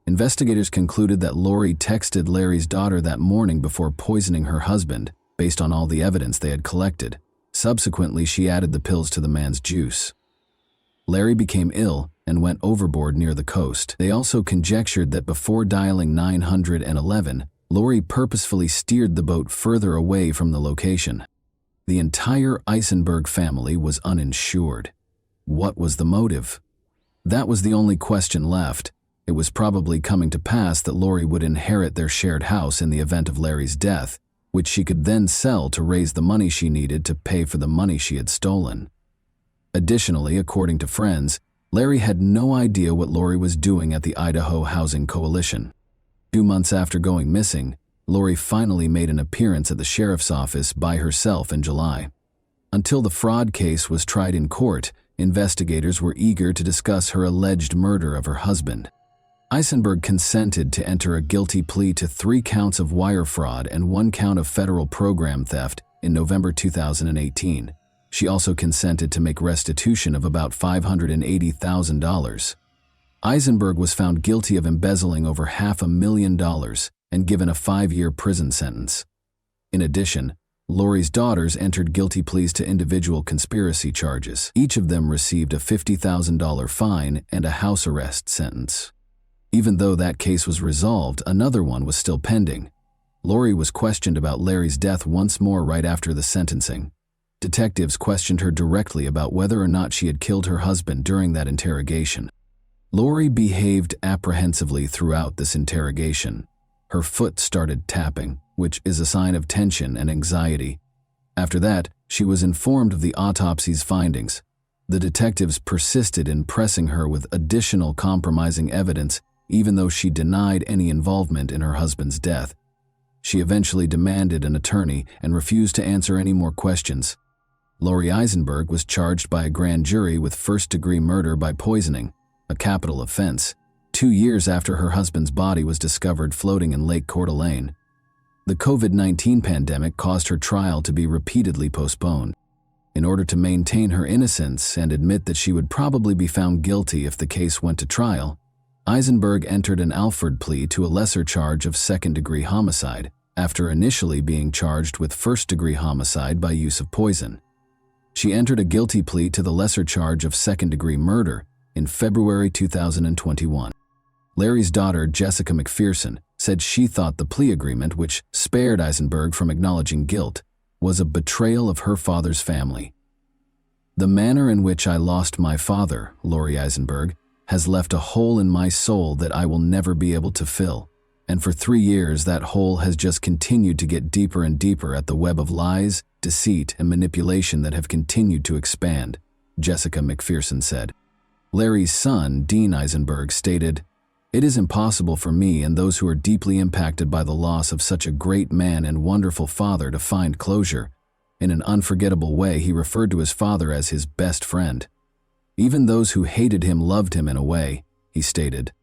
Investigators concluded that Lori texted Larry's daughter that morning before poisoning her husband, based on all the evidence they had collected. Subsequently, she added the pills to the man's juice. Larry became ill and went overboard near the coast. They also conjectured that before dialing 911, Lori purposefully steered the boat further away from the location. The entire Eisenberg family was uninsured. What was the motive? That was the only question left. It was probably coming to pass that Lori would inherit their shared house in the event of Larry's death, which she could then sell to raise the money she needed to pay for the money she had stolen. Additionally, according to friends, Larry had no idea what Lori was doing at the Idaho Housing Coalition. 2 months after going missing, Lori finally made an appearance at the sheriff's office by herself in July. Until the fraud case was tried in court, investigators were eager to discuss her alleged murder of her husband. Eisenberg consented to enter a guilty plea to 3 counts of wire fraud and 1 count of federal program theft in November 2018. She also consented to make restitution of about $580,000. Eisenberg was found guilty of embezzling over $500,000 and given a 5-year prison sentence. In addition, Lori's daughters entered guilty pleas to individual conspiracy charges. Each of them received a $50,000 fine and a house arrest sentence. Even though that case was resolved, another one was still pending. Lori was questioned about Larry's death once more right after the sentencing. Detectives questioned her directly about whether or not she had killed her husband during that interrogation. Lori behaved apprehensively throughout this interrogation. Her foot started tapping, which is a sign of tension and anxiety. After that, she was informed of the autopsy's findings. The detectives persisted in pressing her with additional compromising evidence, even though she denied any involvement in her husband's death. She eventually demanded an attorney and refused to answer any more questions. Lori Eisenberg was charged by a grand jury with first-degree murder by poisoning, a capital offense, 2 years after her husband's body was discovered floating in Lake Coeur d'Alene. The COVID-19 pandemic caused her trial to be repeatedly postponed. In order to maintain her innocence and admit that she would probably be found guilty if the case went to trial, Eisenberg entered an Alford plea to a lesser charge of second-degree homicide, after initially being charged with first-degree homicide by use of poison. She entered a guilty plea to the lesser charge of second-degree murder in February 2021. Larry's daughter, Jessica McPherson, said she thought the plea agreement, which spared Eisenberg from acknowledging guilt, was a betrayal of her father's family. "The manner in which I lost my father," Lori Eisenberg, "has left a hole in my soul that I will never be able to fill. And for 3 years, that hole has just continued to get deeper and deeper at the web of lies, deceit, and manipulation that have continued to expand," Jessica McPherson said. Larry's son, Dean Eisenberg, stated, "It is impossible for me and those who are deeply impacted by the loss of such a great man and wonderful father to find closure." In an unforgettable way, he referred to his father as his best friend. "Even those who hated him loved him in a way," he stated.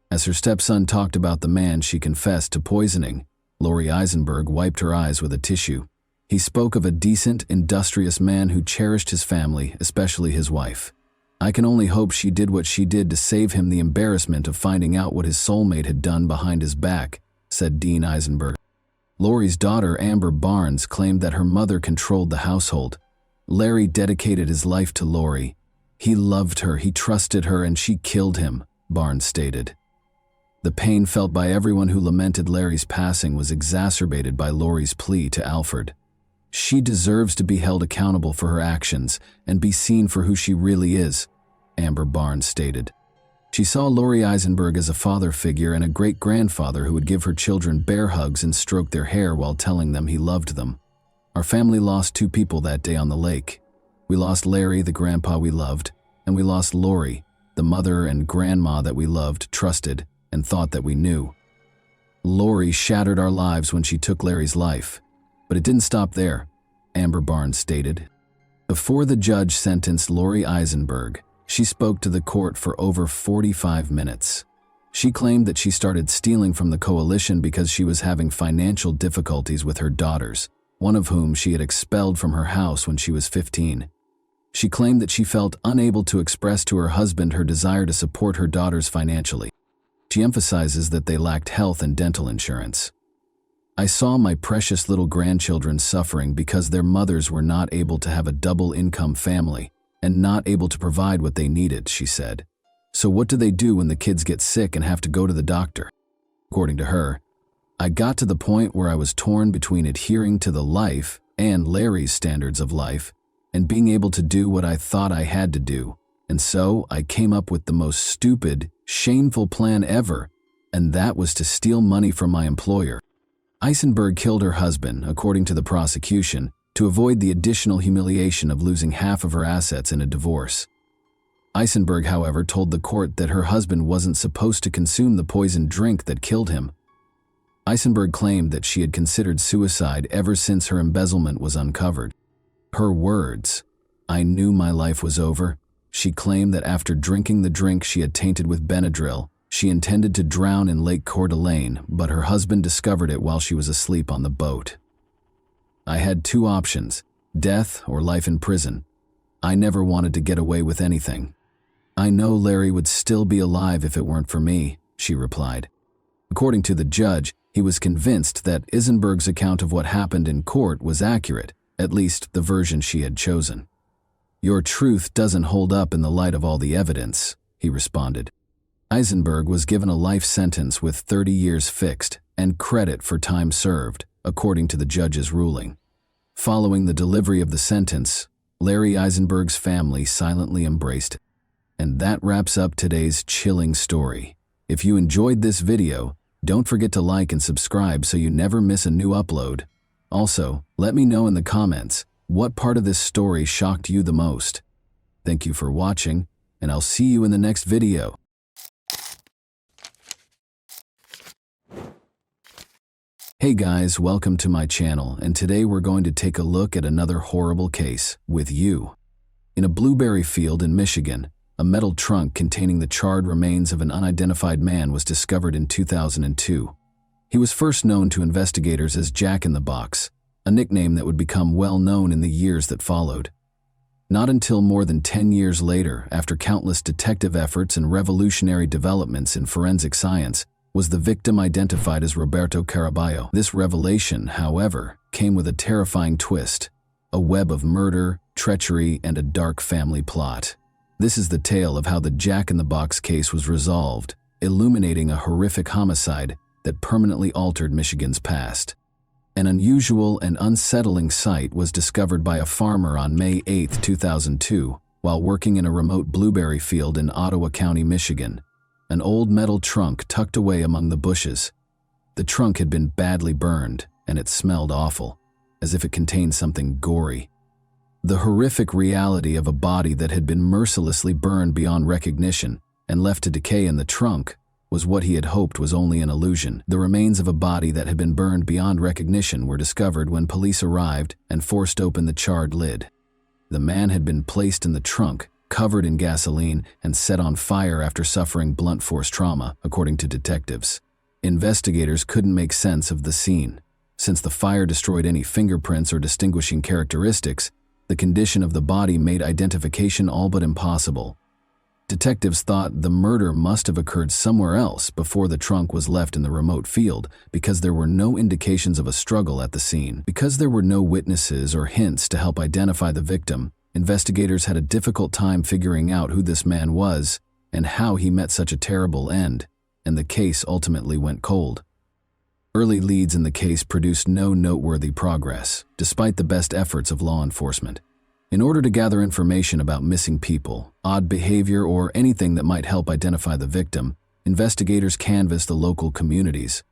As her stepson talked about the man she confessed to poisoning, Lori Eisenberg wiped her eyes with a tissue. He spoke of a decent, industrious man who cherished his family, especially his wife. "I can only hope she did what she did to save him the embarrassment of finding out what his soulmate had done behind his back," said Dean Eisenberg. Lori's daughter, Amber Barnes, claimed that her mother controlled the household. "Larry dedicated his life to Lori. He loved her, he trusted her, and she killed him," Barnes stated. The pain felt by everyone who lamented Larry's passing was exacerbated by Lori's plea to Alford. "She deserves to be held accountable for her actions and be seen for who she really is," Amber Barnes stated. She saw Lori Eisenberg as a father figure and a great-grandfather who would give her children bear hugs and stroke their hair while telling them he loved them. "Our family lost 2 people that day on the lake. We lost Larry, the grandpa we loved, and we lost Lori, the mother and grandma that we loved, trusted, and thought that we knew." Lori shattered our lives when she took Larry's life. But it didn't stop there, Amber Barnes stated. Before the judge sentenced Lori Eisenberg, she spoke to the court for over 45 minutes. She claimed that she started stealing from the coalition because she was having financial difficulties with her daughters, one of whom she had expelled from her house when she was 15. She claimed that she felt unable to express to her husband her desire to support her daughters financially. She emphasizes that they lacked health and dental insurance. I saw my precious little grandchildren suffering because their mothers were not able to have a double-income family and not able to provide what they needed, she said. So what do they do when the kids get sick and have to go to the doctor? According to her, I got to the point where I was torn between adhering to the life and Larry's standards of life and being able to do what I thought I had to do. And so I came up with the most stupid, shameful plan ever, and that was to steal money from my employer. Eisenberg killed her husband, according to the prosecution, to avoid the additional humiliation of losing half of her assets in a divorce. Eisenberg, however, told the court that her husband wasn't supposed to consume the poisoned drink that killed him. Eisenberg claimed that she had considered suicide ever since her embezzlement was uncovered. Her words, "I knew my life was over." She claimed that after drinking the drink she had tainted with Benadryl, she intended to drown in Lake Coeur d'Alene, but her husband discovered it while she was asleep on the boat. "I had two options, death or life in prison. I never wanted to get away with anything. I know Larry would still be alive if it weren't for me," she replied. According to the judge, he was convinced that Eisenberg's account of what happened in court was accurate, at least the version she had chosen. "Your truth doesn't hold up in the light of all the evidence," he responded. Eisenberg was given a life sentence with 30 years fixed and credit for time served, according to the judge's ruling. Following the delivery of the sentence, Larry Eisenberg's family silently embraced it. And that wraps up today's chilling story. If you enjoyed this video, don't forget to like and subscribe so you never miss a new upload. Also, let me know in the comments what part of this story shocked you the most. Thank you for watching, and I'll see you in the next video. Hey guys, welcome to my channel, and today we're going to take a look at another horrible case with you. In a blueberry field in Michigan, a metal trunk containing the charred remains of an unidentified man was discovered in 2002. He was first known to investigators as Jack in the Box, a nickname that would become well known in the years that followed. Not until more than 10 years later, after countless detective efforts and revolutionary developments in forensic science, was the victim identified as Roberto Caraballo. This revelation, however, came with a terrifying twist, a web of murder, treachery, and a dark family plot. This is the tale of how the Jack in the Box case was resolved, illuminating a horrific homicide that permanently altered Michigan's past. An unusual and unsettling sight was discovered by a farmer on May 8, 2002, while working in a remote blueberry field in Ottawa County, Michigan. An old metal trunk tucked away among the bushes. The trunk had been badly burned, and it smelled awful, as if it contained something gory. The horrific reality of a body that had been mercilessly burned beyond recognition and left to decay in the trunk was what he had hoped was only an illusion. The remains of a body that had been burned beyond recognition were discovered when police arrived and forced open the charred lid. The man had been placed in the trunk, covered in gasoline, and set on fire after suffering blunt force trauma, according to detectives. Investigators couldn't make sense of the scene. Since the fire destroyed any fingerprints or distinguishing characteristics, the condition of the body made identification all but impossible. Detectives thought the murder must have occurred somewhere else before the trunk was left in the remote field because there were no indications of a struggle at the scene. Because there were no witnesses or hints to help identify the victim, investigators had a difficult time figuring out who this man was and how he met such a terrible end, and the case ultimately went cold. Early leads in the case produced no noteworthy progress, despite the best efforts of law enforcement. In order to gather information about missing people, odd behavior, or anything that might help identify the victim, investigators canvassed the local communities.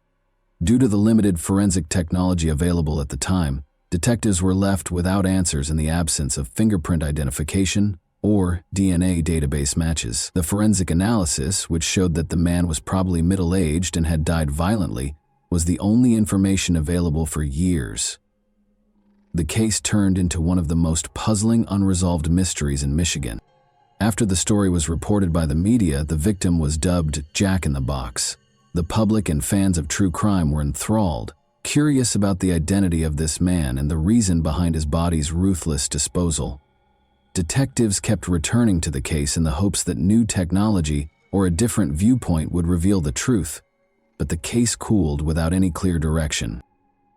Due to the limited forensic technology available at the time, detectives were left without answers in the absence of fingerprint identification or DNA database matches. The forensic analysis, which showed that the man was probably middle-aged and had died violently, was the only information available for years. The case turned into one of the most puzzling unresolved mysteries in Michigan. After the story was reported by the media, the victim was dubbed Jack in the Box. The public and fans of true crime were enthralled, curious about the identity of this man and the reason behind his body's ruthless disposal. Detectives kept returning to the case in the hopes that new technology or a different viewpoint would reveal the truth, but the case cooled without any clear direction.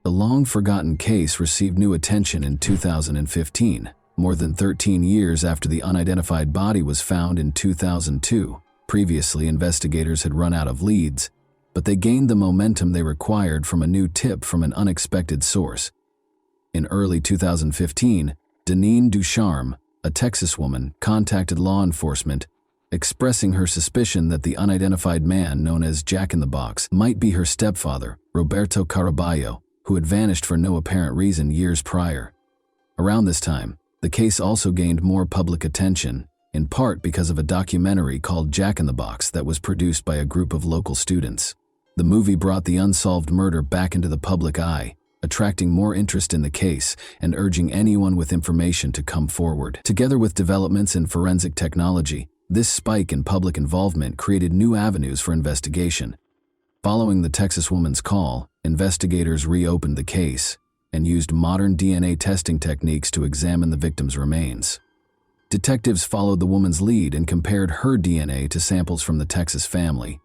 The long-forgotten case received new attention in 2015, more than 13 years after the unidentified body was found in 2002. Previously, investigators had run out of leads, but they gained the momentum they required from a new tip from an unexpected source. In early 2015, Deneen Ducharme, a Texas woman, contacted law enforcement, expressing her suspicion that the unidentified man known as Jack in the Box might be her stepfather, Roberto Caraballo, who had vanished for no apparent reason years prior. Around this time, the case also gained more public attention, in part because of a documentary called Jack in the Box that was produced by a group of local students. The movie brought the unsolved murder back into the public eye, attracting more interest in the case and urging anyone with information to come forward. Together with developments in forensic technology, this spike in public involvement created new avenues for investigation. Following the Texas woman's call, investigators reopened the case and used modern DNA testing techniques to examine the victim's remains. Detectives followed the woman's lead and compared her DNA to samples from the Texas family.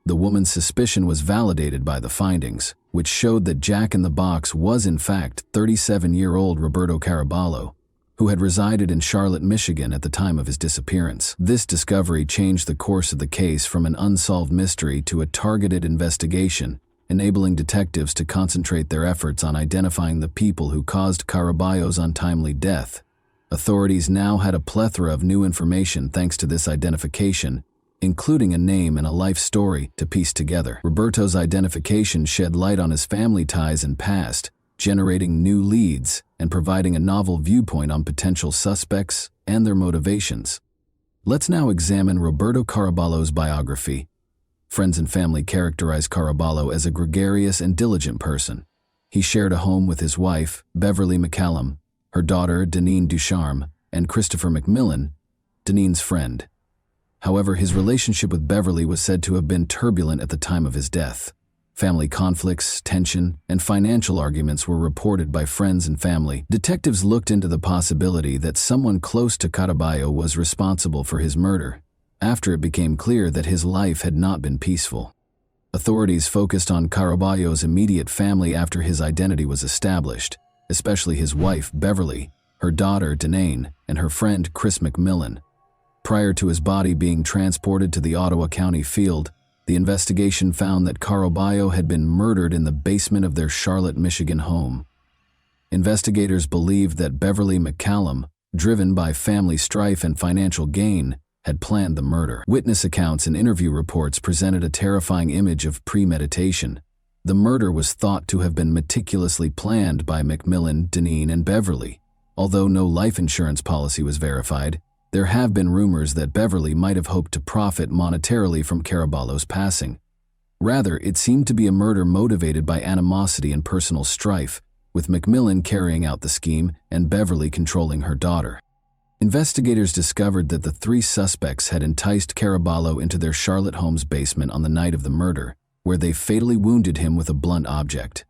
The woman's suspicion was validated by the findings, which showed that Jack in the Box was in fact 37-year-old Roberto Caraballo, who had resided in Charlotte, Michigan at the time of his disappearance. This discovery changed the course of the case from an unsolved mystery to a targeted investigation, enabling detectives to concentrate their efforts on identifying the people who caused Caraballo's untimely death. Authorities now had a plethora of new information thanks to this identification, including a name and a life story to piece together. Roberto's identification shed light on his family ties and past, generating new leads and providing a novel viewpoint on potential suspects and their motivations. Let's now examine Roberto Caraballo's biography. Friends and family characterize Caraballo as a gregarious and diligent person. He shared a home with his wife, Beverly McCallum, her daughter, Deneen Ducharme, and Christopher McMillan, Deneen's friend. However, his relationship with Beverly was said to have been turbulent at the time of his death. Family conflicts, tension, and financial arguments were reported by friends and family. Detectives looked into the possibility that someone close to Caraballo was responsible for his murder, after it became clear that his life had not been peaceful. Authorities focused on Caraballo's immediate family after his identity was established, especially his wife, Beverly, her daughter, Deneen, and her friend, Chris McMillan. Prior to his body being transported to the Ottawa County field, the investigation found that Caraballo had been murdered in the basement of their Charlotte, Michigan home. Investigators believed that Beverly McCallum, driven by family strife and financial gain, had planned the murder. Witness accounts and interview reports presented a terrifying image of premeditation. The murder was thought to have been meticulously planned by McMillan, Deneen, and Beverly. Although no life insurance policy was verified, there have been rumors that Beverly might have hoped to profit monetarily from Caraballo's passing. Rather, it seemed to be a murder motivated by animosity and personal strife, with McMillan carrying out the scheme and Beverly controlling her daughter. Investigators discovered that the three suspects had enticed Caraballo into their Charlotte home's basement on the night of the murder, where they fatally wounded him with a blunt object.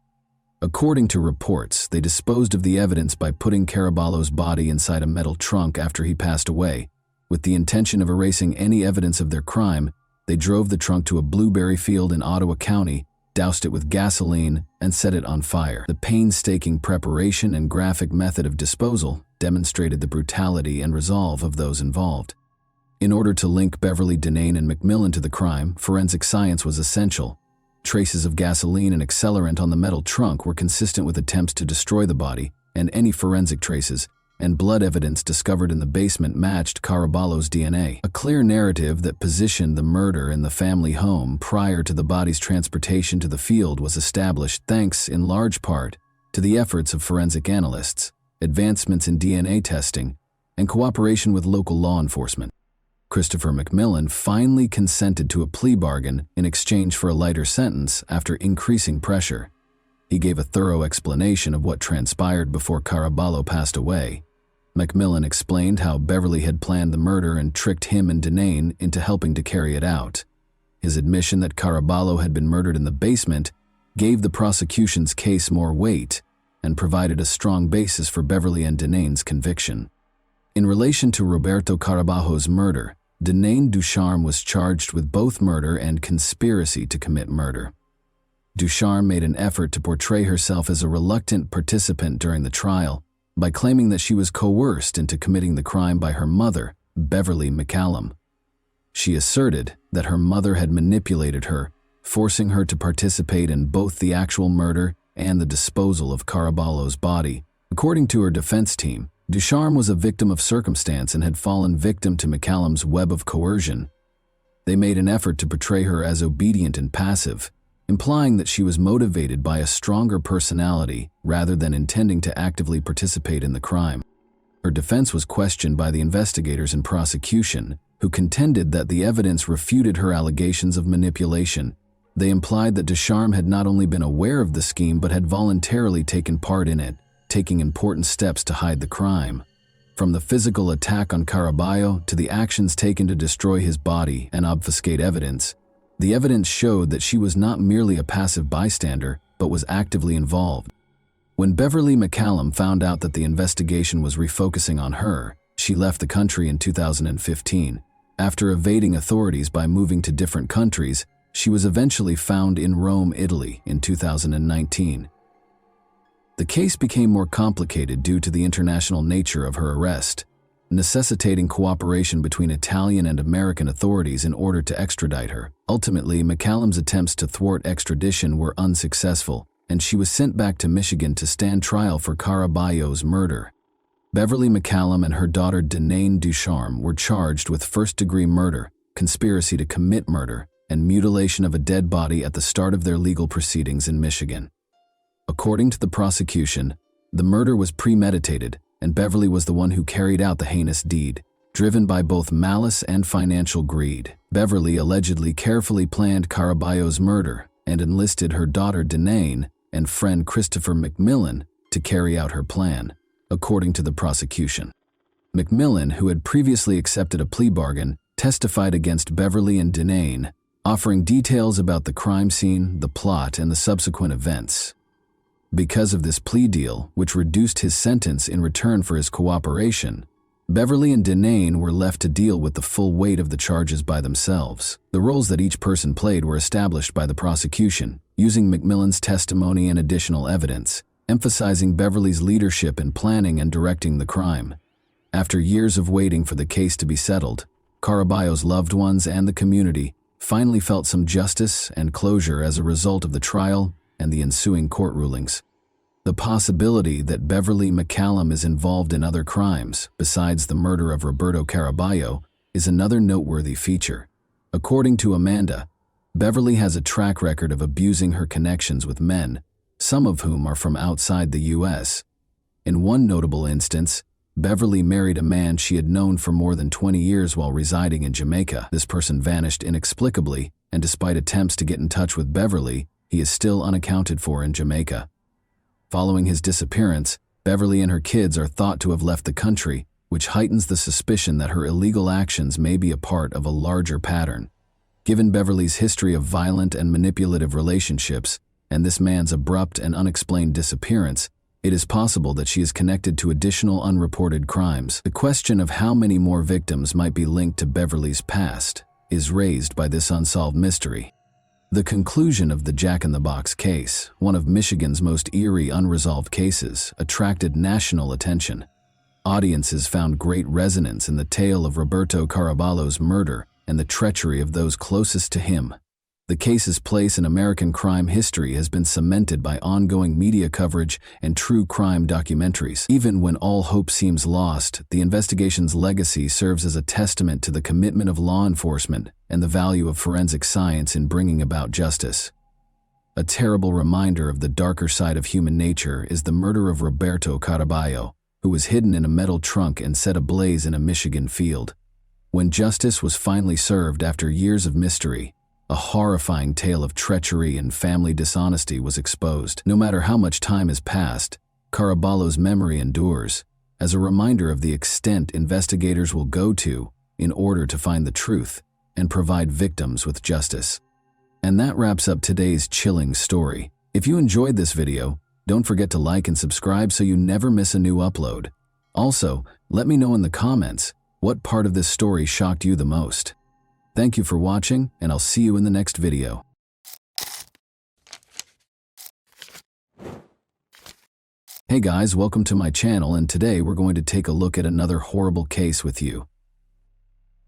According to reports, they disposed of the evidence by putting Caraballo's body inside a metal trunk after he passed away. With the intention of erasing any evidence of their crime, they drove the trunk to a blueberry field in Ottawa County, doused it with gasoline, and set it on fire. The painstaking preparation and graphic method of disposal demonstrated the brutality and resolve of those involved. In order to link Beverly, Deneen, and McMillan to the crime, forensic science was essential. Traces of gasoline and accelerant on the metal trunk were consistent with attempts to destroy the body, and any forensic traces and blood evidence discovered in the basement matched Caraballo's DNA. A clear narrative that positioned the murder in the family home prior to the body's transportation to the field was established thanks, in large part, to the efforts of forensic analysts, advancements in DNA testing, and cooperation with local law enforcement. Christopher McMillan finally consented to a plea bargain in exchange for a lighter sentence after increasing pressure. He gave a thorough explanation of what transpired before Caraballo passed away. McMillan explained how Beverly had planned the murder and tricked him and Denane into helping to carry it out. His admission that Caraballo had been murdered in the basement gave the prosecution's case more weight and provided a strong basis for Beverly and Denane's conviction. In relation to Roberto Caraballo's murder, Denane Ducharme was charged with both murder and conspiracy to commit murder. Ducharme made an effort to portray herself as a reluctant participant during the trial by claiming that she was coerced into committing the crime by her mother, Beverly McCallum. She asserted that her mother had manipulated her, forcing her to participate in both the actual murder and the disposal of Caraballo's body. According to her defense team, Ducharme was a victim of circumstance and had fallen victim to McCallum's web of coercion. They made an effort to portray her as obedient and passive, implying that she was motivated by a stronger personality rather than intending to actively participate in the crime. Her defense was questioned by the investigators and prosecution, who contended that the evidence refuted her allegations of manipulation. They implied that Ducharme had not only been aware of the scheme but had voluntarily taken part in it, taking important steps to hide the crime. From the physical attack on Caraballo to the actions taken to destroy his body and obfuscate evidence, the evidence showed that she was not merely a passive bystander, but was actively involved. When Beverly McCallum found out that the investigation was refocusing on her, she left the country in 2015. After evading authorities by moving to different countries, she was eventually found in Rome, Italy in 2019. The case became more complicated due to the international nature of her arrest, necessitating cooperation between Italian and American authorities in order to extradite her. Ultimately, McCallum's attempts to thwart extradition were unsuccessful, and she was sent back to Michigan to stand trial for Caraballo's murder. Beverly McCallum and her daughter Denane Ducharme were charged with first-degree murder, conspiracy to commit murder, and mutilation of a dead body at the start of their legal proceedings in Michigan. According to the prosecution, the murder was premeditated, and Beverly was the one who carried out the heinous deed, driven by both malice and financial greed. Beverly allegedly carefully planned Caraballo's murder and enlisted her daughter Denane and friend Christopher McMillan to carry out her plan, according to the prosecution. McMillan, who had previously accepted a plea bargain, testified against Beverly and Denane, offering details about the crime scene, the plot, and the subsequent events. Because of this plea deal, which reduced his sentence in return for his cooperation, Beverly and Denane were left to deal with the full weight of the charges by themselves. The roles that each person played were established by the prosecution, using McMillan's testimony and additional evidence, emphasizing Beverly's leadership in planning and directing the crime. After years of waiting for the case to be settled, Caraballo's loved ones and the community finally felt some justice and closure as a result of the trial and the ensuing court rulings. The possibility that Beverly McCallum is involved in other crimes besides the murder of Roberto Caraballo is another noteworthy feature. According to Amanda, Beverly has a track record of abusing her connections with men, some of whom are from outside the U.S. In one notable instance, Beverly married a man she had known for more than 20 years while residing in Jamaica. This person vanished inexplicably, and despite attempts to get in touch with Beverly, he is still unaccounted for in Jamaica. Following his disappearance, Beverly and her kids are thought to have left the country, which heightens the suspicion that her illegal actions may be a part of a larger pattern. Given Beverly's history of violent and manipulative relationships, and this man's abrupt and unexplained disappearance, it is possible that she is connected to additional unreported crimes. The question of how many more victims might be linked to Beverly's past is raised by this unsolved mystery. The conclusion of the Jack-in-the-Box case, one of Michigan's most eerie unresolved cases, attracted national attention. Audiences found great resonance in the tale of Roberto Caraballo's murder and the treachery of those closest to him. The case's place in American crime history has been cemented by ongoing media coverage and true crime documentaries. Even when all hope seems lost, the investigation's legacy serves as a testament to the commitment of law enforcement and the value of forensic science in bringing about justice. A terrible reminder of the darker side of human nature is the murder of Roberto Caraballo, who was hidden in a metal trunk and set ablaze in a Michigan field. When justice was finally served after years of mystery, a horrifying tale of treachery and family dishonesty was exposed. No matter how much time has passed, Caraballo's memory endures as a reminder of the extent investigators will go to in order to find the truth and provide victims with justice. And that wraps up today's chilling story. If you enjoyed this video, don't forget to like and subscribe so you never miss a new upload. Also, let me know in the comments what part of this story shocked you the most. Thank you for watching, and I'll see you in the next video. Hey guys, welcome to my channel, and today we're going to take a look at another horrible case with you.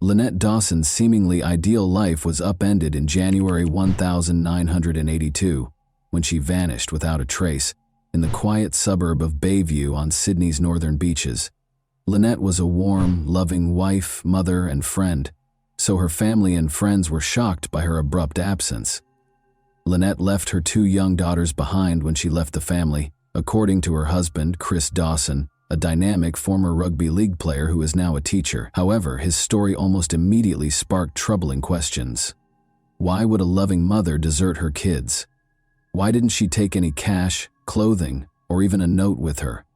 Lynette Dawson's seemingly ideal life was upended in January 1982 when she vanished without a trace in the quiet suburb of Bayview on Sydney's northern beaches. Lynette was a warm, loving wife, mother, and friend, so her family and friends were shocked by her abrupt absence. Lynette left her 2 young daughters behind when she left the family, according to her husband, Chris Dawson, a dynamic former rugby league player who is now a teacher. However, his story almost immediately sparked troubling questions. Why would a loving mother desert her kids? Why didn't she take any cash, clothing, or even a note with her?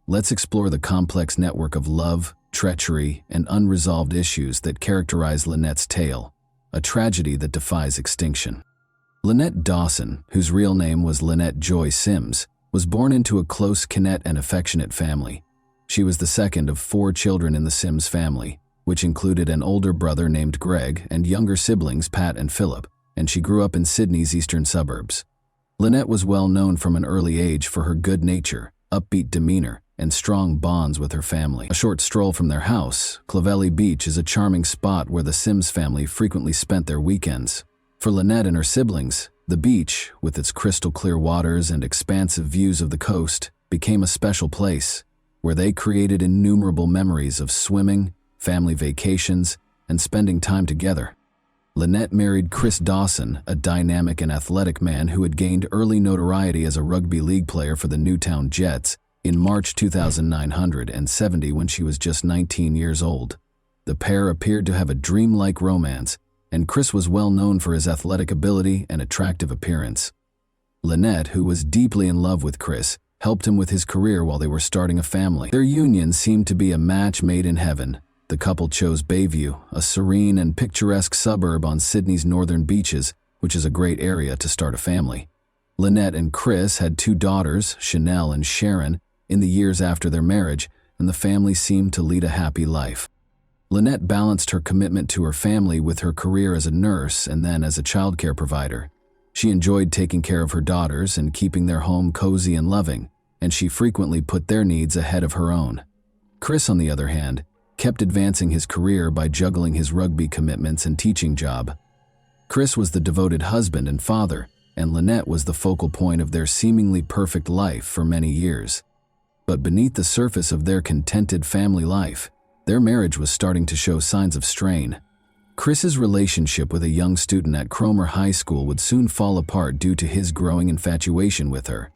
Let's explore the complex network of love, treachery, and unresolved issues that characterize Lynette's tale, a tragedy that defies extinction. Lynette Dawson, whose real name was Lynette Joy Sims, was born into a close, and affectionate family. She was the second of 4 children in the Sims family, which included an older brother named Greg and younger siblings Pat and Philip, and she grew up in Sydney's eastern suburbs. Lynette was well known from an early age for her good nature, upbeat demeanor, and strong bonds with her family. A short stroll from their house, Clovelly Beach is a charming spot where the Sims family frequently spent their weekends. For Lynette and her siblings, the beach, with its crystal-clear waters and expansive views of the coast, became a special place where they created innumerable memories of swimming, family vacations, and spending time together. Lynette married Chris Dawson, a dynamic and athletic man who had gained early notoriety as a rugby league player for the Newtown Jets in March 1970 when she was just 19 years old. The pair appeared to have a dreamlike romance, and Chris was well known for his athletic ability and attractive appearance. Lynette, who was deeply in love with Chris, helped him with his career while they were starting a family. Their union seemed to be a match made in heaven. The couple chose Bayview, a serene and picturesque suburb on Sydney's northern beaches, which is a great area to start a family. Lynette and Chris had 2 daughters, Chanel and Sharon, in the years after their marriage, and the family seemed to lead a happy life. Lynette balanced her commitment to her family with her career as a nurse and then as a childcare provider. She enjoyed taking care of her daughters and keeping their home cozy and loving, and she frequently put their needs ahead of her own. Chris, on the other hand, kept advancing his career by juggling his rugby commitments and teaching job. Chris was the devoted husband and father, and Lynette was the focal point of their seemingly perfect life for many years. But beneath the surface of their contented family life, their marriage was starting to show signs of strain. Chris's relationship with a young student at Cromer High School would soon fall apart due to his growing infatuation with her.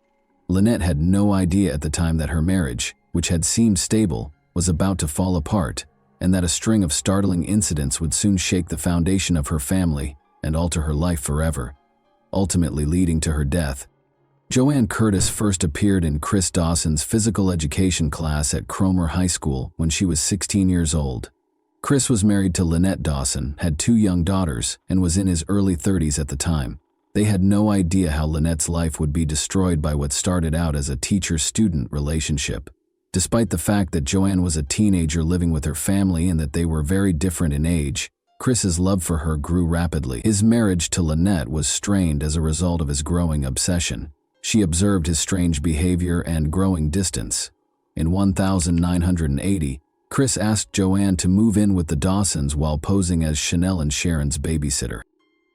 Lynette had no idea at the time that her marriage, which had seemed stable, was about to fall apart, and that a string of startling incidents would soon shake the foundation of her family and alter her life forever, ultimately leading to her death. Joanne Curtis first appeared in Chris Dawson's physical education class at Cromer High School when she was 16 years old. Chris was married to Lynette Dawson, had 2 young daughters, and was in his early 30s at the time. They had no idea how Lynette's life would be destroyed by what started out as a teacher-student relationship. Despite the fact that Joanne was a teenager living with her family and that they were very different in age, Chris's love for her grew rapidly. His marriage to Lynette was strained as a result of his growing obsession. She observed his strange behavior and growing distance. In 1980, Chris asked Joanne to move in with the Dawsons while posing as Chanel and Sharon's babysitter.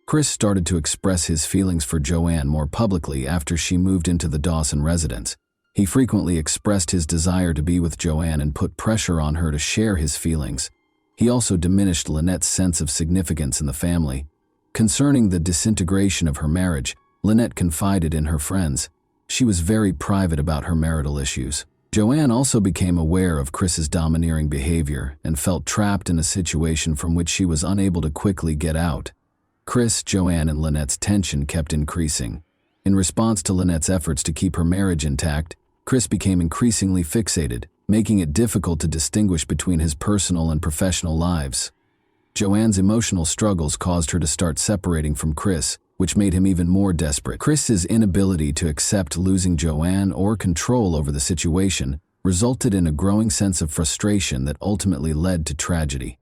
Chris started to express his feelings for Joanne more publicly after she moved into the Dawson residence. He frequently expressed his desire to be with Joanne and put pressure on her to share his feelings. He also diminished Lynette's sense of significance in the family. Concerning the disintegration of her marriage, Lynette confided in her friends. She was very private about her marital issues. Joanne also became aware of Chris's domineering behavior and felt trapped in a situation from which she was unable to quickly get out. Chris, Joanne, and Lynette's tension kept increasing. In response to Lynette's efforts to keep her marriage intact, Chris became increasingly fixated, making it difficult to distinguish between his personal and professional lives. Joanne's emotional struggles caused her to start separating from Chris, which made him even more desperate. Chris's inability to accept losing Joanne or control over the situation resulted in a growing sense of frustration that ultimately led to tragedy.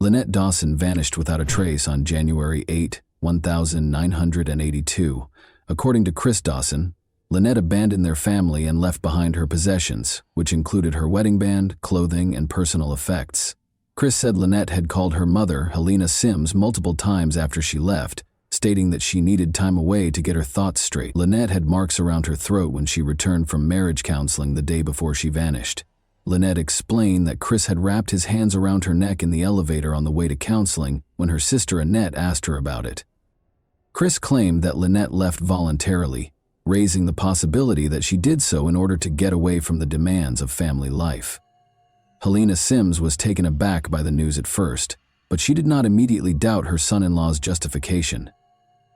Lynette Dawson vanished without a trace on January 8, 1982. According to Chris Dawson, Lynette abandoned their family and left behind her possessions, which included her wedding band, clothing, and personal effects. Chris said Lynette had called her mother, Helena Sims, multiple times after she left, stating that she needed time away to get her thoughts straight. Lynette had marks around her throat when she returned from marriage counseling the day before she vanished. Lynette explained that Chris had wrapped his hands around her neck in the elevator on the way to counseling when her sister Annette asked her about it. Chris claimed that Lynette left voluntarily, raising the possibility that she did so in order to get away from the demands of family life. Helena Sims was taken aback by the news at first, but she did not immediately doubt her son-in-law's justification.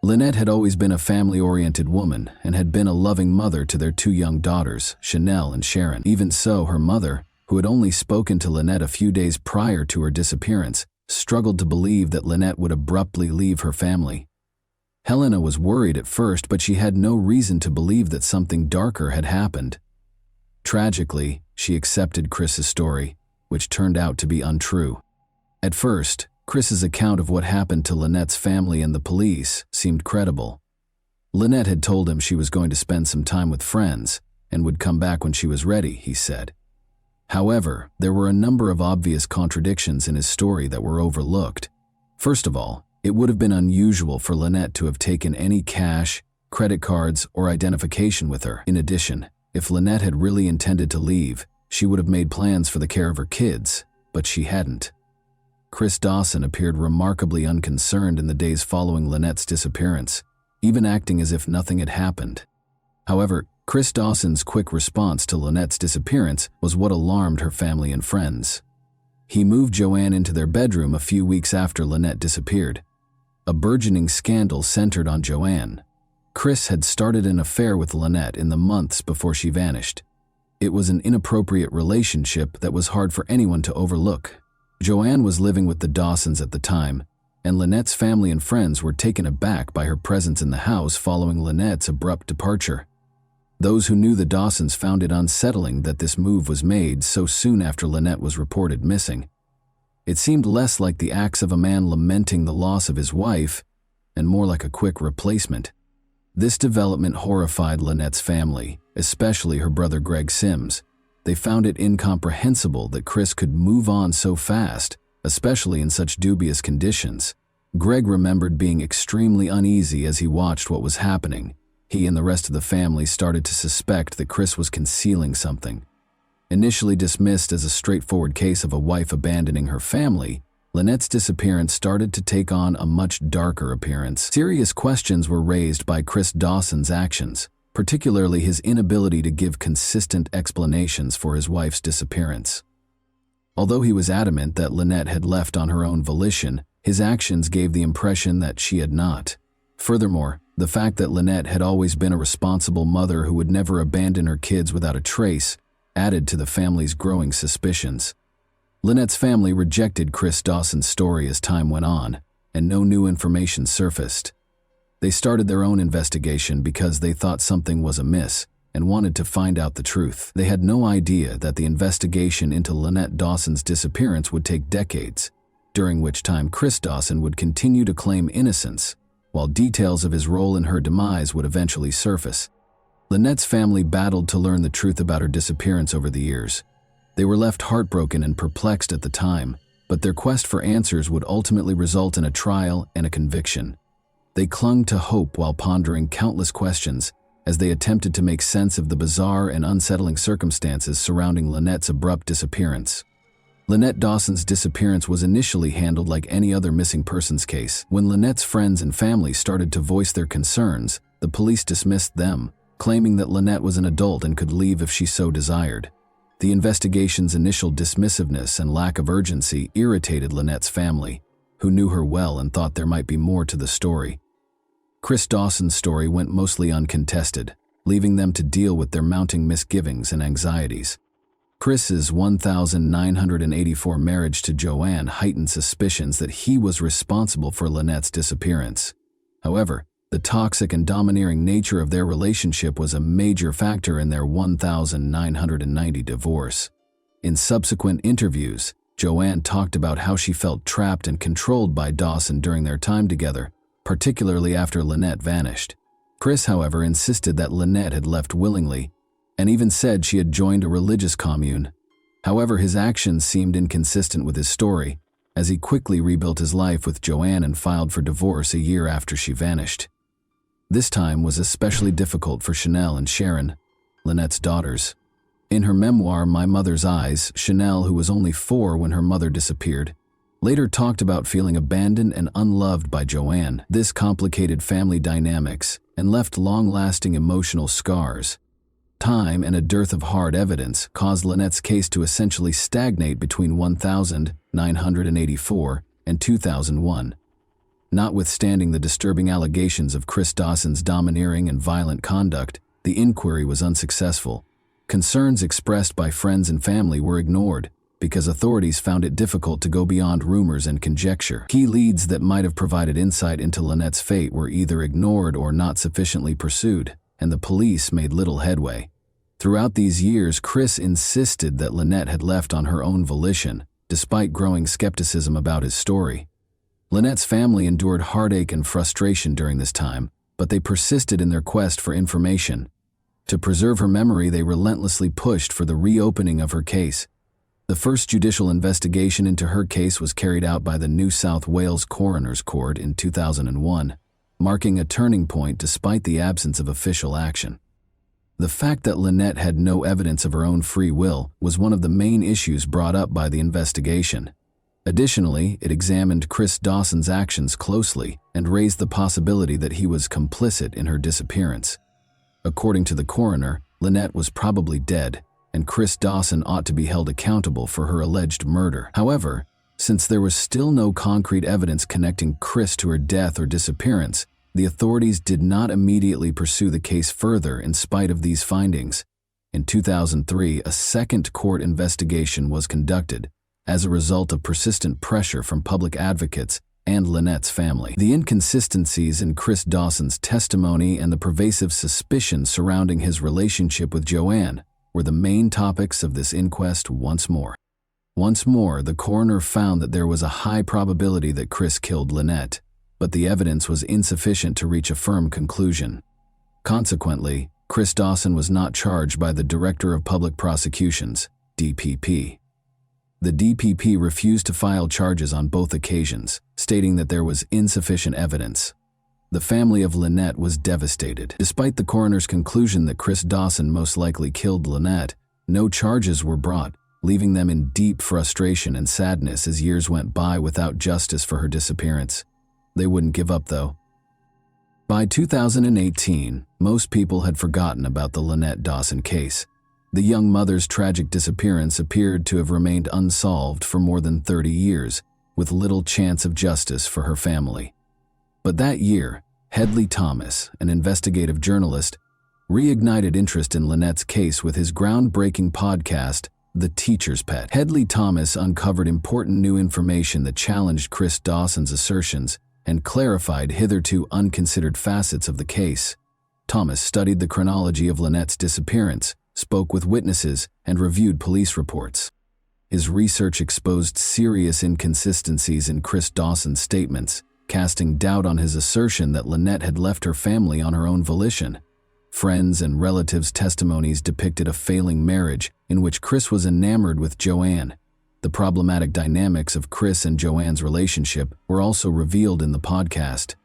Lynette had always been a family-oriented woman and had been a loving mother to their two young daughters, Chanel and Sharon. Even so, her mother, who had only spoken to Lynette a few days prior to her disappearance, struggled to believe that Lynette would abruptly leave her family. Helena was worried at first, but she had no reason to believe that something darker had happened. Tragically, she accepted Chris's story, which turned out to be untrue. At first, Chris's account of what happened to Lynette's family and the police seemed credible. Lynette had told him she was going to spend some time with friends and would come back when she was ready, he said. However, there were a number of obvious contradictions in his story that were overlooked. First of all, it would have been unusual for Lynette to have taken any cash, credit cards, or identification with her. In addition, if Lynette had really intended to leave, she would have made plans for the care of her kids, but she hadn't. Chris Dawson appeared remarkably unconcerned in the days following Lynette's disappearance, even acting as if nothing had happened. However, Chris Dawson's quick response to Lynette's disappearance was what alarmed her family and friends. He moved Joanne into their bedroom a few weeks after Lynette disappeared. A burgeoning scandal centered on Joanne. Chris had started an affair with Lynette in the months before she vanished. It was an inappropriate relationship that was hard for anyone to overlook. Joanne was living with the Dawsons at the time, and Lynette's family and friends were taken aback by her presence in the house following Lynette's abrupt departure. Those who knew the Dawsons found it unsettling that this move was made so soon after Lynette was reported missing. It seemed less like the acts of a man lamenting the loss of his wife and more like a quick replacement. This development horrified Lynette's family, especially her brother Greg Sims. They found it incomprehensible that Chris could move on so fast, especially in such dubious conditions. Greg remembered being extremely uneasy as he watched what was happening. He and the rest of the family started to suspect that Chris was concealing something. Initially dismissed as a straightforward case of a wife abandoning her family, Lynette's disappearance started to take on a much darker appearance. Serious questions were raised by Chris Dawson's actions, particularly his inability to give consistent explanations for his wife's disappearance. Although he was adamant that Lynette had left on her own volition, his actions gave the impression that she had not. Furthermore, the fact that Lynette had always been a responsible mother who would never abandon her kids without a trace added to the family's growing suspicions. Lynette's family rejected Chris Dawson's story as time went on, and no new information surfaced. They started their own investigation because they thought something was amiss and wanted to find out the truth. They had no idea that the investigation into Lynette Dawson's disappearance would take decades, during which time Chris Dawson would continue to claim innocence, while details of his role in her demise would eventually surface. Lynette's family battled to learn the truth about her disappearance over the years. They were left heartbroken and perplexed at the time, but their quest for answers would ultimately result in a trial and a conviction. They clung to hope while pondering countless questions as they attempted to make sense of the bizarre and unsettling circumstances surrounding Lynette's abrupt disappearance. Lynette Dawson's disappearance was initially handled like any other missing persons case. When Lynette's friends and family started to voice their concerns, the police dismissed them, claiming that Lynette was an adult and could leave if she so desired. The investigation's initial dismissiveness and lack of urgency irritated Lynette's family, who knew her well and thought there might be more to the story. Chris Dawson's story went mostly uncontested, leaving them to deal with their mounting misgivings and anxieties. Chris's 1984 marriage to Joanne heightened suspicions that he was responsible for Lynette's disappearance. However, the toxic and domineering nature of their relationship was a major factor in their 1990 divorce. In subsequent interviews, Joanne talked about how she felt trapped and controlled by Dawson during their time together, particularly after Lynette vanished. Chris, however, insisted that Lynette had left willingly, and even said she had joined a religious commune. However, his actions seemed inconsistent with his story, as he quickly rebuilt his life with Joanne and filed for divorce a year after she vanished. This time was especially difficult for Chanel and Sharon, Lynette's daughters. In her memoir, My Mother's Eyes, Chanel, who was only 4 when her mother disappeared, later talked about feeling abandoned and unloved by Joanne. This complicated family dynamics and left long-lasting emotional scars. Time and a dearth of hard evidence caused Lynette's case to essentially stagnate between 1984 and 2001. Notwithstanding the disturbing allegations of Chris Dawson's domineering and violent conduct, the inquiry was unsuccessful. Concerns expressed by friends and family were ignored because authorities found it difficult to go beyond rumors and conjecture. Key leads that might have provided insight into Lynette's fate were either ignored or not sufficiently pursued, and the police made little headway. Throughout these years, Chris insisted that Lynette had left on her own volition, despite growing skepticism about his story. Lynette's family endured heartache and frustration during this time, but they persisted in their quest for information. To preserve her memory, they relentlessly pushed for the reopening of her case. The first judicial investigation into her case was carried out by the New South Wales Coroner's Court in 2001, marking a turning point despite the absence of official action. The fact that Lynette had no evidence of her own free will was one of the main issues brought up by the investigation. Additionally, it examined Chris Dawson's actions closely and raised the possibility that he was complicit in her disappearance. According to the coroner, Lynette was probably dead, and Chris Dawson ought to be held accountable for her alleged murder. However, since there was still no concrete evidence connecting Chris to her death or disappearance, the authorities did not immediately pursue the case further in spite of these findings. In 2003, a second court investigation was conducted as a result of persistent pressure from public advocates and Lynette's family. The inconsistencies in Chris Dawson's testimony and the pervasive suspicion surrounding his relationship with Joanne were the main topics of this inquest once more. Once more, the coroner found that there was a high probability that Chris killed Lynette, but the evidence was insufficient to reach a firm conclusion. Consequently, Chris Dawson was not charged by the Director of Public Prosecutions, DPP. The DPP refused to file charges on both occasions, stating that there was insufficient evidence. The family of Lynette was devastated. Despite the coroner's conclusion that Chris Dawson most likely killed Lynette, no charges were brought, leaving them in deep frustration and sadness as years went by without justice for her disappearance. They wouldn't give up, though. By 2018, most people had forgotten about the Lynette Dawson case. The young mother's tragic disappearance appeared to have remained unsolved for more than 30 years, with little chance of justice for her family. But that year, Hedley Thomas, an investigative journalist, reignited interest in Lynette's case with his groundbreaking podcast, The Teacher's Pet. Hedley Thomas uncovered important new information that challenged Chris Dawson's assertions and clarified hitherto unconsidered facets of the case. Thomas studied the chronology of Lynette's disappearance, spoke with witnesses, and reviewed police reports. His research exposed serious inconsistencies in Chris Dawson's statements, casting doubt on his assertion that Lynette had left her family on her own volition. Friends and relatives' testimonies depicted a failing marriage in which Chris was enamored with Joanne. The problematic dynamics of Chris and Joanne's relationship were also revealed in the podcast.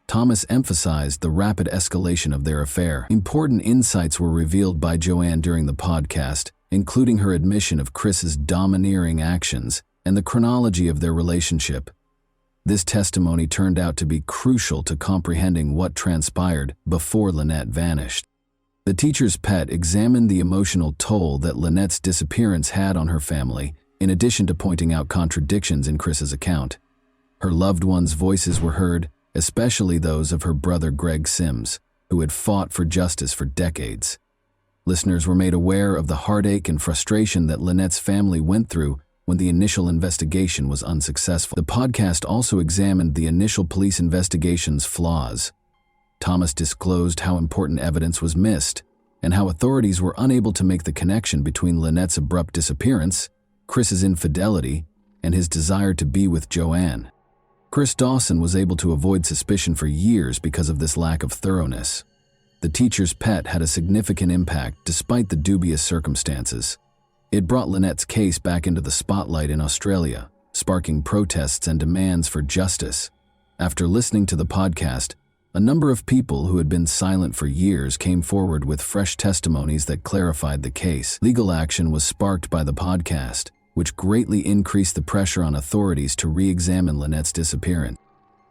Thomas emphasized the rapid escalation of their affair. Important insights were revealed by Joanne during the podcast, including her admission of Chris's domineering actions and the chronology of their relationship. This testimony turned out to be crucial to comprehending what transpired before Lynette vanished. The teacher's pet examined the emotional toll that Lynette's disappearance had on her family, in addition to pointing out contradictions in Chris's account. Her loved ones' voices were heard, especially those of her brother Greg Sims, who had fought for justice for decades. Listeners were made aware of the heartache and frustration that Lynette's family went through when the initial investigation was unsuccessful. The podcast also examined the initial police investigation's flaws. Thomas disclosed how important evidence was missed and how authorities were unable to make the connection between Lynette's abrupt disappearance, Chris's infidelity, and his desire to be with Joanne. Chris Dawson was able to avoid suspicion for years because of this lack of thoroughness. The teacher's pet had a significant impact despite the dubious circumstances. It brought Lynette's case back into the spotlight in Australia, sparking protests and demands for justice. After listening to the podcast, a number of people who had been silent for years came forward with fresh testimonies that clarified the case. Legal action was sparked by the podcast, which greatly increased the pressure on authorities to re-examine Lynette's disappearance.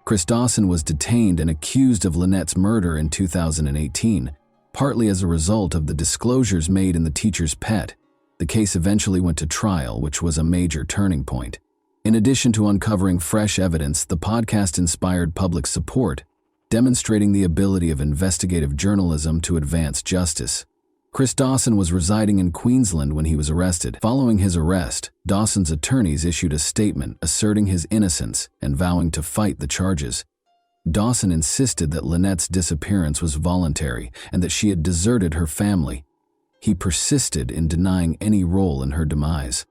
Chris Dawson was detained and accused of Lynette's murder in 2018, partly as a result of the disclosures made in the teacher's pet. The case eventually went to trial, which was a major turning point. In addition to uncovering fresh evidence, the podcast inspired public support, demonstrating the ability of investigative journalism to advance justice. Chris Dawson was residing in Queensland when he was arrested. Following his arrest, Dawson's attorneys issued a statement asserting his innocence and vowing to fight the charges. Dawson insisted that Lynette's disappearance was voluntary and that she had deserted her family. He persisted in denying any role in her demise.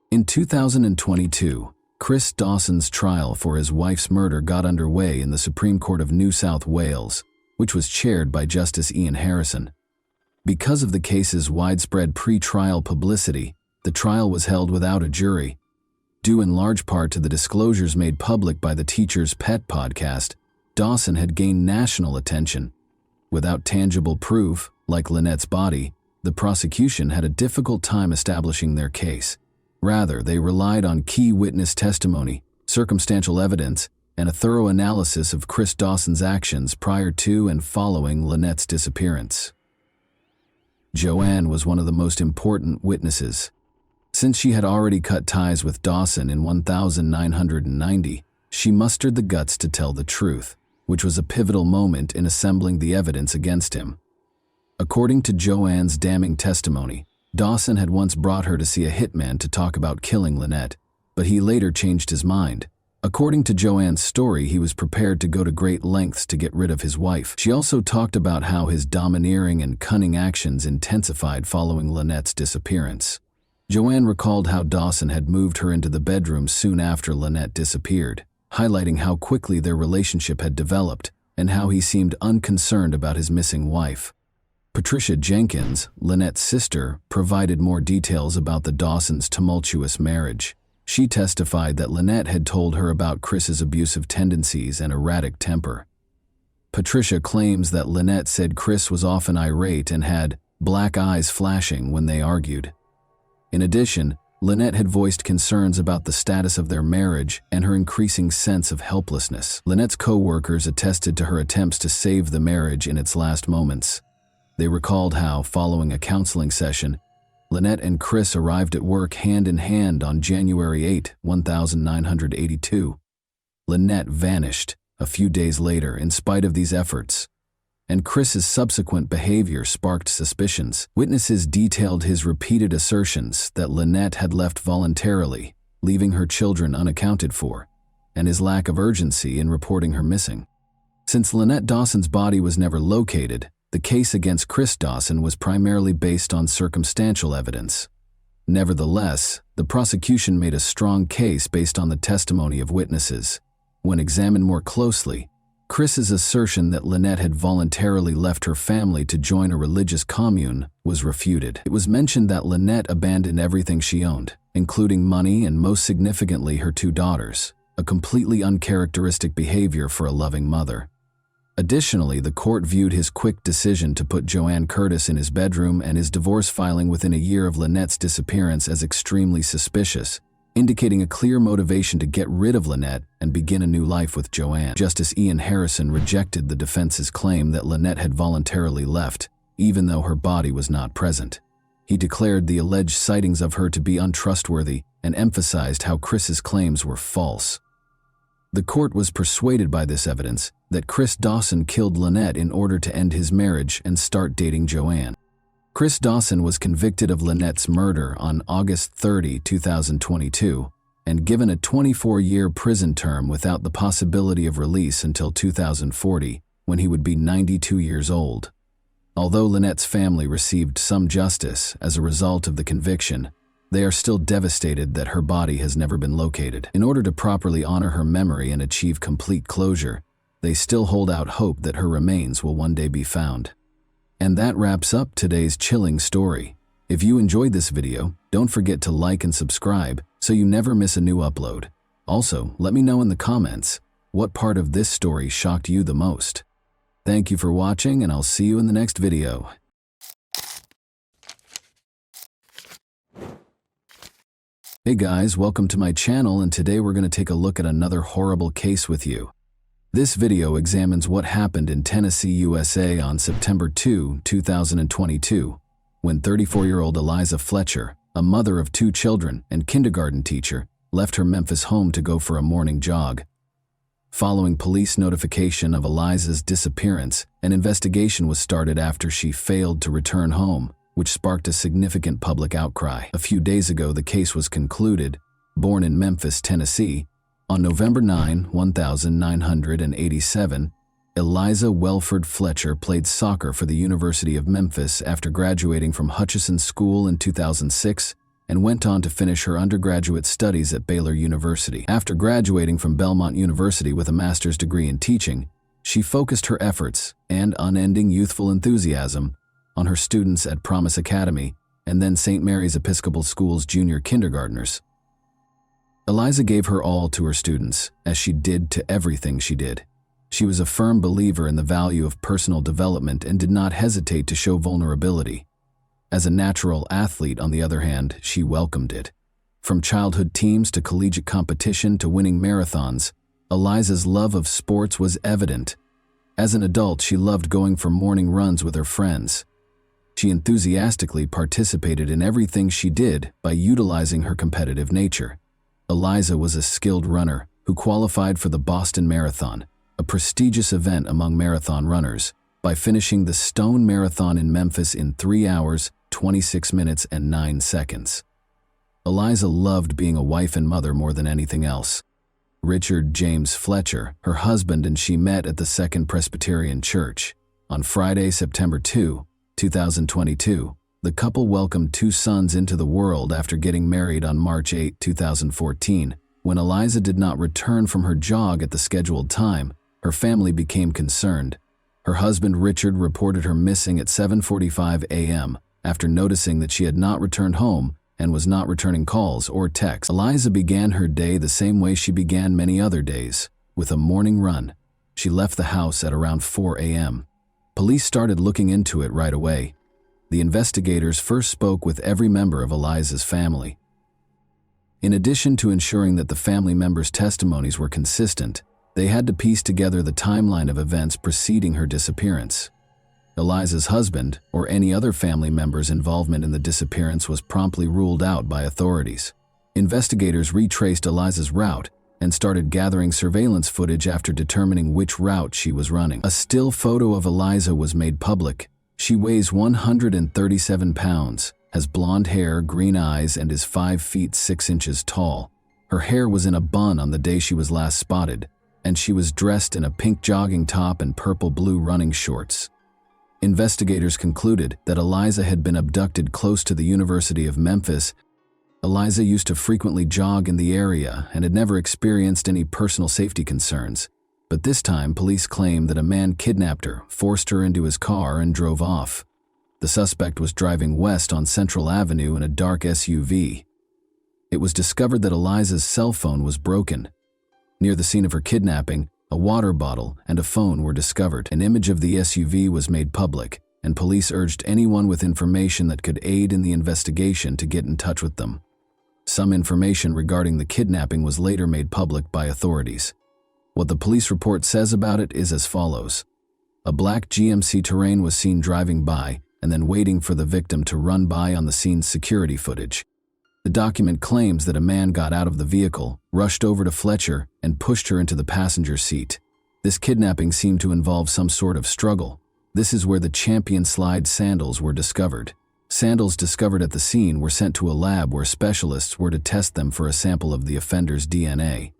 In 2022, Chris Dawson's trial for his wife's murder got underway in the Supreme Court of New South Wales, which was chaired by Justice Ian Harrison. Because of the case's widespread pre-trial publicity, the trial was held without a jury. Due in large part to the disclosures made public by the Teacher's Pet podcast, Dawson had gained national attention. Without tangible proof, like Lynette's body, the prosecution had a difficult time establishing their case. Rather, they relied on key witness testimony, circumstantial evidence, and a thorough analysis of Chris Dawson's actions prior to and following Lynette's disappearance. Joanne was one of the most important witnesses. Since she had already cut ties with Dawson in 1990, she mustered the guts to tell the truth, which was a pivotal moment in assembling the evidence against him. According to Joanne's damning testimony, Dawson had once brought her to see a hitman to talk about killing Lynette, but he later changed his mind. According to Joanne's story, he was prepared to go to great lengths to get rid of his wife. She also talked about how his domineering and cunning actions intensified following Lynette's disappearance. Joanne recalled how Dawson had moved her into the bedroom soon after Lynette disappeared, highlighting how quickly their relationship had developed and how he seemed unconcerned about his missing wife. Patricia Jenkins, Lynette's sister, provided more details about the Dawsons' tumultuous marriage. She testified that Lynette had told her about Chris's abusive tendencies and erratic temper. Patricia claims that Lynette said Chris was often irate and had black eyes flashing when they argued. In addition, Lynette had voiced concerns about the status of their marriage and her increasing sense of helplessness. Lynette's co-workers attested to her attempts to save the marriage in its last moments. They recalled how, following a counseling session, Lynette and Chris arrived at work hand in hand on January 8, 1982. Lynette vanished a few days later in spite of these efforts, and Chris's subsequent behavior sparked suspicions. Witnesses detailed his repeated assertions that Lynette had left voluntarily, leaving her children unaccounted for, and his lack of urgency in reporting her missing. Since Lynette Dawson's body was never located, the case against Chris Dawson was primarily based on circumstantial evidence. Nevertheless, the prosecution made a strong case based on the testimony of witnesses. When examined more closely, Chris's assertion that Lynette had voluntarily left her family to join a religious commune was refuted. It was mentioned that Lynette abandoned everything she owned, including money and most significantly her 2 daughters, a completely uncharacteristic behavior for a loving mother. Additionally, the court viewed his quick decision to put Joanne Curtis in his bedroom and his divorce filing within a year of Lynette's disappearance as extremely suspicious, indicating a clear motivation to get rid of Lynette and begin a new life with Joanne. Justice Ian Harrison rejected the defense's claim that Lynette had voluntarily left, even though her body was not present. He declared the alleged sightings of her to be untrustworthy and emphasized how Chris's claims were false. The court was persuaded by this evidence that Chris Dawson killed Lynette in order to end his marriage and start dating Joanne. Chris Dawson was convicted of Lynette's murder on August 30, 2022, and given a 24-year prison term without the possibility of release until 2040, when he would be 92 years old. Although Lynette's family received some justice as a result of the conviction, they are still devastated that her body has never been located. In order to properly honor her memory and achieve complete closure, they still hold out hope that her remains will one day be found. And that wraps up today's chilling story. If you enjoyed this video, don't forget to like and subscribe so you never miss a new upload. Also, let me know in the comments what part of this story shocked you the most. Thank you for watching, and I'll see you in the next video. Hey guys, welcome to my channel, and today we're going to take a look at another horrible case with you. This video examines what happened in Tennessee, USA on September 2, 2022, when 34-year-old Eliza Fletcher, a mother of 2 children and kindergarten teacher, left her Memphis home to go for a morning jog. Following police notification of Eliza's disappearance, an investigation was started after she failed to return home, which sparked a significant public outcry. A few days ago, the case was concluded. Born in Memphis, Tennessee, on November 9, 1987, Eliza Welford Fletcher played soccer for the University of Memphis after graduating from Hutchinson School in 2006 and went on to finish her undergraduate studies at Baylor University. After graduating from Belmont University with a master's degree in teaching, she focused her efforts and unending youthful enthusiasm on her students at Promise Academy and then St. Mary's Episcopal School's junior kindergartners. Eliza gave her all to her students, as she did to everything she did. She was a firm believer in the value of personal development and did not hesitate to show vulnerability. As a natural athlete, on the other hand, she welcomed it. From childhood teams to collegiate competition to winning marathons, Eliza's love of sports was evident. As an adult, she loved going for morning runs with her friends. She enthusiastically participated in everything she did by utilizing her competitive nature. Eliza was a skilled runner who qualified for the Boston Marathon, a prestigious event among marathon runners, by finishing the Stone Marathon in Memphis in 3 hours, 26 minutes, and 9 seconds. Eliza loved being a wife and mother more than anything else. Richard James Fletcher, her husband, and she met at the Second Presbyterian Church. On Friday, September 2, 2022, the couple welcomed 2 sons into the world after getting married on March 8, 2014. When Eliza did not return from her jog at the scheduled time, her family became concerned. Her husband Richard reported her missing at 7:45 a.m. after noticing that she had not returned home and was not returning calls or texts. Eliza began her day the same way she began many other days, with a morning run. She left the house at around 4 a.m. Police started looking into it right away. The investigators first spoke with every member of Eliza's family. In addition to ensuring that the family members' testimonies were consistent, they had to piece together the timeline of events preceding her disappearance. Eliza's husband, or any other family member's involvement in the disappearance, was promptly ruled out by authorities. Investigators retraced Eliza's route and started gathering surveillance footage after determining which route she was running. A still photo of Eliza was made public. She weighs 137 pounds, has blonde hair, green eyes, and is 5 feet 6 inches tall. Her hair was in a bun on the day she was last spotted, and she was dressed in a pink jogging top and purple-blue running shorts. Investigators concluded that Eliza had been abducted close to the University of Memphis. Eliza used to frequently jog in the area and had never experienced any personal safety concerns. But this time, police claimed that a man kidnapped her, forced her into his car, and drove off. The suspect was driving west on Central Avenue in a dark SUV. It was discovered that Eliza's cell phone was broken. Near the scene of her kidnapping, a water bottle and a phone were discovered. An image of the SUV was made public, and police urged anyone with information that could aid in the investigation to get in touch with them. Some information regarding the kidnapping was later made public by authorities. What the police report says about it is as follows. A black GMC Terrain was seen driving by, and then waiting for the victim to run by on the scene's security footage. The document claims that a man got out of the vehicle, rushed over to Fletcher, and pushed her into the passenger seat. This kidnapping seemed to involve some sort of struggle. This is where the Champion Slide sandals were discovered. Sandals discovered at the scene were sent to a lab where specialists were to test them for a sample of the offender's DNA.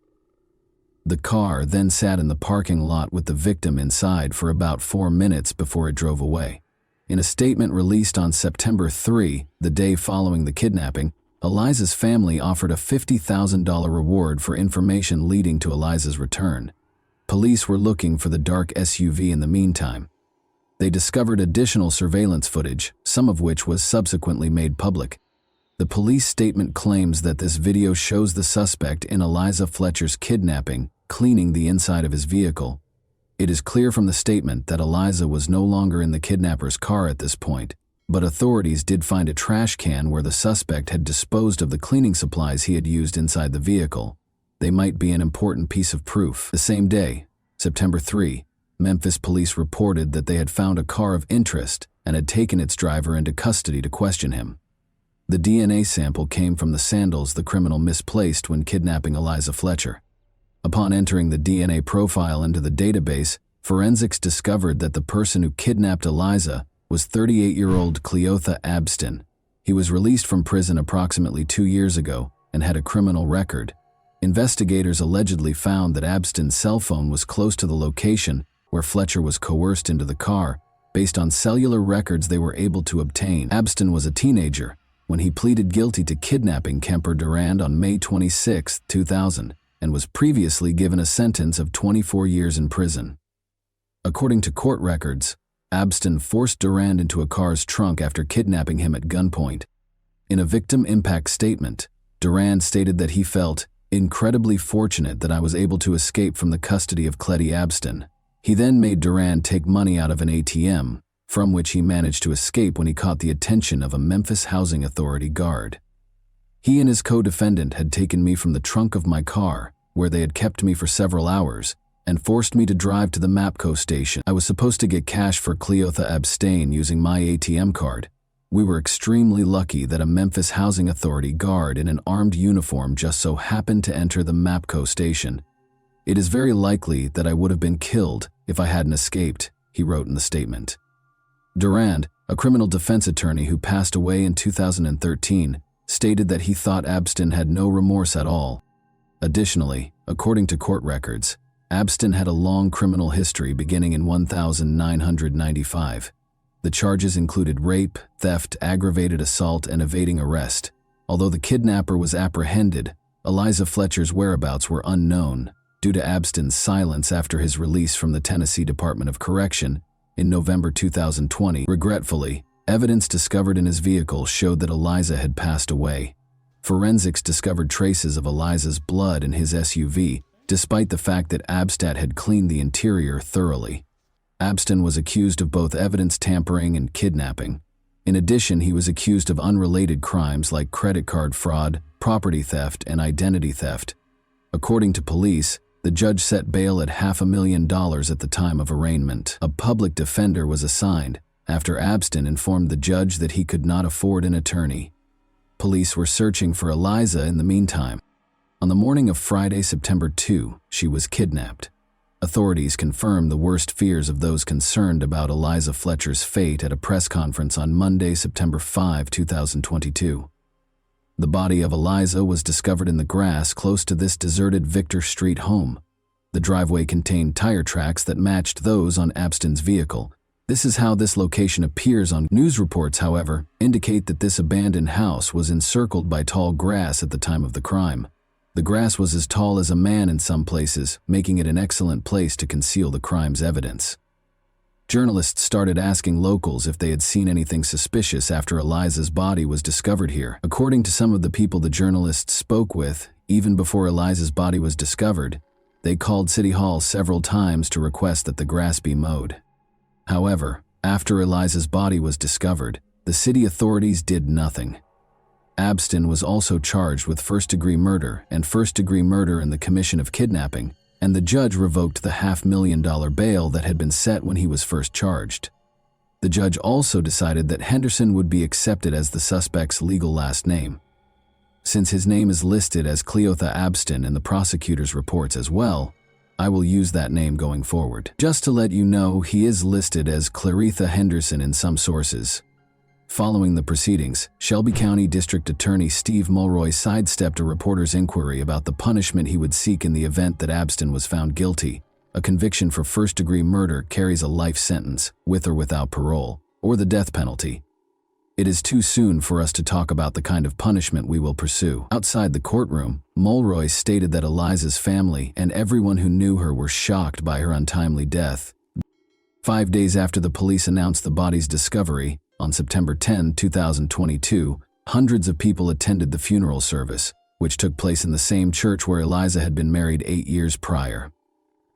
The car then sat in the parking lot with the victim inside for about 4 minutes before it drove away. In a statement released on September 3, the day following the kidnapping, Eliza's family offered a $50,000 reward for information leading to Eliza's return. Police were looking for the dark SUV in the meantime. They discovered additional surveillance footage, some of which was subsequently made public. The police statement claims that this video shows the suspect in Eliza Fletcher's kidnapping cleaning the inside of his vehicle. It is clear from the statement that Eliza was no longer in the kidnapper's car at this point, but authorities did find a trash can where the suspect had disposed of the cleaning supplies he had used inside the vehicle. They might be an important piece of proof. The same day, September 3, Memphis police reported that they had found a car of interest and had taken its driver into custody to question him. The DNA sample came from the sandals the criminal misplaced when kidnapping Eliza Fletcher. Upon entering the DNA profile into the database, forensics discovered that the person who kidnapped Eliza was 38-year-old Cleotha Abston. He was released from prison approximately 2 years ago and had a criminal record. Investigators allegedly found that Abston's cell phone was close to the location where Fletcher was coerced into the car, based on cellular records they were able to obtain. Abston was a teenager when he pleaded guilty to kidnapping Kemper Durand on May 26, 2000, and was previously given a sentence of 24 years in prison. According to court records, Abston forced Durand into a car's trunk after kidnapping him at gunpoint. In a victim impact statement, Durand stated that he felt incredibly fortunate that I was able to escape from the custody of Cletty Abston. He then made Durand take money out of an ATM, from which he managed to escape when he caught the attention of a Memphis Housing Authority guard. He and his co-defendant had taken me from the trunk of my car, where they had kept me for several hours, and forced me to drive to the MAPCO station. I was supposed to get cash for Cleotha Abstain using my ATM card. We were extremely lucky that a Memphis Housing Authority guard in an armed uniform just so happened to enter the MAPCO station. It is very likely that I would have been killed if I hadn't escaped, he wrote in the statement. Durand, a criminal defense attorney who passed away in 2013, stated that he thought Abston had no remorse at all. Additionally, according to court records, Abston had a long criminal history beginning in 1995. The charges included rape, theft, aggravated assault, and evading arrest. Although the kidnapper was apprehended, Eliza Fletcher's whereabouts were unknown due to Abston's silence after his release from the Tennessee Department of Correction in November 2020. Regretfully, evidence discovered in his vehicle showed that Eliza had passed away. Forensics discovered traces of Eliza's blood in his SUV, despite the fact that Abstat had cleaned the interior thoroughly. Abston was accused of both evidence tampering and kidnapping. In addition, he was accused of unrelated crimes like credit card fraud, property theft, and identity theft. According to police, the judge set bail at $500,000 at the time of arraignment. A public defender was assigned after Abston informed the judge that he could not afford an attorney. Police were searching for Eliza in the meantime. On the morning of Friday, September 2, she was kidnapped. Authorities confirmed the worst fears of those concerned about Eliza Fletcher's fate at a press conference on Monday, September 5, 2022. The body of Eliza was discovered in the grass close to this deserted Victor Street home. The driveway contained tire tracks that matched those on Abston's vehicle. This is how this location appears on news reports, however, indicate that this abandoned house was encircled by tall grass at the time of the crime. The grass was as tall as a man in some places, making it an excellent place to conceal the crime's evidence. Journalists started asking locals if they had seen anything suspicious after Eliza's body was discovered here. According to some of the people the journalists spoke with, even before Eliza's body was discovered, they called City Hall several times to request that the grass be mowed. However, after Eliza's body was discovered, the city authorities did nothing. Abston was also charged with first-degree murder and first-degree murder in the commission of kidnapping, and the judge revoked the $500,000 bail that had been set when he was first charged. The judge also decided that Henderson would be accepted as the suspect's legal last name. Since his name is listed as Cleotha Abston in the prosecutor's reports as well, I will use that name going forward. Just to let you know, he is listed as Claretha Henderson in some sources. Following the proceedings, Shelby County District Attorney Steve Mulroy sidestepped a reporter's inquiry about the punishment he would seek in the event that Abston was found guilty. A conviction for first-degree murder carries a life sentence, with or without parole, or the death penalty. It is too soon for us to talk about the kind of punishment we will pursue. Outside the courtroom, Mulroy stated that Eliza's family and everyone who knew her were shocked by her untimely death. 5 days after the police announced the body's discovery, on September 10, 2022, hundreds of people attended the funeral service, which took place in the same church where Eliza had been married 8 years prior.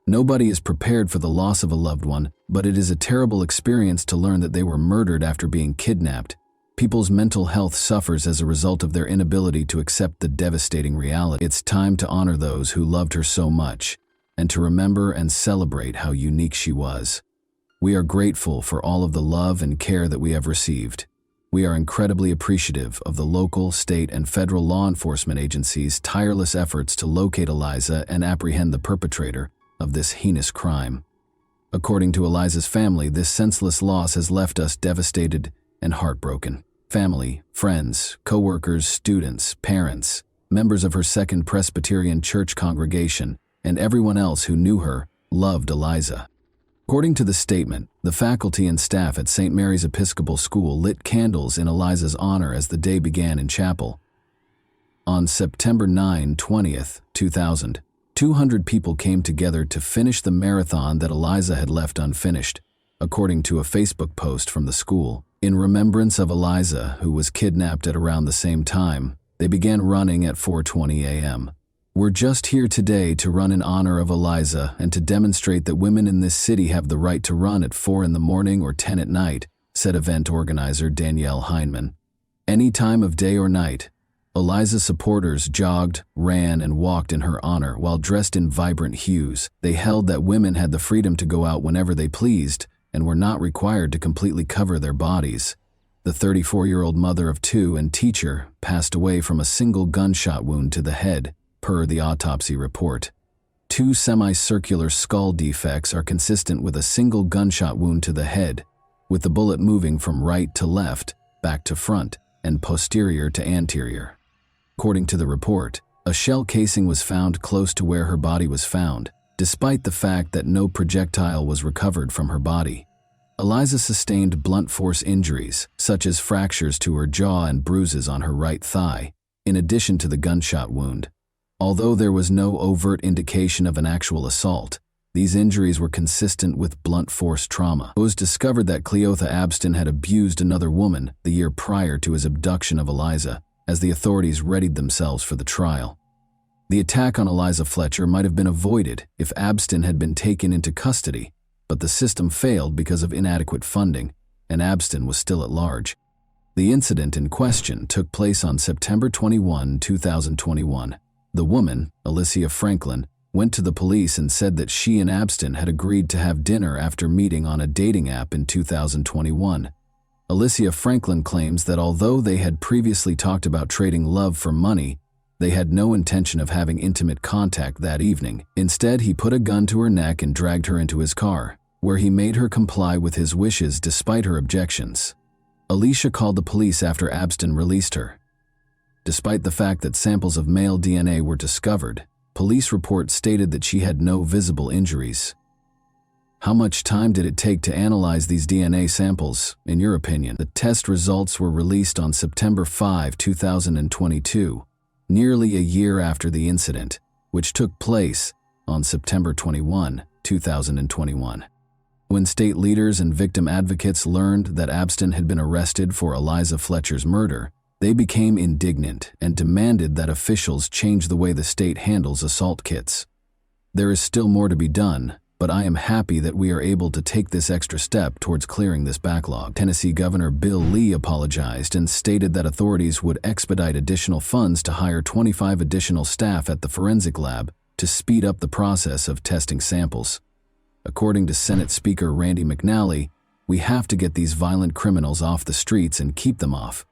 Nobody is prepared for the loss of a loved one, but it is a terrible experience to learn that they were murdered after being kidnapped. People's mental health suffers as a result of their inability to accept the devastating reality. It's time to honor those who loved her so much, and to remember and celebrate how unique she was. We are grateful for all of the love and care that we have received. We are incredibly appreciative of the local, state, and federal law enforcement agencies' tireless efforts to locate Eliza and apprehend the perpetrator of this heinous crime. According to Eliza's family, this senseless loss has left us devastated and heartbroken. Family, friends, co-workers, students, parents, members of her Second Presbyterian Church congregation, and everyone else who knew her loved Eliza. According to the statement, the faculty and staff at St. Mary's Episcopal School lit candles in Eliza's honor as the day began in chapel. On September 9, 20th, 2000, 200 people came together to finish the marathon that Eliza had left unfinished, according to a Facebook post from the school. In remembrance of Eliza, who was kidnapped at around the same time, they began running at 4:20 a.m. We're just here today to run in honor of Eliza and to demonstrate that women in this city have the right to run at 4 in the morning or 10 at night, said event organizer Danielle Heineman. Any time of day or night, Eliza's supporters jogged, ran, and walked in her honor while dressed in vibrant hues. They held that women had the freedom to go out whenever they pleased and were not required to completely cover their bodies. The 34-year-old mother of two and teacher passed away from a single gunshot wound to the head, per the autopsy report. 2 semicircular skull defects are consistent with a single gunshot wound to the head, with the bullet moving from right to left, back to front, and posterior to anterior. According to the report, a shell casing was found close to where her body was found, despite the fact that no projectile was recovered from her body. Eliza sustained blunt force injuries, such as fractures to her jaw and bruises on her right thigh, in addition to the gunshot wound. Although there was no overt indication of an actual assault, these injuries were consistent with blunt force trauma. It was discovered that Cleotha Abston had abused another woman the year prior to his abduction of Eliza, as the authorities readied themselves for the trial. The attack on Eliza Fletcher might have been avoided if Abston had been taken into custody, but the system failed because of inadequate funding, and Abston was still at large. The incident in question took place on September 21, 2021. The woman, Alicia Franklin, went to the police and said that she and Abston had agreed to have dinner after meeting on a dating app in 2021. Alicia Franklin claims that although they had previously talked about trading love for money, they had no intention of having intimate contact that evening. Instead, he put a gun to her neck and dragged her into his car, where he made her comply with his wishes despite her objections. Alicia called the police after Abston released her. Despite the fact that samples of male DNA were discovered, police reports stated that she had no visible injuries. How much time did it take to analyze these DNA samples, in your opinion? The test results were released on September 5, 2022, nearly a year after the incident, which took place on September 21, 2021. When state leaders and victim advocates learned that Abston had been arrested for Eliza Fletcher's murder, they became indignant and demanded that officials change the way the state handles assault kits. There is still more to be done, but I am happy that we are able to take this extra step towards clearing this backlog. Tennessee Governor Bill Lee apologized and stated that authorities would expedite additional funds to hire 25 additional staff at the forensic lab to speed up the process of testing samples. According to Senate Speaker Randy McNally, We have to get these violent criminals off the streets and keep them off.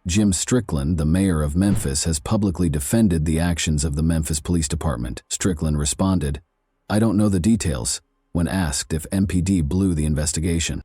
Jim Strickland, the mayor of Memphis, has publicly defended the actions of the Memphis Police Department. Strickland responded, "I don't know the details," when asked if MPD blew the investigation.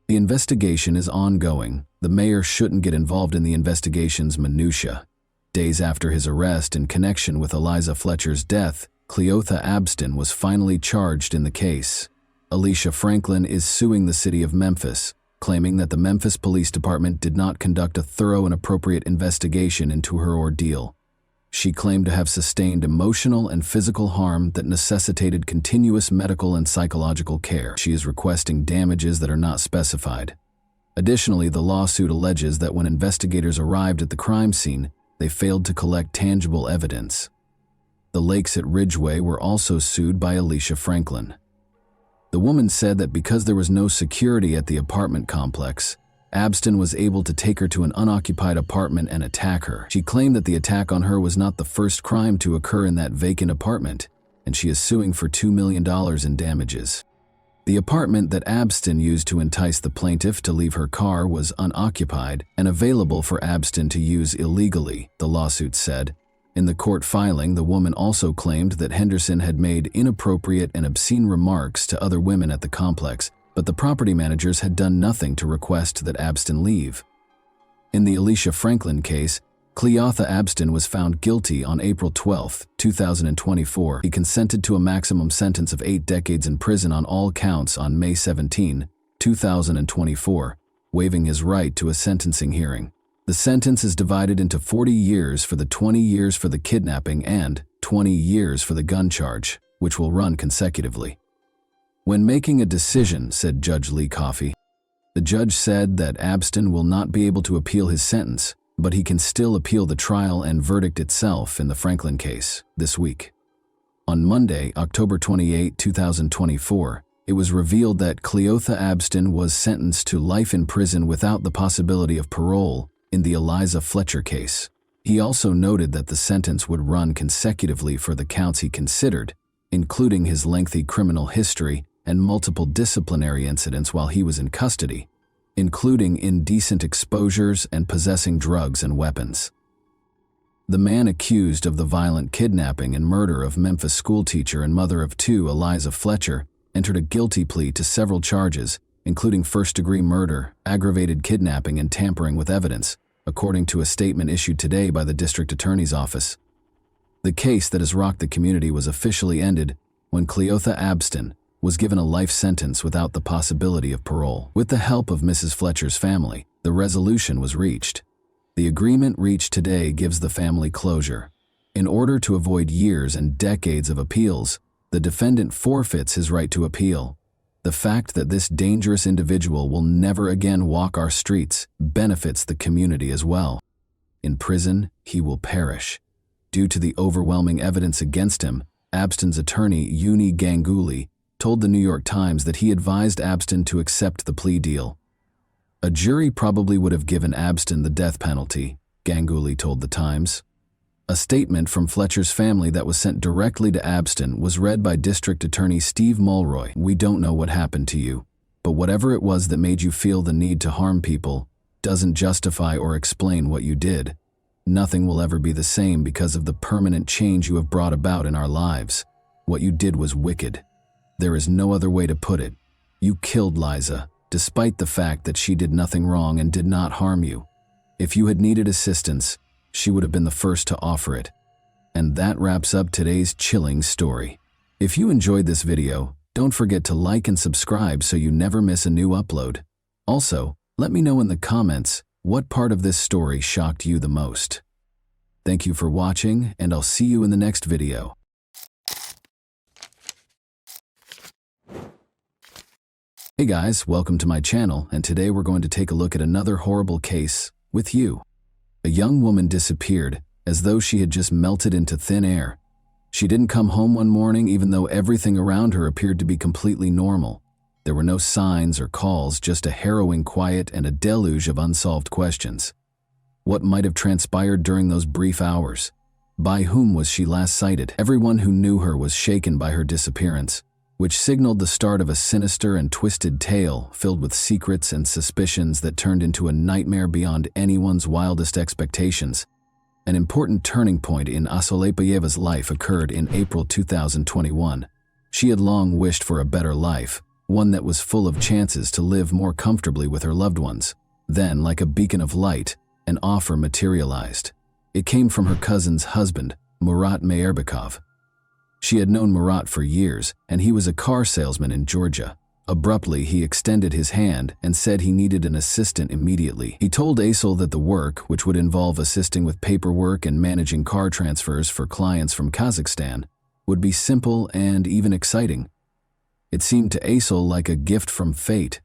The investigation is ongoing. The mayor shouldn't get involved in the investigation's minutiae. Days after his arrest in connection with Eliza Fletcher's death, Cleotha Abston was finally charged in the case. Alicia Franklin is suing the city of Memphis, claiming that the Memphis Police Department did not conduct a thorough and appropriate investigation into her ordeal. She claimed to have sustained emotional and physical harm that necessitated continuous medical and psychological care. She is requesting damages that are not specified. Additionally, the lawsuit alleges that when investigators arrived at the crime scene, they failed to collect tangible evidence. The Lakes at Ridgeway were also sued by Alicia Franklin. The woman said that because there was no security at the apartment complex, Abston was able to take her to an unoccupied apartment and attack her. She claimed that the attack on her was not the first crime to occur in that vacant apartment, and she is suing for $2 million in damages. The apartment that Abston used to entice the plaintiff to leave her car was unoccupied and available for Abston to use illegally, the lawsuit said. In the court filing, the woman also claimed that Henderson had made inappropriate and obscene remarks to other women at the complex, but the property managers had done nothing to request that Abston leave. In the Alicia Franklin case, Cleotha Abston was found guilty on April 12, 2024. He consented to a maximum sentence of 8 decades in prison on all counts on May 17, 2024, waiving his right to a sentencing hearing. The sentence is divided into 40 years for the 20 years for the kidnapping and 20 years for the gun charge, which will run consecutively. When making a decision, said Judge Lee Coffey, the judge said that Abston will not be able to appeal his sentence, but he can still appeal the trial and verdict itself in the Franklin case this week. On Monday, October 28, 2024, it was revealed that Cleotha Abston was sentenced to life in prison without the possibility of parole in the Eliza Fletcher case. He also noted that the sentence would run consecutively for the counts he considered, including his lengthy criminal history and multiple disciplinary incidents while he was in custody, including indecent exposures and possessing drugs and weapons. The man accused of the violent kidnapping and murder of Memphis schoolteacher and mother of 2, Eliza Fletcher, entered a guilty plea to several charges, including first-degree murder, aggravated kidnapping, and tampering with evidence, according to a statement issued today by the district attorney's office. The case that has rocked the community was officially ended when Cleotha Abston was given a life sentence without the possibility of parole. With the help of Mrs. Fletcher's family, the resolution was reached. The agreement reached today gives the family closure. In order to avoid years and decades of appeals, the defendant forfeits his right to appeal. The fact that this dangerous individual will never again walk our streets benefits the community as well. In prison, he will perish. Due to the overwhelming evidence against him, Abston's attorney, Uni Ganguly, told the New York Times that he advised Abston to accept the plea deal. A jury probably would have given Abston the death penalty, Ganguly told the Times. A statement from Fletcher's family that was sent directly to Abston was read by District Attorney Steve Mulroy. "We don't know what happened to you, but whatever it was that made you feel the need to harm people doesn't justify or explain what you did. Nothing will ever be the same because of the permanent change you have brought about in our lives. What you did was wicked. There is no other way to put it. You killed Liza, despite the fact that she did nothing wrong and did not harm you. If you had needed assistance, she would have been the first to offer it." And that wraps up today's chilling story. If you enjoyed this video, don't forget to like and subscribe so you never miss a new upload. Also, let me know in the comments what part of this story shocked you the most. Thank you for watching, and I'll see you in the next video. Hey guys, welcome to my channel, and today we're going to take a look at another horrible case with you. A young woman disappeared as though she had just melted into thin air. She didn't come home one morning even though everything around her appeared to be completely normal. There were no signs or calls, just a harrowing quiet and a deluge of unsolved questions. What might have transpired during those brief hours? By whom was she last sighted? Everyone who knew her was shaken by her disappearance. which signaled the start of a sinister and twisted tale filled with secrets and suspicions that turned into a nightmare beyond anyone's wildest expectations. An important turning point in Asolepayeva's life occurred in April 2021. She had long wished for a better life, one that was full of chances to live more comfortably with her loved ones. Then, like a beacon of light, an offer materialized. It came from her cousin's husband, Murat Meyerbekov. She had known Murat for years, and he was a car salesman in Georgia. Abruptly, he extended his hand and said he needed an assistant immediately. He told Asel that the work, which would involve assisting with paperwork and managing car transfers for clients from Kazakhstan, would be simple and even exciting. It seemed to Asel like a gift from fate,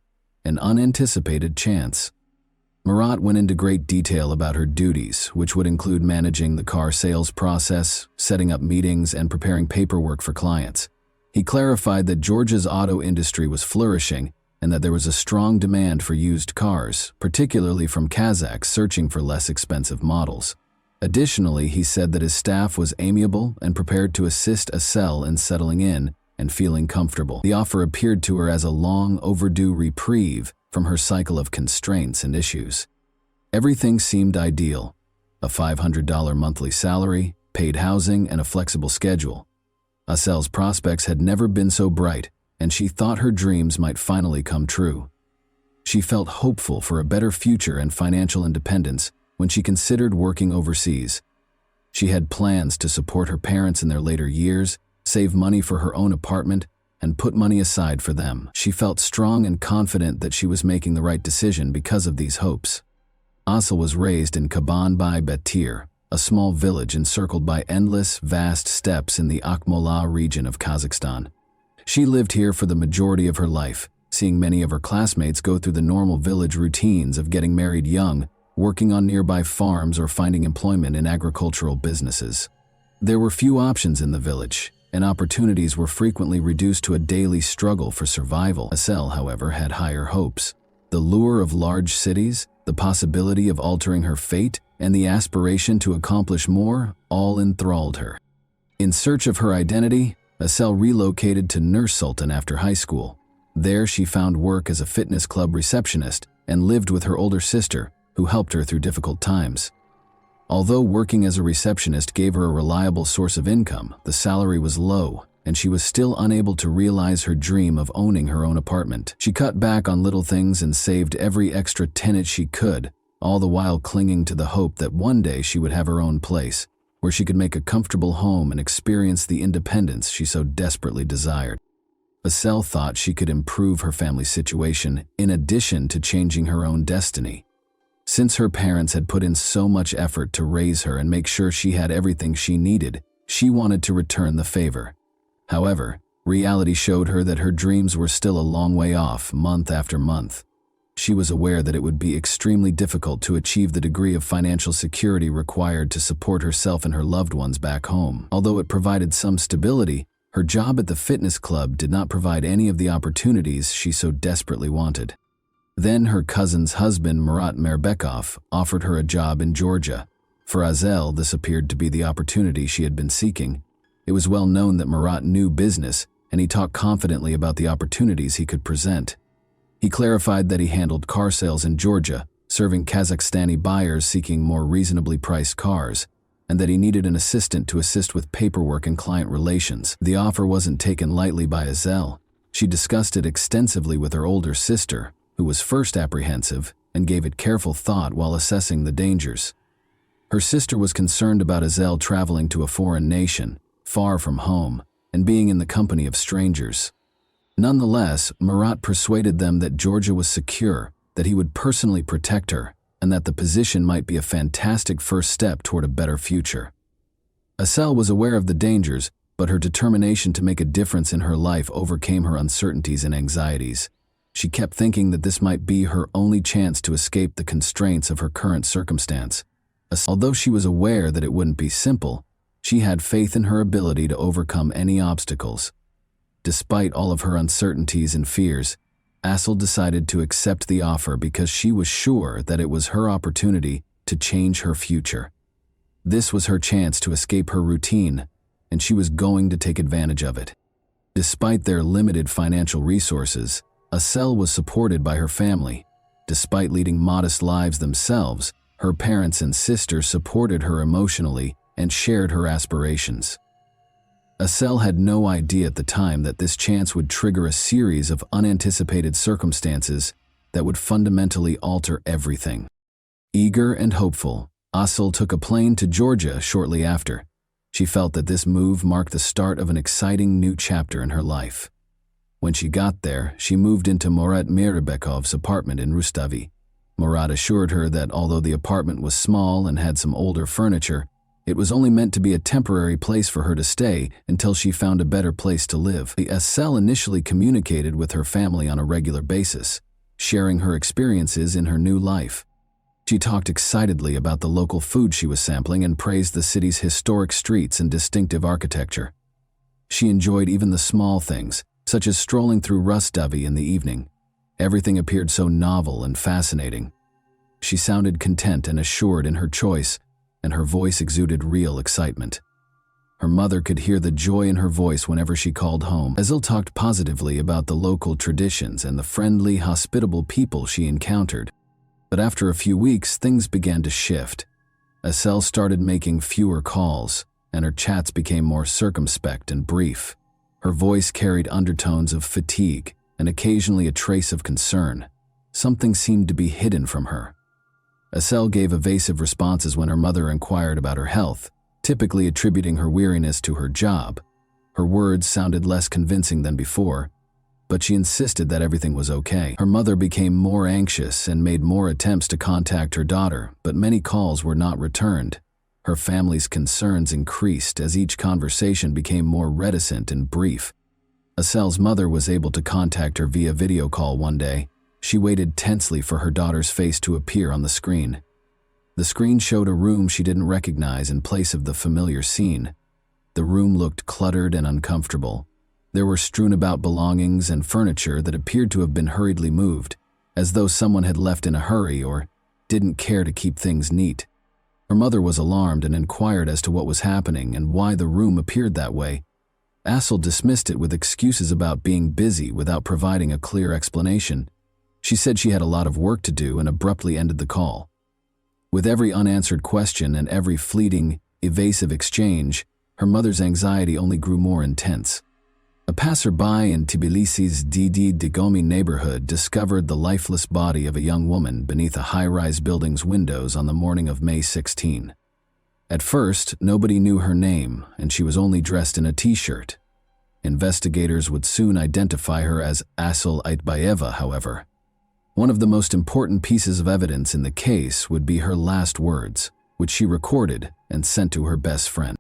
an unanticipated chance. Murat went into great detail about her duties, which would include managing the car sales process, setting up meetings, and preparing paperwork for clients. He clarified that Georgia's auto industry was flourishing and that there was a strong demand for used cars, particularly from Kazakhs searching for less expensive models. Additionally, he said that his staff was amiable and prepared to assist Asel in settling in and feeling comfortable. The offer appeared to her as a long overdue reprieve from her cycle of constraints and issues. Everything seemed ideal: a $500 monthly salary, paid housing, and a flexible schedule. Asel's prospects had never been so bright, and she thought her dreams might finally come true. She felt hopeful for a better future and financial independence when she considered working overseas. She had plans to support her parents in their later years, save money for her own apartment, and put money aside for them. She felt strong and confident that she was making the right decision because of these hopes. Asel was raised in Kaban-Bay Betir, a small village encircled by endless, vast steppes in the Akmola region of Kazakhstan. She lived here for the majority of her life, seeing many of her classmates go through the normal village routines of getting married young, working on nearby farms, or finding employment in agricultural businesses. There were few options in the village, and opportunities were frequently reduced to a daily struggle for survival. Asel, however, had higher hopes. The lure of large cities, the possibility of altering her fate, and the aspiration to accomplish more all enthralled her. In search of her identity, Asel relocated to Nur Sultan after high school. There she found work as a fitness club receptionist and lived with her older sister, who helped her through difficult times. Although working as a receptionist gave her a reliable source of income, the salary was low, and she was still unable to realize her dream of owning her own apartment. She cut back on little things and saved every extra tennet she could, all the while clinging to the hope that one day she would have her own place, where she could make a comfortable home and experience the independence she so desperately desired. Asel thought she could improve her family's situation in addition to changing her own destiny. Since her parents had put in so much effort to raise her and make sure she had everything she needed, she wanted to return the favor. However, reality showed her that her dreams were still a long way off, month after month. She was aware that it would be extremely difficult to achieve the degree of financial security required to support herself and her loved ones back home. Although it provided some stability, her job at the fitness club did not provide any of the opportunities she so desperately wanted. Then her cousin's husband, Murat Meyerbekov, offered her a job in Georgia. For Asel, this appeared to be the opportunity she had been seeking. It was well known that Murat knew business, and he talked confidently about the opportunities he could present. He clarified that he handled car sales in Georgia, serving Kazakhstani buyers seeking more reasonably priced cars, and that he needed an assistant to assist with paperwork and client relations. The offer wasn't taken lightly by Asel. She discussed it extensively with her older sister, who was first apprehensive and gave it careful thought while assessing the dangers. Her sister was concerned about Asel traveling to a foreign nation, far from home, and being in the company of strangers. Nonetheless, Murat persuaded them that Georgia was secure, that he would personally protect her, and that the position might be a fantastic first step toward a better future. Asel was aware of the dangers, but her determination to make a difference in her life overcame her uncertainties and anxieties. She kept thinking that this might be her only chance to escape the constraints of her current circumstance. Although she was aware that it wouldn't be simple, she had faith in her ability to overcome any obstacles. Despite all of her uncertainties and fears, Asel decided to accept the offer because she was sure that it was her opportunity to change her future. This was her chance to escape her routine, and she was going to take advantage of it. Despite their limited financial resources, Asel was supported by her family. Despite leading modest lives themselves, her parents and sisters supported her emotionally and shared her aspirations. Asel had no idea at the time that this chance would trigger a series of unanticipated circumstances that would fundamentally alter everything. Eager and hopeful, Asel took a plane to Georgia shortly after. She felt that this move marked the start of an exciting new chapter in her life. When she got there, she moved into Murat Mirabekov's apartment in Rustavi. Murat assured her that although the apartment was small and had some older furniture, it was only meant to be a temporary place for her to stay until she found a better place to live. Asel initially communicated with her family on a regular basis, sharing her experiences in her new life. She talked excitedly about the local food she was sampling and praised the city's historic streets and distinctive architecture. She enjoyed even the small things, such as strolling through Rustavi in the evening. Everything appeared so novel and fascinating. She sounded content and assured in her choice, and her voice exuded real excitement. Her mother could hear the joy in her voice whenever she called home. Asel talked positively about the local traditions and the friendly, hospitable people she encountered. But after a few weeks, things began to shift. Asel started making fewer calls, and her chats became more circumspect and brief. Her voice carried undertones of fatigue and occasionally a trace of concern. Something seemed to be hidden from her. Asel gave evasive responses when her mother inquired about her health, typically attributing her weariness to her job. Her words sounded less convincing than before, but she insisted that everything was okay. Her mother became more anxious and made more attempts to contact her daughter, but many calls were not returned. Her family's concerns increased as each conversation became more reticent and brief. Asel's mother was able to contact her via video call one day. She waited tensely for her daughter's face to appear on the screen. The screen showed a room she didn't recognize in place of the familiar scene. The room looked cluttered and uncomfortable. There were strewn about belongings and furniture that appeared to have been hurriedly moved, as though someone had left in a hurry or didn't care to keep things neat. Her mother was alarmed and inquired as to what was happening and why the room appeared that way. Asel dismissed it with excuses about being busy without providing a clear explanation. She said she had a lot of work to do and abruptly ended the call. With every unanswered question and every fleeting, evasive exchange, her mother's anxiety only grew more intense. A passerby in Tbilisi's Didi Digomi neighborhood discovered the lifeless body of a young woman beneath a high-rise building's windows on the morning of May 16. At first, nobody knew her name, and she was only dressed in a t-shirt. Investigators would soon identify her as Asel Aitbayeva, however. One of the most important pieces of evidence in the case would be her last words, which she recorded and sent to her best friend.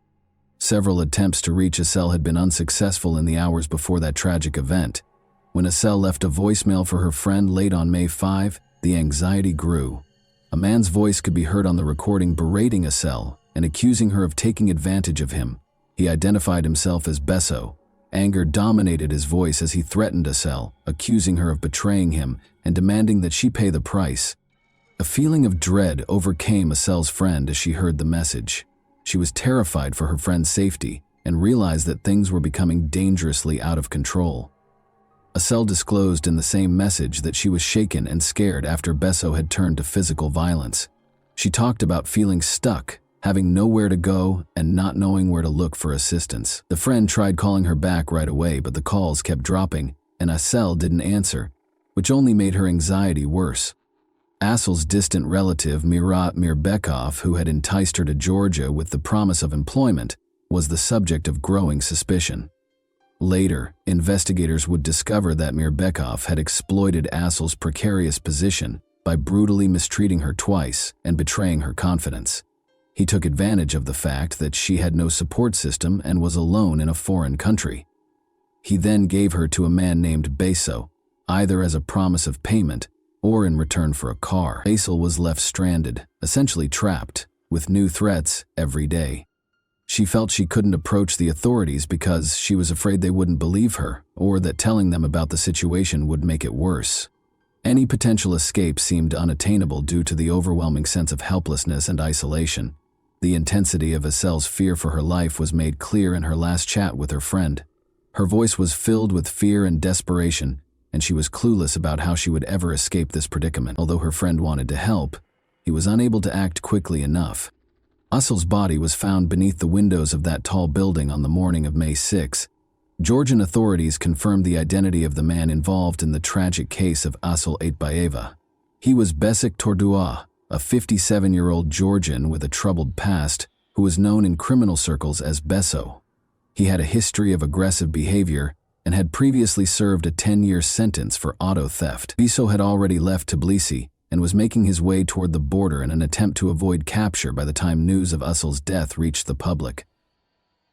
Several attempts to reach Asel had been unsuccessful in the hours before that tragic event. When Asel left a voicemail for her friend late on May 5, the anxiety grew. A man's voice could be heard on the recording berating Asel and accusing her of taking advantage of him. He identified himself as Besso. Anger dominated his voice as he threatened Asel, accusing her of betraying him and demanding that she pay the price. A feeling of dread overcame Asel's friend as she heard the message. She was terrified for her friend's safety and realized that things were becoming dangerously out of control. Asel disclosed in the same message that she was shaken and scared after Besso had turned to physical violence. She talked about feeling stuck, having nowhere to go, and not knowing where to look for assistance. The friend tried calling her back right away, but the calls kept dropping, and Asel didn't answer, which only made her anxiety worse. Asel's distant relative, Murat Mirbekov, who had enticed her to Georgia with the promise of employment, was the subject of growing suspicion. Later, investigators would discover that Mirbekov had exploited Asel's precarious position by brutally mistreating her twice and betraying her confidence. He took advantage of the fact that she had no support system and was alone in a foreign country. He then gave her to a man named Besso, either as a promise of payment or in return for a car. Asel was left stranded, essentially trapped, with new threats every day. She felt she couldn't approach the authorities because she was afraid they wouldn't believe her, or that telling them about the situation would make it worse. Any potential escape seemed unattainable due to the overwhelming sense of helplessness and isolation. The intensity of Asel's fear for her life was made clear in her last chat with her friend. Her voice was filled with fear and desperation, and she was clueless about how she would ever escape this predicament. Although her friend wanted to help, he was unable to act quickly enough. Asıl's body was found beneath the windows of that tall building on the morning of May 6. Georgian authorities confirmed the identity of the man involved in the tragic case of Asıl Aytbayeva. He was Besik Tordua, a 57-year-old Georgian with a troubled past who was known in criminal circles as Beso. He had a history of aggressive behavior and had previously served a 10-year sentence for auto theft. Beso had already left Tbilisi and was making his way toward the border in an attempt to avoid capture by the time news of Asıl's death reached the public.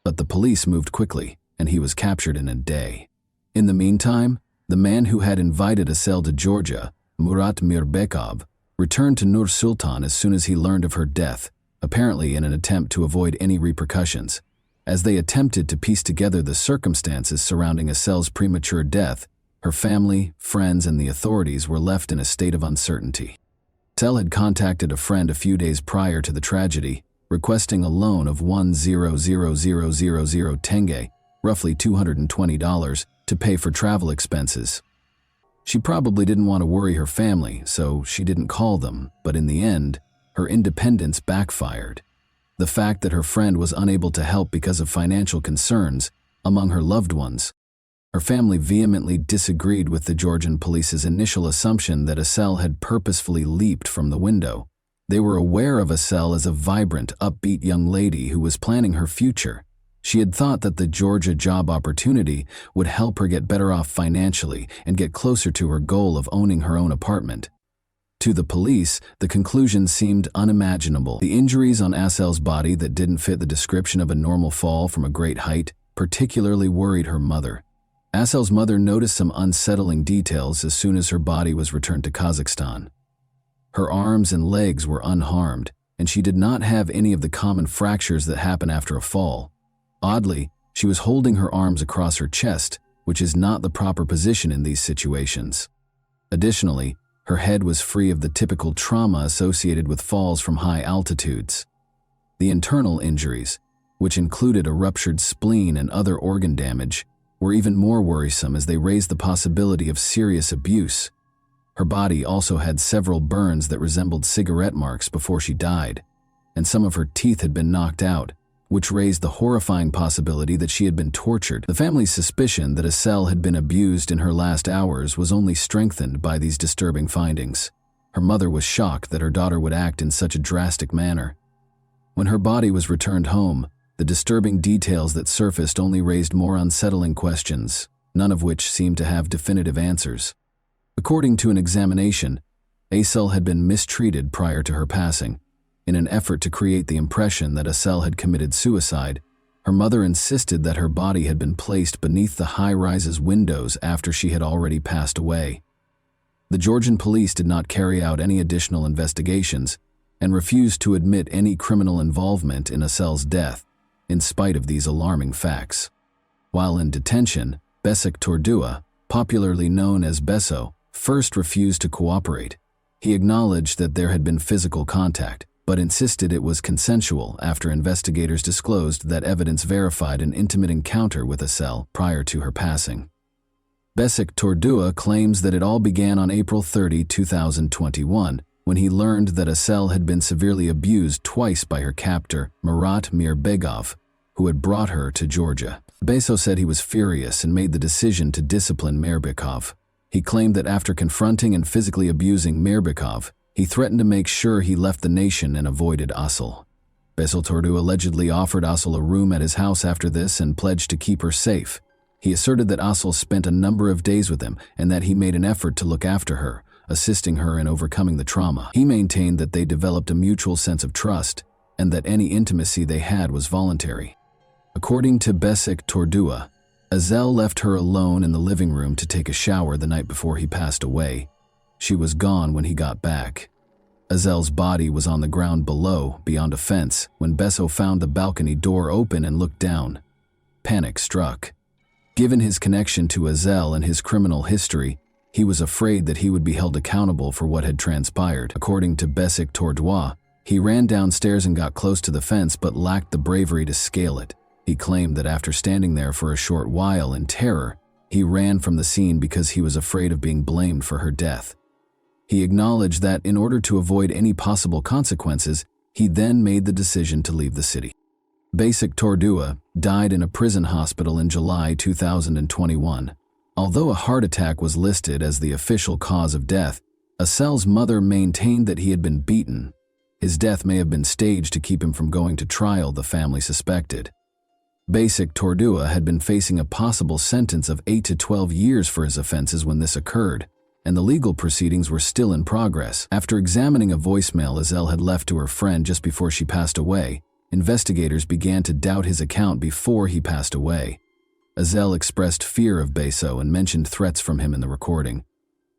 But the police moved quickly, and he was captured in a day. In the meantime, the man who had invited Asıl to Georgia, Murat Mirbekov, returned to Nur Sultan as soon as he learned of her death, apparently in an attempt to avoid any repercussions. As they attempted to piece together the circumstances surrounding Asıl's premature death, her family, friends, and the authorities were left in a state of uncertainty. Asıl had contacted a friend a few days prior to the tragedy, requesting a loan of 1,000,000 tenge, roughly $220, to pay for travel expenses. She probably didn't want to worry her family, so she didn't call them, but in the end, her independence backfired. The fact that her friend was unable to help because of financial concerns among her loved ones. Her family vehemently disagreed with the Georgian police's initial assumption that Asıl had purposefully leaped from the window. They were aware of Asıl as a vibrant, upbeat young lady who was planning her future. She had thought that the Georgia job opportunity would help her get better off financially and get closer to her goal of owning her own apartment. To the police, the conclusion seemed unimaginable. The injuries on Asıl's body that didn't fit the description of a normal fall from a great height particularly worried her mother. Asıl's mother noticed some unsettling details as soon as her body was returned to Kazakhstan. Her arms and legs were unharmed, and she did not have any of the common fractures that happen after a fall. Oddly, she was holding her arms across her chest, which is not the proper position in these situations. Additionally, her head was free of the typical trauma associated with falls from high altitudes. The internal injuries, which included a ruptured spleen and other organ damage, were even more worrisome as they raised the possibility of serious abuse. Her body also had several burns that resembled cigarette marks before she died, and some of her teeth had been knocked out, which raised the horrifying possibility that she had been tortured. The family's suspicion that Asıl had been abused in her last hours was only strengthened by these disturbing findings. Her mother was shocked that her daughter would act in such a drastic manner. When her body was returned home, the disturbing details that surfaced only raised more unsettling questions, none of which seemed to have definitive answers. According to an examination, Asıl had been mistreated prior to her passing. In an effort to create the impression that Asıl had committed suicide, her mother insisted that her body had been placed beneath the high-rise's windows after she had already passed away. The Georgian police did not carry out any additional investigations and refused to admit any criminal involvement in Asıl's death, in spite of these alarming facts. While in detention, Besik Tordua, popularly known as Beso, first refused to cooperate. He acknowledged that there had been physical contact, but insisted it was consensual after investigators disclosed that evidence verified an intimate encounter with Asıl prior to her passing. Besik Tordua claims that it all began on April 30, 2021, when he learned that Asıl had been severely abused twice by her captor, Murat Mirbekov, who had brought her to Georgia. Beso said he was furious and made the decision to discipline Mirbekov. He claimed that after confronting and physically abusing Mirbekov, he threatened to make sure he left the nation and avoided Asıl. Beso Tordua allegedly offered Asıl a room at his house after this and pledged to keep her safe. He asserted that Asıl spent a number of days with him and that he made an effort to look after her, assisting her in overcoming the trauma. He maintained that they developed a mutual sense of trust and that any intimacy they had was voluntary. According to Besik Tordua, Asıl left her alone in the living room to take a shower the night before he passed away. She was gone when he got back. Asıl's body was on the ground below, beyond a fence, when Beso found the balcony door open and looked down. Panic struck. Given his connection to Asıl and his criminal history, he was afraid that he would be held accountable for what had transpired. According to Besik Tordua, he ran downstairs and got close to the fence but lacked the bravery to scale it. He claimed that after standing there for a short while in terror, he ran from the scene because he was afraid of being blamed for her death. He acknowledged that in order to avoid any possible consequences, he then made the decision to leave the city. Basic Tordua died in a prison hospital in July 2021. Although a heart attack was listed as the official cause of death, Asel's mother maintained that he had been beaten. His death may have been staged to keep him from going to trial, the family suspected. Basic Tordua had been facing a possible sentence of 8 to 12 years for his offenses when this occurred, and the legal proceedings were still in progress. After examining a voicemail Asel had left to her friend just before she passed away, investigators began to doubt his account before he passed away. Asel expressed fear of Beso and mentioned threats from him in the recording.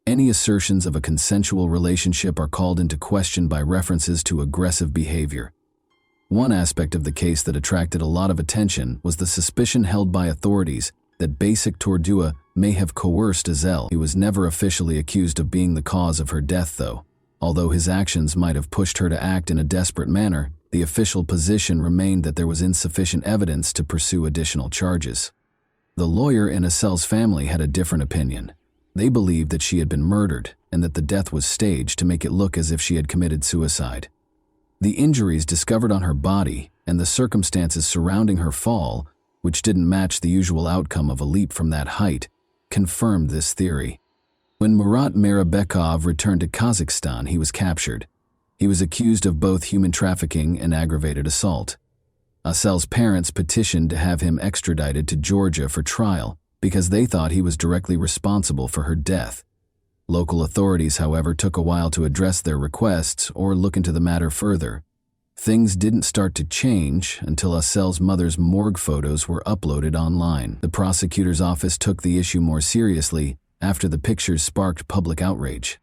Any assertions of a consensual relationship are called into question by references to aggressive behavior. One aspect of the case that attracted a lot of attention was the suspicion held by authorities that Basic Tordua may have coerced Asel. He was never officially accused of being the cause of her death, though. Although his actions might have pushed her to act in a desperate manner, the official position remained that there was insufficient evidence to pursue additional charges. The lawyer in Asel's family had a different opinion. They believed that she had been murdered and that the death was staged to make it look as if she had committed suicide. The injuries discovered on her body and the circumstances surrounding her fall, which didn't match the usual outcome of a leap from that height, confirmed this theory. When Murat Mirabekov returned to Kazakhstan, he was captured. He was accused of both human trafficking and aggravated assault. Asel's parents petitioned to have him extradited to Georgia for trial because they thought he was directly responsible for her death. Local authorities, however, took a while to address their requests or look into the matter further. Things didn't start to change until Asel's mother's morgue photos were uploaded online. The prosecutor's office took the issue more seriously after the pictures sparked public outrage.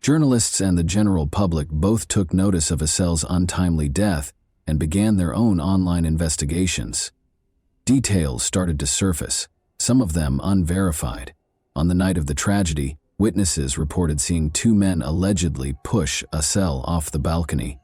Journalists and the general public both took notice of Asel's untimely death and began their own online investigations. Details started to surface, some of them unverified. On the night of the tragedy, witnesses reported seeing two men allegedly push Asel off the balcony.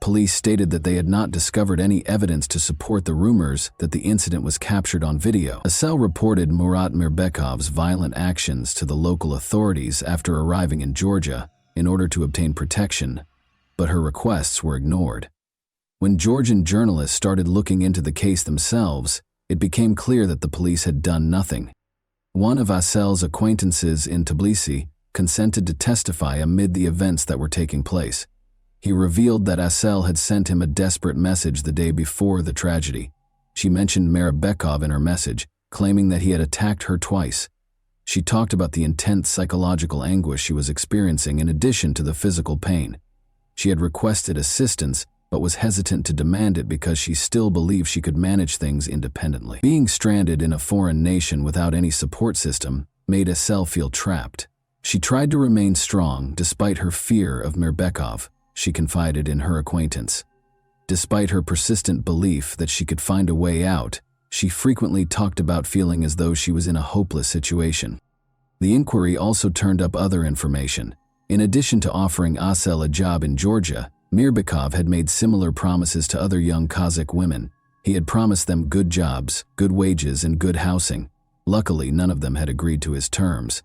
Police stated that they had not discovered any evidence to support the rumors that the incident was captured on video. Asel reported Murat Mirbekov's violent actions to the local authorities after arriving in Georgia in order to obtain protection, but her requests were ignored. When Georgian journalists started looking into the case themselves, it became clear that the police had done nothing. One of Asel's acquaintances in Tbilisi consented to testify amid the events that were taking place. He revealed that Asel had sent him a desperate message the day before the tragedy. She mentioned Mirabekov in her message, claiming that he had attacked her twice. She talked about the intense psychological anguish she was experiencing in addition to the physical pain. She had requested assistance, but was hesitant to demand it because she still believed she could manage things independently. Being stranded in a foreign nation without any support system made Asel feel trapped. She tried to remain strong despite her fear of Mirbekov, she confided in her acquaintance. Despite her persistent belief that she could find a way out, she frequently talked about feeling as though she was in a hopeless situation. The inquiry also turned up other information. In addition to offering Asel a job in Georgia, Mirbekov had made similar promises to other young Kazakh women. He had promised them good jobs, good wages, and good housing. Luckily, none of them had agreed to his terms.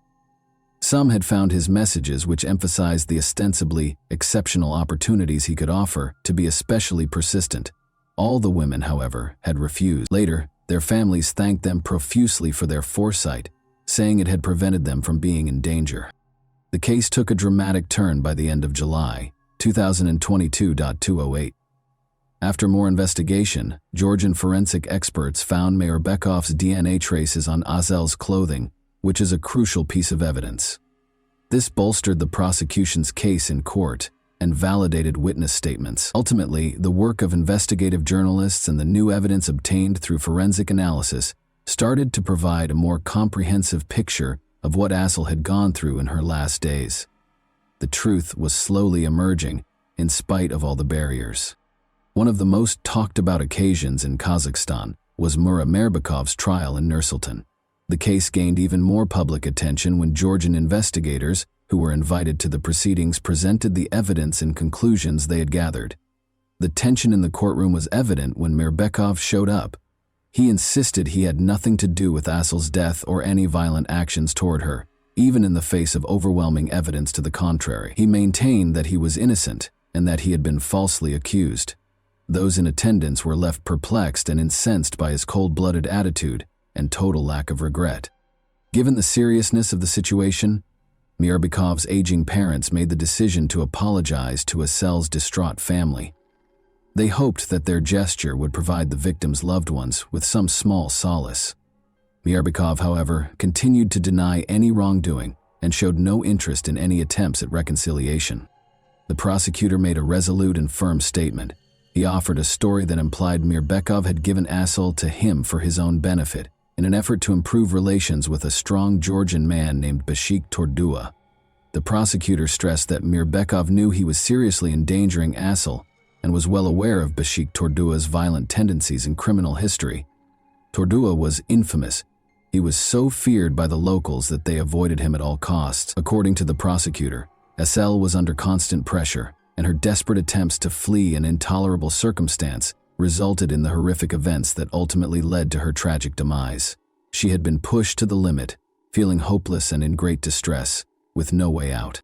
Some had found his messages, which emphasized the ostensibly exceptional opportunities he could offer, to be especially persistent. All the women, however, had refused. Later, their families thanked them profusely for their foresight, saying it had prevented them from being in danger. The case took a dramatic turn by the end of July 2022-208. After more investigation, Georgian forensic experts found Mirbekov's DNA traces on Asel's clothing, which is a crucial piece of evidence. This bolstered the prosecution's case in court and validated witness statements. Ultimately, the work of investigative journalists and the new evidence obtained through forensic analysis started to provide a more comprehensive picture of what Asel had gone through in her last days. The truth was slowly emerging in spite of all the barriers. One of the most talked about occasions in Kazakhstan was Murat Mirbekov's trial in Nur-Sultan. The case gained even more public attention when Georgian investigators, who were invited to the proceedings, presented the evidence and conclusions they had gathered. The tension in the courtroom was evident when Mirbekov showed up. He insisted he had nothing to do with Assel's death or any violent actions toward her, even in the face of overwhelming evidence to the contrary. He maintained that he was innocent and that he had been falsely accused. Those in attendance were left perplexed and incensed by his cold-blooded attitude and total lack of regret. Given the seriousness of the situation, Myrbekhov's aging parents made the decision to apologize to Assel's distraught family. They hoped that their gesture would provide the victim's loved ones with some small solace. Myrbekov, however, continued to deny any wrongdoing and showed no interest in any attempts at reconciliation. The prosecutor made a resolute and firm statement. He offered a story that implied Myrbekov had given Assel to him for his own benefit, in an effort to improve relations with a strong Georgian man named Bashik Tordua. The prosecutor stressed that Myrbekov knew he was seriously endangering Assel and was well aware of Bashik Tordua's violent tendencies and criminal history. Tordua was infamous. He was so feared by the locals that they avoided him at all costs. According to the prosecutor, Assel was under constant pressure, and her desperate attempts to flee an intolerable circumstance resulted in the horrific events that ultimately led to her tragic demise. She had been pushed to the limit, feeling hopeless and in great distress, with no way out.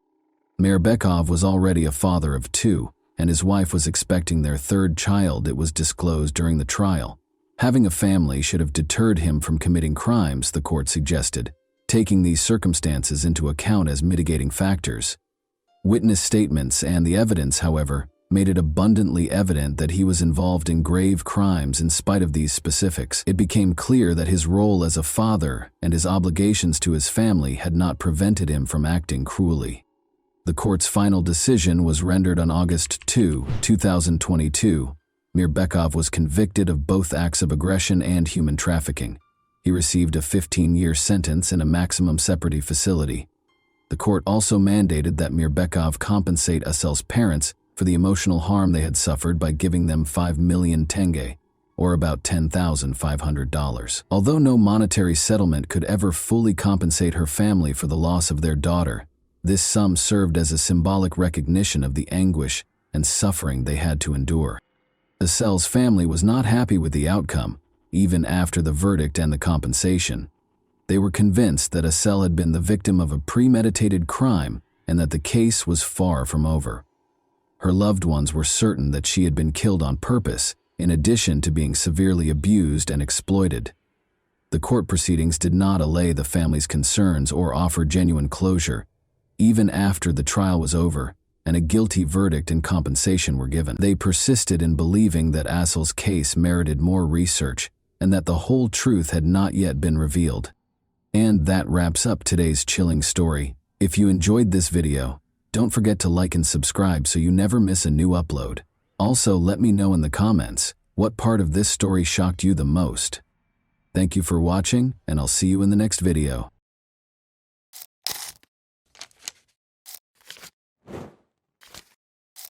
Myrbekov was already a father of 2, and his wife was expecting their 3rd child. It was disclosed during the trial. Having a family should have deterred him from committing crimes, the court suggested, taking these circumstances into account as mitigating factors. Witness statements and the evidence, however, made it abundantly evident that he was involved in grave crimes in spite of these specifics. It became clear that his role as a father and his obligations to his family had not prevented him from acting cruelly. The court's final decision was rendered on August 2, 2022. Myrbekov was convicted of both acts of aggression and human trafficking. He received a 15-year sentence in a maximum security facility. The court also mandated that Myrbekov compensate Assel's parents for the emotional harm they had suffered by giving them 5 million tenge, or about $10,500. Although no monetary settlement could ever fully compensate her family for the loss of their daughter, this sum served as a symbolic recognition of the anguish and suffering they had to endure. Assel's family was not happy with the outcome, even after the verdict and the compensation. They were convinced that Assel had been the victim of a premeditated crime and that the case was far from over. Her loved ones were certain that she had been killed on purpose, in addition to being severely abused and exploited. The court proceedings did not allay the family's concerns or offer genuine closure, even after the trial was over and a guilty verdict and compensation were given. They persisted in believing that Assel's case merited more research and that the whole truth had not yet been revealed. And that wraps up today's chilling story. If you enjoyed this video, don't forget to like and subscribe so you never miss a new upload. Also, let me know in the comments what part of this story shocked you the most. Thank you for watching, and I'll see you in the next video.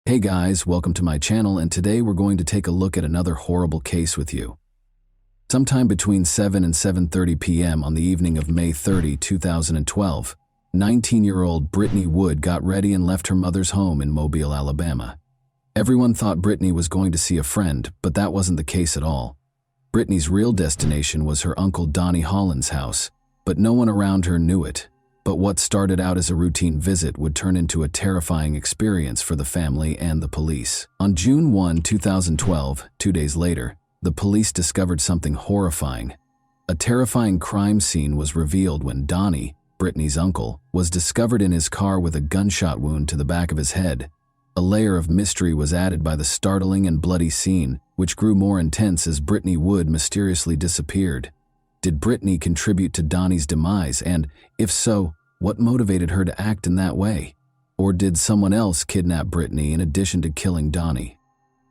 Hey guys, welcome to my channel, and today we're going to take a look at another horrible case with you. Sometime between 7 and 7:30 p.m. on the evening of May 30, 2012, 19-year-old Brittany Wood got ready and left her mother's home in Mobile, Alabama. Everyone thought Brittany was going to see a friend, but that wasn't the case at all. Brittany's real destination was her uncle Donnie Holland's house, but no one around her knew it. But what started out as a routine visit would turn into a terrifying experience for the family and the police. On June 1, 2012, 2 days later, the police discovered something horrifying. A terrifying crime scene was revealed when Donnie, Brittany's uncle, was discovered in his car with a gunshot wound to the back of his head. A layer of mystery was added by the startling and bloody scene, which grew more intense as Brittany Wood mysteriously disappeared. Did Brittany contribute to Donnie's demise, and, if so, what motivated her to act in that way? Or did someone else kidnap Brittany in addition to killing Donnie?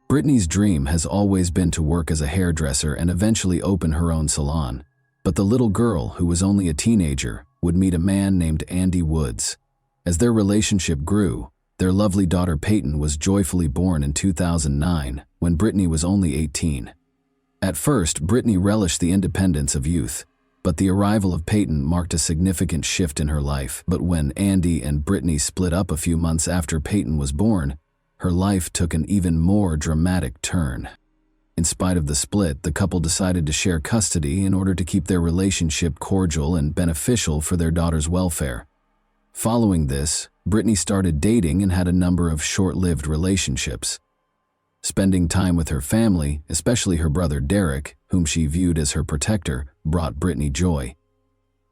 Brittany's dream has always been to work as a hairdresser and eventually open her own salon. But the little girl, who was only a teenager, would meet a man named Andy Woods. As their relationship grew, their lovely daughter Peyton was joyfully born in 2009, when Brittany was only 18. At first, Brittany relished the independence of youth, but the arrival of Peyton marked a significant shift in her life. But when Andy and Brittany split up a few months after Peyton was born, her life took an even more dramatic turn. In spite of the split, the couple decided to share custody in order to keep their relationship cordial and beneficial for their daughter's welfare. Following this, Brittany started dating and had a number of short-lived relationships. Spending time with her family, especially her brother Derek, whom she viewed as her protector, brought Brittany joy.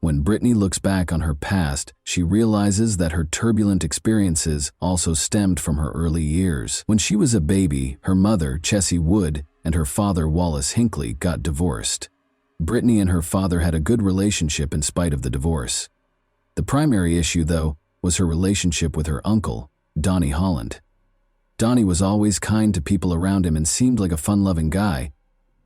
When Brittany looks back on her past, she realizes that her turbulent experiences also stemmed from her early years. When she was a baby, her mother, Chessie Wood, and her father, Wallace Hinckley, got divorced. Brittany and her father had a good relationship in spite of the divorce. The primary issue, though, was her relationship with her uncle, Donnie Holland. Donnie was always kind to people around him and seemed like a fun-loving guy,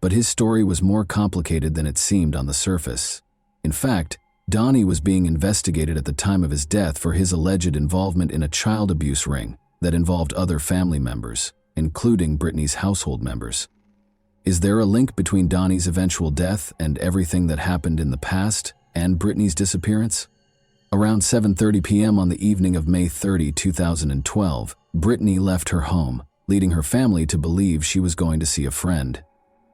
but his story was more complicated than it seemed on the surface. In fact, Donnie was being investigated at the time of his death for his alleged involvement in a child abuse ring that involved other family members, including Brittany's household members. Is there a link between Donnie's eventual death and everything that happened in the past and Brittany's disappearance? Around 7:30 p.m. on the evening of May 30, 2012, Brittany left her home, leading her family to believe she was going to see a friend.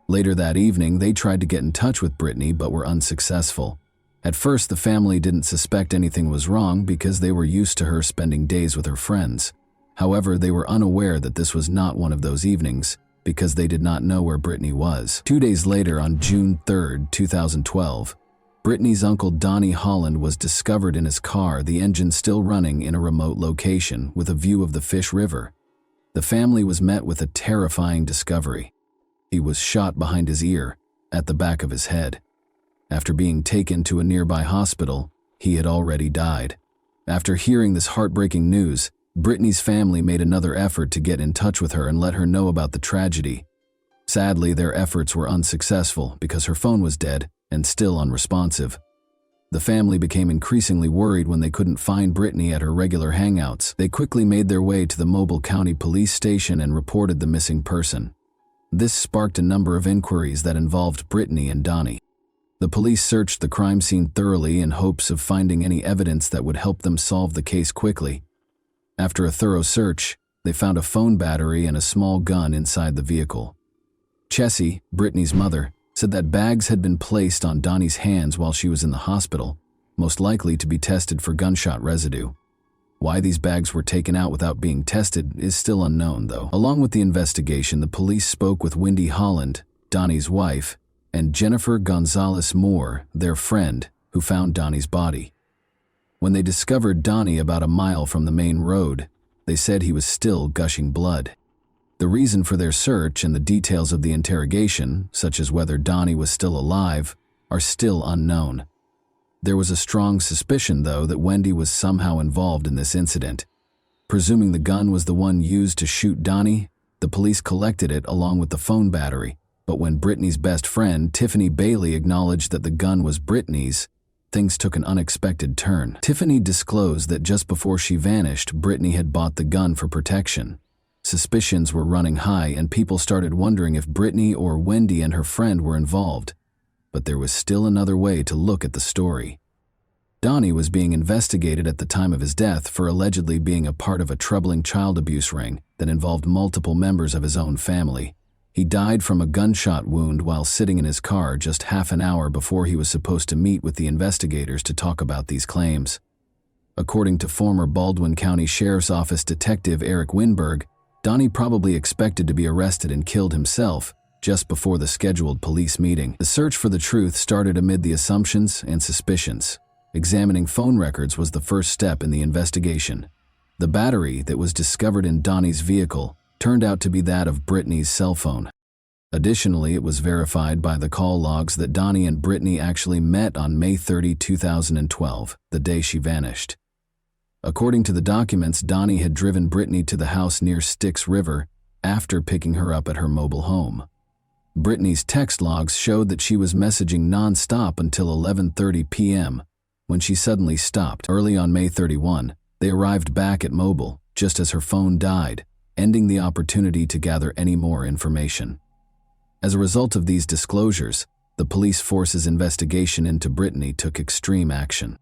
Later that evening, they tried to get in touch with Brittany but were unsuccessful. At first, the family didn't suspect anything was wrong because they were used to her spending days with her friends. However, they were unaware that this was not one of those evenings because they did not know where Brittany was. 2 days later, on June 3, 2012, Brittany's uncle Donnie Holland was discovered in his car, the engine still running, in a remote location with a view of the Fish River. The family was met with a terrifying discovery. He was shot behind his ear, at the back of his head. After being taken to a nearby hospital, he had already died. After hearing this heartbreaking news, Brittany's family made another effort to get in touch with her and let her know about the tragedy. Sadly, their efforts were unsuccessful because her phone was dead and still unresponsive. The family became increasingly worried when they couldn't find Brittany at her regular hangouts. They quickly made their way to the Mobile County Police Station and reported the missing person. This sparked a number of inquiries that involved Brittany and Donnie. The police searched the crime scene thoroughly in hopes of finding any evidence that would help them solve the case quickly. After a thorough search, they found a phone battery and a small gun inside the vehicle. Chessie, Brittany's mother, said that bags had been placed on Donnie's hands while she was in the hospital, most likely to be tested for gunshot residue. Why these bags were taken out without being tested is still unknown, though. Along with the investigation, the police spoke with Wendy Holland, Donnie's wife, and Jennifer Gonzalez Moore, their friend, who found Donnie's body. When they discovered Donnie about a mile from the main road, they said he was still gushing blood. The reason for their search and the details of the interrogation, such as whether Donnie was still alive, are still unknown. There was a strong suspicion, though, that Wendy was somehow involved in this incident. Presuming the gun was the one used to shoot Donnie, the police collected it along with the phone battery, but when Brittany's best friend, Tiffany Bailey, acknowledged that the gun was Brittany's, things took an unexpected turn. Tiffany disclosed that just before she vanished, Brittany had bought the gun for protection. Suspicions were running high and people started wondering if Brittany or Wendy and her friend were involved. But there was still another way to look at the story. Donnie was being investigated at the time of his death for allegedly being a part of a troubling child abuse ring that involved multiple members of his own family. He died from a gunshot wound while sitting in his car just half an hour before he was supposed to meet with the investigators to talk about these claims. According to former Baldwin County Sheriff's Office Detective Eric Winberg, Donnie probably expected to be arrested and killed himself just before the scheduled police meeting. The search for the truth started amid the assumptions and suspicions. Examining phone records was the first step in the investigation. The battery that was discovered in Donnie's vehicle turned out to be that of Brittany's cell phone. Additionally, it was verified by the call logs that Donnie and Brittany actually met on May 30, 2012, the day she vanished. According to the documents, Donnie had driven Brittany to the house near Styx River after picking her up at her mobile home. Brittany's text logs showed that she was messaging non-stop until 11:30 p.m., when she suddenly stopped. Early on May 31, they arrived back at Mobile, just as her phone died, ending the opportunity to gather any more information. As a result of these disclosures, the police force's investigation into Brittany took extreme action.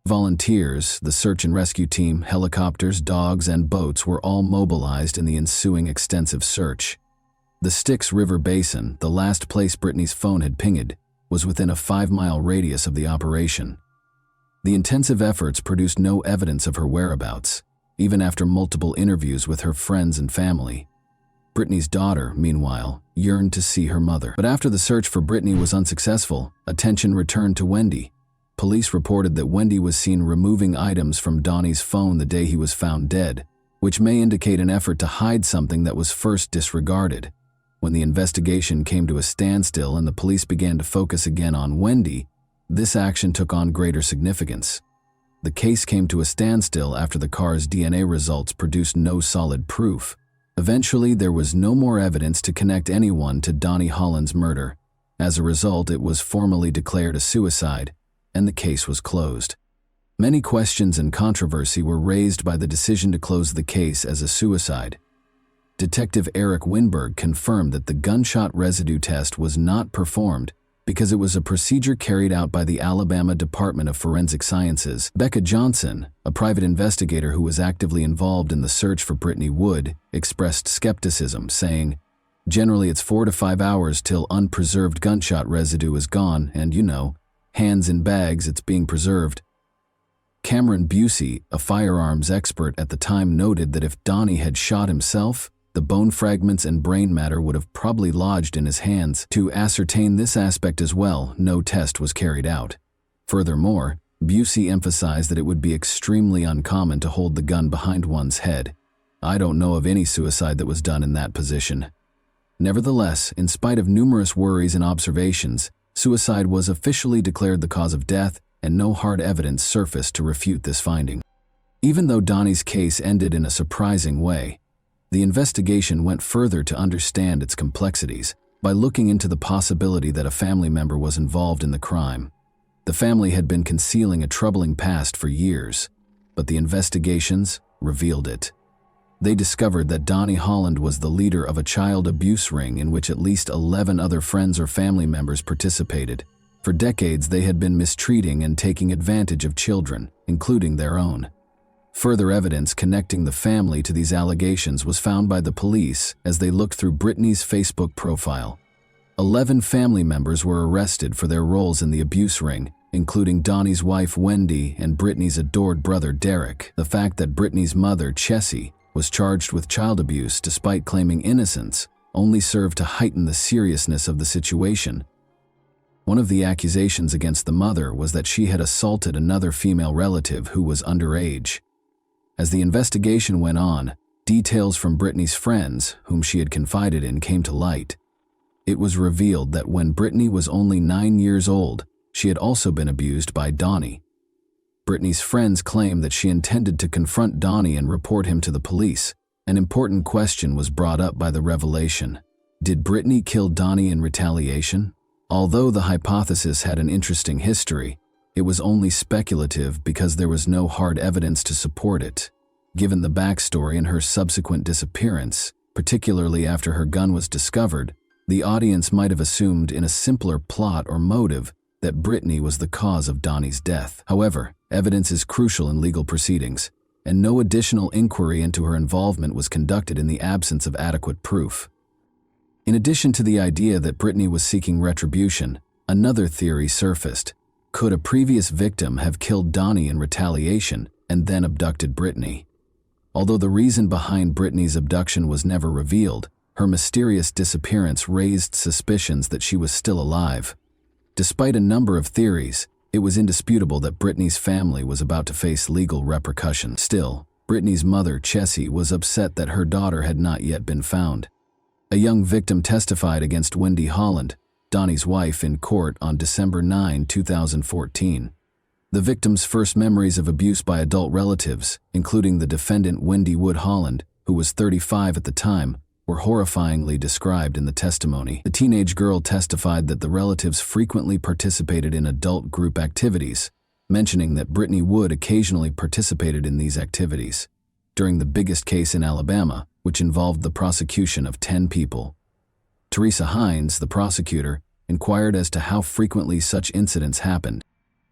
Volunteers, the search and rescue team, helicopters, dogs, and boats were all mobilized in the ensuing extensive search. The Styx River Basin, the last place Brittany's phone had pinged, was within a 5-mile radius of the operation. The intensive efforts produced no evidence of her whereabouts, even after multiple interviews with her friends and family. Brittany's daughter, meanwhile, yearned to see her mother. But after the search for Brittany was unsuccessful, attention returned to Wendy. Police reported that Wendy was seen removing items from Donnie's phone the day he was found dead, which may indicate an effort to hide something that was first disregarded. When the investigation came to a standstill and the police began to focus again on Wendy, this action took on greater significance. The case came to a standstill after the car's DNA results produced no solid proof. Eventually, there was no more evidence to connect anyone to Donnie Holland's murder. As a result, it was formally declared a suicide, and the case was closed. Many questions and controversy were raised by the decision to close the case as a suicide. Detective Eric Winberg confirmed that the gunshot residue test was not performed because it was a procedure carried out by the Alabama Department of Forensic Sciences. Becca Johnson, a private investigator who was actively involved in the search for Brittany Wood, expressed skepticism, saying, "Generally it's 4 to 5 hours till unpreserved gunshot residue is gone and, hands in bags, it's being preserved." Cameron Busey, a firearms expert at the time, noted that if Donnie had shot himself, the bone fragments and brain matter would have probably lodged in his hands. To ascertain this aspect as well, no test was carried out. Furthermore, Busey emphasized that it would be extremely uncommon to hold the gun behind one's head. "I don't know of any suicide that was done in that position." Nevertheless, in spite of numerous worries and observations, suicide was officially declared the cause of death, and no hard evidence surfaced to refute this finding. Even though Donnie's case ended in a surprising way, the investigation went further to understand its complexities by looking into the possibility that a family member was involved in the crime. The family had been concealing a troubling past for years, but the investigations revealed it. They discovered that Donnie Holland was the leader of a child abuse ring in which at least 11 other friends or family members participated. For decades, they had been mistreating and taking advantage of children, including their own. Further evidence connecting the family to these allegations was found by the police as they looked through Brittany's Facebook profile. 11 family members were arrested for their roles in the abuse ring, including Donnie's wife Wendy and Brittany's adored brother Derek. The fact that Brittany's mother, Chessie, was charged with child abuse despite claiming innocence only served to heighten the seriousness of the situation. One of the accusations against the mother was that she had assaulted another female relative who was underage. As the investigation went on, details from Brittany's friends, whom she had confided in, came to light. It was revealed that when Brittany was only 9 years old, she had also been abused by Donnie. Brittany's friends claimed that she intended to confront Donnie and report him to the police. An important question was brought up by the revelation. Did Brittany kill Donnie in retaliation? Although the hypothesis had an interesting history, it was only speculative because there was no hard evidence to support it. Given the backstory and her subsequent disappearance, particularly after her gun was discovered, the audience might have assumed in a simpler plot or motive that Brittany was the cause of Donnie's death. However, evidence is crucial in legal proceedings, and no additional inquiry into her involvement was conducted in the absence of adequate proof. In addition to the idea that Brittany was seeking retribution, another theory surfaced. Could a previous victim have killed Donnie in retaliation and then abducted Brittany? Although the reason behind Brittany's abduction was never revealed, her mysterious disappearance raised suspicions that she was still alive. Despite a number of theories, it was indisputable that Brittany's family was about to face legal repercussions. Still, Brittany's mother, Chessie, was upset that her daughter had not yet been found. A young victim testified against Wendy Holland, Donnie's wife, in court on December 9, 2014. The victim's first memories of abuse by adult relatives, including the defendant Wendy Wood Holland, who was 35 at the time, were horrifyingly described in the testimony. The teenage girl testified that the relatives frequently participated in adult group activities, mentioning that Brittany Wood occasionally participated in these activities. During the biggest case in Alabama, which involved the prosecution of 10 people. Teresa Hines, the prosecutor, inquired as to how frequently such incidents happened.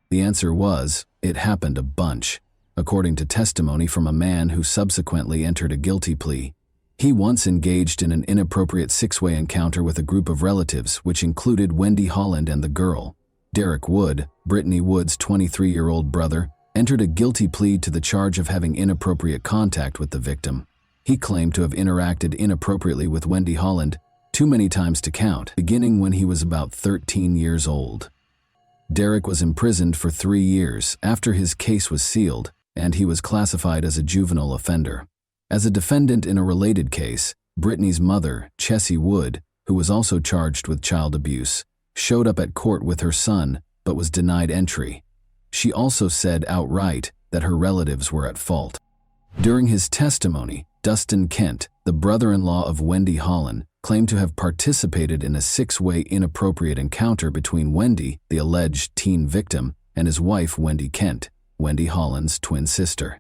The answer was, it happened a bunch, according to testimony from a man who subsequently entered a guilty plea. He once engaged in an inappropriate six-way encounter with a group of relatives, which included Wendy Holland and the girl. Derek Wood, Brittany Wood's 23-year-old brother, entered a guilty plea to the charge of having inappropriate contact with the victim. He claimed to have interacted inappropriately with Wendy Holland too many times to count, beginning when he was about 13 years old. Derek was imprisoned for 3 years after his case was sealed, and he was classified as a juvenile offender. As a defendant in a related case, Brittany's mother, Chessie Wood, who was also charged with child abuse, showed up at court with her son but was denied entry. She also said outright that her relatives were at fault. During his testimony, Dustin Kent, the brother-in-law of Wendy Holland, claimed to have participated in a six-way inappropriate encounter between Wendy, the alleged teen victim, and his wife Wendy Kent, Wendy Holland's twin sister.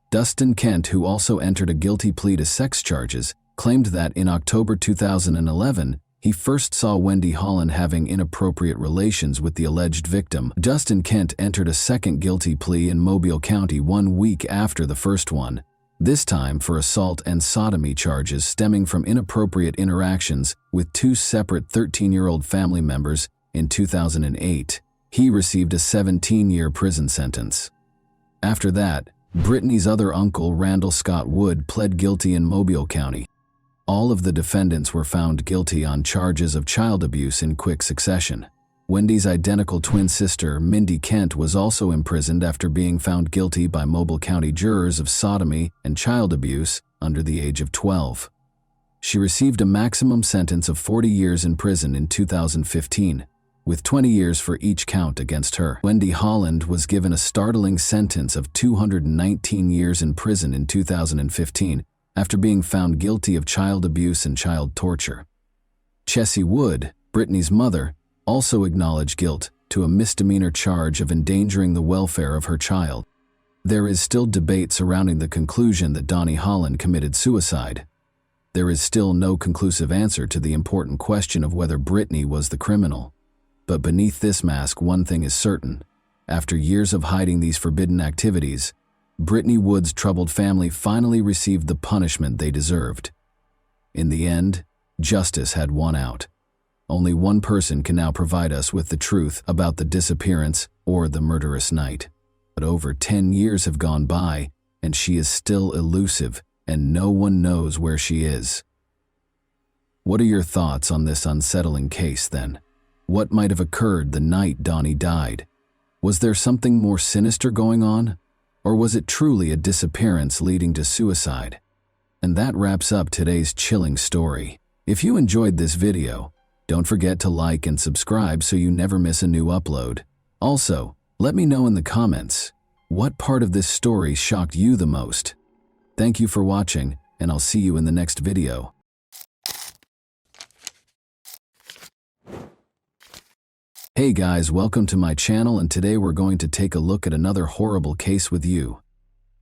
Dustin Kent, who also entered a guilty plea to sex charges, claimed that in October 2011, he first saw Wendy Holland having inappropriate relations with the alleged victim. Dustin Kent entered a second guilty plea in Mobile County 1 week after the first one, this time for assault and sodomy charges stemming from inappropriate interactions with 2 separate 13-year-old family members in 2008. He received a 17-year prison sentence. After that, Brittany's other uncle, Randall Scott Wood, pled guilty in Mobile County. All of the defendants were found guilty on charges of child abuse in quick succession. Wendy's identical twin sister, Mindy Kent, was also imprisoned after being found guilty by Mobile County jurors of sodomy and child abuse under the age of 12. She received a maximum sentence of 40 years in prison in 2015, with 20 years for each count against her. Wendy Holland was given a startling sentence of 219 years in prison in 2015 after being found guilty of child abuse and child torture. Chessie Wood, Brittany's mother, also acknowledged guilt to a misdemeanor charge of endangering the welfare of her child. There is still debate surrounding the conclusion that Donnie Holland committed suicide. There is still no conclusive answer to the important question of whether Brittany was the criminal. But beneath this mask, one thing is certain. After years of hiding these forbidden activities, Brittany Wood's troubled family finally received the punishment they deserved. In the end, justice had won out. Only one person can now provide us with the truth about the disappearance or the murderous night. But over 10 years have gone by, and she is still elusive, and no one knows where she is. What are your thoughts on this unsettling case, then? What might have occurred the night Donnie died? Was there something more sinister going on? Or was it truly a disappearance leading to suicide? And that wraps up today's chilling story. If you enjoyed this video, don't forget to like and subscribe so you never miss a new upload. Also, let me know in the comments, what part of this story shocked you the most? Thank you for watching, and I'll see you in the next video. Hey guys, welcome to my channel, and today we're going to take a look at another horrible case with you.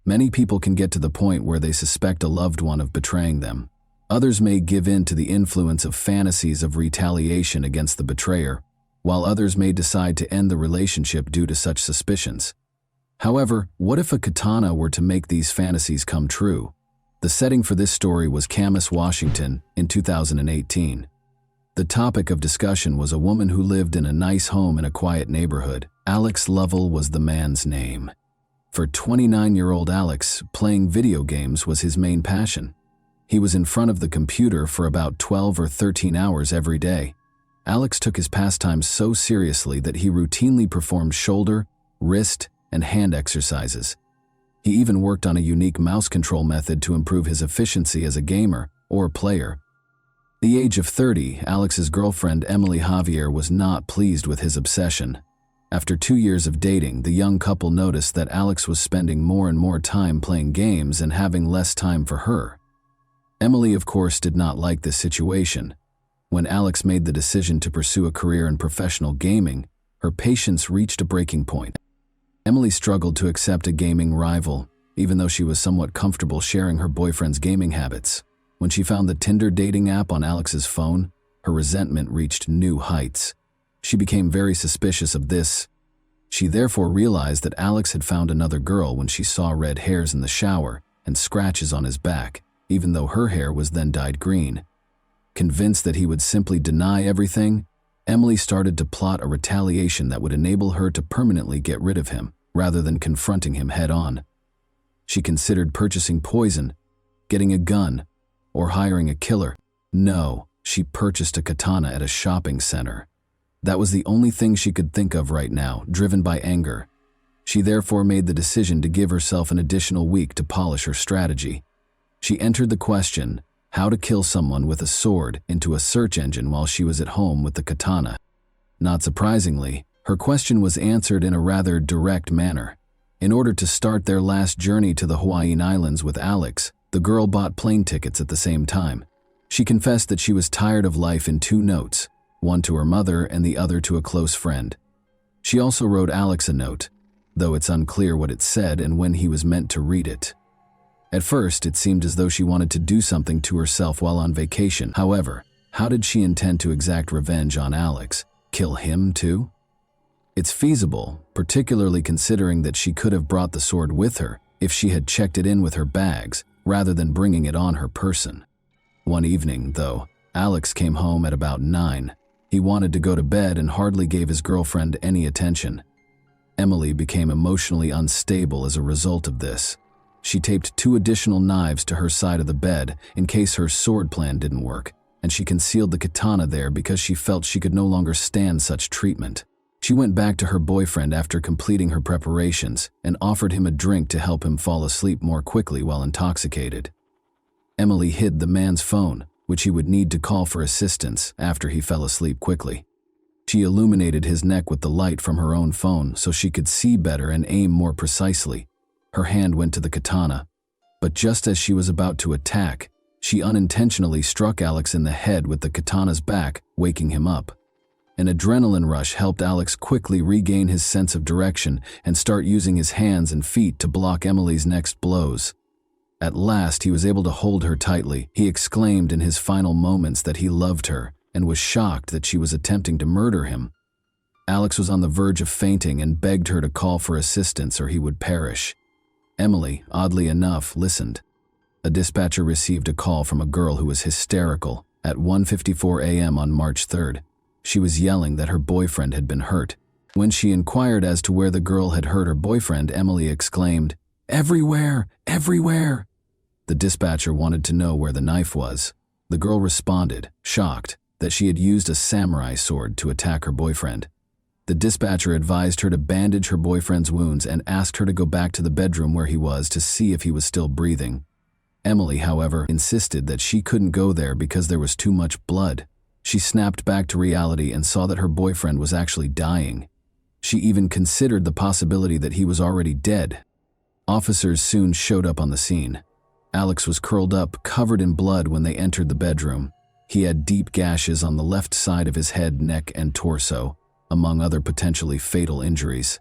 Many people can get to the point where they suspect a loved one of betraying them. Others may give in to the influence of fantasies of retaliation against the betrayer, while others may decide to end the relationship due to such suspicions. However, what if a katana were to make these fantasies come true? The setting for this story was Camas, Washington, in 2018. The topic of discussion was a woman who lived in a nice home in a quiet neighborhood. Alex Lovell was the man's name. For 29-year-old Alex, playing video games was his main passion. He was in front of the computer for about 12 or 13 hours every day. Alex took his pastimes so seriously that he routinely performed shoulder, wrist, and hand exercises. He even worked on a unique mouse control method to improve his efficiency as a gamer or player. At the age of 30, Alex's girlfriend Emily Javier was not pleased with his obsession. After 2 years of dating, the young couple noticed that Alex was spending more and more time playing games and having less time for her. Emily, of course, did not like this situation. When Alex made the decision to pursue a career in professional gaming, her patience reached a breaking point. Emily struggled to accept a gaming rival, even though she was somewhat comfortable sharing her boyfriend's gaming habits. When she found the Tinder dating app on Alex's phone, her resentment reached new heights. She became very suspicious of this. She therefore realized that Alex had found another girl when she saw red hairs in the shower and scratches on his back. even though her hair was then dyed green. Convinced that he would simply deny everything, Emily started to plot a retaliation that would enable her to permanently get rid of him, rather than confronting him head-on. She considered purchasing poison, getting a gun, or hiring a killer. No, she purchased a katana at a shopping center. That was the only thing she could think of right now, driven by anger. She therefore made the decision to give herself an additional week to polish her strategy. She entered the question, how to kill someone with a sword, into a search engine while she was at home with the katana. Not surprisingly, her question was answered in a rather direct manner. In order to start their last journey to the Hawaiian Islands with Alex, the girl bought plane tickets at the same time. She confessed that she was tired of life in 2 notes, one to her mother and the other to a close friend. She also wrote Alex a note, though it's unclear what it said and when he was meant to read it. At first, it seemed as though she wanted to do something to herself while on vacation. However, how did she intend to exact revenge on Alex? Kill him too? It's feasible, particularly considering that she could have brought the sword with her if she had checked it in with her bags, rather than bringing it on her person. One evening, though, Alex came home at about 9. He wanted to go to bed and hardly gave his girlfriend any attention. Emily became emotionally unstable as a result of this. She taped 2 additional knives to her side of the bed in case her sword plan didn't work, and she concealed the katana there because she felt she could no longer stand such treatment. She went back to her boyfriend after completing her preparations and offered him a drink to help him fall asleep more quickly while intoxicated. Emily hid the man's phone, which he would need to call for assistance after he fell asleep quickly. She illuminated his neck with the light from her own phone so she could see better and aim more precisely. Her hand went to the katana, but just as she was about to attack, she unintentionally struck Alex in the head with the katana's back, waking him up. An adrenaline rush helped Alex quickly regain his sense of direction and start using his hands and feet to block Emily's next blows. At last, he was able to hold her tightly. He exclaimed in his final moments that he loved her and was shocked that she was attempting to murder him. Alex was on the verge of fainting and begged her to call for assistance or he would perish. Emily, oddly enough, listened. A dispatcher received a call from a girl who was hysterical at 1:54 a.m. on March 3rd. She was yelling that her boyfriend had been hurt. When she inquired as to where the girl had hurt her boyfriend, Emily exclaimed, "Everywhere! Everywhere!" The dispatcher wanted to know where the knife was. The girl responded, shocked, that she had used a samurai sword to attack her boyfriend. The dispatcher advised her to bandage her boyfriend's wounds and asked her to go back to the bedroom where he was to see if he was still breathing. Emily, however, insisted that she couldn't go there because there was too much blood. She snapped back to reality and saw that her boyfriend was actually dying. She even considered the possibility that he was already dead. Officers soon showed up on the scene. Alex was curled up, covered in blood when they entered the bedroom. He had deep gashes on the left side of his head, neck, and torso, among other potentially fatal injuries.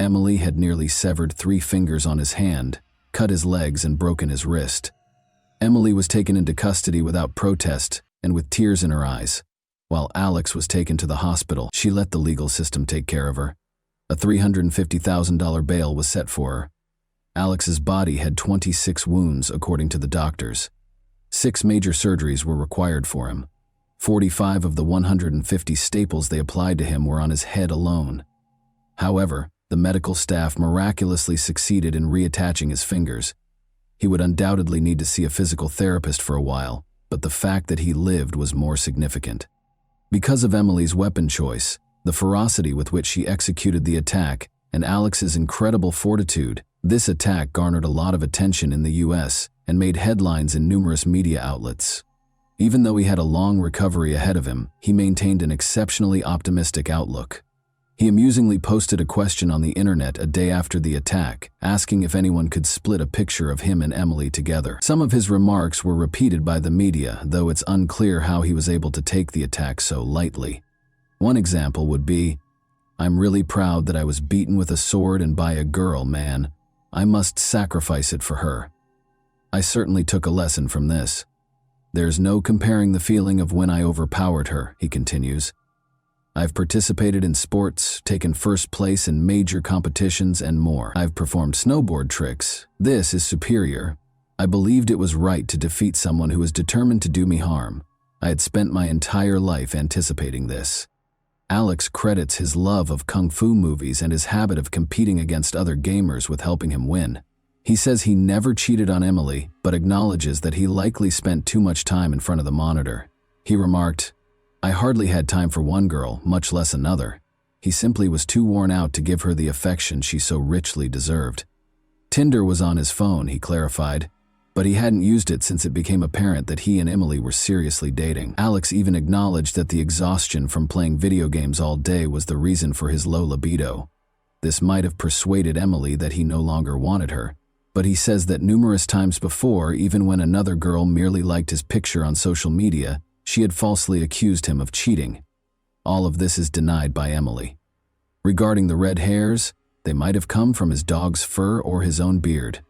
Emily had nearly severed 3 fingers on his hand, cut his legs, and broken his wrist. Emily was taken into custody without protest and with tears in her eyes. While Alex was taken to the hospital, she let the legal system take care of her. A $350,000 bail was set for her. Alex's body had 26 wounds, according to the doctors. 6 major surgeries were required for him. 45 of the 150 staples they applied to him were on his head alone. However, the medical staff miraculously succeeded in reattaching his fingers. He would undoubtedly need to see a physical therapist for a while, but the fact that he lived was more significant. Because of Emily's weapon choice, the ferocity with which she executed the attack, and Alex's incredible fortitude, this attack garnered a lot of attention in the US and made headlines in numerous media outlets. Even though he had a long recovery ahead of him, he maintained an exceptionally optimistic outlook. He amusingly posted a question on the internet a day after the attack, asking if anyone could split a picture of him and Emily together. Some of his remarks were repeated by the media, though it's unclear how he was able to take the attack so lightly. One example would be, "I'm really proud that I was beaten with a sword and by a girl, man. I must sacrifice it for her. I certainly took a lesson from this. There's no comparing the feeling of when I overpowered her," he continues. "I've participated in sports, taken first place in major competitions, and more. I've performed snowboard tricks. This is superior. I believed it was right to defeat someone who was determined to do me harm. I had spent my entire life anticipating this. Alex credits his love of kung fu movies and his habit of competing against other gamers with helping him win. He says he never cheated on Emily, but acknowledges that he likely spent too much time in front of the monitor. He remarked, "I hardly had time for one girl, much less another." He simply was too worn out to give her the affection she so richly deserved. Tinder was on his phone, he clarified, but he hadn't used it since it became apparent that he and Emily were seriously dating. Alex even acknowledged that the exhaustion from playing video games all day was the reason for his low libido. This might have persuaded Emily that he no longer wanted her, but he says that numerous times before, even when another girl merely liked his picture on social media, she had falsely accused him of cheating. All of this is denied by Emily. Regarding the red hairs, they might have come from his dog's fur or his own beard.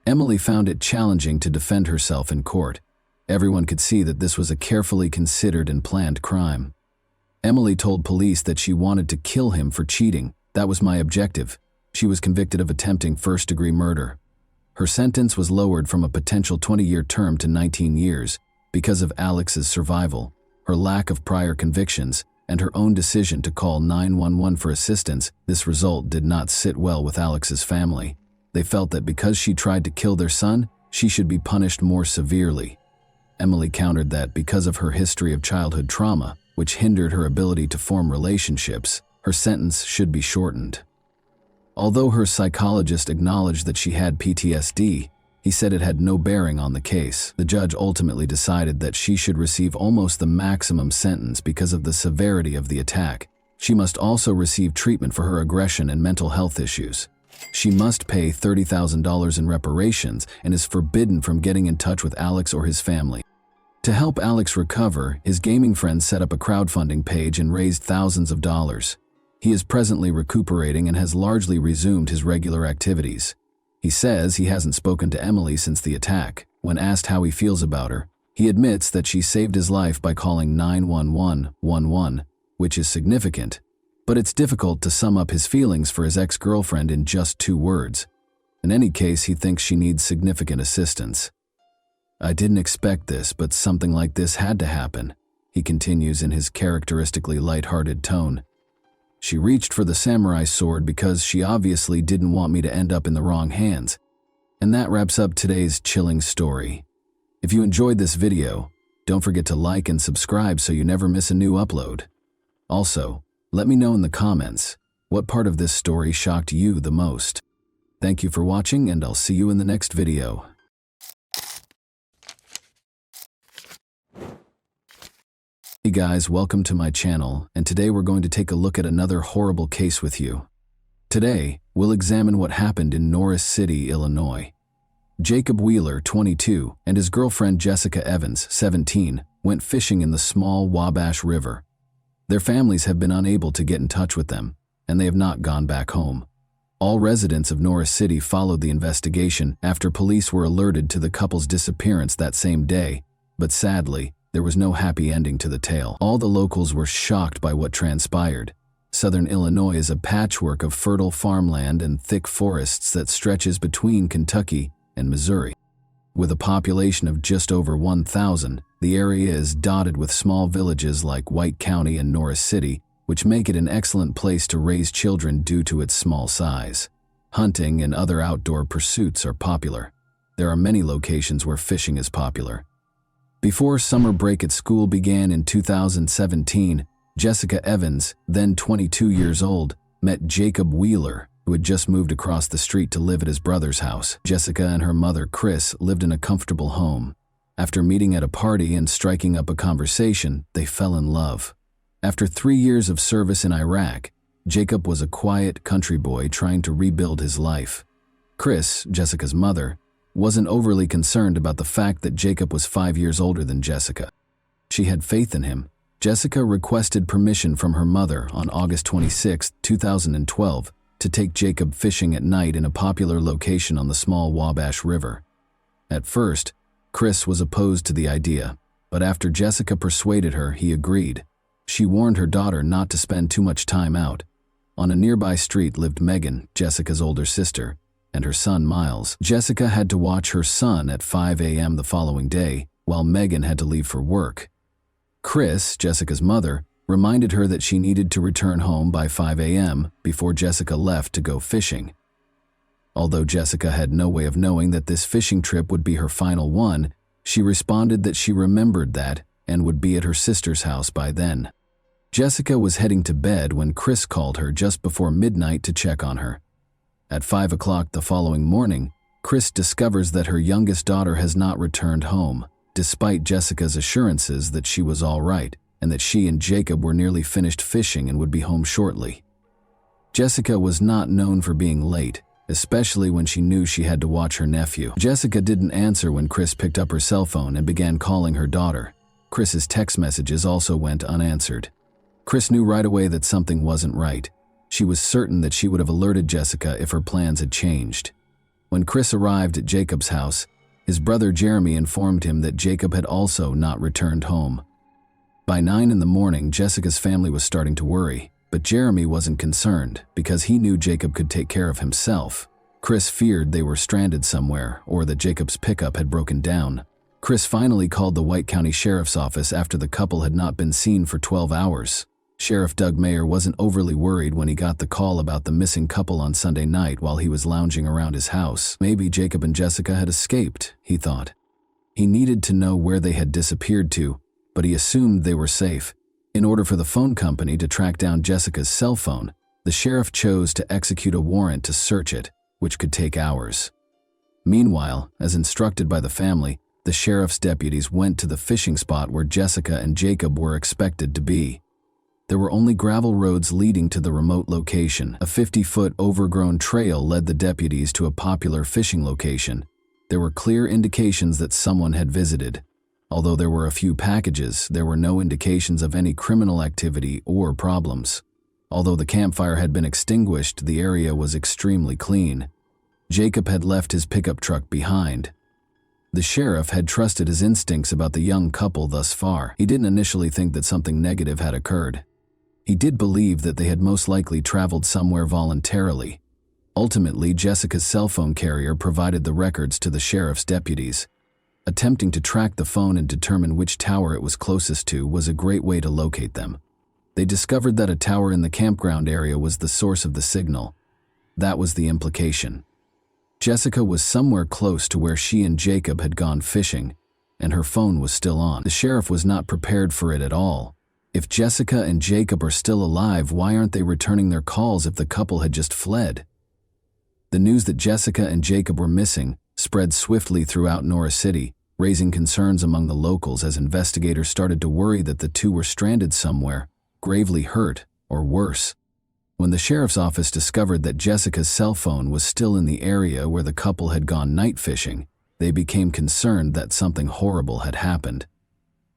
Emily found it challenging to defend herself in court. Everyone could see that this was a carefully considered and planned crime. Emily told police that she wanted to kill him for cheating. "That was my objective." She was convicted of attempting first-degree murder. Her sentence was lowered from a potential 20-year term to 19 years because of Alex's survival, her lack of prior convictions, and her own decision to call 911 for assistance. This result did not sit well with Alex's family. They felt that because she tried to kill their son, she should be punished more severely. Emily countered that because of her history of childhood trauma, which hindered her ability to form relationships, her sentence should be shortened. Although her psychologist acknowledged that she had PTSD, he said it had no bearing on the case. The judge ultimately decided that she should receive almost the maximum sentence because of the severity of the attack. She must also receive treatment for her aggression and mental health issues. She must pay $30,000 in reparations and is forbidden from getting in touch with Alex or his family. To help Alex recover, his gaming friends set up a crowdfunding page and raised thousands of dollars. He is presently recuperating and has largely resumed his regular activities. He says he hasn't spoken to Emily since the attack. When asked how he feels about her, he admits that she saved his life by calling 911, which is significant. But it's difficult to sum up his feelings for his ex-girlfriend in just 2 words. In any case, he thinks she needs significant assistance. "I didn't expect this, but something like this had to happen," he continues in his characteristically lighthearted tone. "She reached for the samurai sword because she obviously didn't want me to end up in the wrong hands." And that wraps up today's chilling story. If you enjoyed this video, don't forget to like and subscribe so you never miss a new upload. Also, let me know in the comments, what part of this story shocked you the most? Thank you for watching, and I'll see you in the next video. Hey guys, welcome to my channel, and today we're going to take a look at another horrible case with you. Today, we'll examine what happened in Norris City, Illinois. Jacob Wheeler, 22, and his girlfriend Jessica Evans, 17, went fishing in the small Wabash River. Their families have been unable to get in touch with them, and they have not gone back home. All residents of Norris City followed the investigation after police were alerted to the couple's disappearance that same day, but sadly, there was no happy ending to the tale. All the locals were shocked by what transpired. Southern Illinois is a patchwork of fertile farmland and thick forests that stretches between Kentucky and Missouri. With a population of just over 1,000, the area is dotted with small villages like White County and Norris City, which make it an excellent place to raise children due to its small size. Hunting and other outdoor pursuits are popular. There are many locations where fishing is popular. Before summer break at school began in 2017, Jessica Evans, then 22 years old, met Jacob Wheeler, who had just moved across the street to live at his brother's house. Jessica and her mother, Chris, lived in a comfortable home. After meeting at a party and striking up a conversation, they fell in love. After 3 years of service in Iraq, Jacob was a quiet country boy trying to rebuild his life. Chris, Jessica's mother, wasn't overly concerned about the fact that Jacob was 5 years older than Jessica. She had faith in him. Jessica requested permission from her mother on August 26, 2012, to take Jacob fishing at night in a popular location on the small Wabash River. At first, Chris was opposed to the idea, but after Jessica persuaded her, he agreed. She warned her daughter not to spend too much time out. On a nearby street lived Megan, Jessica's older sister. and her son Miles. Jessica had to watch her son at 5 a.m. the following day, while Megan had to leave for work. Chris, Jessica's mother, reminded her that she needed to return home by 5 a.m. before Jessica left to go fishing. Although Jessica had no way of knowing that this fishing trip would be her final one, she responded that she remembered that and would be at her sister's house by then. Jessica was heading to bed when Chris called her just before midnight to check on her. At 5 o'clock the following morning, Chris discovers that her youngest daughter has not returned home, despite Jessica's assurances that she was all right and that she and Jacob were nearly finished fishing and would be home shortly. Jessica was not known for being late, especially when she knew she had to watch her nephew. Jessica didn't answer when Chris picked up her cell phone and began calling her daughter. Chris's text messages also went unanswered. Chris knew right away that something wasn't right. She was certain that she would have alerted Jessica if her plans had changed. When Chris arrived at Jacob's house, his brother Jeremy informed him that Jacob had also not returned home. By 9 in the morning, Jessica's family was starting to worry. But Jeremy wasn't concerned because he knew Jacob could take care of himself. Chris feared they were stranded somewhere or that Jacob's pickup had broken down. Chris finally called the White County Sheriff's Office after the couple had not been seen for 12 hours. Sheriff Doug Mayer wasn't overly worried when he got the call about the missing couple on Sunday night while he was lounging around his house. Maybe Jacob and Jessica had escaped, he thought. He needed to know where they had disappeared to, but he assumed they were safe. In order for the phone company to track down Jessica's cell phone, the sheriff chose to execute a warrant to search it, which could take hours. Meanwhile, as instructed by the family, the sheriff's deputies went to the fishing spot where Jessica and Jacob were expected to be. There were only gravel roads leading to the remote location. A 50-foot overgrown trail led the deputies to a popular fishing location. There were clear indications that someone had visited. Although there were a few packages, there were no indications of any criminal activity or problems. Although the campfire had been extinguished, the area was extremely clean. Jacob had left his pickup truck behind. The sheriff had trusted his instincts about the young couple thus far. He didn't initially think that something negative had occurred. He did believe that they had most likely traveled somewhere voluntarily. Ultimately, Jessica's cell phone carrier provided the records to the sheriff's deputies. Attempting to track the phone and determine which tower it was closest to was a great way to locate them. They discovered that a tower in the campground area was the source of the signal. That was the implication. Jessica was somewhere close to where she and Jacob had gone fishing, and her phone was still on. The sheriff was not prepared for it at all. If Jessica and Jacob are still alive, why aren't they returning their calls if the couple had just fled? The news that Jessica and Jacob were missing spread swiftly throughout Norris City, raising concerns among the locals as investigators started to worry that the two were stranded somewhere, gravely hurt, or worse. When the sheriff's office discovered that Jessica's cell phone was still in the area where the couple had gone night fishing, they became concerned that something horrible had happened.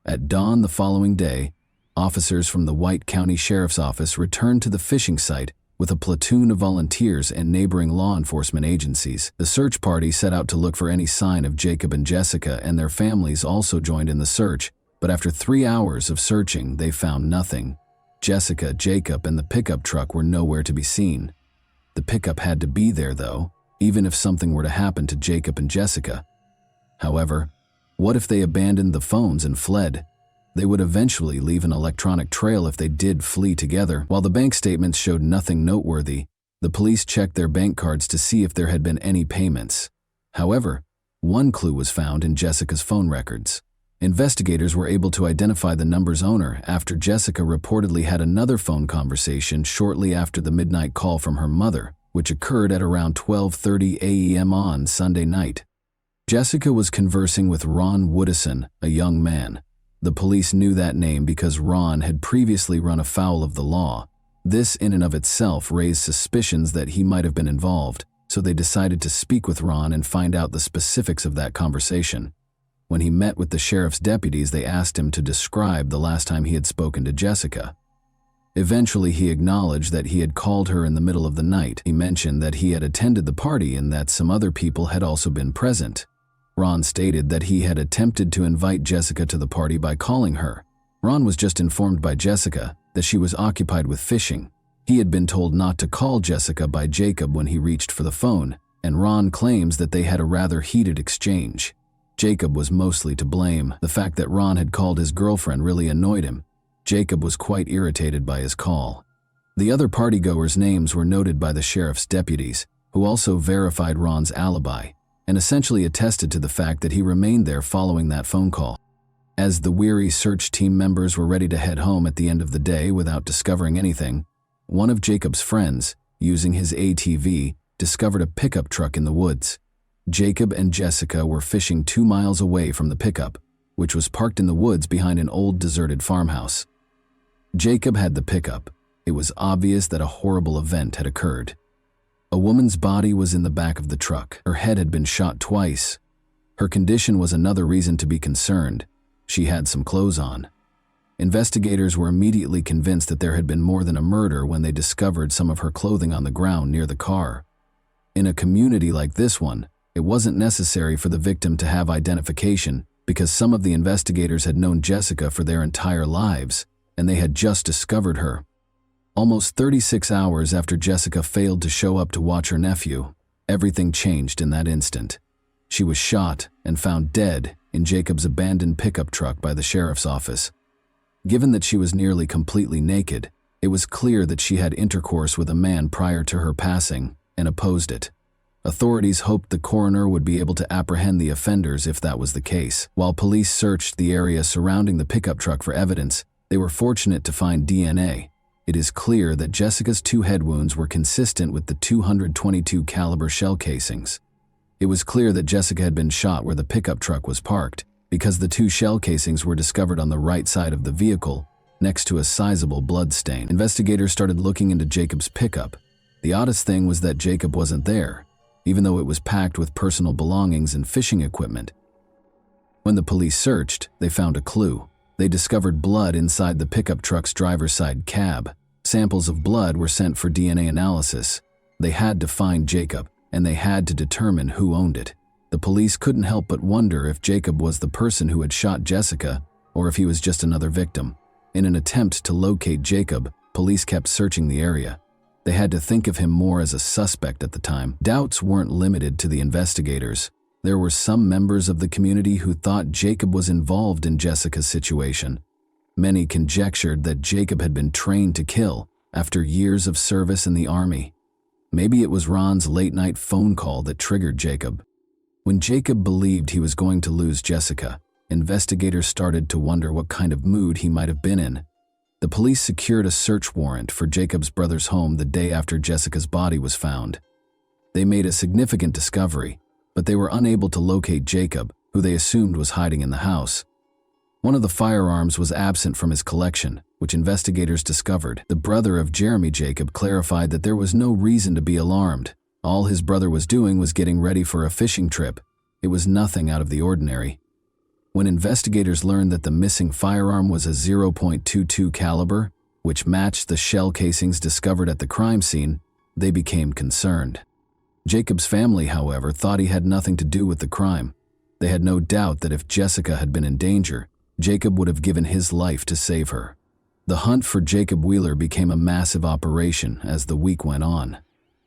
At dawn the following day, officers from the White County Sheriff's Office returned to the fishing site with a platoon of volunteers and neighboring law enforcement agencies. The search party set out to look for any sign of Jacob and Jessica, and their families also joined in the search, but after 3 hours of searching, they found nothing. Jessica, Jacob, and the pickup truck were nowhere to be seen. The pickup had to be there, though, even if something were to happen to Jacob and Jessica. However, what if they abandoned the phones and fled? They would eventually leave an electronic trail if they did flee together. While the bank statements showed nothing noteworthy, the police checked their bank cards to see if there had been any payments. However, one clue was found in Jessica's phone records. Investigators were able to identify the number's owner after Jessica reportedly had another phone conversation shortly after the midnight call from her mother, which occurred at around 12:30 a.m. on Sunday night. Jessica was conversing with Ron Woodison, a young man. The police knew that name because Ron had previously run afoul of the law. This in and of itself raised suspicions that he might have been involved, so they decided to speak with Ron and find out the specifics of that conversation. When he met with the sheriff's deputies, they asked him to describe the last time he had spoken to Jessica. Eventually, he acknowledged that he had called her in the middle of the night. He mentioned that he had attended the party and that some other people had also been present. Ron stated that he had attempted to invite Jessica to the party by calling her. Ron was just informed by Jessica that she was occupied with fishing. He had been told not to call Jessica by Jacob when he reached for the phone, and Ron claims that they had a rather heated exchange. Jacob was mostly to blame. The fact that Ron had called his girlfriend really annoyed him. Jacob was quite irritated by his call. The other partygoers' names were noted by the sheriff's deputies, who also verified Ron's alibi, and essentially attested to the fact that he remained there following that phone call. As the weary search team members were ready to head home at the end of the day without discovering anything, one of Jacob's friends, using his ATV, discovered a pickup truck in the woods. Jacob and Jessica were fishing 2 miles away from the pickup, which was parked in the woods behind an old deserted farmhouse. Jacob had the pickup. It was obvious that a horrible event had occurred. A woman's body was in the back of the truck. Her head had been shot twice. Her condition was another reason to be concerned. She had some clothes on. Investigators were immediately convinced that there had been more than a murder when they discovered some of her clothing on the ground near the car. In a community like this one, it wasn't necessary for the victim to have identification because some of the investigators had known Jessica for their entire lives, and they had just discovered her. Almost 36 hours after Jessica failed to show up to watch her nephew, everything changed in that instant. She was shot and found dead in Jacob's abandoned pickup truck by the sheriff's office. Given that she was nearly completely naked, it was clear that she had intercourse with a man prior to her passing and opposed it. Authorities hoped the coroner would be able to apprehend the offenders if that was the case. While police searched the area surrounding the pickup truck for evidence, they were fortunate to find DNA. It is clear that Jessica's 2 head wounds were consistent with the 222 caliber shell casings. It was clear that Jessica had been shot where the pickup truck was parked, because the 2 shell casings were discovered on the right side of the vehicle, next to a sizable blood stain. Investigators started looking into Jacob's pickup. The oddest thing was that Jacob wasn't there, even though it was packed with personal belongings and fishing equipment. When the police searched, they found a clue. They discovered blood inside the pickup truck's driver's side cab. Samples of blood were sent for DNA analysis. They had to find Jacob, and they had to determine who owned it. The police couldn't help but wonder if Jacob was the person who had shot Jessica, or if he was just another victim. In an attempt to locate Jacob, police kept searching the area. They had to think of him more as a suspect at the time. Doubts weren't limited to the investigators. There were some members of the community who thought Jacob was involved in Jessica's situation. Many conjectured that Jacob had been trained to kill after years of service in the army. Maybe it was Ron's late-night phone call that triggered Jacob. When Jacob believed he was going to lose Jessica, investigators started to wonder what kind of mood he might have been in. The police secured a search warrant for Jacob's brother's home the day after Jessica's body was found. They made a significant discovery, but they were unable to locate Jacob, who they assumed was hiding in the house. One of the firearms was absent from his collection, which investigators discovered. The brother of Jeremy Jacob clarified that there was no reason to be alarmed. All his brother was doing was getting ready for a fishing trip. It was nothing out of the ordinary. When investigators learned that the missing firearm was a .22 caliber, which matched the shell casings discovered at the crime scene, they became concerned. Jacob's family, however, thought he had nothing to do with the crime. They had no doubt that if Jessica had been in danger, Jacob would have given his life to save her. The hunt for Jacob Wheeler became a massive operation as the week went on.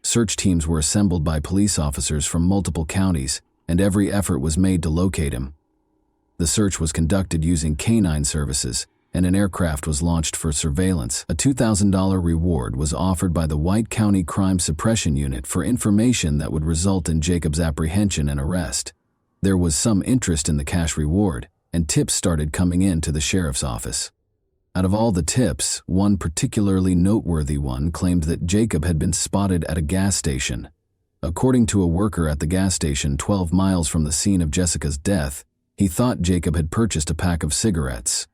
Search teams were assembled by police officers from multiple counties, and every effort was made to locate him. The search was conducted using canine services, and an aircraft was launched for surveillance. A $2,000 reward was offered by the White County Crime Suppression Unit for information that would result in Jacob's apprehension and arrest. There was some interest in the cash reward, and tips started coming in to the sheriff's office. Out of all the tips, one particularly noteworthy one claimed that Jacob had been spotted at a gas station. According to a worker at the gas station 12 miles from the scene of Jessica's death, he thought Jacob had purchased a pack of cigarettes.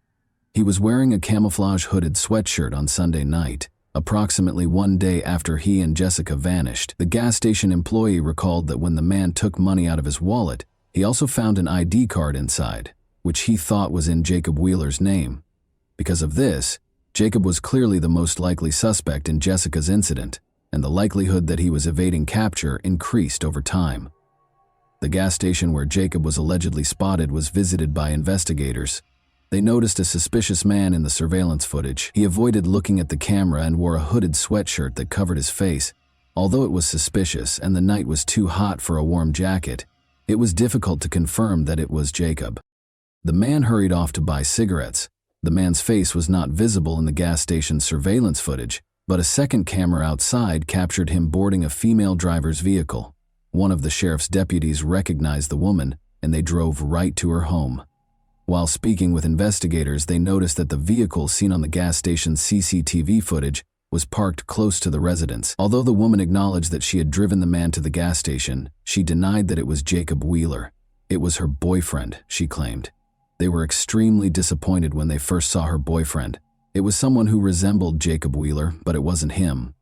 He was wearing a camouflage hooded sweatshirt on Sunday night, approximately 1 day after he and Jessica vanished. The gas station employee recalled that when the man took money out of his wallet, he also found an ID card inside, which he thought was in Jacob Wheeler's name. Because of this, Jacob was clearly the most likely suspect in Jessica's incident, and the likelihood that he was evading capture increased over time. The gas station where Jacob was allegedly spotted was visited by investigators. They noticed a suspicious man in the surveillance footage. He avoided looking at the camera and wore a hooded sweatshirt that covered his face. Although it was suspicious and the night was too hot for a warm jacket, it was difficult to confirm that it was Jacob. The man hurried off to buy cigarettes. The man's face was not visible in the gas station's surveillance footage, but a second camera outside captured him boarding a female driver's vehicle. One of the sheriff's deputies recognized the woman, and they drove right to her home. While speaking with investigators, they noticed that the vehicle seen on the gas station's CCTV footage was parked close to the residence. Although the woman acknowledged that she had driven the man to the gas station, she denied that it was Jacob Wheeler. It was her boyfriend, she claimed. They were extremely disappointed when they first saw her boyfriend. It was someone who resembled Jacob Wheeler, but it wasn't him.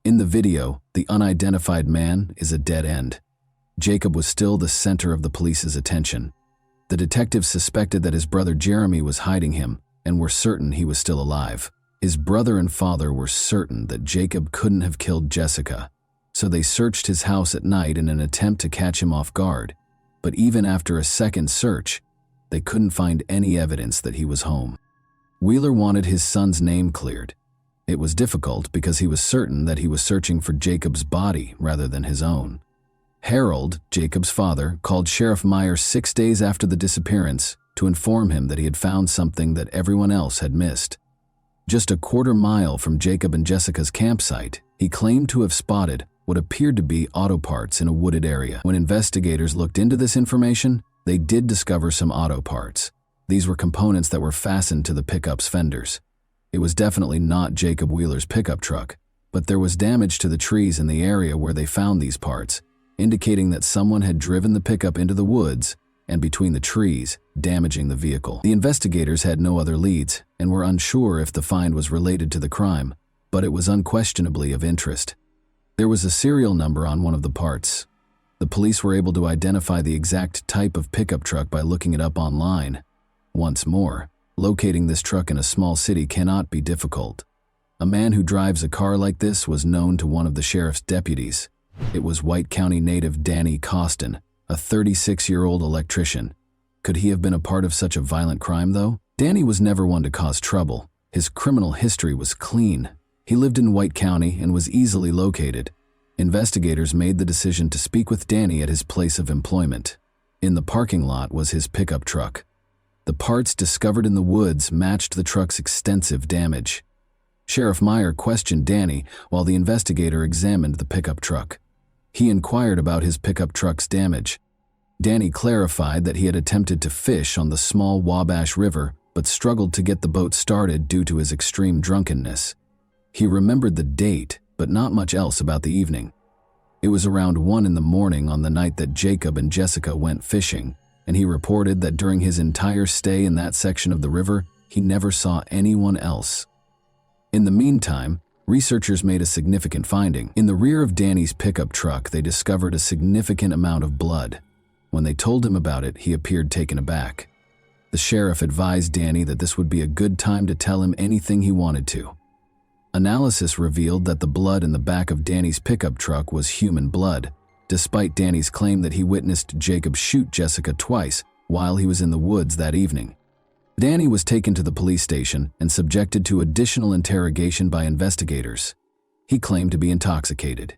In the video, the unidentified man is a dead end. Jacob was still the center of the police's attention. The detectives suspected that his brother Jeremy was hiding him and were certain he was still alive. His brother and father were certain that Jacob couldn't have killed Jessica, so they searched his house at night in an attempt to catch him off guard. But even after a second search, they couldn't find any evidence that he was home. Wheeler wanted his son's name cleared. It was difficult because he was certain that he was searching for Jacob's body rather than his own. Harold, Jacob's father, called Sheriff Meyer 6 days after the disappearance to inform him that he had found something that everyone else had missed. Just a quarter-mile from Jacob and Jessica's campsite, he claimed to have spotted what appeared to be auto parts in a wooded area. When investigators looked into this information, they did discover some auto parts. These were components that were fastened to the pickup's fenders. It was definitely not Jacob Wheeler's pickup truck, but there was damage to the trees in the area where they found these parts, indicating that someone had driven the pickup into the woods and between the trees, damaging the vehicle. The investigators had no other leads and were unsure if the find was related to the crime, but it was unquestionably of interest. There was a serial number on one of the parts. The police were able to identify the exact type of pickup truck by looking it up online. Once more, locating this truck in a small city cannot be difficult. A man who drives a car like this was known to one of the sheriff's deputies. It was White County native Danny Costin, a 36-year-old electrician. Could he have been a part of such a violent crime, though? Danny was never one to cause trouble. His criminal history was clean. He lived in White County and was easily located. Investigators made the decision to speak with Danny at his place of employment. In the parking lot was his pickup truck. The parts discovered in the woods matched the truck's extensive damage. Sheriff Meyer questioned Danny while the investigator examined the pickup truck. He inquired about his pickup truck's damage. Danny clarified that he had attempted to fish on the small Wabash River but struggled to get the boat started due to his extreme drunkenness. He remembered the date, but not much else about the evening. It was around 1 in the morning on the night that Jacob and Jessica went fishing, and he reported that during his entire stay in that section of the river, he never saw anyone else. In the meantime, researchers made a significant finding. In the rear of Danny's pickup truck, they discovered a significant amount of blood. When they told him about it, he appeared taken aback. The sheriff advised Danny that this would be a good time to tell him anything he wanted to. Analysis revealed that the blood in the back of Danny's pickup truck was human blood, despite Danny's claim that he witnessed Jacob shoot Jessica twice while he was in the woods that evening. Danny was taken to the police station and subjected to additional interrogation by investigators. He claimed to be intoxicated.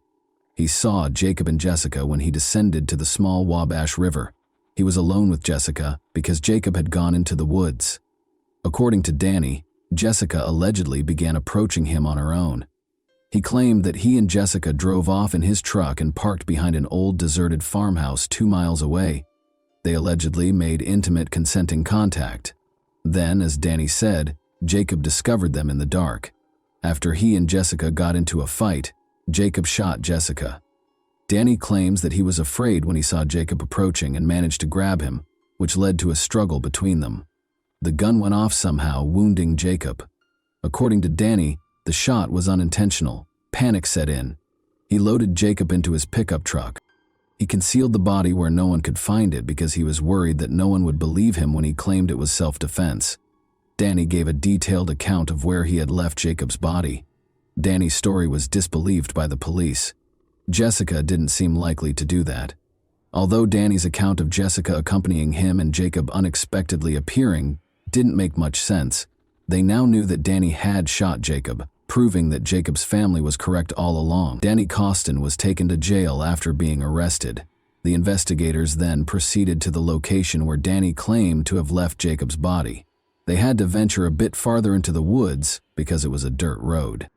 He saw Jacob and Jessica when he descended to the small Wabash River. He was alone with Jessica because Jacob had gone into the woods. According to Danny, Jessica allegedly began approaching him on her own. He claimed that he and Jessica drove off in his truck and parked behind an old deserted farmhouse 2 miles away. They allegedly made intimate consenting contact. Then, as Danny said, Jacob discovered them in the dark. After he and Jessica got into a fight, Jacob shot Jessica. Danny claims that he was afraid when he saw Jacob approaching and managed to grab him, which led to a struggle between them. The gun went off somehow, wounding Jacob. According to Danny, the shot was unintentional. Panic set in. He loaded Jacob into his pickup truck. He concealed the body where no one could find it because he was worried that no one would believe him when he claimed it was self-defense. Danny gave a detailed account of where he had left Jacob's body. Danny's story was disbelieved by the police. Jessica didn't seem likely to do that. Although Danny's account of Jessica accompanying him and Jacob unexpectedly appearing didn't make much sense, they now knew that Danny had shot Jacob, proving that Jacob's family was correct all along. Danny Costin was taken to jail after being arrested. The investigators then proceeded to the location where Danny claimed to have left Jacob's body. They had to venture a bit farther into the woods because it was a dirt road.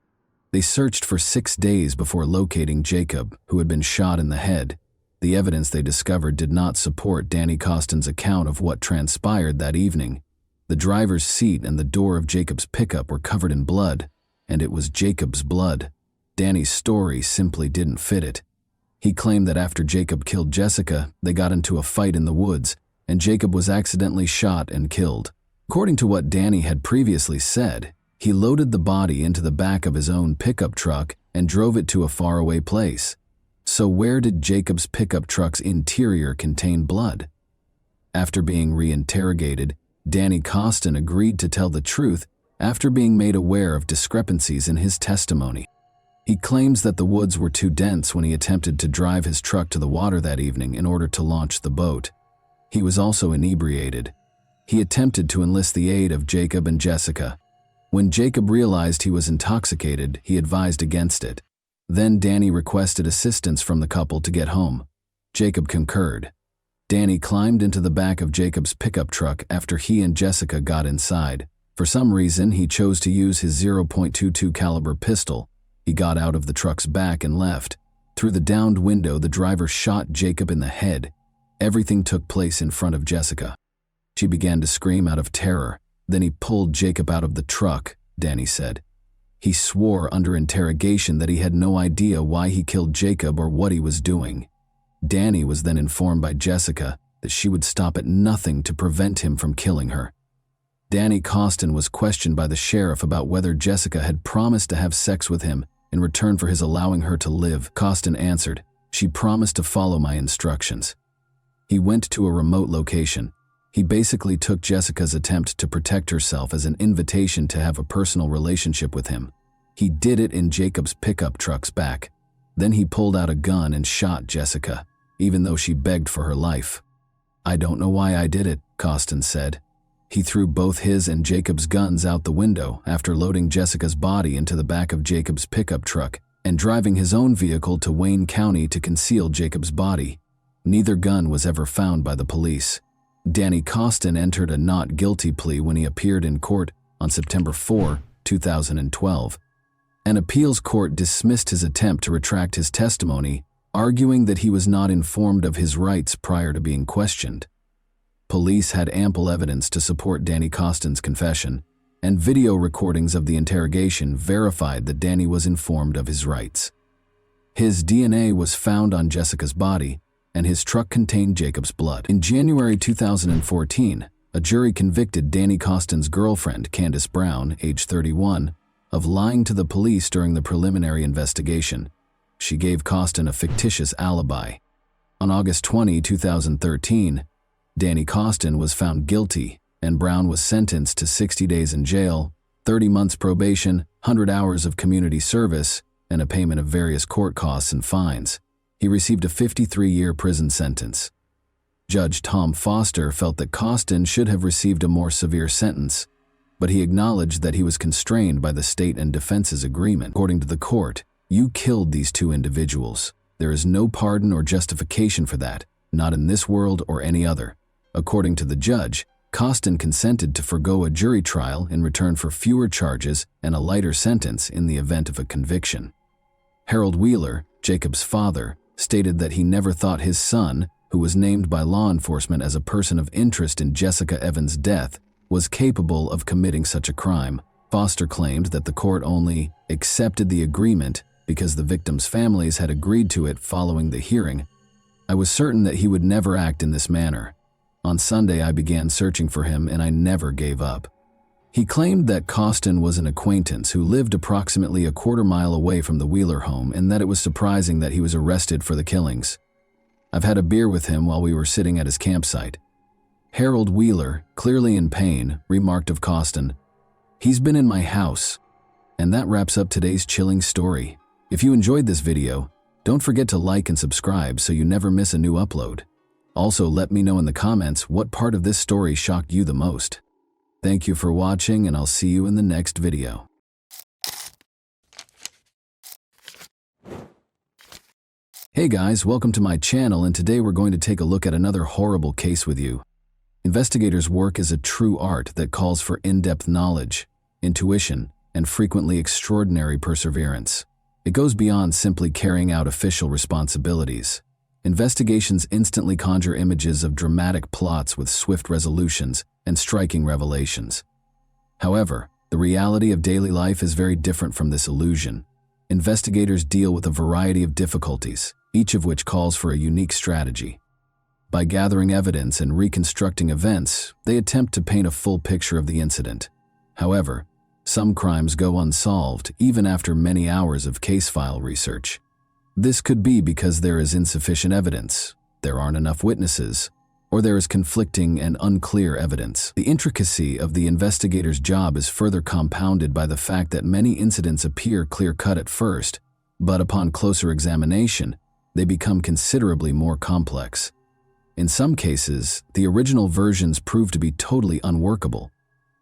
They searched for 6 days before locating Jacob, who had been shot in the head. The evidence they discovered did not support Danny Costin's account of what transpired that evening. The driver's seat and the door of Jacob's pickup were covered in blood, and it was Jacob's blood. Danny's story simply didn't fit it. He claimed that after Jacob killed Jessica, they got into a fight in the woods, and Jacob was accidentally shot and killed. According to what Danny had previously said, he loaded the body into the back of his own pickup truck and drove it to a faraway place. So where did Jacob's pickup truck's interior contain blood? After being reinterrogated, Danny Costin agreed to tell the truth after being made aware of discrepancies in his testimony. He claims that the woods were too dense when he attempted to drive his truck to the water that evening in order to launch the boat. He was also inebriated. He attempted to enlist the aid of Jacob and Jessica. When Jacob realized he was intoxicated, he advised against it. Then Danny requested assistance from the couple to get home. Jacob concurred. Danny climbed into the back of Jacob's pickup truck after he and Jessica got inside. For some reason, he chose to use his .22 caliber pistol. He got out of the truck's back and left. Through the downed window, the driver shot Jacob in the head. Everything took place in front of Jessica. She began to scream out of terror. Then he pulled Jacob out of the truck, Danny said. He swore under interrogation that he had no idea why he killed Jacob or what he was doing. Danny was then informed by Jessica that she would stop at nothing to prevent him from killing her. Danny Costin was questioned by the sheriff about whether Jessica had promised to have sex with him in return for his allowing her to live. Costin answered, "She promised to follow my instructions." He went to a remote location. He basically took Jessica's attempt to protect herself as an invitation to have a personal relationship with him. He did it in Jacob's pickup truck's back. Then he pulled out a gun and shot Jessica, even though she begged for her life. "I don't know why I did it," Costin said. He threw both his and Jacob's guns out the window after loading Jessica's body into the back of Jacob's pickup truck and driving his own vehicle to Wayne County to conceal Jacob's body. Neither gun was ever found by the police. Danny Costin entered a not guilty plea when he appeared in court on September 4, 2012. An appeals court dismissed his attempt to retract his testimony, arguing that he was not informed of his rights prior to being questioned. Police had ample evidence to support Danny Costin's confession, and video recordings of the interrogation verified that Danny was informed of his rights. His DNA was found on Jessica's body, and his truck contained Jacob's blood. In January 2014, a jury convicted Danny Costin's girlfriend, Candace Brown, age 31, of lying to the police during the preliminary investigation. She gave Costin a fictitious alibi. On August 20, 2013, Danny Costin was found guilty, and Brown was sentenced to 60 days in jail, 30 months probation, 100 hours of community service, and a payment of various court costs and fines. He received a 53-year prison sentence. Judge Tom Foster felt that Costin should have received a more severe sentence, but he acknowledged that he was constrained by the state and defense's agreement. According to the court, "You killed these two individuals. There is no pardon or justification for that, not in this world or any other." According to the judge, Costin consented to forgo a jury trial in return for fewer charges and a lighter sentence in the event of a conviction. Harold Wheeler, Jacob's father, stated that he never thought his son, who was named by law enforcement as a person of interest in Jessica Evans' death, was capable of committing such a crime. Foster claimed that the court only accepted the agreement because the victims' families had agreed to it following the hearing. "I was certain that he would never act in this manner. On Sunday, I began searching for him and I never gave up." He claimed that Costin was an acquaintance who lived approximately a quarter-mile away from the Wheeler home and that it was surprising that he was arrested for the killings. "I've had a beer with him while we were sitting at his campsite." Harold Wheeler, clearly in pain, remarked of Costin, "He's been in my house." And that wraps up today's chilling story. If you enjoyed this video, don't forget to like and subscribe so you never miss a new upload. Also, let me know in the comments what part of this story shocked you the most. Thank you for watching, and I'll see you in the next video. Hey guys, welcome to my channel, and today we're going to take a look at another horrible case with you. Investigators' work is a true art that calls for in-depth knowledge, intuition, and frequently extraordinary perseverance. It goes beyond simply carrying out official responsibilities. Investigations instantly conjure images of dramatic plots with swift resolutions and striking revelations. However, the reality of daily life is very different from this illusion. Investigators deal with a variety of difficulties, each of which calls for a unique strategy. By gathering evidence and reconstructing events, they attempt to paint a full picture of the incident. However, some crimes go unsolved even after many hours of case file research. This could be because there is insufficient evidence, there aren't enough witnesses, or there is conflicting and unclear evidence. The intricacy of the investigator's job is further compounded by the fact that many incidents appear clear-cut at first, but upon closer examination, they become considerably more complex. In some cases, the original versions prove to be totally unworkable.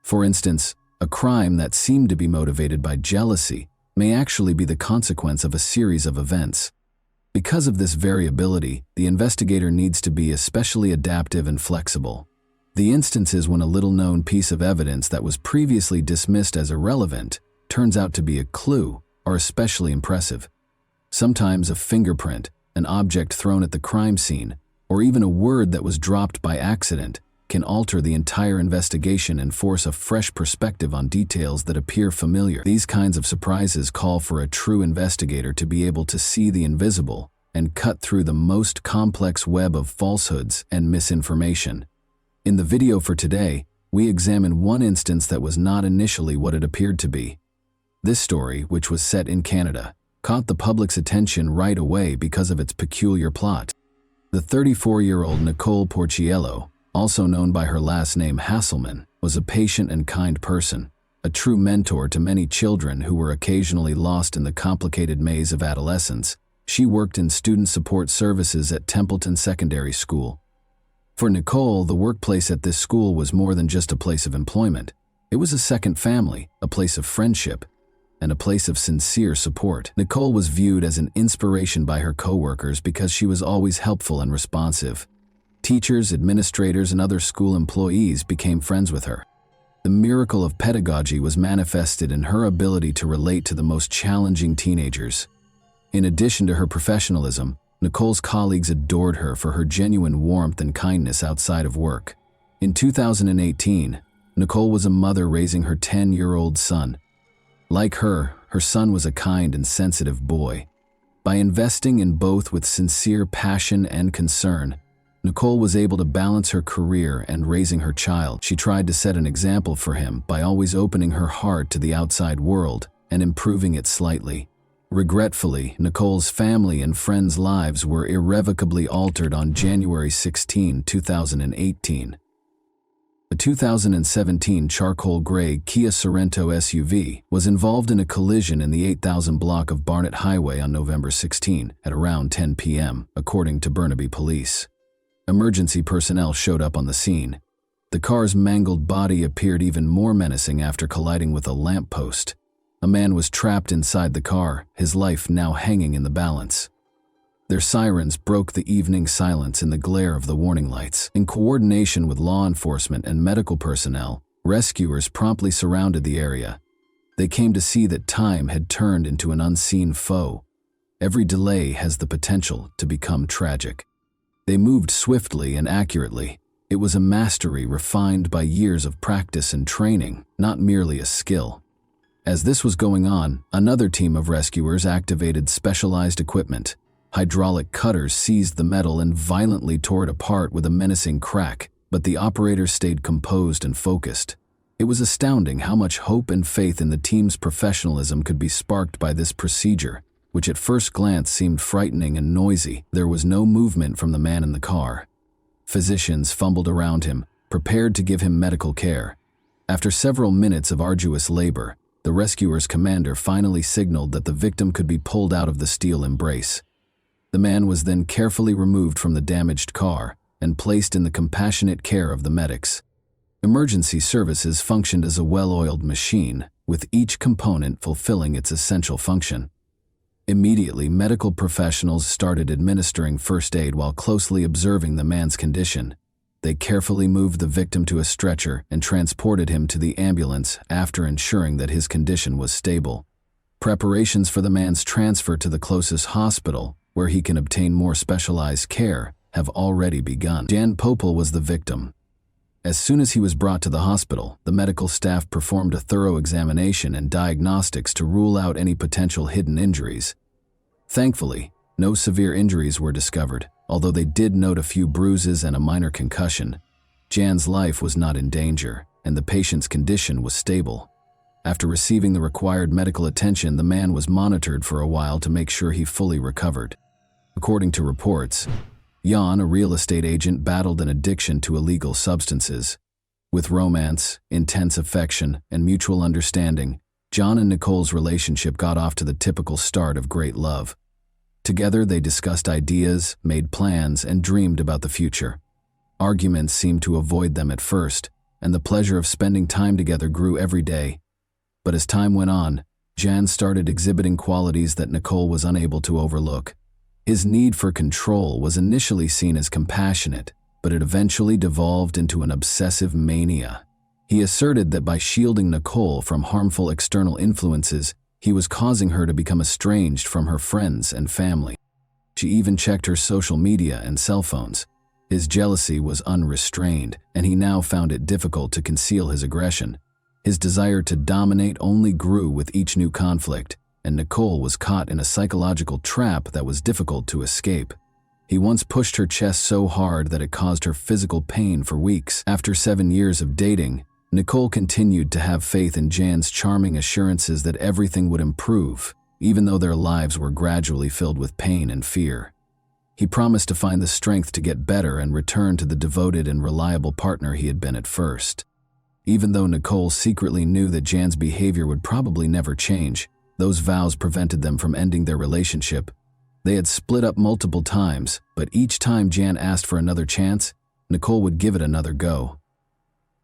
For instance, a crime that seemed to be motivated by jealousy may actually be the consequence of a series of events. Because of this variability, the investigator needs to be especially adaptive and flexible. The instances when a little-known piece of evidence that was previously dismissed as irrelevant turns out to be a clue are especially impressive. Sometimes a fingerprint, an object thrown at the crime scene, or even a word that was dropped by accident can alter the entire investigation and force a fresh perspective on details that appear familiar. These kinds of surprises call for a true investigator to be able to see the invisible and cut through the most complex web of falsehoods and misinformation. In the video for today, we examine one instance that was not initially what it appeared to be. This story, which was set in Canada, caught the public's attention right away because of its peculiar plot. The 34-year-old Nicole Porciello, also known by her last name Hasselman, was a patient and kind person, a true mentor to many children who were occasionally lost in the complicated maze of adolescence. She worked in student support services at Templeton Secondary School. For Nicole, the workplace at this school was more than just a place of employment. It was a second family, a place of friendship, and a place of sincere support. Nicole was viewed as an inspiration by her coworkers because she was always helpful and responsive. Teachers, administrators, and other school employees became friends with her. The miracle of pedagogy was manifested in her ability to relate to the most challenging teenagers. In addition to her professionalism, Nicole's colleagues adored her for her genuine warmth and kindness outside of work. In 2018, Nicole was a mother raising her 10-year-old son. Like her son was a kind and sensitive boy. By investing in both with sincere passion and concern, Nicole was able to balance her career and raising her child. She tried to set an example for him by always opening her heart to the outside world and improving it slightly. Regretfully, Nicole's family and friends' lives were irrevocably altered on January 16, 2018. A 2017 charcoal gray Kia Sorento SUV was involved in a collision in the 8000 block of Barnett Highway on November 16 at around 10 p.m., according to Burnaby Police. Emergency personnel showed up on the scene. The car's mangled body appeared even more menacing after colliding with a lamppost. A man was trapped inside the car, his life now hanging in the balance. Their sirens broke the evening silence in the glare of the warning lights. In coordination with law enforcement and medical personnel, rescuers promptly surrounded the area. They came to see that time had turned into an unseen foe. Every delay has the potential to become tragic. They moved swiftly and accurately. It was a mastery refined by years of practice and training, not merely a skill. As this was going on, another team of rescuers activated specialized equipment. Hydraulic cutters seized the metal and violently tore it apart with a menacing crack, but the operators stayed composed and focused. It was astounding how much hope and faith in the team's professionalism could be sparked by this procedure, which at first glance seemed frightening and noisy. There was no movement from the man in the car. Physicians fumbled around him, prepared to give him medical care. After several minutes of arduous labor, the rescuer's commander finally signaled that the victim could be pulled out of the steel embrace. The man was then carefully removed from the damaged car and placed in the compassionate care of the medics. Emergency services functioned as a well-oiled machine, with each component fulfilling its essential function. Immediately, medical professionals started administering first aid while closely observing the man's condition. They carefully moved the victim to a stretcher and transported him to the ambulance after ensuring that his condition was stable. Preparations for the man's transfer to the closest hospital, where he can obtain more specialized care, have already begun. Jan Popel was the victim. As soon as he was brought to the hospital, the medical staff performed a thorough examination and diagnostics to rule out any potential hidden injuries. Thankfully, no severe injuries were discovered, although they did note a few bruises and a minor concussion. Jan's life was not in danger, and the patient's condition was stable. After receiving the required medical attention, the man was monitored for a while to make sure he fully recovered. According to reports, Jan, a real estate agent, battled an addiction to illegal substances. With romance, intense affection, and mutual understanding, John and Nicole's relationship got off to the typical start of great love. Together, they discussed ideas, made plans, and dreamed about the future. Arguments seemed to avoid them at first, and the pleasure of spending time together grew every day. But as time went on, Jan started exhibiting qualities that Nicole was unable to overlook. His need for control was initially seen as compassionate, but it eventually devolved into an obsessive mania. He asserted that by shielding Nicole from harmful external influences, he was causing her to become estranged from her friends and family. She even checked her social media and cell phones. His jealousy was unrestrained, and he now found it difficult to conceal his aggression. His desire to dominate only grew with each new conflict, and Nicole was caught in a psychological trap that was difficult to escape. He once pushed her chest so hard that it caused her physical pain for weeks. After 7 years of dating, Nicole continued to have faith in Jan's charming assurances that everything would improve, even though their lives were gradually filled with pain and fear. He promised to find the strength to get better and return to the devoted and reliable partner he had been at first. Even though Nicole secretly knew that Jan's behavior would probably never change, those vows prevented them from ending their relationship. They had split up multiple times, but each time Jan asked for another chance, Nicole would give it another go.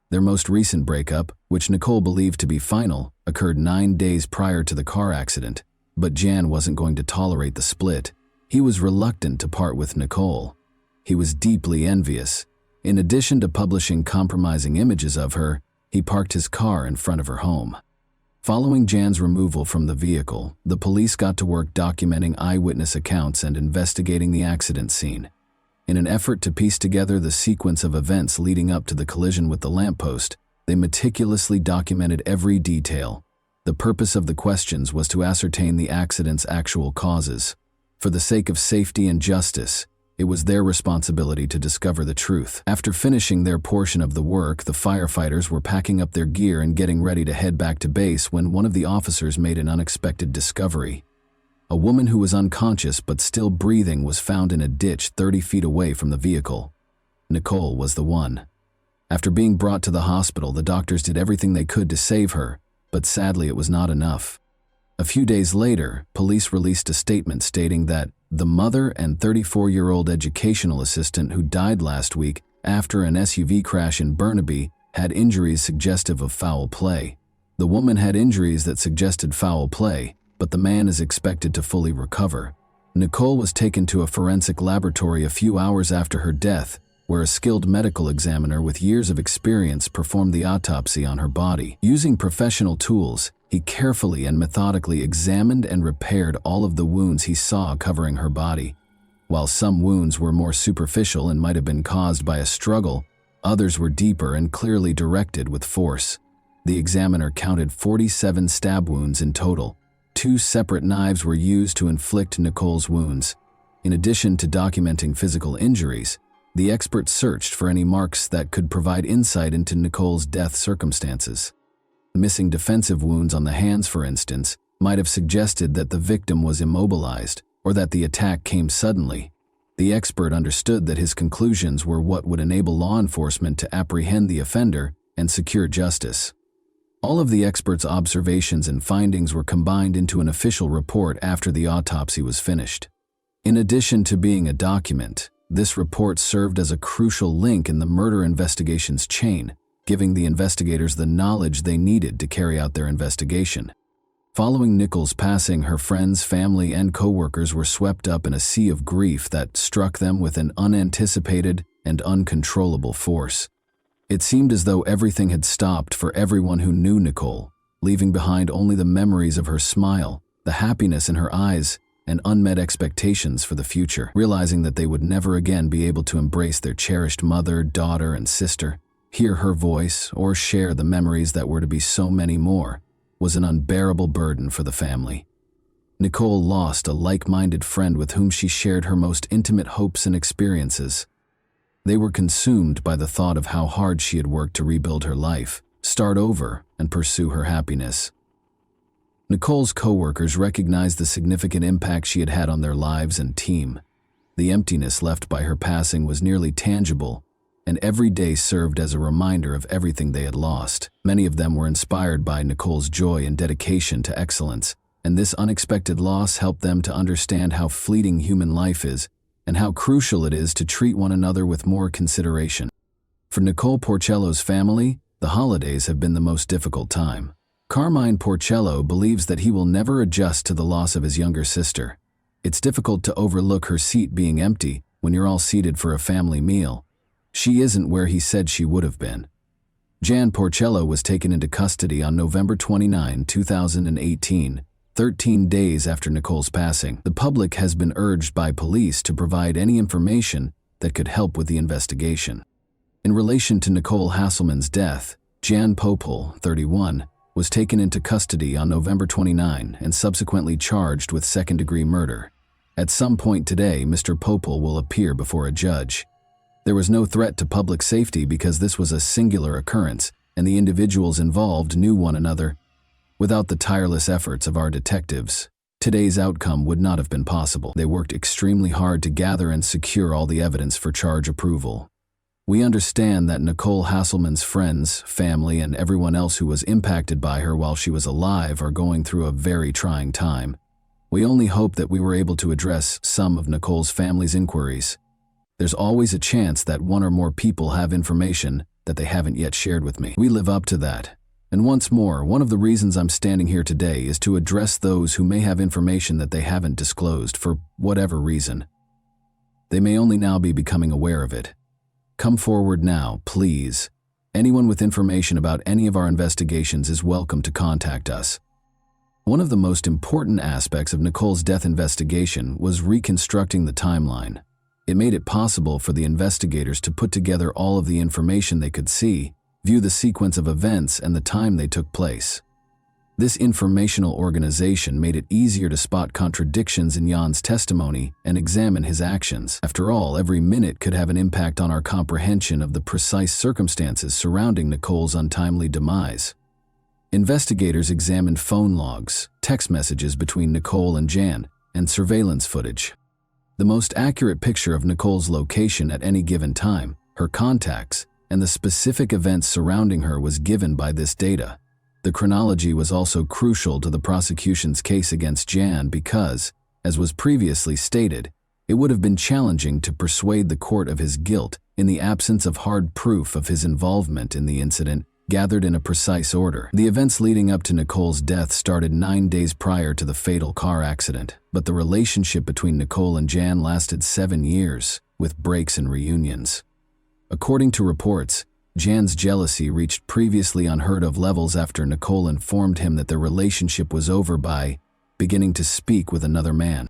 Their most recent breakup, which Nicole believed to be final, occurred 9 days prior to the car accident, but Jan wasn't going to tolerate the split. He was reluctant to part with Nicole. He was deeply envious. In addition to publishing compromising images of her, he parked his car in front of her home. Following Jan's removal from the vehicle, the police got to work documenting eyewitness accounts and investigating the accident scene. In an effort to piece together the sequence of events leading up to the collision with the lamppost, they meticulously documented every detail. The purpose of the questions was to ascertain the accident's actual causes. For the sake of safety and justice, it was their responsibility to discover the truth. After finishing their portion of the work, the firefighters were packing up their gear and getting ready to head back to base when one of the officers made an unexpected discovery. A woman who was unconscious but still breathing was found in a ditch 30 feet away from the vehicle. Nicole was the one. After being brought to the hospital, the doctors did everything they could to save her, but sadly it was not enough. A few days later, police released a statement stating that the mother and 34-year-old educational assistant who died last week after an SUV crash in Burnaby had injuries suggestive of foul play. The woman had injuries that suggested foul play, but the man is expected to fully recover. Nicole was taken to a forensic laboratory a few hours after her death, where a skilled medical examiner with years of experience performed the autopsy on her body. Using professional tools, he carefully and methodically examined and repaired all of the wounds he saw covering her body. While some wounds were more superficial and might have been caused by a struggle, others were deeper and clearly directed with force. The examiner counted 47 stab wounds in total. 2 separate knives were used to inflict Nicole's wounds. In addition to documenting physical injuries, the expert searched for any marks that could provide insight into Nicole's death circumstances. Missing defensive wounds on the hands, for instance, might have suggested that the victim was immobilized or that the attack came suddenly. The expert understood that his conclusions were what would enable law enforcement to apprehend the offender and secure justice. All of the expert's observations and findings were combined into an official report after the autopsy was finished. In addition to being a document, this report served as a crucial link in the murder investigation's chain, giving the investigators the knowledge they needed to carry out their investigation. Following Nicole's passing, her friends, family, and co-workers were swept up in a sea of grief that struck them with an unanticipated and uncontrollable force. It seemed as though everything had stopped for everyone who knew Nicole, leaving behind only the memories of her smile, the happiness in her eyes, and unmet expectations for the future. Realizing that they would never again be able to embrace their cherished mother, daughter, and sister, hear her voice, or share the memories that were to be so many more, was an unbearable burden for the family. Nicole lost a like-minded friend with whom she shared her most intimate hopes and experiences. They were consumed by the thought of how hard she had worked to rebuild her life, start over, and pursue her happiness. Nicole's co-workers recognized the significant impact she had had on their lives and team. The emptiness left by her passing was nearly tangible, and every day served as a reminder of everything they had lost. Many of them were inspired by Nicole's joy and dedication to excellence, and this unexpected loss helped them to understand how fleeting human life is and how crucial it is to treat one another with more consideration. For Nicole Porcello's family, the holidays have been the most difficult time. Carmine Porcello believes that he will never adjust to the loss of his younger sister. It's difficult to overlook her seat being empty when you're all seated for a family meal. She isn't where he said she would have been. Jan Porcello was taken into custody on November 29, 2018, 13 days after Nicole's passing. The public has been urged by police to provide any information that could help with the investigation. In relation to Nicole Hasselman's death, Jan Popel, 31, was taken into custody on November 29 and subsequently charged with second-degree murder. At some point today, Mr. Popel will appear before a judge. There was no threat to public safety because this was a singular occurrence, and the individuals involved knew one another. Without the tireless efforts of our detectives, today's outcome would not have been possible. They worked extremely hard to gather and secure all the evidence for charge approval. We understand that Nicole Hasselman's friends, family, and everyone else who was impacted by her while she was alive are going through a very trying time. We only hope that we were able to address some of Nicole's family's inquiries. There's always a chance that one or more people have information that they haven't yet shared with me. We live up to that. And once more, one of the reasons I'm standing here today is to address those who may have information that they haven't disclosed for whatever reason. They may only now be becoming aware of it. Come forward now, please. Anyone with information about any of our investigations is welcome to contact us. One of the most important aspects of Nicole's death investigation was reconstructing the timeline. It made it possible for the investigators to put together all of the information they could see, view the sequence of events and the time they took place. This informational organization made it easier to spot contradictions in Jan's testimony and examine his actions. After all, every minute could have an impact on our comprehension of the precise circumstances surrounding Nicole's untimely demise. Investigators examined phone logs, text messages between Nicole and Jan, and surveillance footage. The most accurate picture of Nicole's location at any given time, her contacts, and the specific events surrounding her was given by this data. The chronology was also crucial to the prosecution's case against Jan because, as was previously stated, it would have been challenging to persuade the court of his guilt in the absence of hard proof of his involvement in the incident gathered in a precise order. The events leading up to Nicole's death started 9 days prior to the fatal car accident, but the relationship between Nicole and Jan lasted 7 years, with breaks and reunions. According to reports, Jan's jealousy reached previously unheard-of levels after Nicole informed him that their relationship was over by beginning to speak with another man.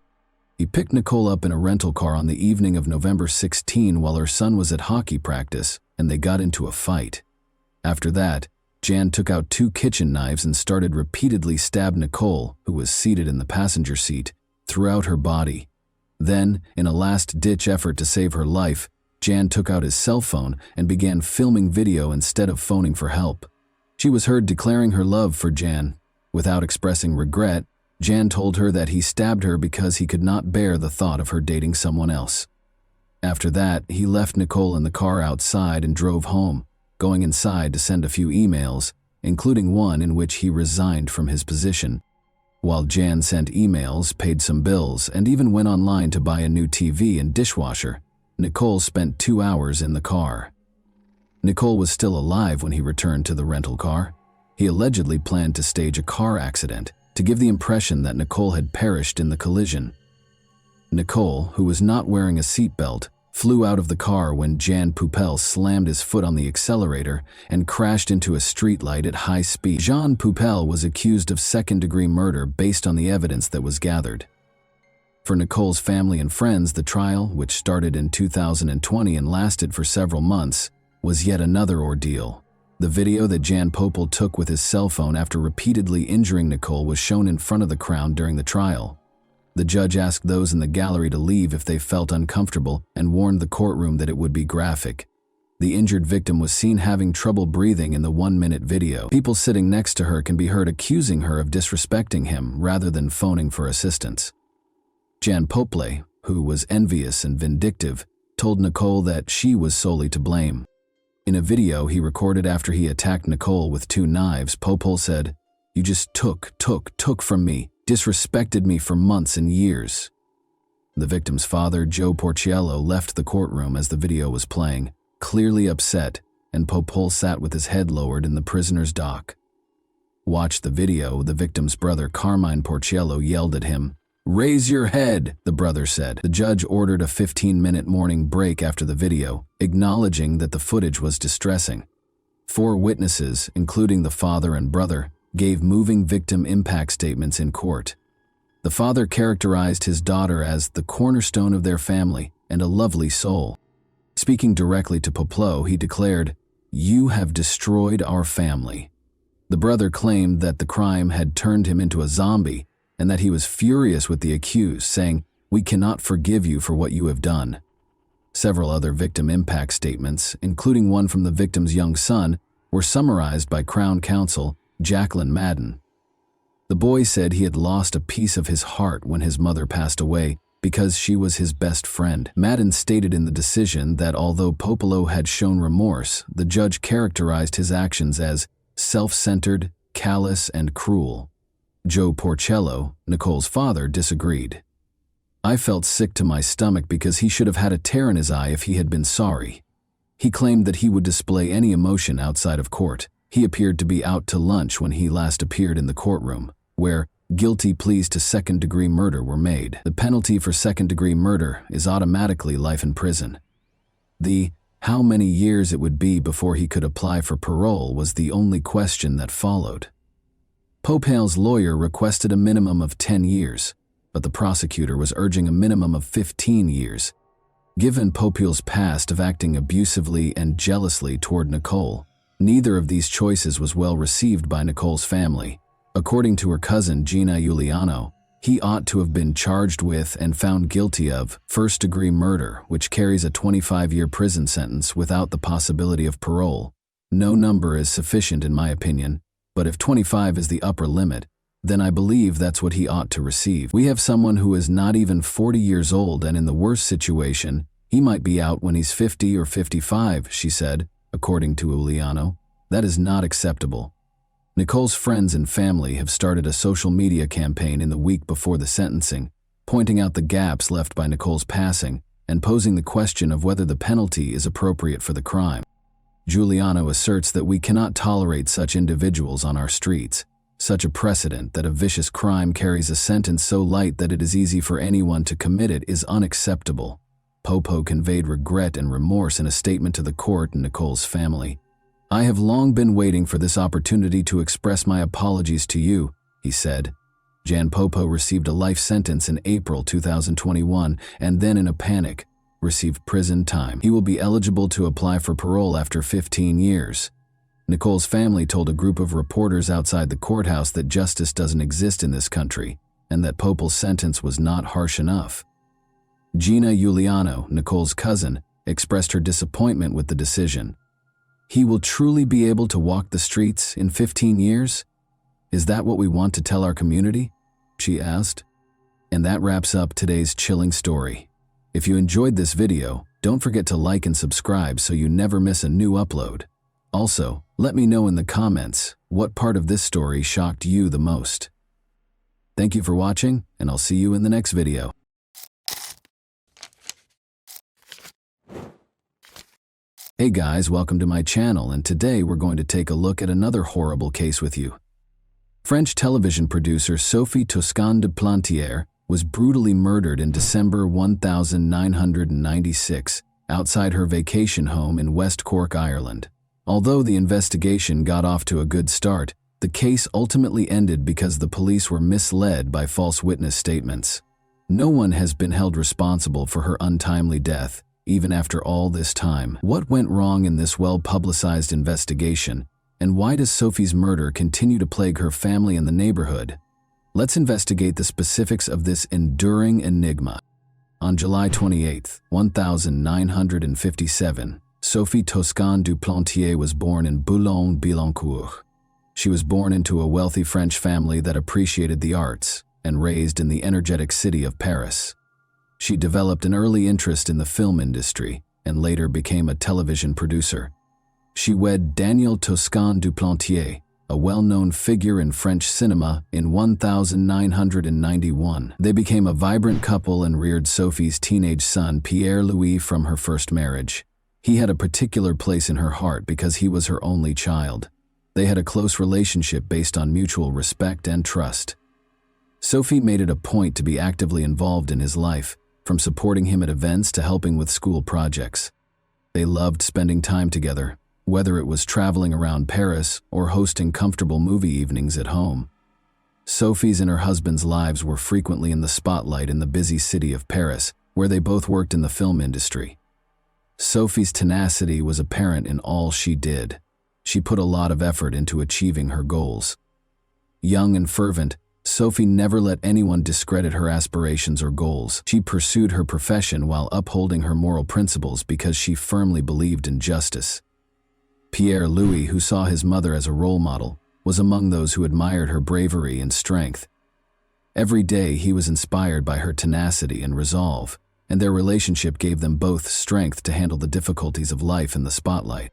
He picked Nicole up in a rental car on the evening of November 16 while her son was at hockey practice, and they got into a fight. After that, Jan took out 2 kitchen knives and started repeatedly stabbing Nicole, who was seated in the passenger seat, throughout her body. Then, in a last-ditch effort to save her life, Jan took out his cell phone and began filming video instead of phoning for help. She was heard declaring her love for Jan. Without expressing regret, Jan told her that he stabbed her because he could not bear the thought of her dating someone else. After that, he left Nicole in the car outside and drove home, going inside to send a few emails, including one in which he resigned from his position. While Jan sent emails, paid some bills, and even went online to buy a new TV and dishwasher, Nicole spent 2 hours in the car. Nicole was still alive when he returned to the rental car. He allegedly planned to stage a car accident, to give the impression that Nicole had perished in the collision. Nicole, who was not wearing a seatbelt, flew out of the car when Jan Poupel slammed his foot on the accelerator and crashed into a streetlight at high speed. Jan Poupel was accused of second-degree murder based on the evidence that was gathered. For Nicole's family and friends, the trial, which started in 2020 and lasted for several months, was yet another ordeal. The video that Jan Poupel took with his cell phone after repeatedly injuring Nicole was shown in front of the crowd during the trial. The judge asked those in the gallery to leave if they felt uncomfortable and warned the courtroom that it would be graphic. The injured victim was seen having trouble breathing in the 1-minute video. People sitting next to her can be heard accusing her of disrespecting him rather than phoning for assistance. Jan Poupel, who was envious and vindictive, told Nicole that she was solely to blame. In a video he recorded after he attacked Nicole with 2 knives, Poupel said, "You just took from me, disrespected me for months and years." The victim's father, Joe Porciello, left the courtroom as the video was playing, clearly upset, and Poupel sat with his head lowered in the prisoner's dock. Watch the video. The victim's brother, Carmine Porciello, yelled at him. "Raise your head," the brother said. The judge ordered a 15-minute morning break after the video, acknowledging that the footage was distressing. 4 witnesses, including the father and brother, gave moving victim impact statements in court. The father characterized his daughter as the cornerstone of their family and a lovely soul. Speaking directly to Poupel, he declared, "You have destroyed our family." The brother claimed that the crime had turned him into a zombie and that he was furious with the accused, saying, "We cannot forgive you for what you have done." Several other victim impact statements, including one from the victim's young son, were summarized by Crown Counsel Jacqueline Madden. The boy said he had lost a piece of his heart when his mother passed away because she was his best friend. Madden stated in the decision that although Poupel had shown remorse, the judge characterized his actions as self-centered, callous, and cruel. Joe Porciello, Nicole's father, disagreed. "I felt sick to my stomach because he should have had a tear in his eye if he had been sorry." He claimed that he would display any emotion outside of court. He appeared to be out to lunch when he last appeared in the courtroom, where guilty pleas to second-degree murder were made. The penalty for second-degree murder is automatically life in prison. The how many years it would be before he could apply for parole was the only question that followed. Poupel's lawyer requested a minimum of 10 years, but the prosecutor was urging a minimum of 15 years. Given Poupel's past of acting abusively and jealously toward Nicole, neither of these choices was well received by Nicole's family. According to her cousin Gina Giuliano, he ought to have been charged with and found guilty of first-degree murder, which carries a 25-year prison sentence without the possibility of parole. No number is sufficient in my opinion, but if 25 is the upper limit, then I believe that's what he ought to receive. We have someone who is not even 40 years old, and in the worst situation, he might be out when he's 50 or 55, she said. According to Giuliano, that is not acceptable. Nicole's friends and family have started a social media campaign in the week before the sentencing, pointing out the gaps left by Nicole's passing and posing the question of whether the penalty is appropriate for the crime. Giuliano asserts that we cannot tolerate such individuals on our streets. Such a precedent that a vicious crime carries a sentence so light that it is easy for anyone to commit it is unacceptable. Poupel conveyed regret and remorse in a statement to the court and Nicole's family. "I have long been waiting for this opportunity to express my apologies to you," he said. Jan Poupel received a life sentence in April 2021 and then, in a panic, received prison time. He will be eligible to apply for parole after 15 years. Nicole's family told a group of reporters outside the courthouse that justice doesn't exist in this country and that Poupel's sentence was not harsh enough. Gina Giuliano, Nicole's cousin, expressed her disappointment with the decision. "He will truly be able to walk the streets in 15 years? Is that what we want to tell our community?" she asked. And that wraps up today's chilling story. If you enjoyed this video, don't forget to like and subscribe so you never miss a new upload. Also, let me know in the comments what part of this story shocked you the most. Thank you for watching, and I'll see you in the next video. Hey guys, welcome to my channel, and today we're going to take a look at another horrible case with you. French television producer Sophie Toscan de Plantier was brutally murdered in December 1996 outside her vacation home in West Cork, Ireland. Although the investigation got off to a good start, the case ultimately ended because the police were misled by false witness statements. No one has been held responsible for her untimely death, even after all this time. What went wrong in this well-publicized investigation, and why does Sophie's murder continue to plague her family and the neighborhood? Let's investigate the specifics of this enduring enigma. On July 28, 1957, Sophie Toscan du Plantier was born in Boulogne-Billancourt. She was born into a wealthy French family that appreciated the arts and raised in the energetic city of Paris. She developed an early interest in the film industry and later became a television producer. She wed Daniel Toscan du Plantier, a well-known figure in French cinema, in 1991. They became a vibrant couple and reared Sophie's teenage son Pierre-Louis from her first marriage. He had a particular place in her heart because he was her only child. They had a close relationship based on mutual respect and trust. Sophie made it a point to be actively involved in his life, from supporting him at events to helping with school projects. They loved spending time together, whether it was traveling around Paris or hosting comfortable movie evenings at home. Sophie's and her husband's lives were frequently in the spotlight in the busy city of Paris, where they both worked in the film industry. Sophie's tenacity was apparent in all she did. She put a lot of effort into achieving her goals. Young and fervent, Sophie never let anyone discredit her aspirations or goals. She pursued her profession while upholding her moral principles because she firmly believed in justice. Pierre-Louis, who saw his mother as a role model, was among those who admired her bravery and strength. Every day he was inspired by her tenacity and resolve, and their relationship gave them both strength to handle the difficulties of life in the spotlight.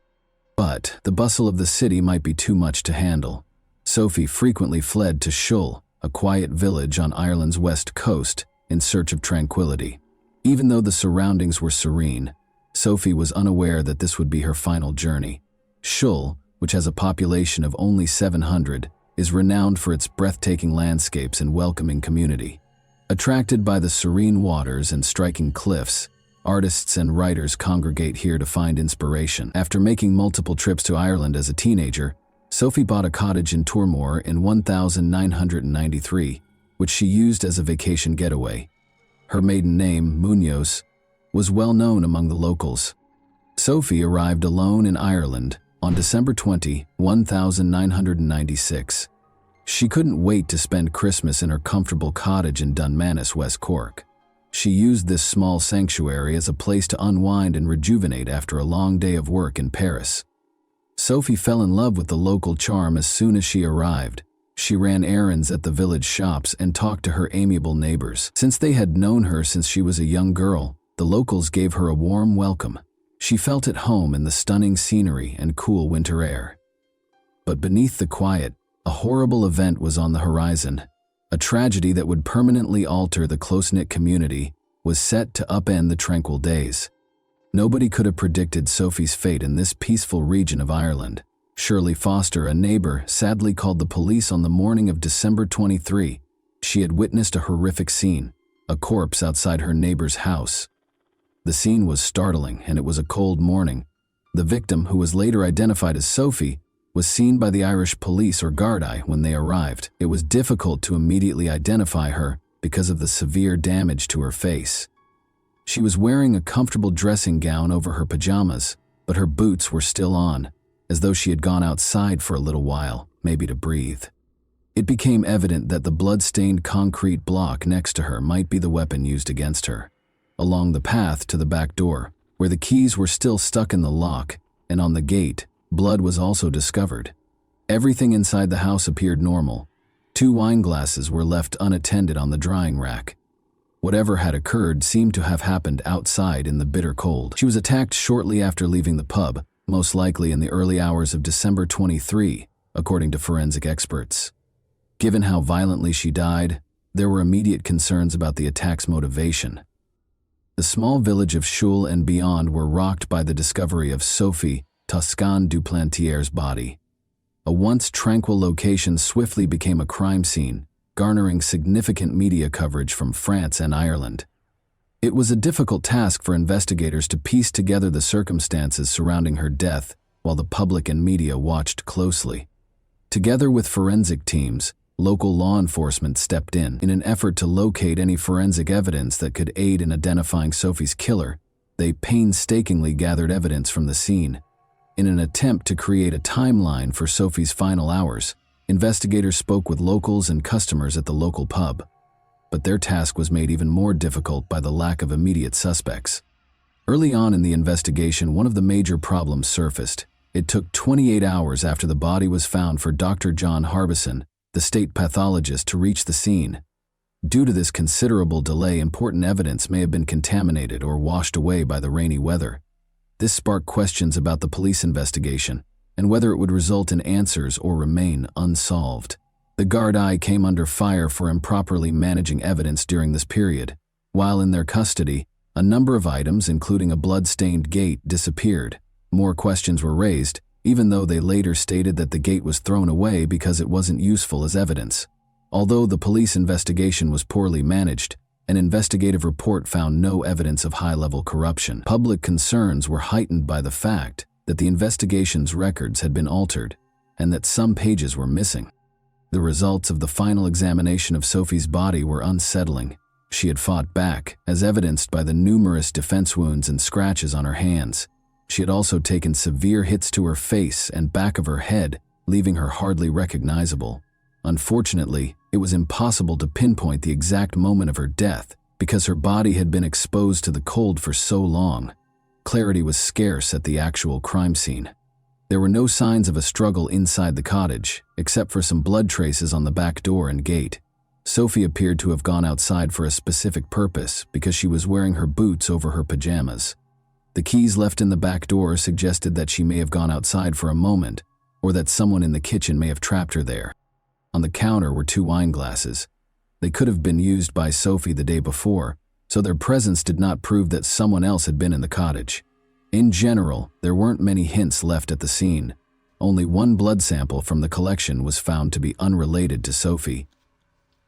But the bustle of the city might be too much to handle. Sophie frequently fled to Shull, a quiet village on Ireland's west coast, in search of tranquility. Even though the surroundings were serene, Sophie was unaware that this would be her final journey. Shull, which has a population of only 700, is renowned for its breathtaking landscapes and welcoming community. Attracted by the serene waters and striking cliffs, artists and writers congregate here to find inspiration. After making multiple trips to Ireland as a teenager, Sophie bought a cottage in Tourmore in 1993, which she used as a vacation getaway. Her maiden name, Munoz, was well known among the locals. Sophie arrived alone in Ireland on December 20, 1996. She couldn't wait to spend Christmas in her comfortable cottage in Dunmanus, West Cork. She used this small sanctuary as a place to unwind and rejuvenate after a long day of work in Paris. Sophie fell in love with the local charm as soon as she arrived. She ran errands at the village shops and talked to her amiable neighbors. Since they had known her since she was a young girl, the locals gave her a warm welcome. She felt at home in the stunning scenery and cool winter air. But beneath the quiet, a horrible event was on the horizon. A tragedy that would permanently alter the close-knit community was set to upend the tranquil days. Nobody could have predicted Sophie's fate in this peaceful region of Ireland. Shirley Foster, a neighbor, sadly called the police on the morning of December 23. She had witnessed a horrific scene, a corpse outside her neighbor's house. The scene was startling, and it was a cold morning. The victim, who was later identified as Sophie, was seen by the Irish police or Gardaí when they arrived. It was difficult to immediately identify her because of the severe damage to her face. She was wearing a comfortable dressing gown over her pajamas, but her boots were still on, as though she had gone outside for a little while, maybe to breathe. It became evident that the blood-stained concrete block next to her might be the weapon used against her. Along the path to the back door, where the keys were still stuck in the lock, and on the gate, blood was also discovered. Everything inside the house appeared normal. 2 wine glasses were left unattended on the drying rack. Whatever had occurred seemed to have happened outside in the bitter cold. She was attacked shortly after leaving the pub, most likely in the early hours of December 23, according to forensic experts. Given how violently she died, there were immediate concerns about the attack's motivation. The small village of Shull and beyond were rocked by the discovery of Sophie Toscan du Plantier's body. A once tranquil location swiftly became a crime scene, garnering significant media coverage from France and Ireland. It was a difficult task for investigators to piece together the circumstances surrounding her death while the public and media watched closely. Together with forensic teams, local law enforcement stepped in an effort to locate any forensic evidence that could aid in identifying Sophie's killer. They painstakingly gathered evidence from the scene. In an attempt to create a timeline for Sophie's final hours, investigators spoke with locals and customers at the local pub. But their task was made even more difficult by the lack of immediate suspects. Early on in the investigation, one of the major problems surfaced. It took 28 hours after the body was found for Dr. John Harbison, the state pathologist, to reach the scene. Due to this considerable delay, important evidence may have been contaminated or washed away by the rainy weather. This sparked questions about the police investigation and whether it would result in answers or remain unsolved. The Gardaí came under fire for improperly managing evidence during this period. While in their custody, a number of items, including a blood-stained gate, disappeared. More questions were raised, even though they later stated that the gate was thrown away because it wasn't useful as evidence. Although the police investigation was poorly managed, an investigative report found no evidence of high-level corruption. Public concerns were heightened by the fact that the investigation's records had been altered and that some pages were missing. The results of the final examination of Sophie's body were unsettling. She had fought back, as evidenced by the numerous defense wounds and scratches on her hands. She had also taken severe hits to her face and back of her head, leaving her hardly recognizable. Unfortunately, it was impossible to pinpoint the exact moment of her death because her body had been exposed to the cold for so long. Clarity was scarce at the actual crime scene. There were no signs of a struggle inside the cottage, except for some blood traces on the back door and gate. Sophie appeared to have gone outside for a specific purpose because she was wearing her boots over her pajamas. The keys left in the back door suggested that she may have gone outside for a moment, or that someone in the kitchen may have trapped her there. On the counter were 2 wine glasses. They could have been used by Sophie the day before, so their presence did not prove that someone else had been in the cottage. In general, there weren't many hints left at the scene. Only one blood sample from the collection was found to be unrelated to Sophie.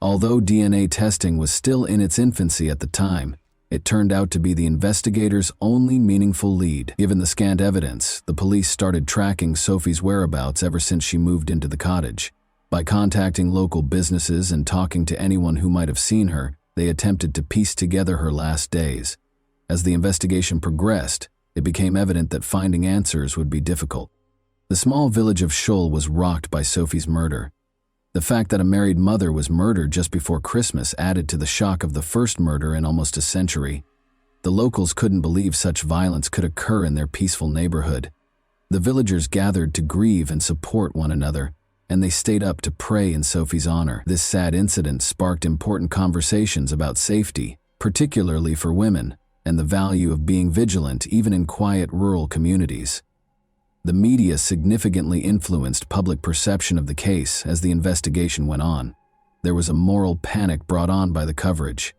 Although DNA testing was still in its infancy at the time, it turned out to be the investigators' only meaningful lead. Given the scant evidence, the police started tracking Sophie's whereabouts ever since she moved into the cottage. By contacting local businesses and talking to anyone who might have seen her, they attempted to piece together her last days. As the investigation progressed, it became evident that finding answers would be difficult. The small village of Schull was rocked by Sophie's murder. The fact that a married mother was murdered just before Christmas added to the shock of the first murder in almost a century. The locals couldn't believe such violence could occur in their peaceful neighborhood. The villagers gathered to grieve and support one another, and they stayed up to pray in Sophie's honor. This sad incident sparked important conversations about safety, particularly for women, and the value of being vigilant even in quiet rural communities. The media significantly influenced public perception of the case as the investigation went on. There was a moral panic brought on by the coverage.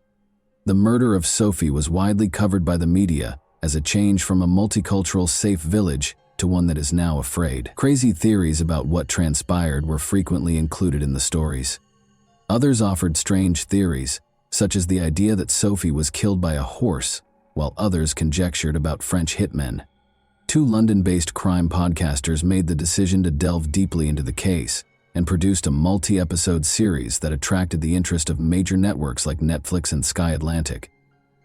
The murder of Sophie was widely covered by the media as a change from a multicultural safe village to one that is now afraid. Crazy theories about what transpired were frequently included in the stories. Others offered strange theories, such as the idea that Sophie was killed by a horse, while others conjectured about French hitmen. 2 London-based crime podcasters made the decision to delve deeply into the case and produced a multi-episode series that attracted the interest of major networks like Netflix and Sky Atlantic.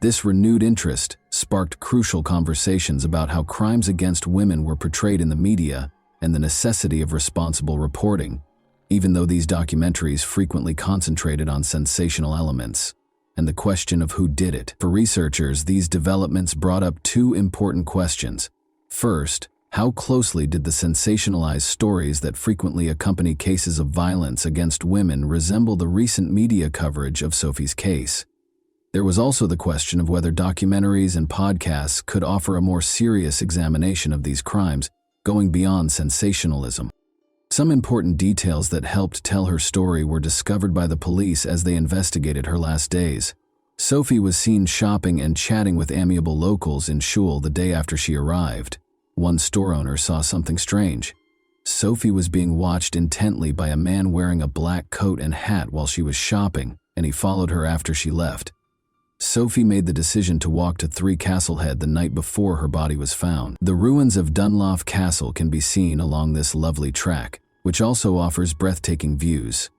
This renewed interest sparked crucial conversations about how crimes against women were portrayed in the media and the necessity of responsible reporting, even though these documentaries frequently concentrated on sensational elements, and the question of who did it. For researchers, these developments brought up 2 important questions. First, how closely did the sensationalized stories that frequently accompany cases of violence against women resemble the recent media coverage of Sophie's case? There was also the question of whether documentaries and podcasts could offer a more serious examination of these crimes, going beyond sensationalism. Some important details that helped tell her story were discovered by the police as they investigated her last days. Sophie was seen shopping and chatting with amiable locals in Schull the day after she arrived. One store owner saw something strange. Sophie was being watched intently by a man wearing a black coat and hat while she was shopping, and he followed her after she left. Sophie made the decision to walk to 3 Castlehead the night before her body was found. The ruins of Dunlough Castle can be seen along this lovely track, which also offers breathtaking views.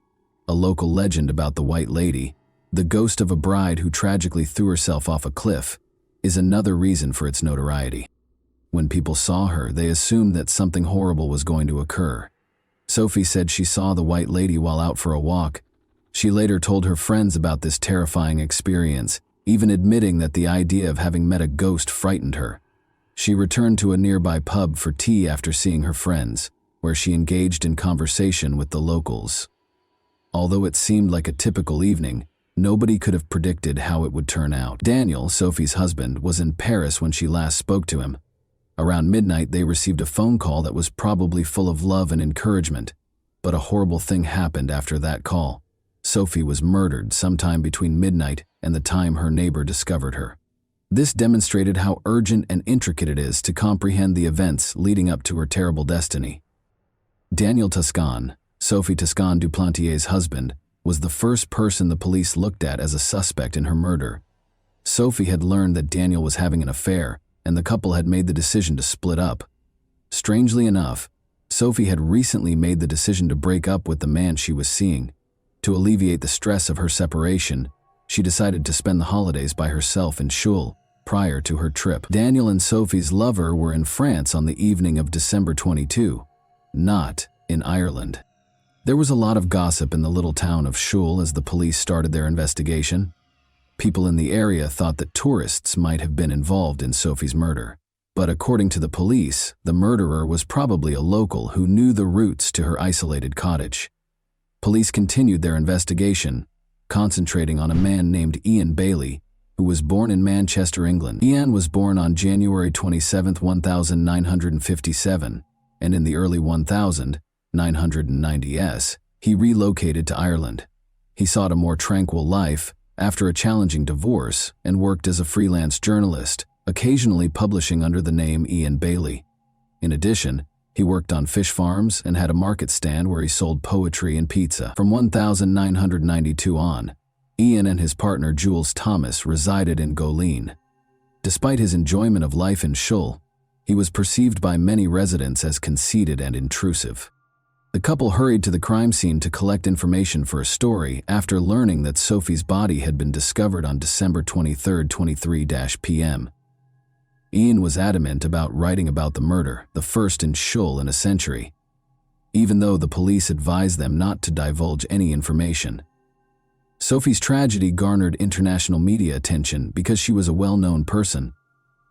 A local legend about the White Lady, the ghost of a bride who tragically threw herself off a cliff, is another reason for its notoriety. When people saw her, they assumed that something horrible was going to occur. Sophie said she saw the White Lady while out for a walk. She later told her friends about this terrifying experience, even admitting that the idea of having met a ghost frightened her. She returned to a nearby pub for tea after seeing her friends, where she engaged in conversation with the locals. Although it seemed like a typical evening, nobody could have predicted how it would turn out. Daniel, Sophie's husband, was in Paris when she last spoke to him. Around midnight, they received a phone call that was probably full of love and encouragement, but a horrible thing happened after that call. Sophie was murdered sometime between midnight and the time her neighbor discovered her. This demonstrated how urgent and intricate it is to comprehend the events leading up to her terrible destiny. Daniel Toscan, Sophie Toscan Duplantier's husband, was the first person the police looked at as a suspect in her murder. Sophie had learned that Daniel was having an affair, and the couple had made the decision to split up. Strangely enough, Sophie had recently made the decision to break up with the man she was seeing. To alleviate the stress of her separation, she decided to spend the holidays by herself in Schul prior to her trip. Daniel and Sophie's lover were in France on the evening of December 22, not in Ireland. There was a lot of gossip in the little town of Schul as the police started their investigation. People in the area thought that tourists might have been involved in Sophie's murder. But according to the police, the murderer was probably a local who knew the routes to her isolated cottage. Police continued their investigation, concentrating on a man named Ian Bailey, who was born in Manchester, England. Ian was born on January 27, 1957, and in the early 1990s, he relocated to Ireland. He sought a more tranquil life after a challenging divorce and worked as a freelance journalist, occasionally publishing under the name Ian Bailey. In addition, he worked on fish farms and had a market stand where he sold poetry and pizza. From 1992 on, Ian and his partner Jules Thomas resided in Goleen. Despite his enjoyment of life in Schul, he was perceived by many residents as conceited and intrusive. The couple hurried to the crime scene to collect information for a story after learning that Sophie's body had been discovered on December 23, 23 p.m. Ian was adamant about writing about the murder, the first in Schul in a century, even though the police advised them not to divulge any information. Sophie's tragedy garnered international media attention because she was a well-known person.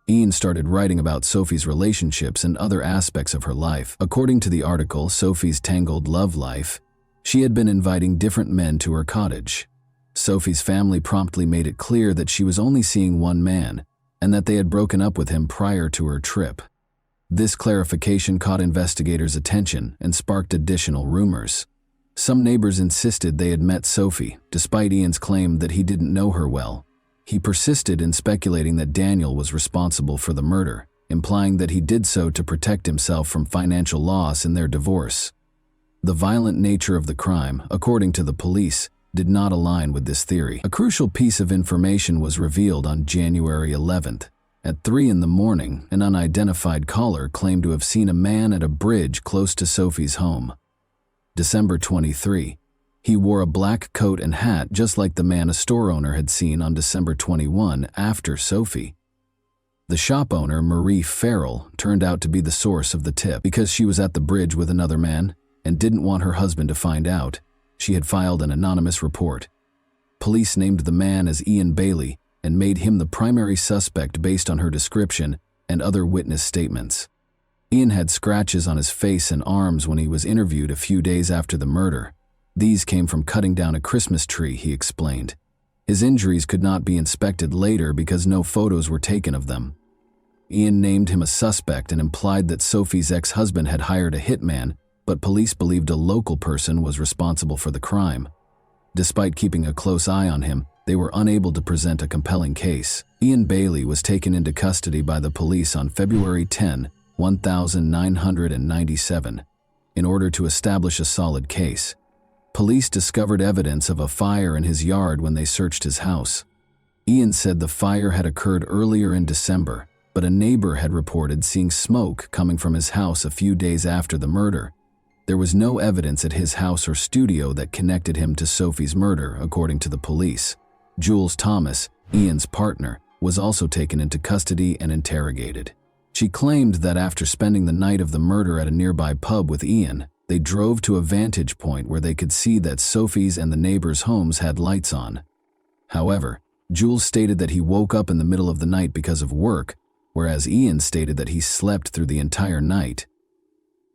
Ian started writing about Sophie's relationships and other aspects of her life. According to the article Sophie's Tangled Love Life, she had been inviting different men to her cottage. Sophie's family promptly made it clear that she was only seeing one man, and that they had broken up with him prior to her trip. This clarification caught investigators' attention and sparked additional rumors. Some neighbors insisted they had met Sophie, despite Ian's claim that he didn't know her well. He persisted in speculating that Daniel was responsible for the murder, implying that he did so to protect himself from financial loss in their divorce. The violent nature of the crime, according to the police, did not align with this theory. A crucial piece of information was revealed on January 11th. At 3 in the morning, an unidentified caller claimed to have seen a man at a bridge close to Sophie's home. December 23. He wore a black coat and hat just like the man a store owner had seen on December 21 after Sophie. The shop owner, Marie Farrell, turned out to be the source of the tip. Because she was at the bridge with another man and didn't want her husband to find out, she had filed an anonymous report. Police named the man as Ian Bailey and made him the primary suspect based on her description and other witness statements. Ian had scratches on his face and arms when he was interviewed a few days after the murder. These came from cutting down a Christmas tree, he explained. His injuries could not be inspected later because no photos were taken of them. Ian named him a suspect and implied that Sophie's ex-husband had hired a hitman, but police believed a local person was responsible for the crime. Despite keeping a close eye on him, they were unable to present a compelling case. Ian Bailey was taken into custody by the police on February 10, 1997. in order to establish a solid case. Police discovered evidence of a fire in his yard when they searched his house. Ian said the fire had occurred earlier in December, but a neighbor had reported seeing smoke coming from his house a few days after the murder. There was no evidence at his house or studio that connected him to Sophie's murder, according to the police. Jules Thomas, Ian's partner, was also taken into custody and interrogated. She claimed that after spending the night of the murder at a nearby pub with Ian, they drove to a vantage point where they could see that Sophie's and the neighbors' homes had lights on. However, Jules stated that he woke up in the middle of the night because of work, whereas Ian stated that he slept through the entire night.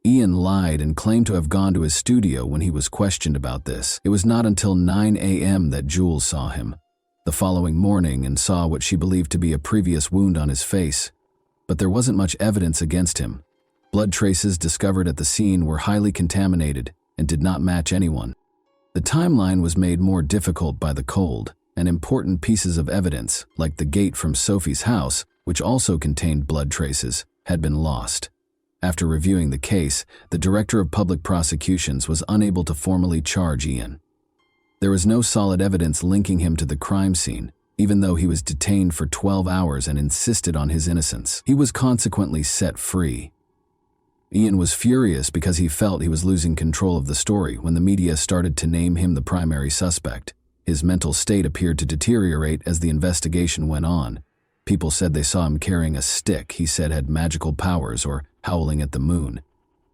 Ian lied and claimed to have gone to his studio when he was questioned about this. It was not until 9 a.m. that Jules saw him the following morning and saw what she believed to be a previous wound on his face. But there wasn't much evidence against him. Blood traces discovered at the scene were highly contaminated and did not match anyone. The timeline was made more difficult by the cold, and important pieces of evidence, like the gate from Sophie's house, which also contained blood traces, had been lost. After reviewing the case, the Director of Public Prosecutions was unable to formally charge Ian. There was no solid evidence linking him to the crime scene, even though he was detained for 12 hours and insisted on his innocence. He was consequently set free. Ian was furious because he felt he was losing control of the story when the media started to name him the primary suspect. His mental state appeared to deteriorate as the investigation went on. People said they saw him carrying a stick he said had magical powers, or howling at the moon.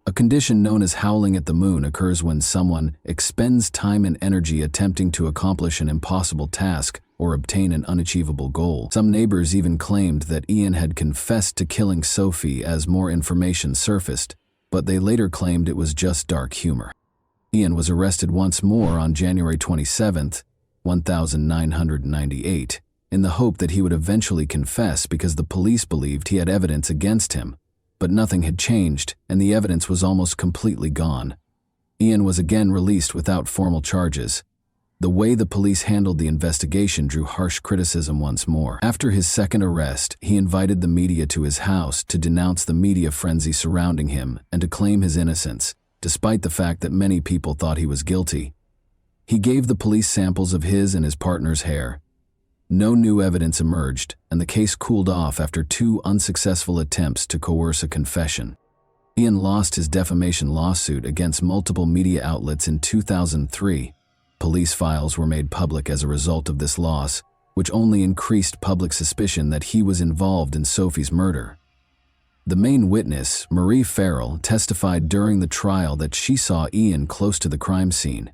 A condition known as howling at the moon occurs when someone expends time and energy attempting to accomplish an impossible task or obtain an unachievable goal. Some neighbors even claimed that Ian had confessed to killing Sophie as more information surfaced, but they later claimed it was just dark humor. Ian was arrested once more on January 27, 1998, in the hope that he would eventually confess because the police believed he had evidence against him. But nothing had changed, and the evidence was almost completely gone. Ian was again released without formal charges. The way the police handled the investigation drew harsh criticism once more. After his second arrest, he invited the media to his house to denounce the media frenzy surrounding him and to claim his innocence, despite the fact that many people thought he was guilty. He gave the police samples of his and his partner's hair. No new evidence emerged, and the case cooled off after 2 unsuccessful attempts to coerce a confession. Ian lost his defamation lawsuit against multiple media outlets in 2003. Police files were made public as a result of this loss, which only increased public suspicion that he was involved in Sophie's murder. The main witness, Marie Farrell, testified during the trial that she saw Ian close to the crime scene.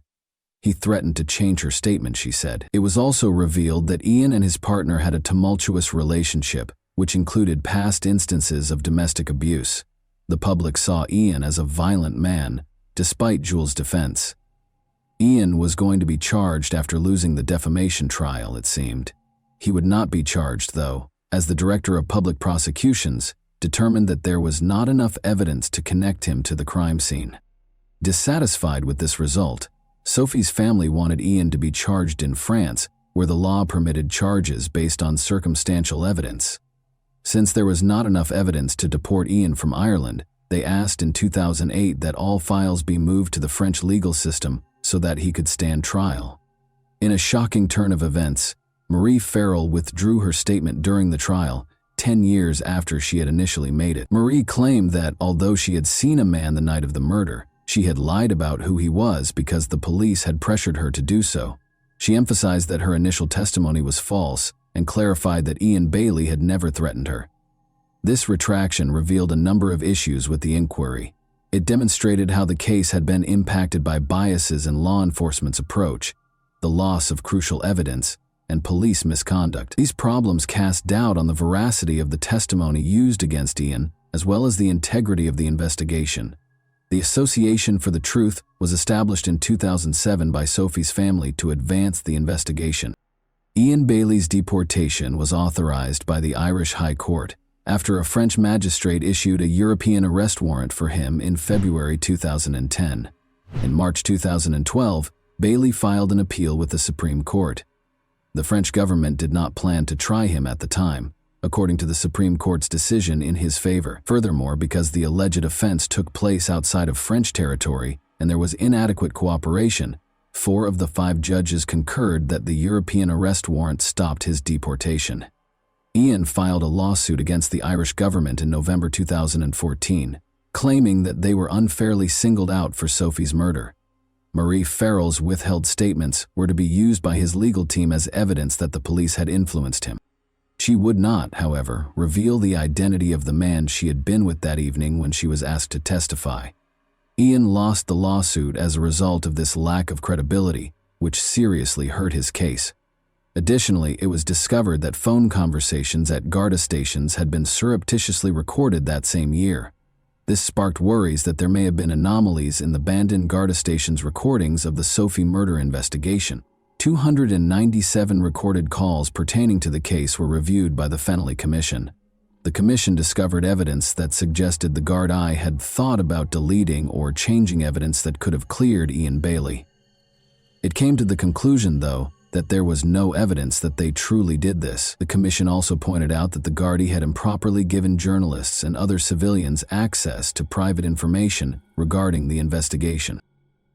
He threatened to change her statement, she said. It was also revealed that Ian and his partner had a tumultuous relationship, which included past instances of domestic abuse. The public saw Ian as a violent man, despite Jules' defense. Ian was going to be charged after losing the defamation trial, it seemed. He would not be charged, though, as the Director of Public Prosecutions determined that there was not enough evidence to connect him to the crime scene. Dissatisfied with this result, Sophie's family wanted Ian to be charged in France, where the law permitted charges based on circumstantial evidence. Since there was not enough evidence to deport Ian from Ireland, they asked in 2008 that all files be moved to the French legal system so that he could stand trial. In a shocking turn of events, Marie Farrell withdrew her statement during the trial, 10 years after she had initially made it. Marie claimed that although she had seen a man the night of the murder, she had lied about who he was because the police had pressured her to do so. She emphasized that her initial testimony was false and clarified that Ian Bailey had never threatened her. This retraction revealed a number of issues with the inquiry. It demonstrated how the case had been impacted by biases in law enforcement's approach, the loss of crucial evidence, and police misconduct. These problems cast doubt on the veracity of the testimony used against Ian, as well as the integrity of the investigation. The Association for the Truth was established in 2007 by Sophie's family to advance the investigation. Ian Bailey's deportation was authorized by the Irish High Court after a French magistrate issued a European arrest warrant for him in February 2010. In March 2012, Bailey filed an appeal with the Supreme Court. The French government did not plan to try him at the time. according to the Supreme Court's decision in his favor. Furthermore, because the alleged offense took place outside of French territory and there was inadequate cooperation, 4 of the 5 judges concurred that the European arrest warrant stopped his deportation. Ian filed a lawsuit against the Irish government in November 2014, claiming that they were unfairly singled out for Sophie's murder. Marie Farrell's withheld statements were to be used by his legal team as evidence that the police had influenced him. She would not, however, reveal the identity of the man she had been with that evening when she was asked to testify. Ian lost the lawsuit as a result of this lack of credibility, which seriously hurt his case. Additionally, it was discovered that phone conversations at Garda stations had been surreptitiously recorded that same year. This sparked worries that there may have been anomalies in the abandoned Garda station's recordings of the Sophie murder investigation. 297 recorded calls pertaining to the case were reviewed by the Fennelly Commission. The commission discovered evidence that suggested the Gardaí had thought about deleting or changing evidence that could have cleared Ian Bailey. It came to the conclusion, though, that there was no evidence that they truly did this. The commission also pointed out that the Gardaí had improperly given journalists and other civilians access to private information regarding the investigation.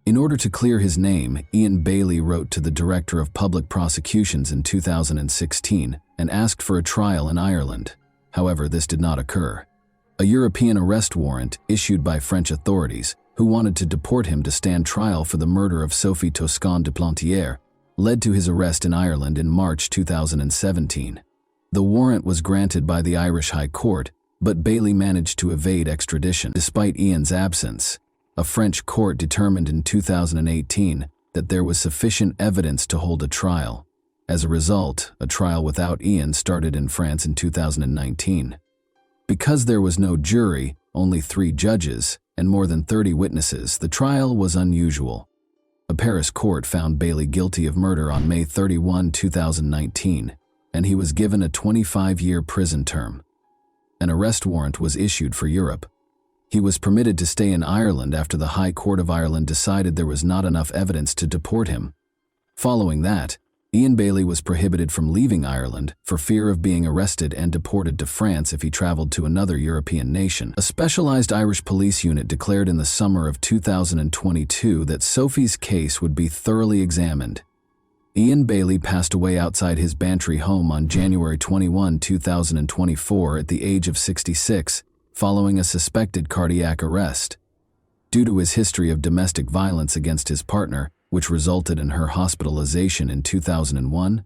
In order to clear his name, Ian Bailey wrote to the Director of Public Prosecutions in 2016 and asked for a trial in Ireland. However, this did not occur. A European arrest warrant issued by French authorities, who wanted to deport him to stand trial for the murder of Sophie Toscan de Plantier, led to his arrest in Ireland in March 2017. The warrant was granted by the Irish High Court, but Bailey managed to evade extradition. Despite Ian's absence, a French court determined in 2018 that there was sufficient evidence to hold a trial. As a result, a trial without Ian started in France in 2019. Because there was no jury, only 3 judges, and more than 30 witnesses, the trial was unusual. A Paris court found Bailey guilty of murder on May 31, 2019, and he was given a 25-year prison term. An arrest warrant was issued for Europe. He was permitted to stay in Ireland after the High Court of Ireland decided there was not enough evidence to deport him. Following that, Ian Bailey was prohibited from leaving Ireland for fear of being arrested and deported to France if he traveled to another European nation. A specialized Irish police unit declared in the summer of 2022 that Sophie's case would be thoroughly examined. Ian Bailey passed away outside his Bantry home on January 21, 2024 at the age of 66, following a suspected cardiac arrest. Due to his history of domestic violence against his partner, which resulted in her hospitalization in 2001,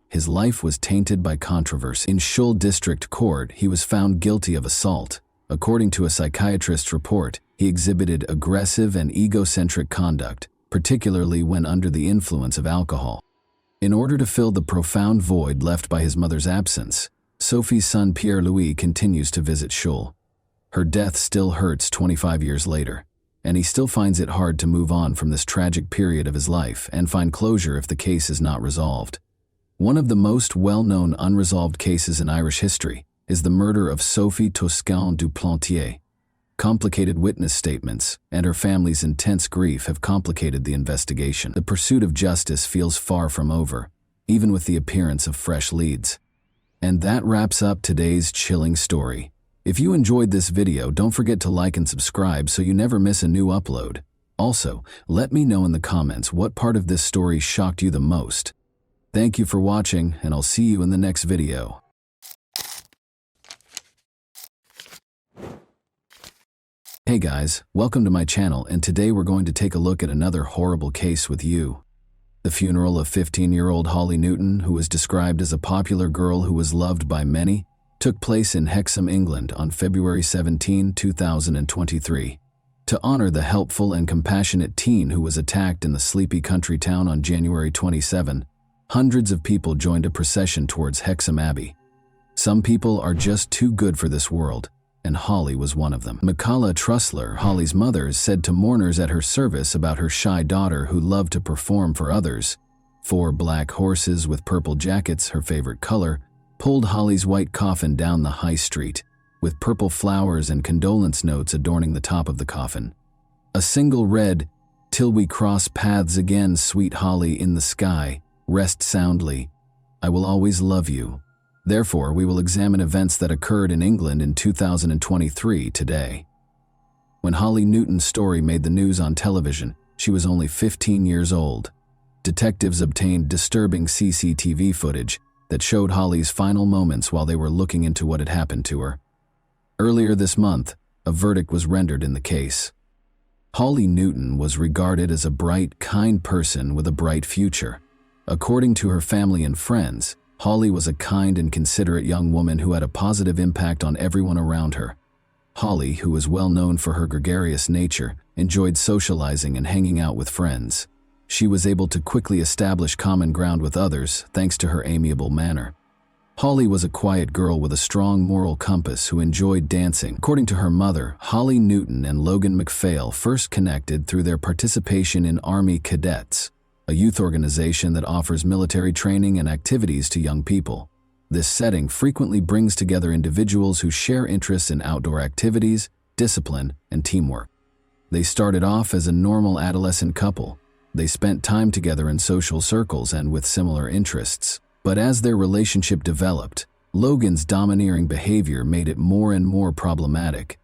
his life was tainted by controversy. In Shull District Court, he was found guilty of assault. According to a psychiatrist's report, he exhibited aggressive and egocentric conduct, particularly when under the influence of alcohol. In order to fill the profound void left by his mother's absence, Sophie's son Pierre-Louis continues to visit Shull. Her death still hurts 25 years later, and he still finds it hard to move on from this tragic period of his life and find closure if the case is not resolved. One of the most well-known unresolved cases in Irish history is the murder of Sophie Toscan du Plantier. Complicated witness statements and her family's intense grief have complicated the investigation. The pursuit of justice feels far from over, even with the appearance of fresh leads. And that wraps up today's chilling story. If you enjoyed this video, don't forget to like and subscribe so you never miss a new upload. Also, let me know in the comments what part of this story shocked you the most. Thank you for watching, and I'll see you in the next video. Hey guys, welcome to my channel, and today we're going to take a look at another horrible case with you. The funeral of 15-year-old Holly Newton, who was described as a popular girl who was loved by many, took place in Hexham, England on February 17, 2023. To honor the helpful and compassionate teen who was attacked in the sleepy country town on January 27, hundreds of people joined a procession towards Hexham Abbey. Some people are just too good for this world, and Holly was one of them. Michaela Trussler, Holly's mother, said to mourners at her service about her shy daughter who loved to perform for others. 4 black horses with purple jackets, her favorite color, pulled Holly's white coffin down the high street, with purple flowers and condolence notes adorning the top of the coffin. A single read, "Till we cross paths again, sweet Holly in the sky, rest soundly. I will always love you. Therefore, we will examine events that occurred in England in 2023 today. When Holly Newton's story made the news on television, she was only 15 years old. Detectives obtained disturbing CCTV footage that showed Holly's final moments while they were looking into what had happened to her. Earlier this month, a verdict was rendered in the case. Holly Newton was regarded as a bright, kind person with a bright future. According to her family and friends, Holly was a kind and considerate young woman who had a positive impact on everyone around her. Holly, who was well known for her gregarious nature, enjoyed socializing and hanging out with friends. She was able to quickly establish common ground with others thanks to her amiable manner. Holly was a quiet girl with a strong moral compass who enjoyed dancing. According to her mother, Holly Newton and Logan MacPhail first connected through their participation in Army Cadets, a youth organization that offers military training and activities to young people. This setting frequently brings together individuals who share interests in outdoor activities, discipline, and teamwork. They started off as a normal adolescent couple. They spent time together in social circles and with similar interests. But as their relationship developed, Logan's domineering behavior made it more and more problematic.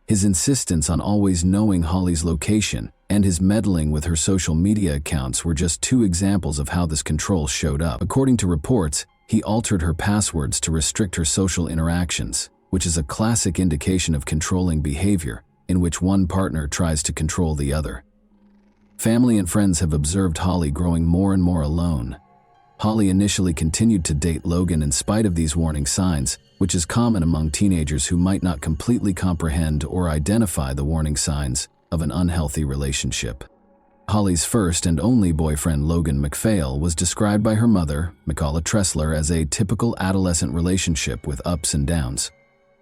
His insistence on always knowing Holly's location and his meddling with her social media accounts were just two examples of how this control showed up. According to reports, he altered her passwords to restrict her social interactions, which is a classic indication of controlling behavior, in which one partner tries to control the other. Family and friends have observed Holly growing more and more alone. Holly initially continued to date Logan in spite of these warning signs, which is common among teenagers who might not completely comprehend or identify the warning signs of an unhealthy relationship. Holly's first and only boyfriend, Logan MacPhail, was described by her mother, Michaela Tressler, as a typical adolescent relationship with ups and downs.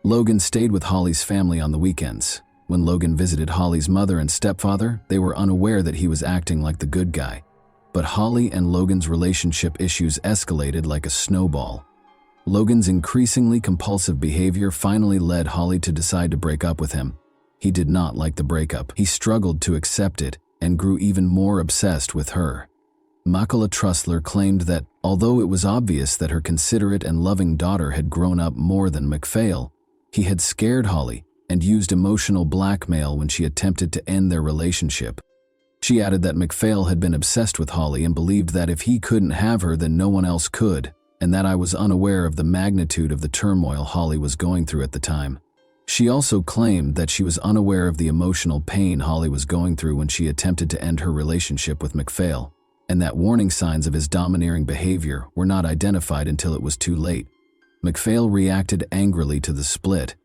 Logan stayed with Holly's family on the weekends. When Logan visited Holly's mother and stepfather, they were unaware that he was acting like the good guy. But Holly and Logan's relationship issues escalated like a snowball. Logan's increasingly compulsive behavior finally led Holly to decide to break up with him. He did not like the breakup. He struggled to accept it and grew even more obsessed with her. Michaela Tressler claimed that, although it was obvious that her considerate and loving daughter had grown up more than MacPhail, he had scared Holly and used emotional blackmail when she attempted to end their relationship. She added that MacPhail had been obsessed with Holly and believed that if he couldn't have her, then no one else could, and that I was unaware of the magnitude of the turmoil Holly was going through at the time. She also claimed that she was unaware of the emotional pain Holly was going through when she attempted to end her relationship with MacPhail, and that warning signs of his domineering behavior were not identified until it was too late. MacPhail reacted angrily to the split.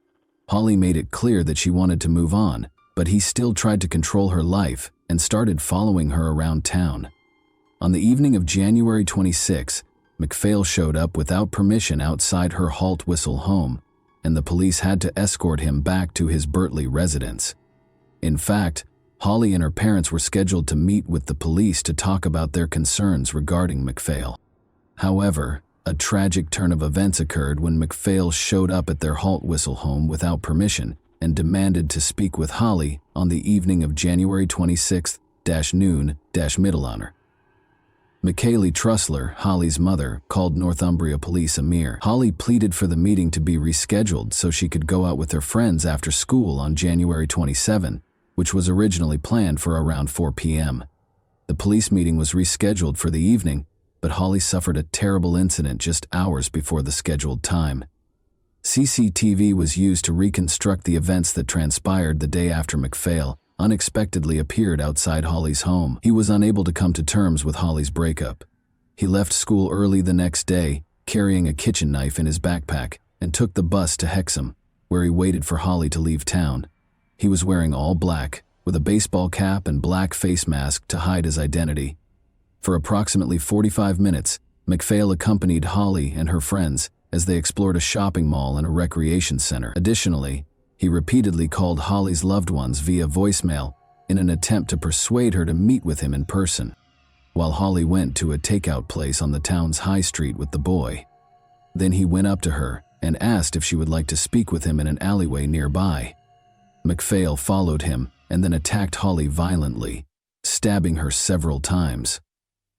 Holly made it clear that she wanted to move on, but he still tried to control her life and started following her around town. On the evening of January 26, MacPhail showed up without permission outside her Halt Whistle home, and the police had to escort him back to his Bertley residence. In fact, Holly and her parents were scheduled to meet with the police to talk about their concerns regarding MacPhail. However, a tragic turn of events occurred when MacPhail showed up at their Halt Whistle home without permission and demanded to speak with Holly on the evening of January 26th-noon-middle hour. Michaela Tressler, Holly's mother, called Northumbria Police a mere. Holly pleaded for the meeting to be rescheduled so she could go out with her friends after school on January 27, which was originally planned for around 4 p.m. The police meeting was rescheduled for the evening, but Holly suffered a terrible incident just hours before the scheduled time. CCTV was used to reconstruct the events that transpired the day after MacPhail unexpectedly appeared outside Holly's home. He was unable to come to terms with Holly's breakup. He left school early the next day, carrying a kitchen knife in his backpack, and took the bus to Hexham, where he waited for Holly to leave town. He was wearing all black, with a baseball cap and black face mask to hide his identity. For approximately 45 minutes, MacPhail accompanied Holly and her friends as they explored a shopping mall and a recreation center. Additionally, he repeatedly called Holly's loved ones via voicemail in an attempt to persuade her to meet with him in person, while Holly went to a takeout place on the town's high street with the boy. Then he went up to her and asked if she would like to speak with him in an alleyway nearby. MacPhail followed him and then attacked Holly violently, stabbing her several times.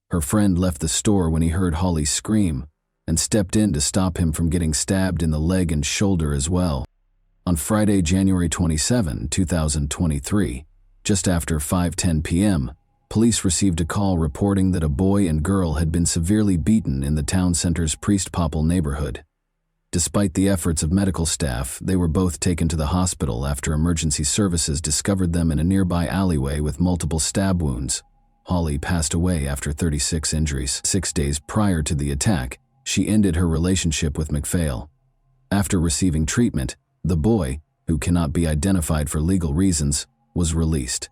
Her friend left the store when he heard Holly scream, and stepped in to stop him from getting stabbed in the leg and shoulder as well. On Friday, January 27, 2023, just after 5:10 p.m., police received a call reporting that a boy and girl had been severely beaten in the town center's Priest Popple neighborhood. Despite the efforts of medical staff, they were both taken to the hospital after emergency services discovered them in a nearby alleyway with multiple stab wounds. Holly passed away after 36 injuries. 6 days prior to the attack, she ended her relationship with McPhail. After receiving treatment, the boy, who cannot be identified for legal reasons, was released.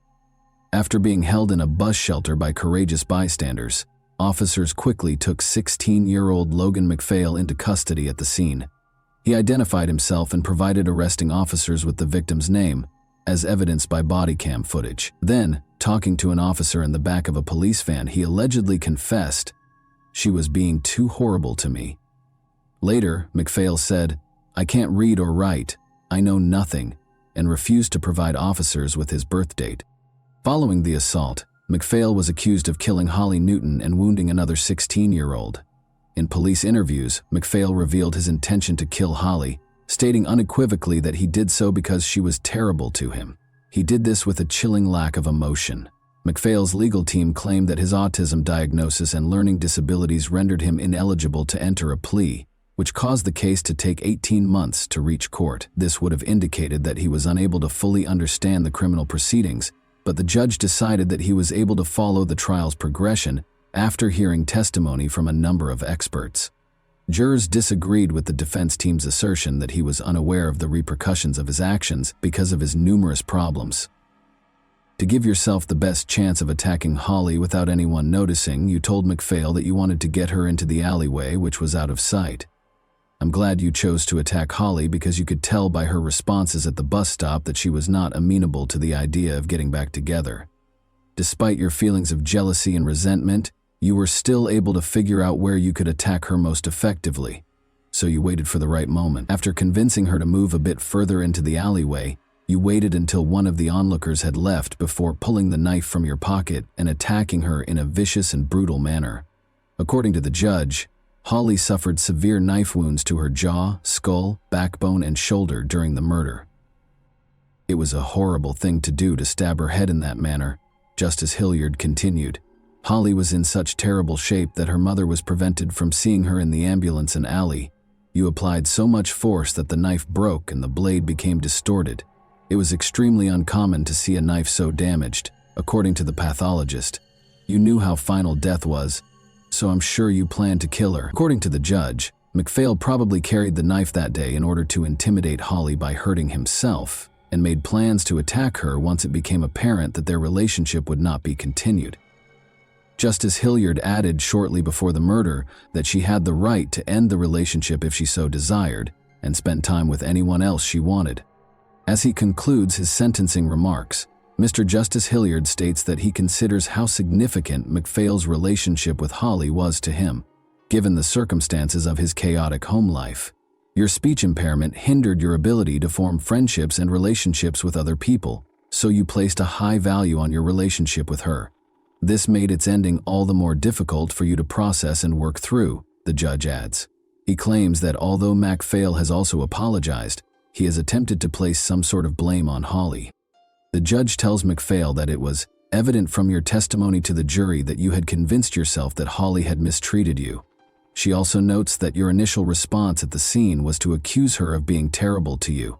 After being held in a bus shelter by courageous bystanders, officers quickly took 16-year-old Logan McPhail into custody at the scene. He identified himself and provided arresting officers with the victim's name, as evidenced by body cam footage. Then, talking to an officer in the back of a police van, he allegedly confessed, "She was being too horrible to me." Later, McPhail said, "I can't read or write, I know nothing," and refused to provide officers with his birth date. Following the assault, McPhail was accused of killing Holly Newton and wounding another 16-year-old. In police interviews, McPhail revealed his intention to kill Holly, stating unequivocally that he did so because she was terrible to him. He did this with a chilling lack of emotion. McPhail's legal team claimed that his autism diagnosis and learning disabilities rendered him ineligible to enter a plea, which caused the case to take 18 months to reach court. This would have indicated that he was unable to fully understand the criminal proceedings, but the judge decided that he was able to follow the trial's progression after hearing testimony from a number of experts. Jurors disagreed with the defense team's assertion that he was unaware of the repercussions of his actions because of his numerous problems. To give yourself the best chance of attacking Holly without anyone noticing, you told McPhail that you wanted to get her into the alleyway, which was out of sight. I'm glad you chose to attack Holly because you could tell by her responses at the bus stop that she was not amenable to the idea of getting back together. Despite your feelings of jealousy and resentment, you were still able to figure out where you could attack her most effectively. So you waited for the right moment. After convincing her to move a bit further into the alleyway, you waited until one of the onlookers had left before pulling the knife from your pocket and attacking her in a vicious and brutal manner. According to the judge, Holly suffered severe knife wounds to her jaw, skull, backbone, and shoulder during the murder. It was a horrible thing to do to stab her head in that manner, Justice Hilliard continued. Holly was in such terrible shape that her mother was prevented from seeing her in the ambulance and alley. You applied so much force that the knife broke and the blade became distorted. It was extremely uncommon to see a knife so damaged, according to the pathologist. You knew how final death was, so I'm sure you planned to kill her. According to the judge, McPhail probably carried the knife that day in order to intimidate Holly by hurting himself, and made plans to attack her once it became apparent that their relationship would not be continued. Justice Hilliard added shortly before the murder that she had the right to end the relationship if she so desired, and spend time with anyone else she wanted. As he concludes his sentencing remarks, Mr. Justice Hilliard states that he considers how significant McPhail's relationship with Holly was to him, given the circumstances of his chaotic home life. Your speech impairment hindered your ability to form friendships and relationships with other people, so you placed a high value on your relationship with her. This made its ending all the more difficult for you to process and work through, the judge adds. He claims that although McPhail has also apologized, he has attempted to place some sort of blame on Holly. The judge tells McPhail that it was evident from your testimony to the jury that you had convinced yourself that Holly had mistreated you. She also notes that your initial response at the scene was to accuse her of being terrible to you.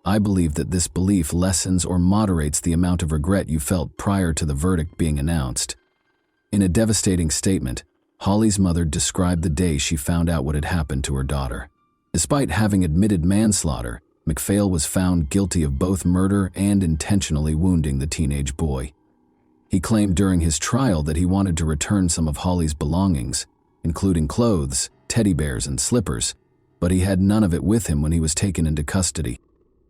I believe that this belief lessens or moderates the amount of regret you felt prior to the verdict being announced. In a devastating statement, Holly's mother described the day she found out what had happened to her daughter. Despite having admitted manslaughter, McPhail was found guilty of both murder and intentionally wounding the teenage boy. He claimed during his trial that he wanted to return some of Holly's belongings, including clothes, teddy bears, and slippers, but he had none of it with him when he was taken into custody.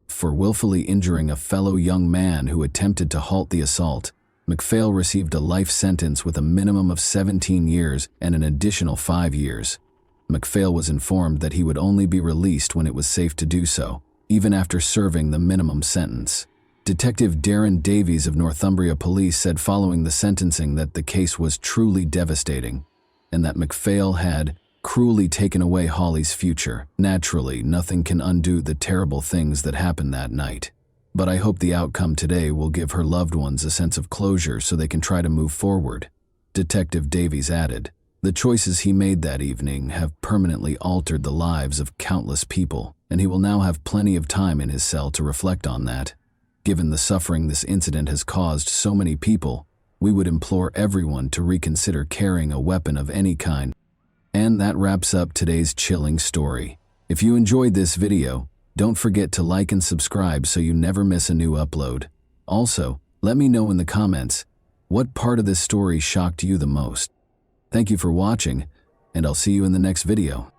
For willfully injuring a fellow young man who attempted to halt the assault, McPhail received a life sentence with a minimum of 17 years and an additional 5 years. McPhail was informed that he would only be released when it was safe to do so, even after serving the minimum sentence. Detective Darren Davies of Northumbria Police said following the sentencing that the case was truly devastating, and that McPhail had cruelly taken away Holly's future. Naturally, nothing can undo the terrible things that happened that night. But I hope the outcome today will give her loved ones a sense of closure so they can try to move forward. Detective Davies added, "The choices he made that evening have permanently altered the lives of countless people, and he will now have plenty of time in his cell to reflect on that. Given the suffering this incident has caused so many people, we would implore everyone to reconsider carrying a weapon of any kind." And that wraps up today's chilling story. If you enjoyed this video, don't forget to like and subscribe so you never miss a new upload. Also, let me know in the comments, what part of this story shocked you the most? Thank you for watching, and I'll see you in the next video.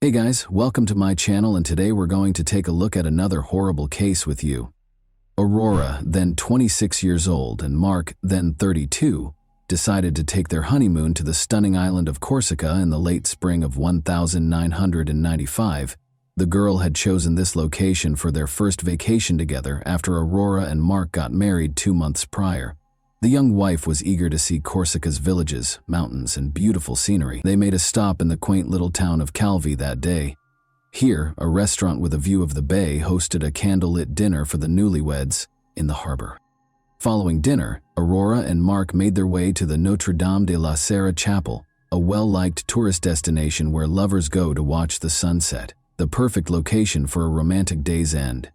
Hey guys, welcome to my channel, and today we're going to take a look at another horrible case with you. Aurora, then 26 years old, and Mark, then 32, decided to take their honeymoon to the stunning island of Corsica in the late spring of 1995. The girl had chosen this location for their first vacation together after Aurora and Mark got married 2 months prior. The young wife was eager to see Corsica's villages, mountains, and beautiful scenery. They made a stop in the quaint little town of Calvi that day. Here, a restaurant with a view of the bay hosted a candlelit dinner for the newlyweds in the harbor. Following dinner, Aurora and Mark made their way to the Notre Dame de la Serra Chapel, a well-liked tourist destination where lovers go to watch the sunset, the perfect location for a romantic day's end.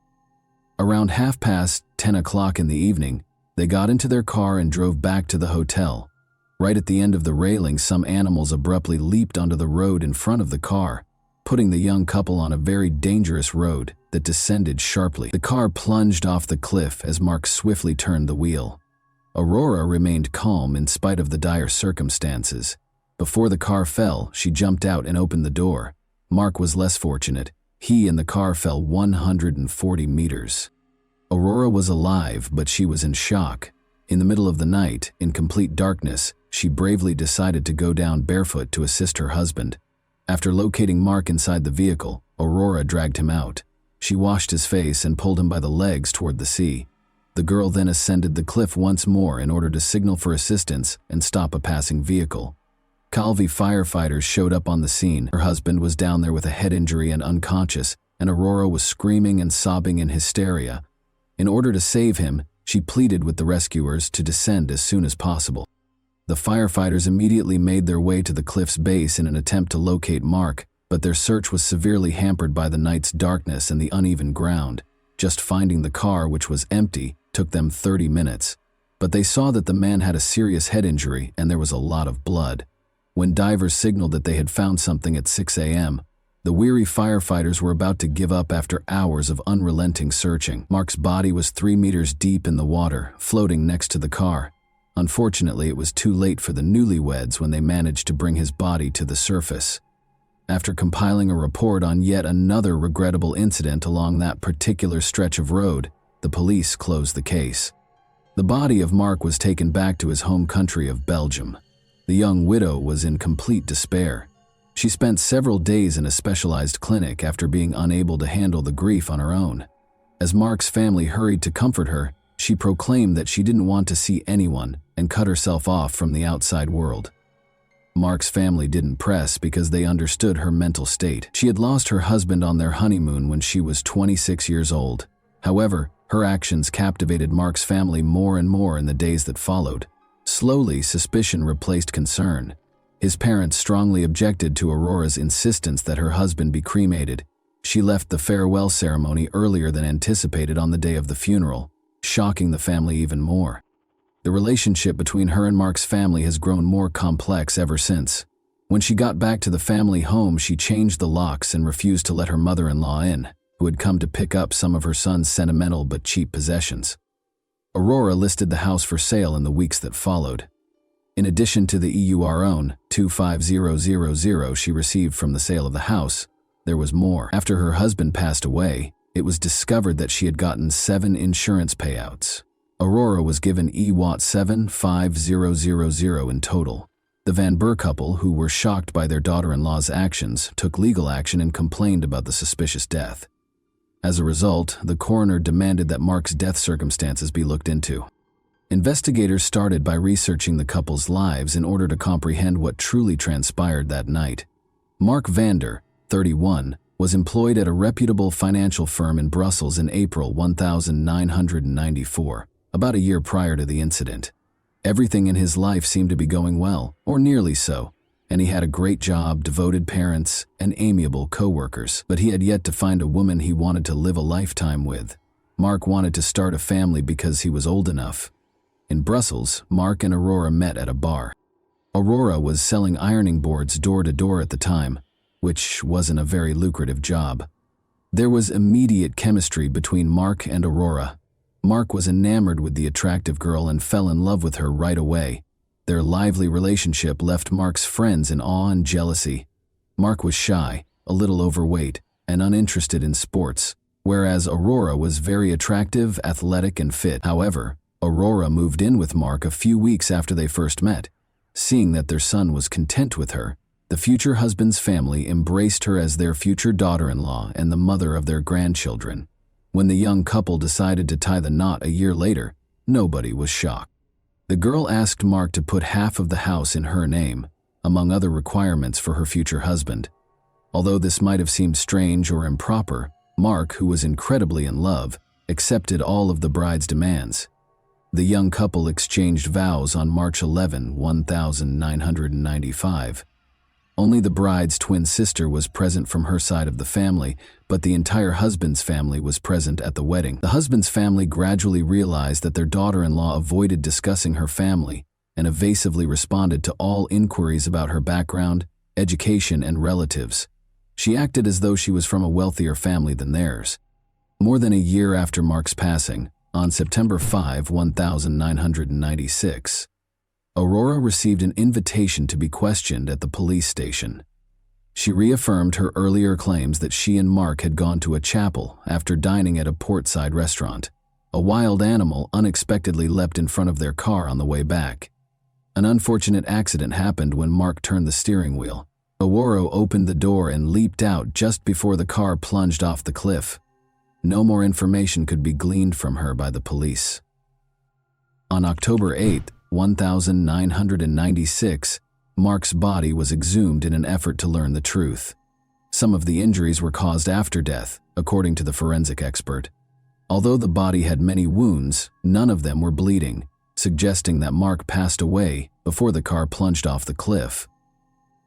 Around 10:30 in the evening, they got into their car and drove back to the hotel. Right at the end of the railing, some animals abruptly leaped onto the road in front of the car, putting the young couple on a very dangerous road that descended sharply. The car plunged off the cliff as Mark swiftly turned the wheel. Aurora remained calm in spite of the dire circumstances. Before the car fell, she jumped out and opened the door. Mark was less fortunate. He and the car fell 140 meters. Aurora was alive, but she was in shock. In the middle of the night, in complete darkness, she bravely decided to go down barefoot to assist her husband. After locating Mark inside the vehicle, Aurora dragged him out. She washed his face and pulled him by the legs toward the sea. The girl then ascended the cliff once more in order to signal for assistance and stop a passing vehicle. Calvi firefighters showed up on the scene. Her husband was down there with a head injury and unconscious, and Aurora was screaming and sobbing in hysteria. In order to save him, she pleaded with the rescuers to descend as soon as possible. The firefighters immediately made their way to the cliff's base in an attempt to locate Mark, but their search was severely hampered by the night's darkness and the uneven ground. Just finding the car, which was empty, took them 30 minutes. But they saw that the man had a serious head injury and there was a lot of blood. When divers signaled that they had found something at 6 a.m., the weary firefighters were about to give up after hours of unrelenting searching. Mark's body was 3 meters deep in the water, floating next to the car. Unfortunately, it was too late for the newlyweds when they managed to bring his body to the surface. After compiling a report on yet another regrettable incident along that particular stretch of road, the police closed the case. The body of Mark was taken back to his home country of Belgium. The young widow was in complete despair. She spent several days in a specialized clinic after being unable to handle the grief on her own. As Mark's family hurried to comfort her, she proclaimed that she didn't want to see anyone and cut herself off from the outside world. Mark's family didn't press because they understood her mental state. She had lost her husband on their honeymoon when she was 26 years old. However, her actions captivated Mark's family more and more in the days that followed. Slowly, suspicion replaced concern. His parents strongly objected to Aurora's insistence that her husband be cremated. She left the farewell ceremony earlier than anticipated on the day of the funeral, shocking the family even more. The relationship between her and Mark's family has grown more complex ever since. When she got back to the family home, she changed the locks and refused to let her mother-in-law in, who had come to pick up some of her son's sentimental but cheap possessions. Aurora listed the house for sale in the weeks that followed. In addition to the EUR 25000 she received from the sale of the house, there was more. After her husband passed away, it was discovered that she had gotten 7 insurance payouts. Aurora was given EUR 75000 in total. The Van Burr couple, who were shocked by their daughter-in-law's actions, took legal action and complained about the suspicious death. As a result, the coroner demanded that Mark's death circumstances be looked into. Investigators started by researching the couple's lives in order to comprehend what truly transpired that night. Mark Vander, 31, was employed at a reputable financial firm in Brussels in April 1994, about a year prior to the incident. Everything in his life seemed to be going well, or nearly so, and he had a great job, devoted parents, and amiable co-workers, but he had yet to find a woman he wanted to live a lifetime with. Mark wanted to start a family because he was old enough. In Brussels, Mark and Aurora met at a bar. Aurora was selling ironing boards door to door at the time, which wasn't a very lucrative job. There was immediate chemistry between Mark and Aurora. Mark was enamored with the attractive girl and fell in love with her right away. Their lively relationship left Mark's friends in awe and jealousy. Mark was shy, a little overweight, and uninterested in sports, whereas Aurora was very attractive, athletic, and fit. However, Aurora moved in with Mark a few weeks after they first met. Seeing that their son was content with her, the future husband's family embraced her as their future daughter-in-law and the mother of their grandchildren. When the young couple decided to tie the knot a year later, nobody was shocked. The girl asked Mark to put half of the house in her name, among other requirements for her future husband. Although this might have seemed strange or improper, Mark, who was incredibly in love, accepted all of the bride's demands. The young couple exchanged vows on March 11, 1995. Only the bride's twin sister was present from her side of the family, but the entire husband's family was present at the wedding. The husband's family gradually realized that their daughter-in-law avoided discussing her family and evasively responded to all inquiries about her background, education, and relatives. She acted as though she was from a wealthier family than theirs. More than a year after Mark's passing, on September 5, 1996, Aurora received an invitation to be questioned at the police station. She reaffirmed her earlier claims that she and Mark had gone to a chapel after dining at a portside restaurant. A wild animal unexpectedly leapt in front of their car on the way back. An unfortunate accident happened when Mark turned the steering wheel. Aurora opened the door and leaped out just before the car plunged off the cliff. No more information could be gleaned from her by the police. On October 8, 1996, Mark's body was exhumed in an effort to learn the truth. Some of the injuries were caused after death, according to the forensic expert. Although the body had many wounds, none of them were bleeding, suggesting that Mark passed away before the car plunged off the cliff.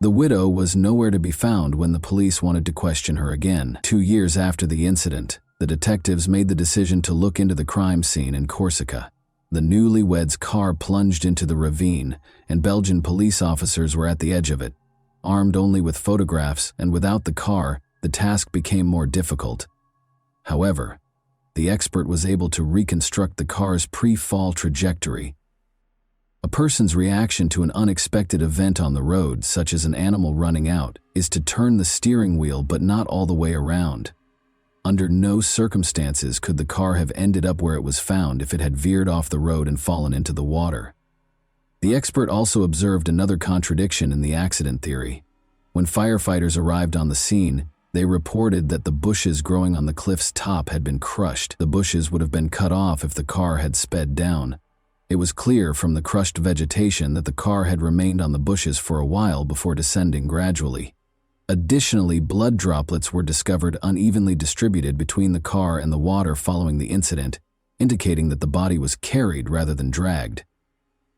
The widow was nowhere to be found when the police wanted to question her again. 2 years after the incident, the detectives made the decision to look into the crime scene in Corsica. The newlyweds' car plunged into the ravine, and Belgian police officers were at the edge of it. Armed only with photographs and without the car, the task became more difficult. However, the expert was able to reconstruct the car's pre-fall trajectory. A person's reaction to an unexpected event on the road, such as an animal running out, is to turn the steering wheel but not all the way around. Under no circumstances could the car have ended up where it was found if it had veered off the road and fallen into the water. The expert also observed another contradiction in the accident theory. When firefighters arrived on the scene, they reported that the bushes growing on the cliff's top had been crushed. The bushes would have been cut off if the car had sped down. It was clear from the crushed vegetation that the car had remained on the bushes for a while before descending gradually. Additionally, blood droplets were discovered unevenly distributed between the car and the water following the incident, indicating that the body was carried rather than dragged.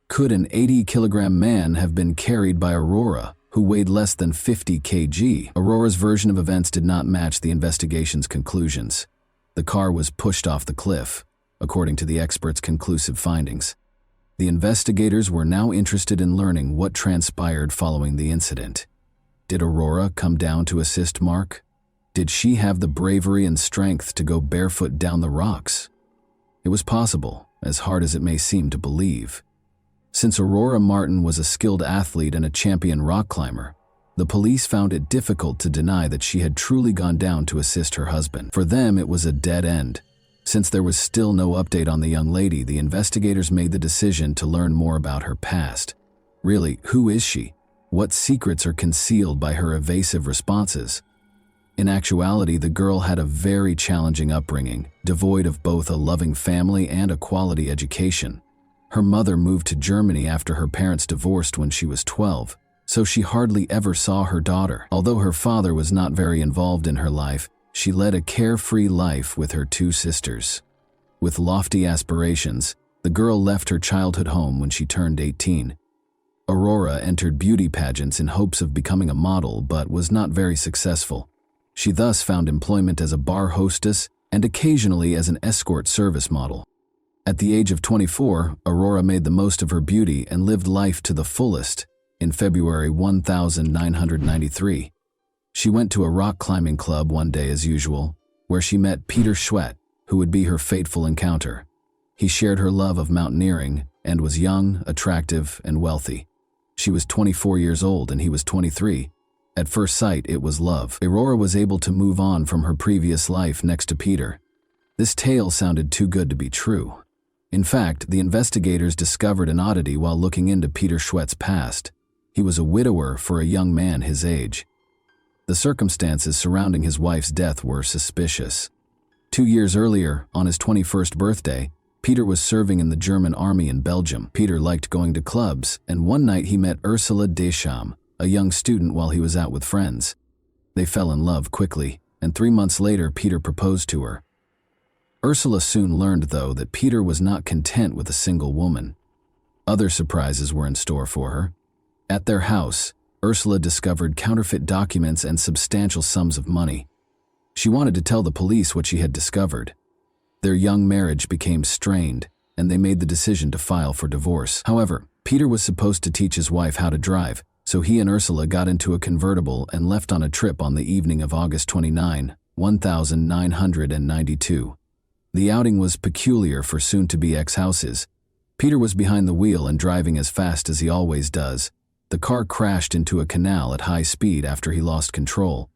Could an 80-kilogram man have been carried by Aurora, who weighed less than 50 kg? Aurora's version of events did not match the investigation's conclusions. The car was pushed off the cliff, according to the expert's conclusive findings. The investigators were now interested in learning what transpired following the incident. Did Aurora come down to assist Mark? Did she have the bravery and strength to go barefoot down the rocks? It was possible, as hard as it may seem to believe. Since Aurora Martin was a skilled athlete and a champion rock climber, the police found it difficult to deny that she had truly gone down to assist her husband. For them, it was a dead end. Since there was still no update on the young lady, the investigators made the decision to learn more about her past. Really, who is she? What secrets are concealed by her evasive responses? In actuality, the girl had a very challenging upbringing, devoid of both a loving family and a quality education. Her mother moved to Germany after her parents divorced when she was 12, so she hardly ever saw her daughter. Although her father was not very involved in her life, she led a carefree life with her two sisters. With lofty aspirations, the girl left her childhood home when she turned 18. Aurora entered beauty pageants in hopes of becoming a model but was not very successful. She thus found employment as a bar hostess and occasionally as an escort service model. At the age of 24, Aurora made the most of her beauty and lived life to the fullest. In February 1993, she went to a rock climbing club one day as usual, where she met Peter Schwett, who would be her fateful encounter. He shared her love of mountaineering and was young, attractive, and wealthy. She was 24 years old and he was 23. At first sight, it was love. Aurora was able to move on from her previous life next to Peter. This tale sounded too good to be true. In fact, the investigators discovered an oddity while looking into Peter Schwett's past. He was a widower for a young man his age. The circumstances surrounding his wife's death were suspicious. 2 years earlier, on his 21st birthday, Peter was serving in the German army in Belgium. Peter liked going to clubs, and one night he met Ursula Deschamps, a young student, while he was out with friends. They fell in love quickly, and 3 months later Peter proposed to her. Ursula soon learned, though, that Peter was not content with a single woman. Other surprises were in store for her. At their house, Ursula discovered counterfeit documents and substantial sums of money. She wanted to tell the police what she had discovered. Their young marriage became strained, and they made the decision to file for divorce. However, Peter was supposed to teach his wife how to drive, so he and Ursula got into a convertible and left on a trip on the evening of August 29, 1992. The outing was peculiar for soon-to-be ex-houses. Peter was behind the wheel and driving as fast as he always does. The car crashed into a canal at high speed after he lost control.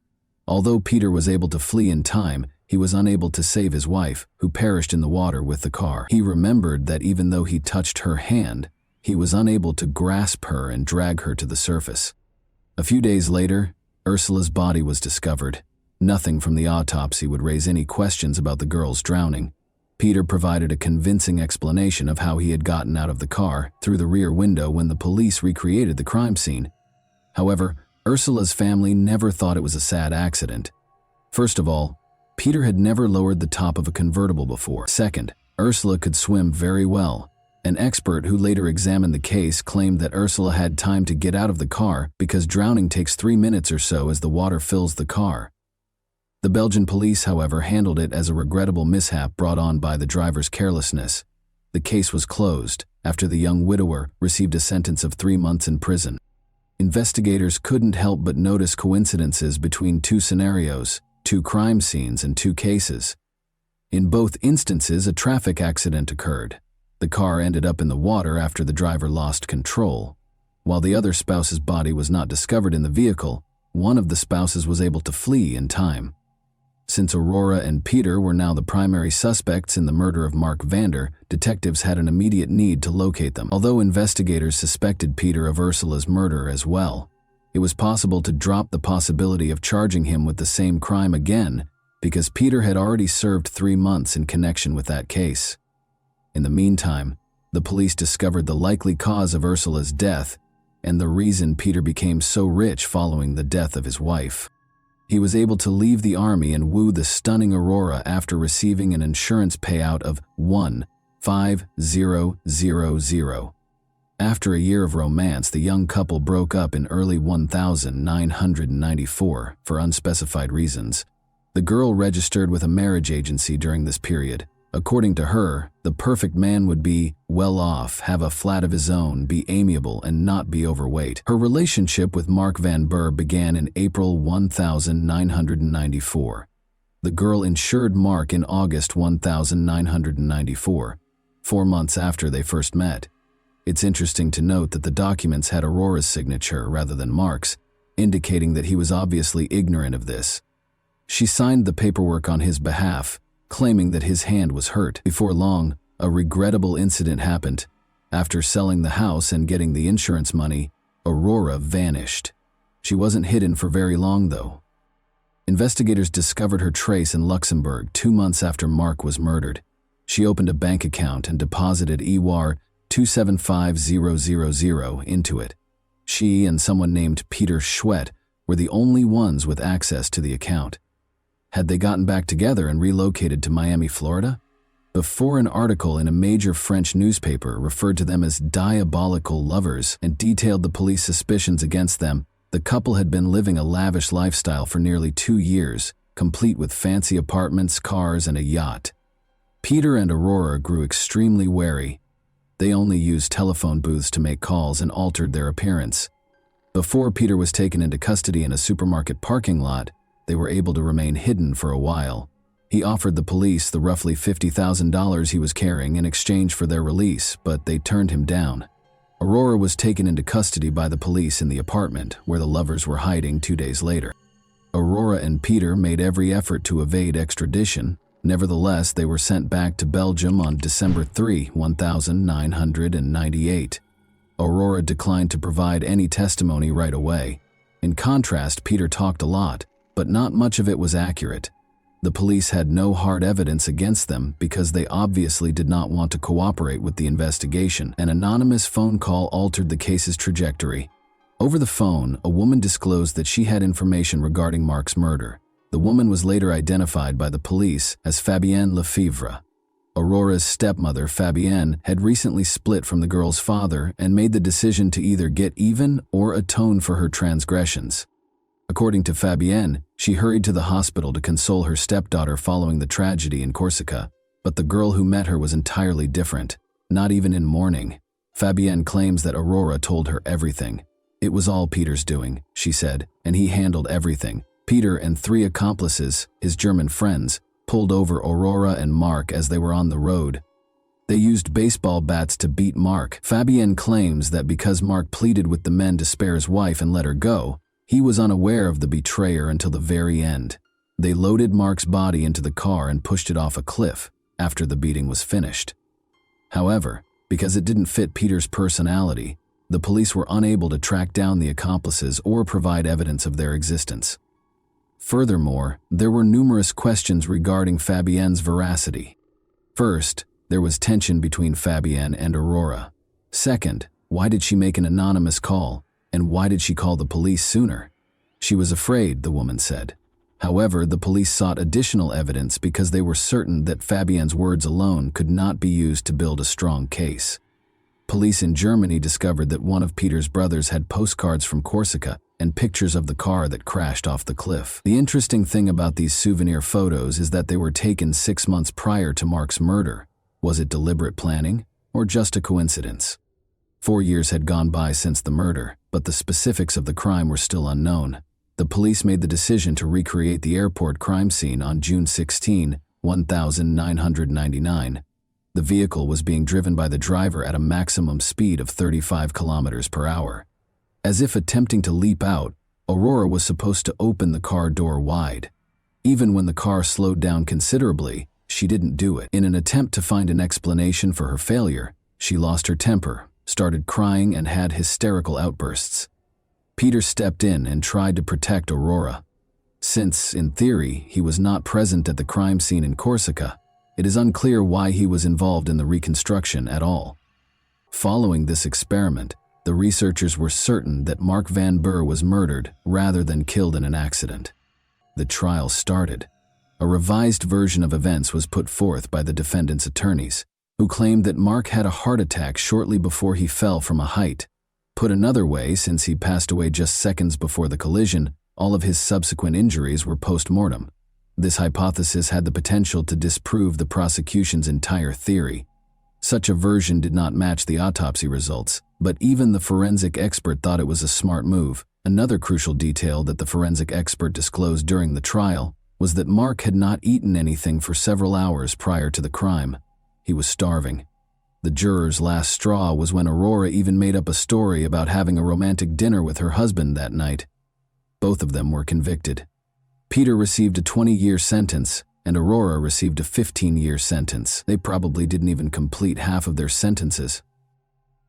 Although Peter was able to flee in time, he was unable to save his wife, who perished in the water with the car. He remembered that even though he touched her hand, he was unable to grasp her and drag her to the surface. A few days later, Ursula's body was discovered. Nothing from the autopsy would raise any questions about the girl's drowning. Peter provided a convincing explanation of how he had gotten out of the car through the rear window when the police recreated the crime scene. However, Ursula's family never thought it was a sad accident. First of all, Peter had never lowered the top of a convertible before. Second, Ursula could swim very well. An expert who later examined the case claimed that Ursula had time to get out of the car because drowning takes 3 minutes or so as the water fills the car. The Belgian police, however, handled it as a regrettable mishap brought on by the driver's carelessness. The case was closed after the young widower received a sentence of 3 months in prison. Investigators couldn't help but notice coincidences between two scenarios, 2 crime scenes and 2 cases. In both instances, a traffic accident occurred. The car ended up in the water after the driver lost control. While the other spouse's body was not discovered in the vehicle, one of the spouses was able to flee in time. Since Aurora and Peter were now the primary suspects in the murder of Mark Vander, detectives had an immediate need to locate them. Although investigators suspected Peter of Ursula's murder as well, it was possible to drop the possibility of charging him with the same crime again because Peter had already served 3 months in connection with that case. In the meantime, the police discovered the likely cause of Ursula's death and the reason Peter became so rich following the death of his wife. He was able to leave the army and woo the stunning Aurora after receiving an insurance payout of $1,500. After a year of romance, the young couple broke up in early 1994 for unspecified reasons. The girl registered with a marriage agency during this period. According to her, the perfect man would be well off, have a flat of his own, be amiable, and not be overweight. Her relationship with Mark Van Burr began in April 1994. The girl insured Mark in August 1994, 4 months after they first met. It's interesting to note that the documents had Aurora's signature rather than Mark's, indicating that he was obviously ignorant of this. She signed the paperwork on his behalf, claiming that his hand was hurt. Before long, a regrettable incident happened. After selling the house and getting the insurance money, Aurora vanished. She wasn't hidden for very long, though. Investigators discovered her trace in Luxembourg 2 months after Mark was murdered. She opened a bank account and deposited EUR 275000 into it. She and someone named Peter Schwett were the only ones with access to the account. Had they gotten back together and relocated to Miami, Florida? Before an article in a major French newspaper referred to them as diabolical lovers and detailed the police suspicions against them, the couple had been living a lavish lifestyle for nearly 2 years, complete with fancy apartments, cars, and a yacht. Peter and Aurora grew extremely wary. They only used telephone booths to make calls and altered their appearance. Before Peter was taken into custody in a supermarket parking lot, they were able to remain hidden for a while. He offered the police the roughly $50,000 he was carrying in exchange for their release, but they turned him down. Aurora was taken into custody by the police in the apartment where the lovers were hiding 2 days later. Aurora and Peter made every effort to evade extradition. Nevertheless, they were sent back to Belgium on December 3, 1998. Aurora declined to provide any testimony right away. In contrast, Peter talked a lot, but not much of it was accurate. The police had no hard evidence against them because they obviously did not want to cooperate with the investigation. An anonymous phone call altered the case's trajectory. Over the phone, a woman disclosed that she had information regarding Mark's murder. The woman was later identified by the police as Fabienne Lefevre. Aurora's stepmother, Fabienne, had recently split from the girl's father and made the decision to either get even or atone for her transgressions. According to Fabienne, she hurried to the hospital to console her stepdaughter following the tragedy in Corsica, but the girl who met her was entirely different, not even in mourning. Fabienne claims that Aurora told her everything. It was all Peter's doing, she said, and he handled everything. Peter and 3 accomplices, his German friends, pulled over Aurora and Mark as they were on the road. They used baseball bats to beat Mark. Fabienne claims that because Mark pleaded with the men to spare his wife and let her go, he was unaware of the betrayer until the very end. They loaded Mark's body into the car and pushed it off a cliff after the beating was finished. However, because it didn't fit Peter's personality, the police were unable to track down the accomplices or provide evidence of their existence. Furthermore, there were numerous questions regarding Fabienne's veracity. First, there was tension between Fabienne and Aurora. Second, why did she make an anonymous call? And why did she call the police sooner? She was afraid, the woman said. However, the police sought additional evidence because they were certain that Fabienne's words alone could not be used to build a strong case. Police in Germany discovered that one of Peter's brothers had postcards from Corsica and pictures of the car that crashed off the cliff. The interesting thing about these souvenir photos is that they were taken 6 months prior to Mark's murder. Was it deliberate planning or just a coincidence? 4 years had gone by since the murder, but the specifics of the crime were still unknown. The police made the decision to recreate the airport crime scene on June 16, 1999. The vehicle was being driven by the driver at a maximum speed of 35 kilometers per hour. As if attempting to leap out, Aurora was supposed to open the car door wide. Even when the car slowed down considerably, she didn't do it. In an attempt to find an explanation for her failure, she lost her temper, started crying, and had hysterical outbursts. Peter stepped in and tried to protect Aurora. Since, in theory, he was not present at the crime scene in Corsica, it is unclear why he was involved in the reconstruction at all. Following this experiment, the researchers were certain that Mark Van Burr was murdered rather than killed in an accident. The trial started. A revised version of events was put forth by the defendant's attorneys, who claimed that Mark had a heart attack shortly before he fell from a height. Put another way, since he passed away just seconds before the collision, all of his subsequent injuries were post-mortem. This hypothesis had the potential to disprove the prosecution's entire theory. Such a version did not match the autopsy results, but even the forensic expert thought it was a smart move. Another crucial detail that the forensic expert disclosed during the trial was that Mark had not eaten anything for several hours prior to the crime. He was starving. The juror's last straw was when Aurora even made up a story about having a romantic dinner with her husband that night. Both of them were convicted. Peter received a 20-year sentence, and Aurora received a 15-year sentence. They probably didn't even complete half of their sentences.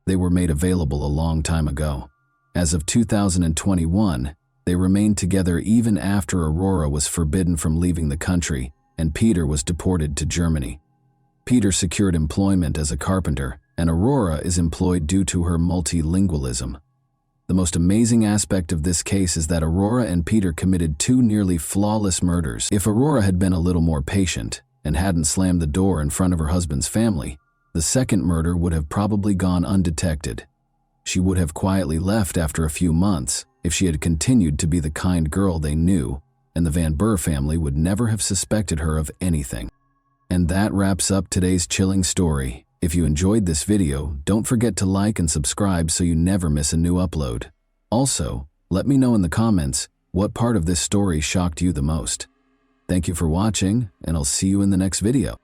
They were made available a long time ago. As of 2021, they remained together even after Aurora was forbidden from leaving the country, and Peter was deported to Germany. Peter secured employment as a carpenter and Aurora is employed due to her multilingualism. The most amazing aspect of this case is that Aurora and Peter committed two nearly flawless murders. If Aurora had been a little more patient and hadn't slammed the door in front of her husband's family, the second murder would have probably gone undetected. She would have quietly left after a few months if she had continued to be the kind girl they knew, and the Van Burr family would never have suspected her of anything. And that wraps up today's chilling story. If you enjoyed this video, don't forget to like and subscribe so you never miss a new upload. Also, let me know in the comments what part of this story shocked you the most. Thank you for watching, and I'll see you in the next video.